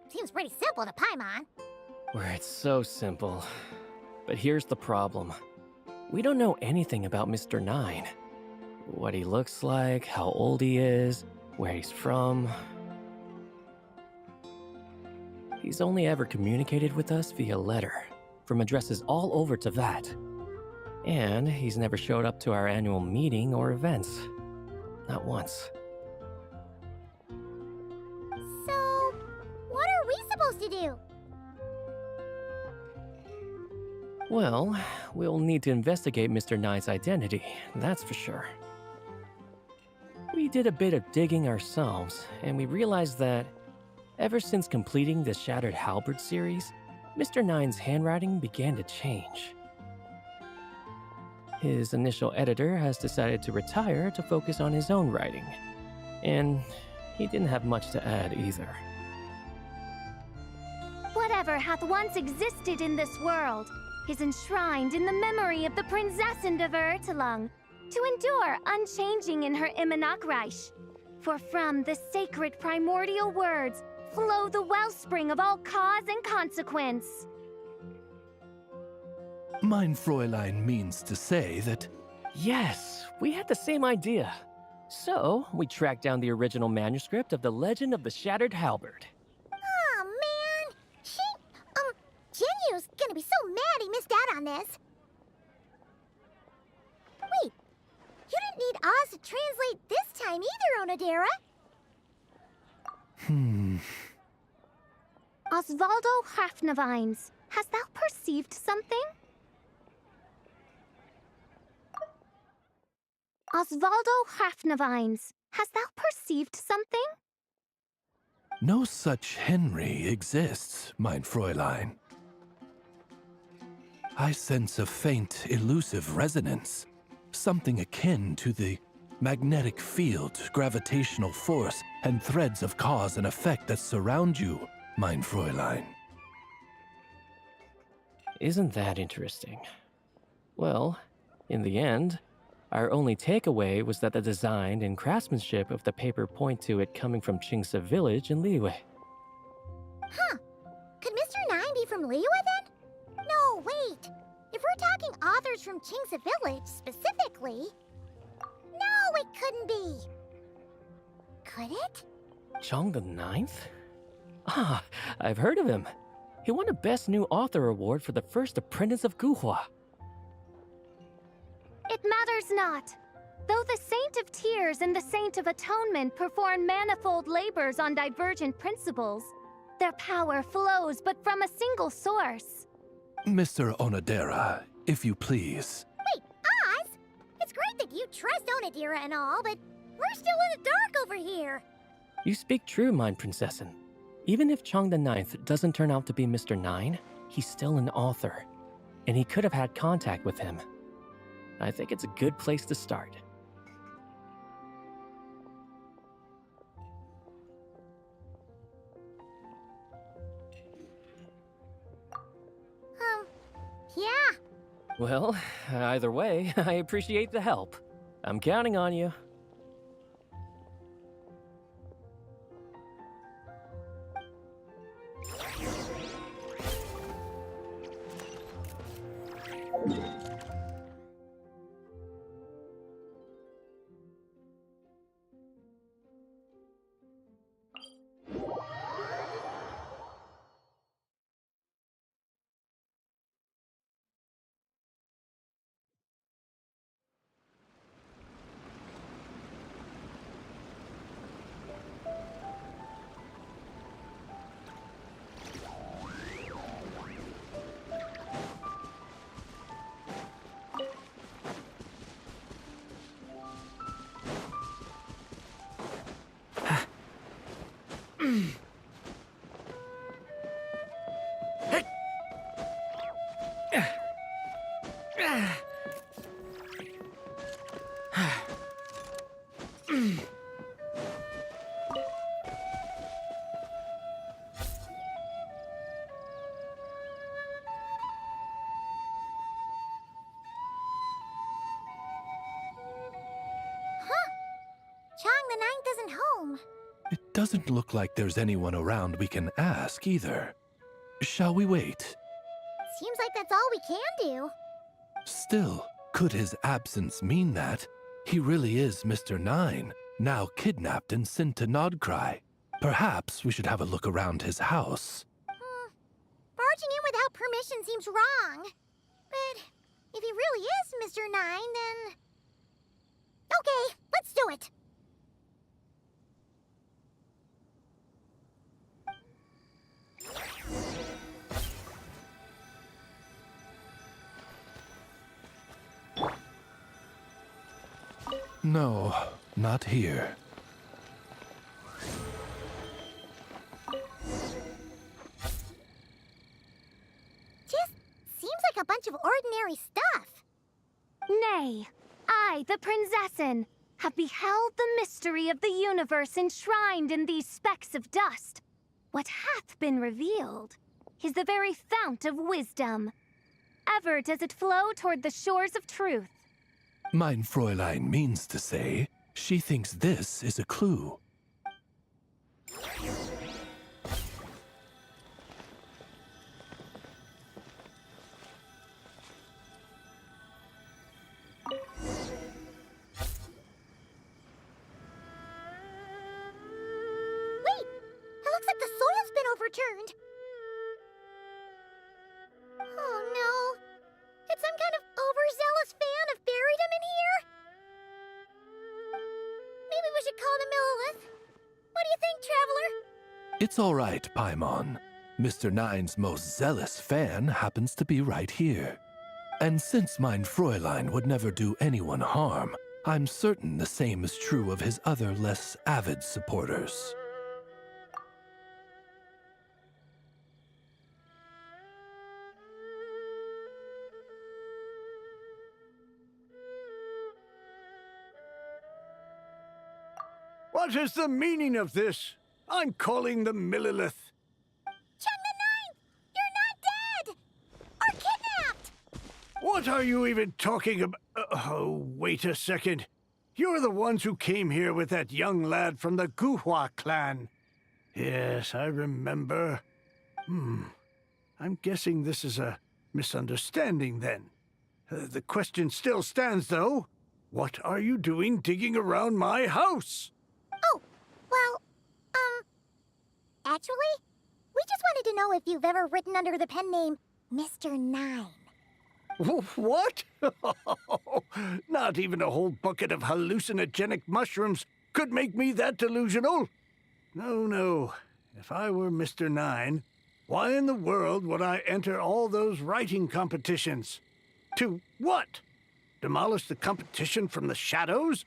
Seems pretty simple to Paimon. Where it's so simple. But here's the problem. We don't know anything about Mr. Nine. What he looks like, how old he is, where he's from. He's only ever communicated with us via letter, from addresses all over Teyvat. And he's never showed up to our annual meeting or events. Not once. So, what are we supposed to do? Well, we'll need to investigate Mr. Nine's identity, that's for sure. We did a bit of digging ourselves, and we realized that ever since completing the Shattered Halberd series, Mr. Nine's handwriting began to change. His initial editor has decided to retire to focus on his own writing, and he didn't have much to add either. Whatever hath once existed in this world is enshrined in the memory of the Prinzessin de Vertelung, to endure unchanging in her Nod-Krai. For from the sacred primordial words flow the wellspring of all cause and consequence. Mein Fräulein means to say that... Yes, we had the same idea. So, we tracked down the original manuscript of the Legend of the Shattered Halberd. Aw, man! Jinyu's gonna be so mad he missed out on this. Wait, you didn't need Oz to translate this time either, Onodera. Osvaldo Hafnavines, hast thou perceived something? Osvaldo Hafnavines, hast thou perceived something? No such Henry exists, mein Fräulein. I sense a faint, elusive resonance. Something akin to the magnetic field, gravitational force, and threads of cause and effect that surround you, mein Fräulein. Isn't that interesting? Well, in the end, our only takeaway was that the design and craftsmanship of the paper point to it coming from Qingse village in Liyue. Huh. Could Mr. Nine be from Liyue then? No, wait. If we're talking authors from Qingse village specifically... No, it couldn't be. Could it? Chong the Ninth? Ah, I've heard of him. He won a Best New Author award for the first apprentice of Guhua. It matters not. Though the Saint of Tears and the Saint of Atonement perform manifold labors on divergent principles, their power flows but from a single source. Mr. Onodera, if you please. Wait, Oz? It's great that you trust Onodera and all, but we're still in the dark over here. You speak true, mein Prinzessin. Even if Chong the Ninth doesn't turn out to be Mr. Nine, he's still an author, and he could have had contact with him. I think it's a good place to start. Yeah. Well, either way, I appreciate the help. I'm counting on you. Chong the Ninth isn't home. It doesn't look like there's anyone around we can ask either. Shall we wait? Seems like that's all we can do. Still, could his absence mean that he really is Mr. Nine, now kidnapped and sent to Nod-Krai? Perhaps we should have a look around his house. Barging in without permission seems wrong. But if he really is Mr. Nine, then... Okay, let's do it. No, not here. Just seems like a bunch of ordinary stuff. Nay, I, the Prinzessin, have beheld the mystery of the universe enshrined in these specks of dust. What hath been revealed is the very fount of wisdom. Ever does it flow toward the shores of truth. Mein Fräulein means to say, she thinks this is a clue. It's all right, Paimon. Mr. Nine's most zealous fan happens to be right here. And since mein Fräulein would never do anyone harm, I'm certain the same is true of his other less avid supporters. What is the meaning of this? I'm calling the Millilith. Chung the Ninth! You're not dead! Or kidnapped! What are you even talking about? Oh, wait a second. You're the ones who came here with that young lad from the Guhua clan. Yes, I remember. I'm guessing this is a misunderstanding then. The question still stands, though. What are you doing digging around my house? Oh, well, actually, we just wanted to know if you've ever written under the pen name Mr. Nine. What? Not even a whole bucket of hallucinogenic mushrooms could make me that delusional. No. If I were Mr. Nine, why in the world would I enter all those writing competitions? To what? Demolish the competition from the shadows?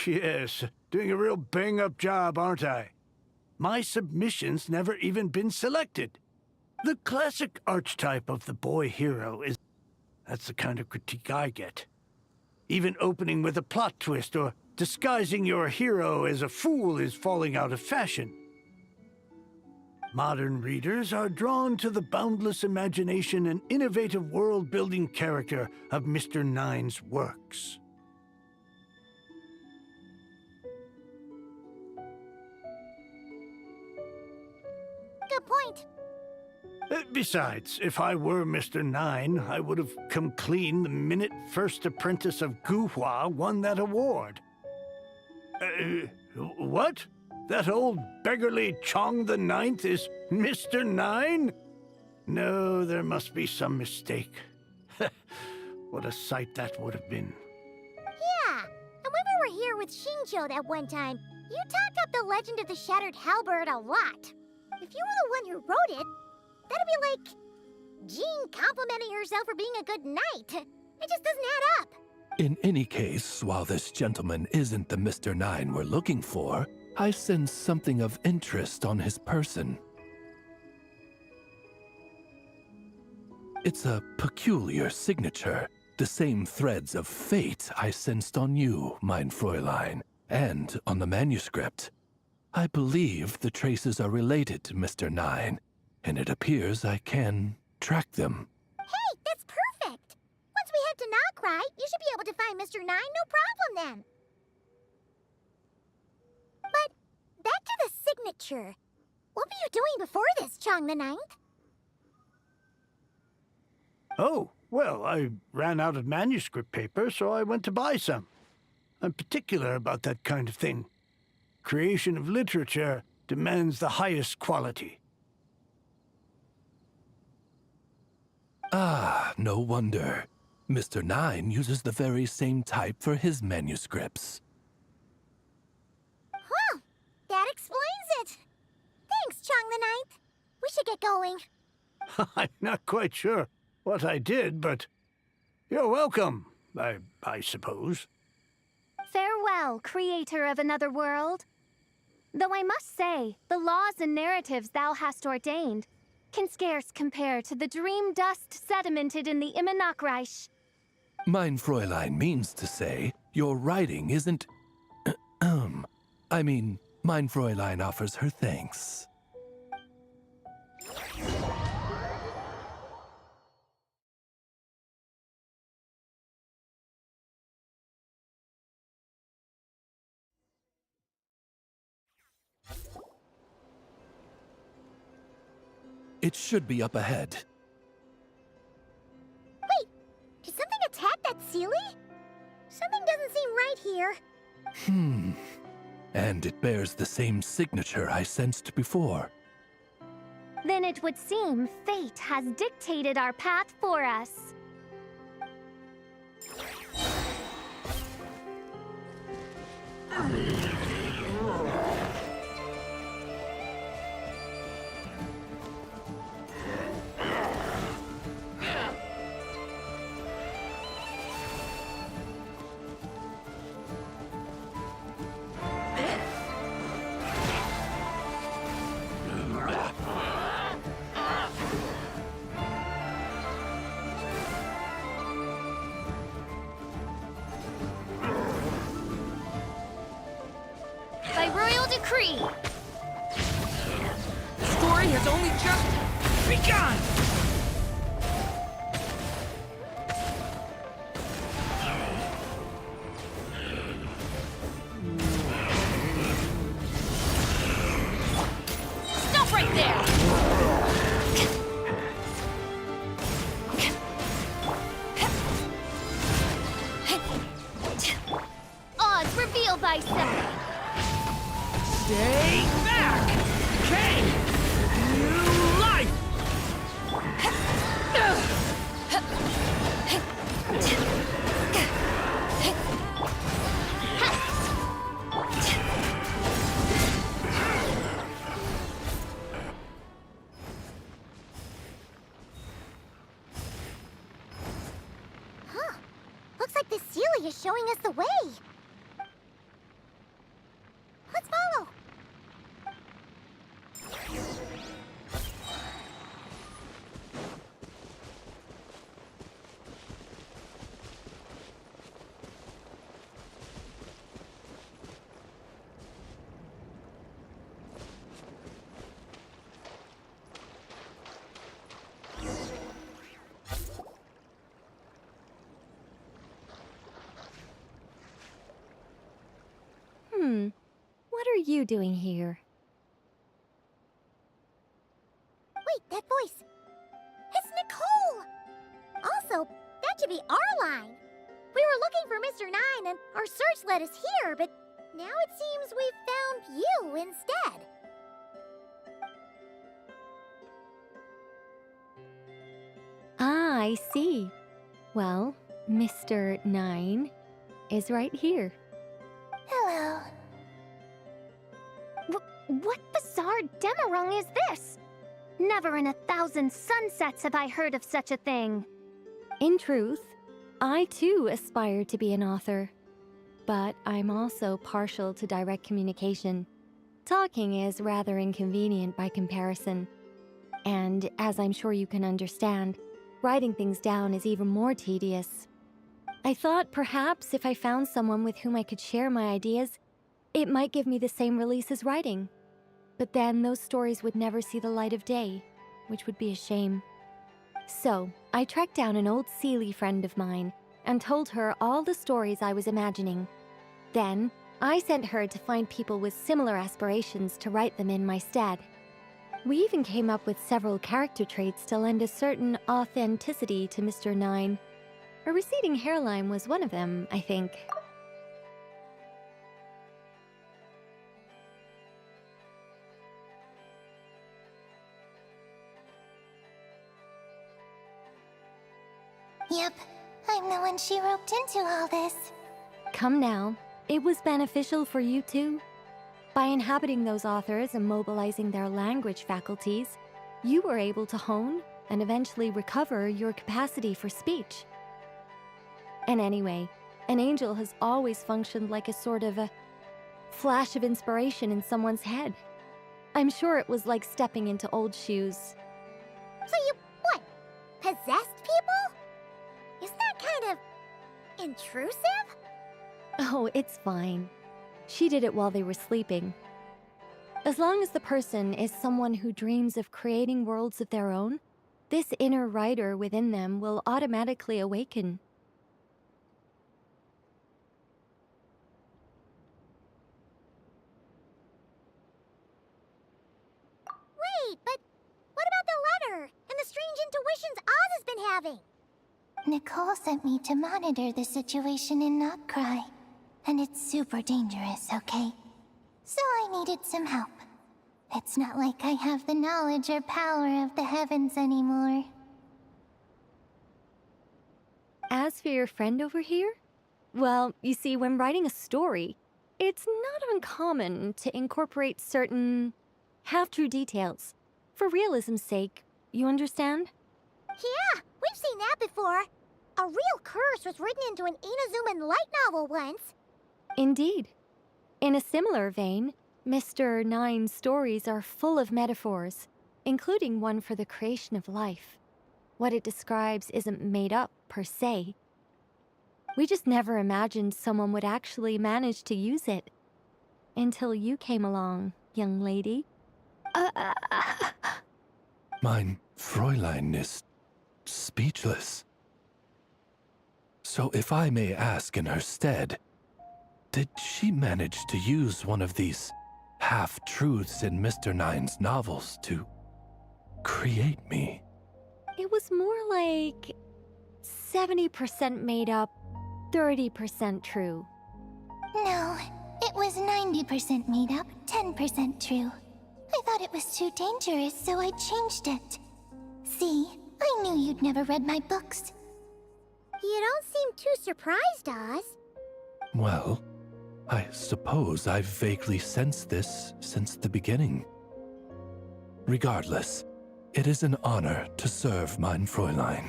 Yes, doing a real bang-up job, aren't I? My submission's never even been selected. The classic archetype of the boy hero is... That's the kind of critique I get. Even opening with a plot twist or disguising your hero as a fool is falling out of fashion. Modern readers are drawn to the boundless imagination and innovative world-building character of Mr. Nine's works. Good point. Besides, if I were Mr. Nine, I would have come clean the minute First Apprentice of Guhua won that award. What? That old beggarly Chong the Ninth is Mr. Nine? No, there must be some mistake. What a sight that would have been. Yeah, and when we were here with Xingqiu that one time, you talked up the legend of the Shattered Halberd a lot. If you were the one who wrote it, that'd be like Jean complimenting herself for being a good knight. It just doesn't add up. In any case, while this gentleman isn't the Mr. Nine we're looking for, I sense something of interest on his person. It's a peculiar signature, the same threads of fate I sensed on you, mein Fräulein, and on the manuscript. I believe the traces are related to Mr. Nine, and it appears I can track them. Hey, that's perfect! Once we head to Nod-Krai, you should be able to find Mr. Nine, no problem then. But back to the signature. What were you doing before this, Chong the Ninth? Oh, well, I ran out of manuscript paper, so I went to buy some. I'm particular about that kind of thing. Creation of literature demands the highest quality. Ah, no wonder. Mr. Nine uses the very same type for his manuscripts. Well, that explains it. Thanks, Chong the Ninth. We should get going. I'm not quite sure what I did, but you're welcome, I suppose. Farewell, creator of another world. Though I must say, the laws and narratives thou hast ordained can scarce compare to the dream dust sedimented in the Nod-Krai. Mein Fräulein means to say, your writing isn't... I mean, mein Fräulein offers her thanks. It should be up ahead. Wait, did something attack that Sealy? Something doesn't seem right here. And it bears the same signature I sensed before. Then it would seem fate has dictated our path for us. Nod-Krai! The story has only just begun! Stop right there! Oz, reveal thyself! Stay back! Kang! New life! Huh. Looks like the Sealy is showing us the way. Let's follow. What are you doing here? Wait, that voice. It's Nicole! Also, that should be our line. We were looking for Mr. Nine and our search led us here, but now it seems we've found you instead. Ah, I see. Well, Mr. Nine is right here. Hello. What bizarre Demerung is this? Never in 1,000 sunsets have I heard of such a thing. In truth, I too aspire to be an author. But I'm also partial to direct communication. Talking is rather inconvenient by comparison. And as I'm sure you can understand, writing things down is even more tedious. I thought perhaps if I found someone with whom I could share my ideas, it might give me the same release as writing. But then those stories would never see the light of day, which would be a shame. So, I tracked down an old Sealy friend of mine and told her all the stories I was imagining. Then, I sent her to find people with similar aspirations to write them in my stead. We even came up with several character traits to lend a certain authenticity to Mr. Nine. A receding hairline was one of them, I think. Yep, I'm the one she roped into all this. Come now, it was beneficial for you too. By inhabiting those authors and mobilizing their language faculties, you were able to hone and eventually recover your capacity for speech. And anyway, an angel has always functioned like a sort of a flash of inspiration in someone's head. I'm sure it was like stepping into old shoes. So you, what, possessed people? Isn't that kind of intrusive? Oh, it's fine. She did it while they were sleeping. As long as the person is someone who dreams of creating worlds of their own, this inner writer within them will automatically awaken. Wait, but what about the letter and the strange intuitions Oz has been having? Nicole sent me to monitor the situation in Nod-Krai. And it's super dangerous, okay? So I needed some help. It's not like I have the knowledge or power of the heavens anymore. As for your friend over here? Well, you see, when writing a story, it's not uncommon to incorporate certain half-true details. For realism's sake, you understand? Yeah, we've seen that before. A real curse was written into an Inazuman light novel once. Indeed. In a similar vein, Mr. Nine's stories are full of metaphors, including one for the creation of life. What it describes isn't made up, per se. We just never imagined someone would actually manage to use it. Until you came along, young lady. Mein Fräulein is speechless. So if I may ask in her stead, did she manage to use one of these half-truths in Mr. Nine's novels to create me? It was more like 70% made up, 30% true. No, it was 90% made up, 10% true. I thought it was too dangerous, so I changed it. See, I knew you'd never read my books. You don't seem too surprised, Oz. Well, I suppose I've vaguely sensed this since the beginning. Regardless, it is an honor to serve mein Fräulein.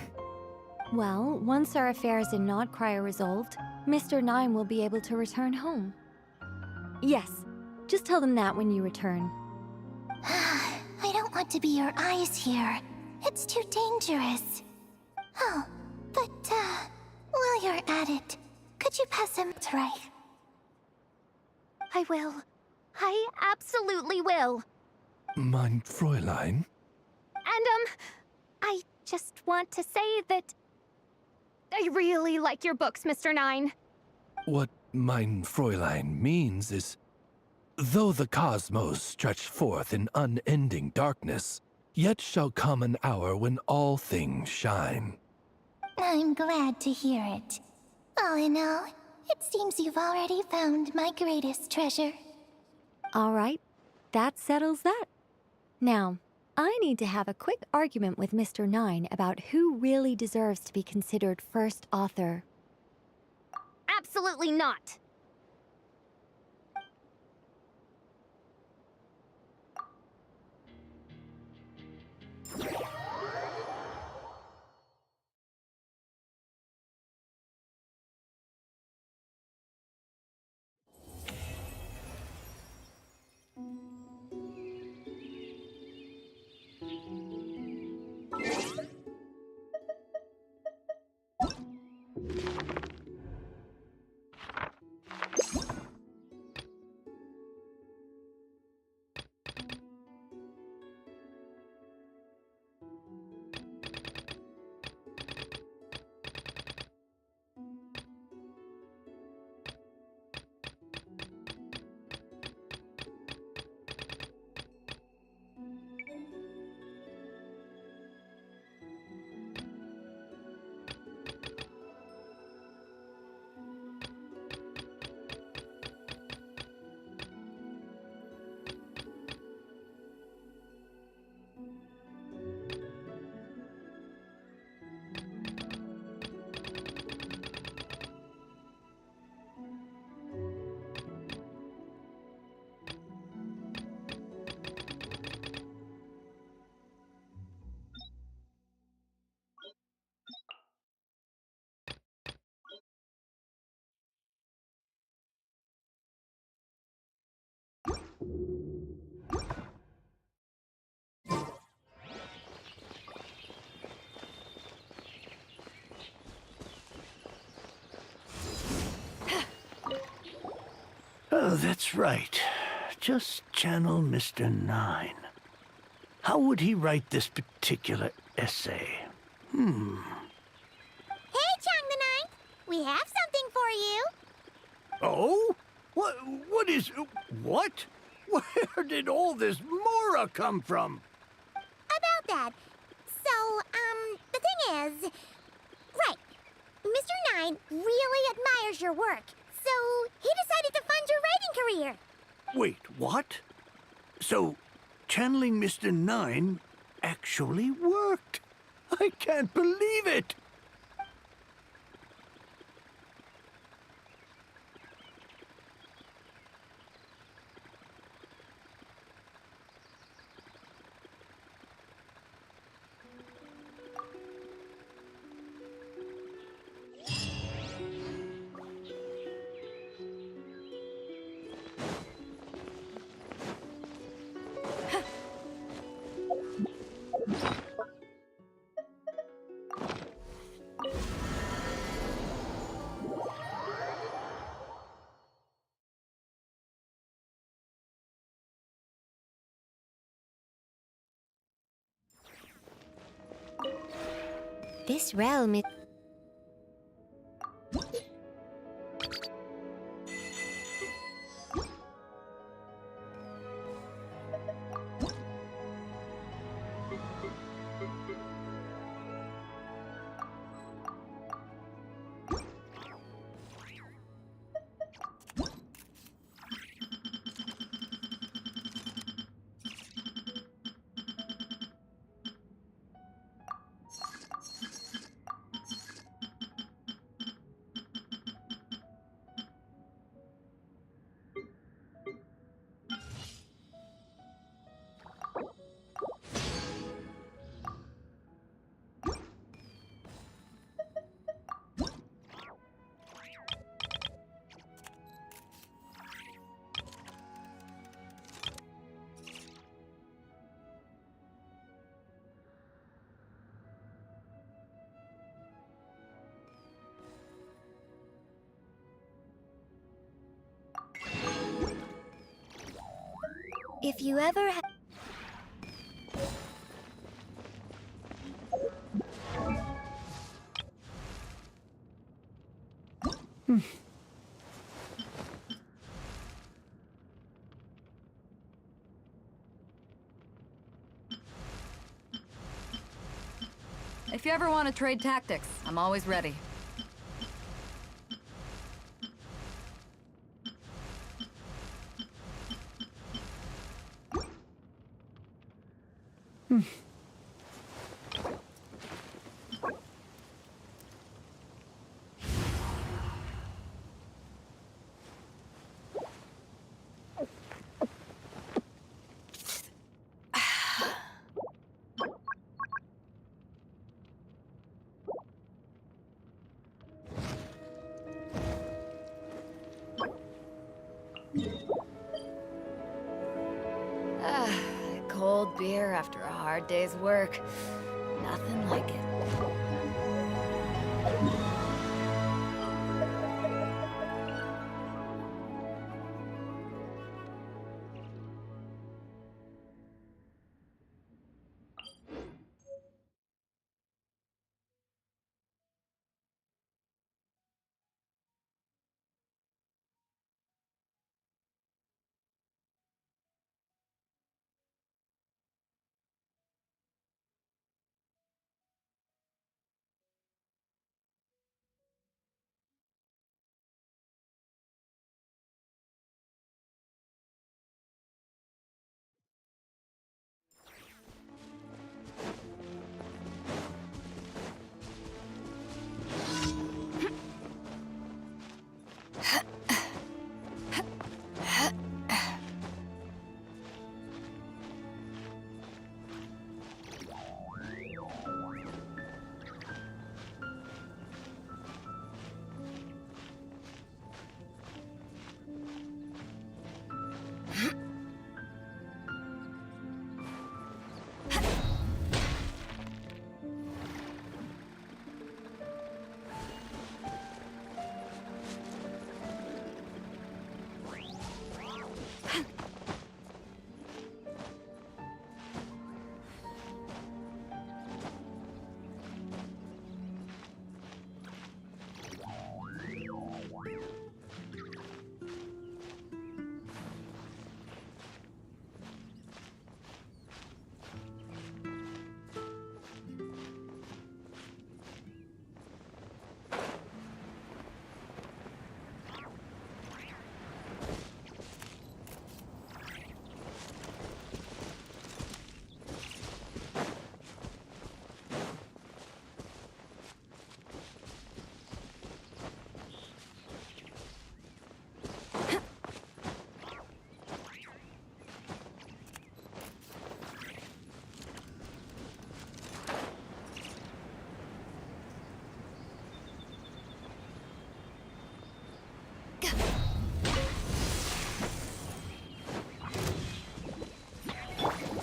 Well, once our affairs in Nod-Krai are resolved, Mr. Nine will be able to return home. Yes, just tell them that when you return. I don't want to be your eyes here. It's too dangerous. Oh, but, while you're at it, could you pass him Nod-Krai? I will. I absolutely will. Mein Fräulein? And, I just want to say that I really like your books, Mr. Nine. What mein Fräulein means is, though the cosmos stretch forth in unending darkness, yet shall come an hour when all things shine. I'm glad to hear it. All in all, it seems you've already found my greatest treasure. All right, that settles that. Now, I need to have a quick argument with Mr. Nine about who really deserves to be considered first author. Absolutely not. Oh, that's right. Just channel Mr. Nine. How would he write this particular essay? Hey, Chang the Ninth! We have something for you! Oh? What is... what? Where did all this Mora come from? About that. So, the thing is... Right. Mr. Nine really admires your work, so he decided to fund your writing career. Wait, what? So, channeling Mr. Nine actually worked. I can't believe it. This realm is... If you ever If you ever want to trade tactics, I'm always ready. Cold beer after a hard day's work. Nothing like it.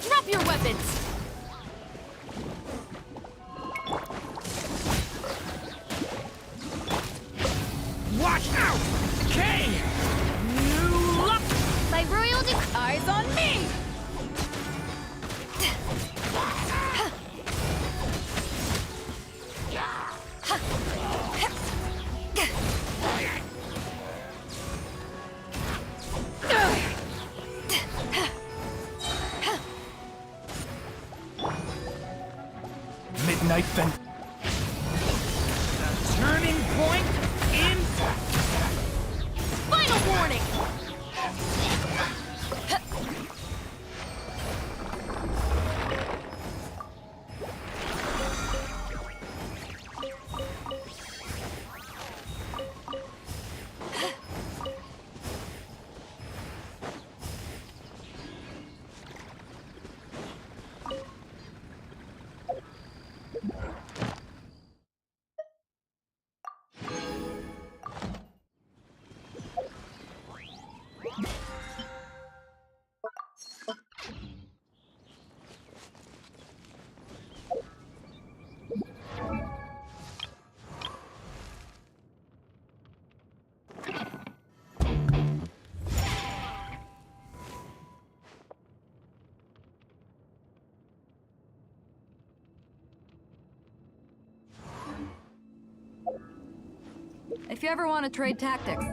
Drop your weapons! Watch out! Kay! You look! My royal eyes on me! Midnight Fen. The turning point in. Final warning! If you ever want to trade tactics.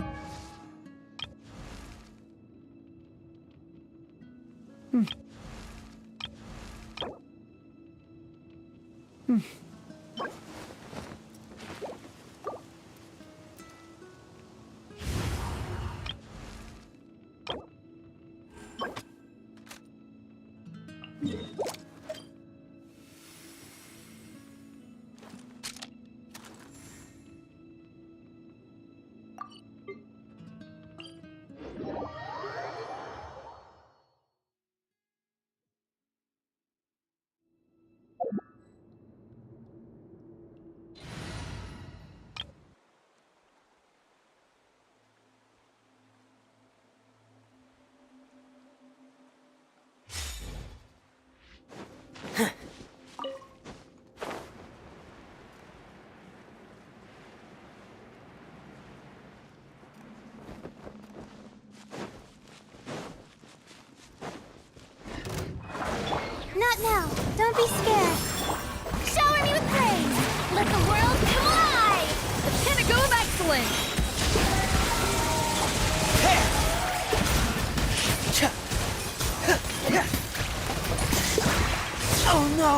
Not now. Don't be scared. Shower me with praise. Let the world come alive. The pinnacle of excellence! Oh no!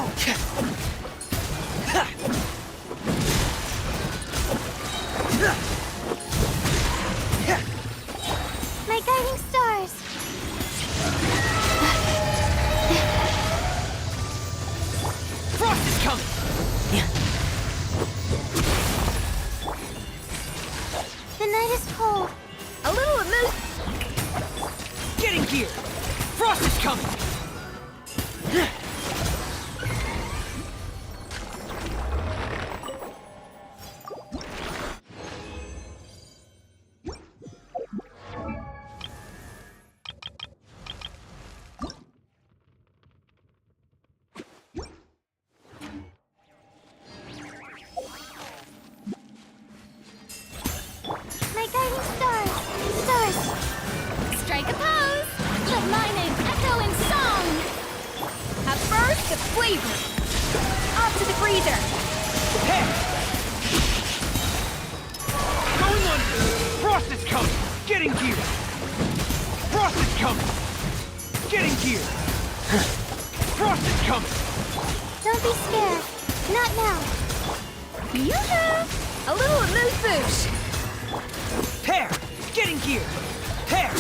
My guiding stars. Frost is coming! The night is cold. A little amuse. Getting gear! Frost is coming! My guiding stars. Stars. Strike a pose! Let my name echo in song. At first, the flavor. Off to the breather. Going under! Frost is coming! Getting gear! Frost is coming! Getting gear! Frost is coming! Don't be scared. Not now. Yoo-hoo! A little amuse bouche. Hair! Getting gear! Hair!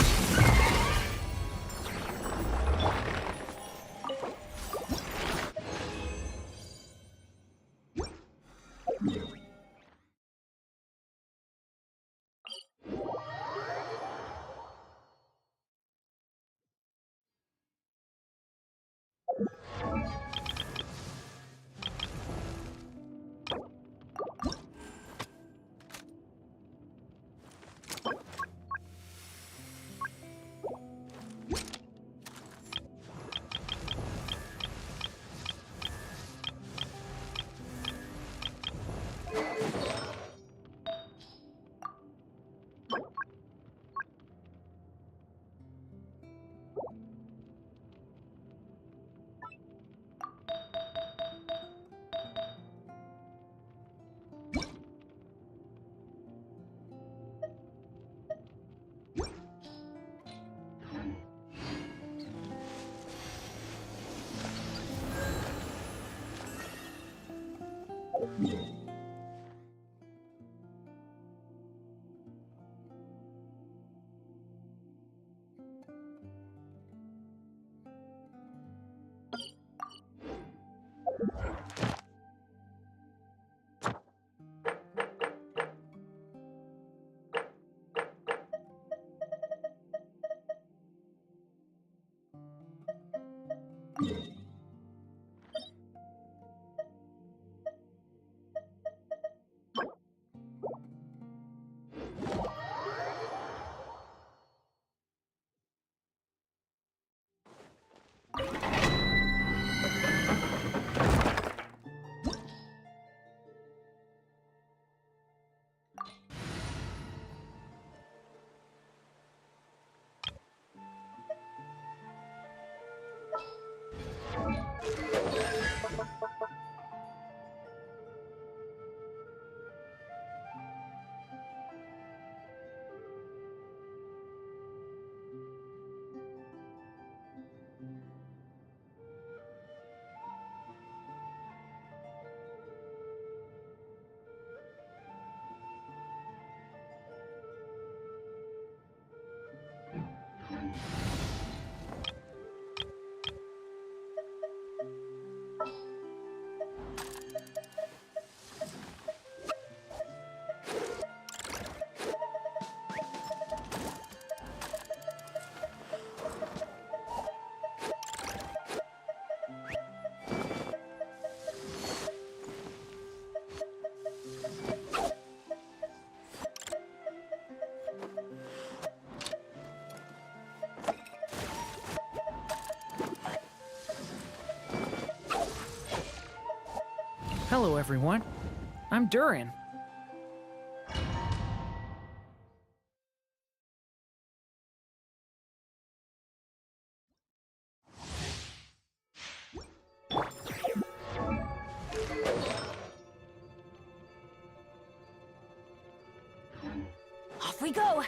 Hello, everyone. I'm Durin. Off we go!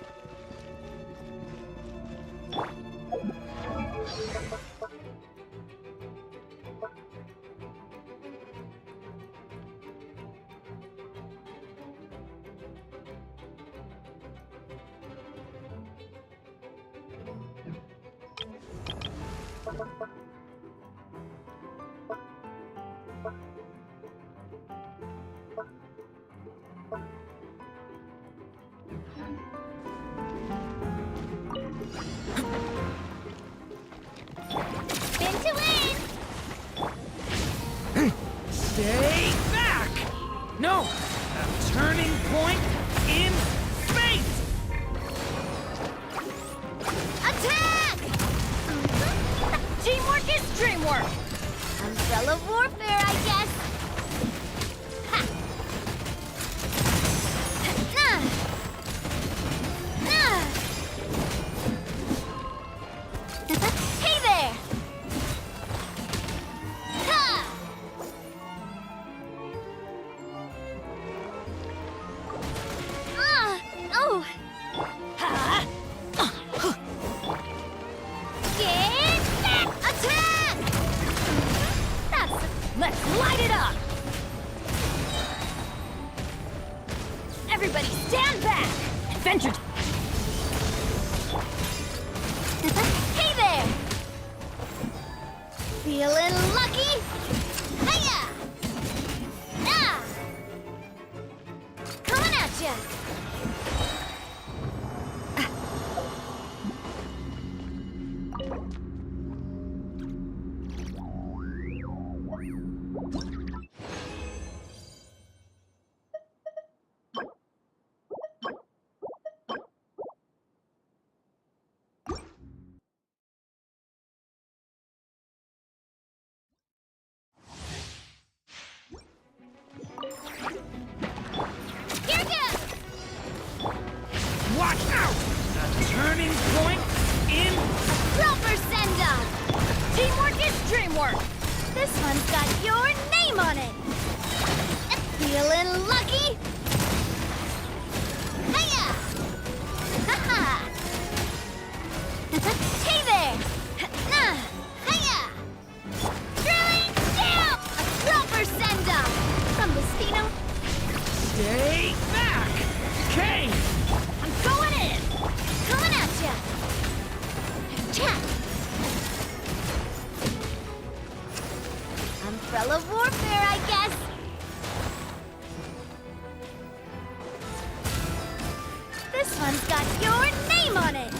Spin to win! Stay back! No! A turning point in fate! Attack! Teamwork is dreamwork! Umbrella warfare, I guess. Ha! Nah! Nah! Hey there! Ha! Oh! Ha! Get back! Attack! Let's light it up! Everybody stand back! Adventure Hey there! Feeling lucky? Hiya! Ah! Coming at ya! Here goes! Stay back! Okay! I'm going in! Coming at ya! Chat! Umbrella warfare, I guess! This one's got your name on it!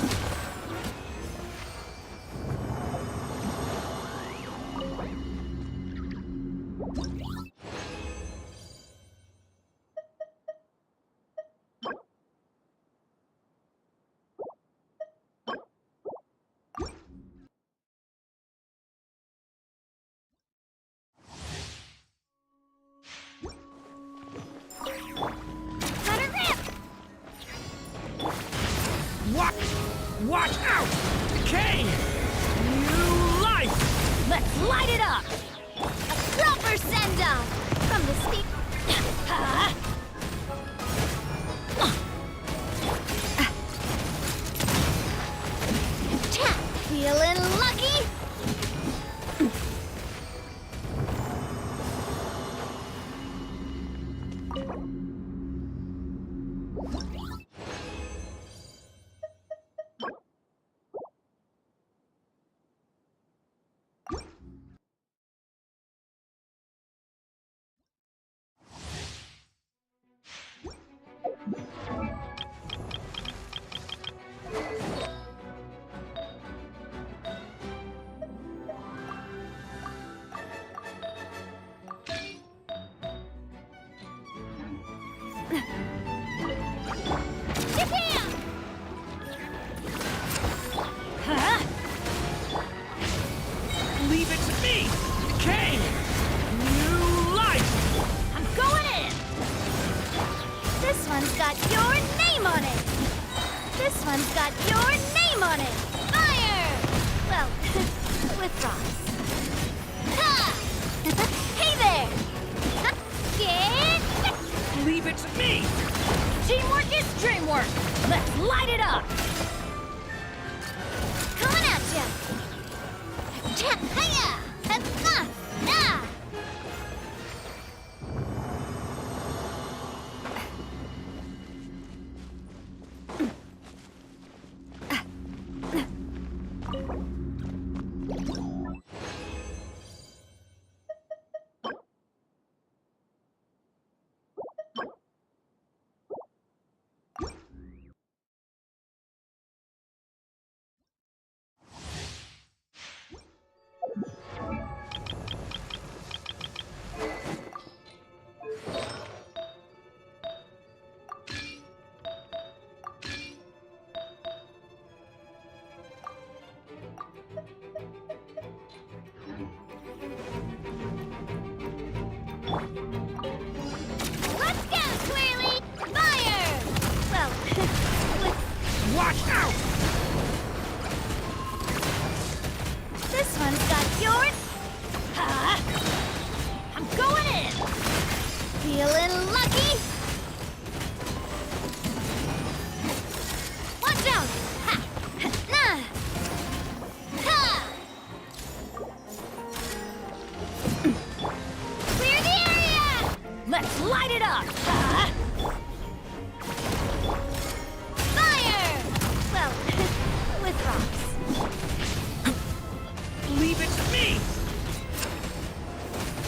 Let her rip! Watch out! Okay! New life! Let's light it up! A proper send-off! From the steep... Chat! Feeling lucky? Leave it to me! Okay! New life! I'm going in! This one's got your name on it! This one's got your name on it! Fire! Well, with rocks. Ha! Hey there! Ha! Get... Leave it to me! Teamwork is dreamwork! Let's light it up! Coming at ya! Cha! Hiya! Ha! Ah! Let's go, Twirly! Fire! Well, with... Watch out! This one's got yours. Ha! I'm going in! Feeling lucky? Watch out! Ha! Nah! Ha! Clear the area! Let's light it up! Ha! Fire! Well, with rocks. Leave it to me!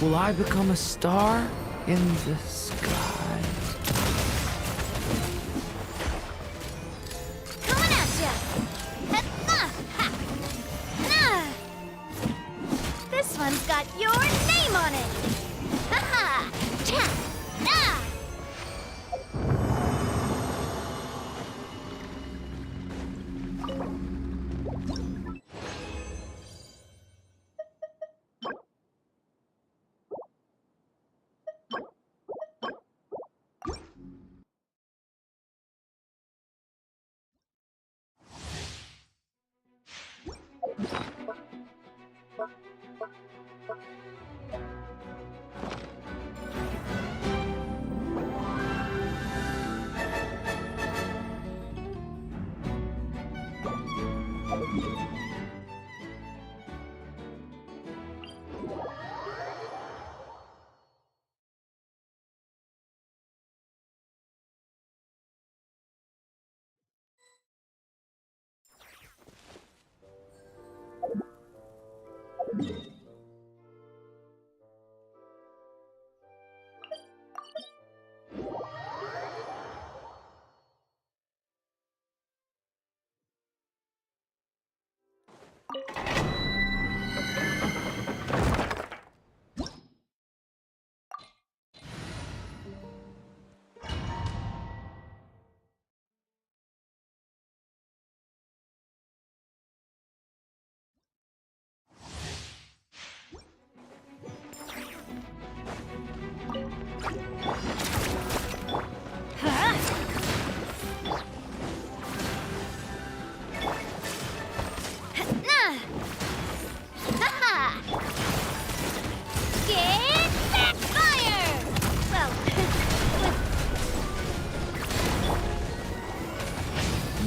Will I become a star in the sky? Coming at ya! Ha! Ha! Nah! This one's got your name on it! Ha ha! Cha! Nah!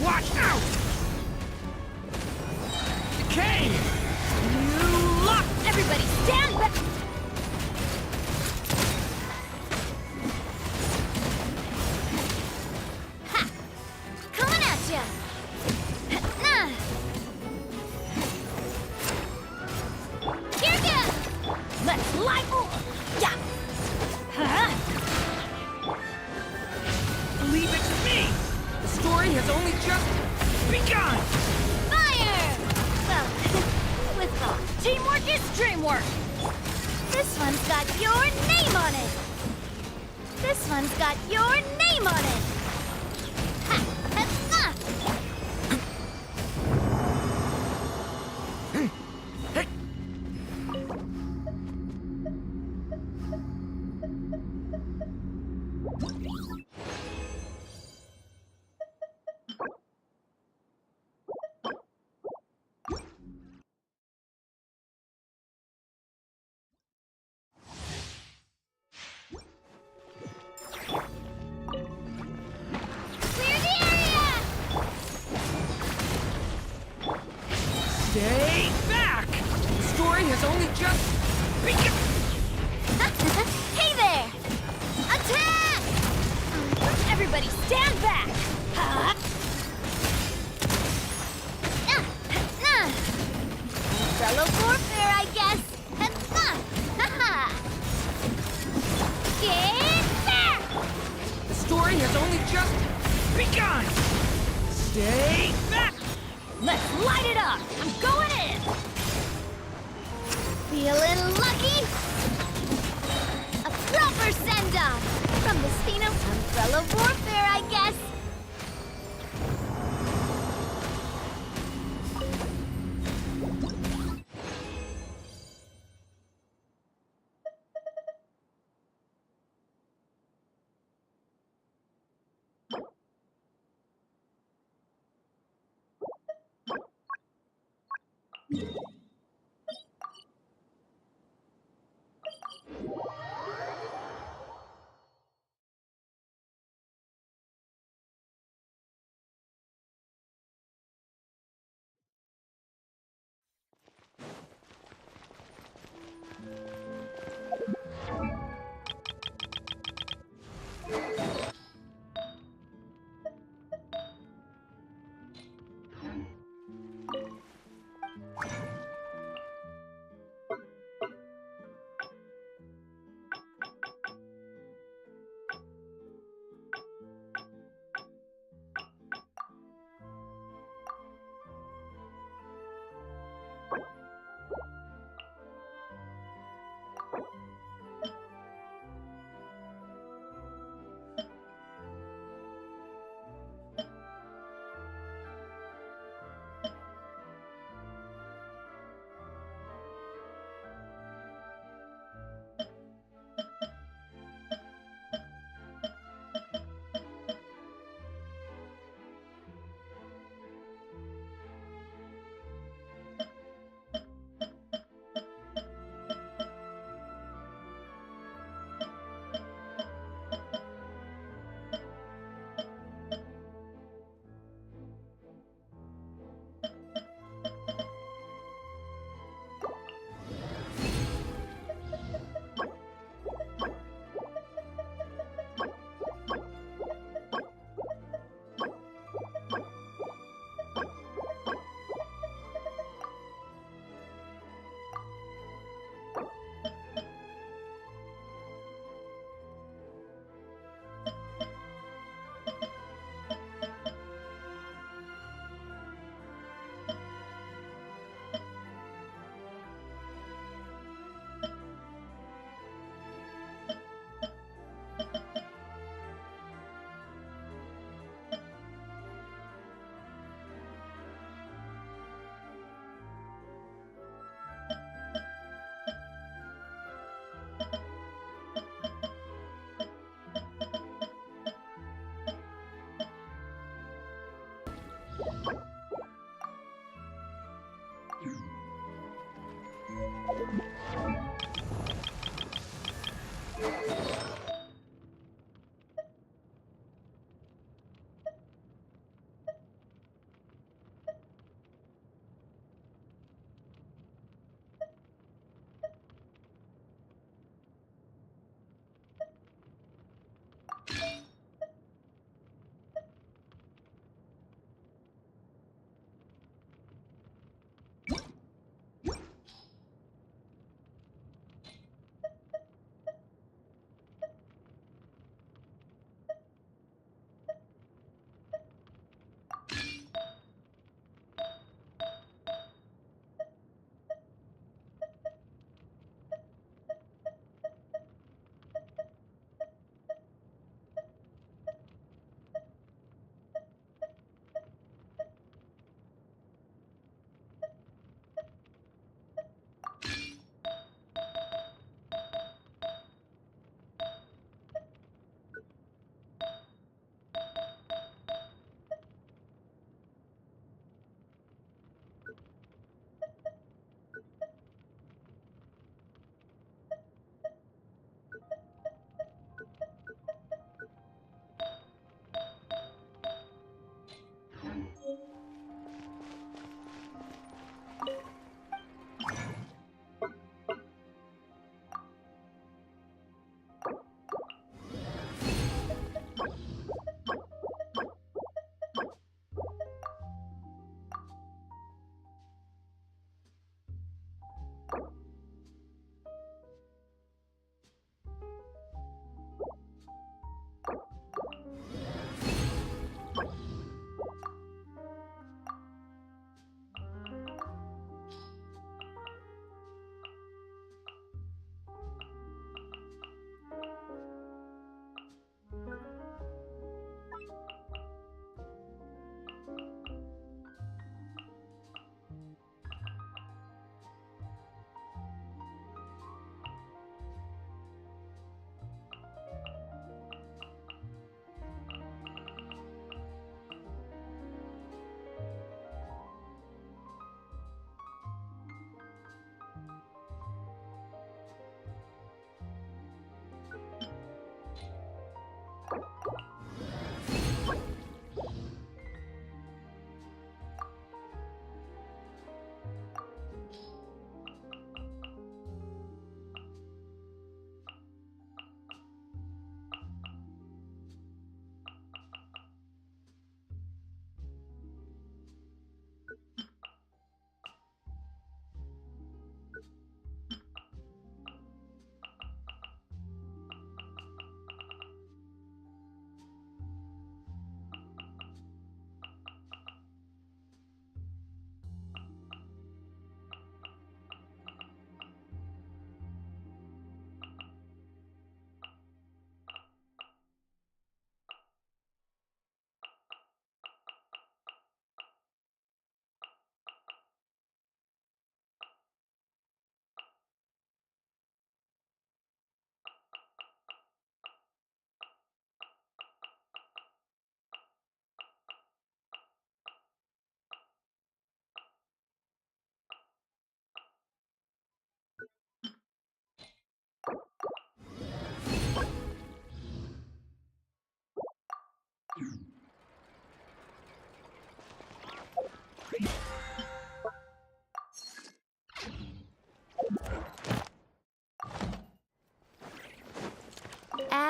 Watch out! Decay! You lock! Everybody stand back! Ha! Coming at ya! Nah! Here goes! Let's light... Yeah! Huh? Believe it's me! The story has only just begun! Fire! Well, with teamwork is dreamwork! This one's got your name on it! This one's got your name on it! Ha! Ha! Clear the area! Stay back! The story has only just begun! Hey there! Attack! Everybody stand back! Huh? Nah! Fellow warfare, I guess! Ha-ha! Get back! The story has only just begun! Stay back! Let's light it up! I'm going in! Feeling lucky? A proper send-off! From the Spino Umbrella Warfare, I guess!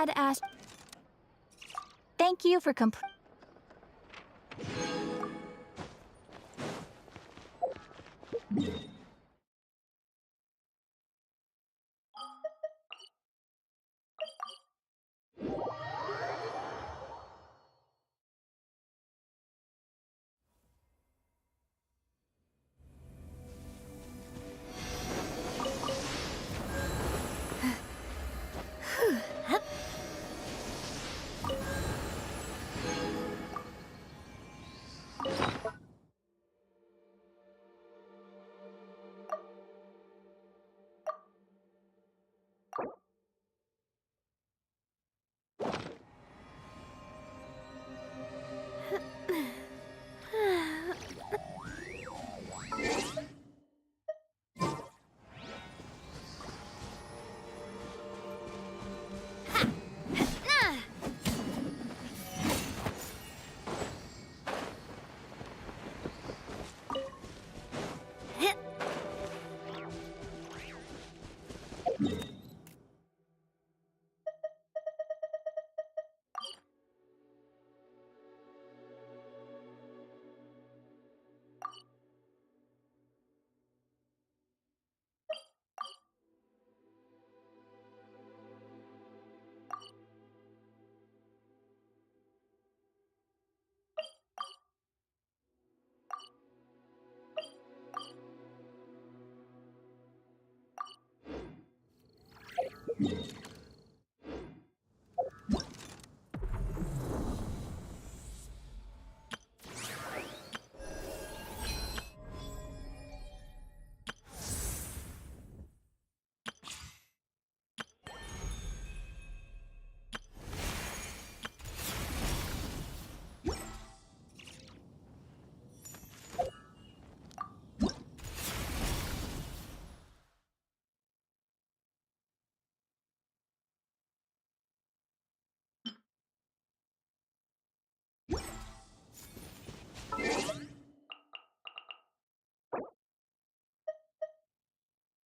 Dad asked... Thank you for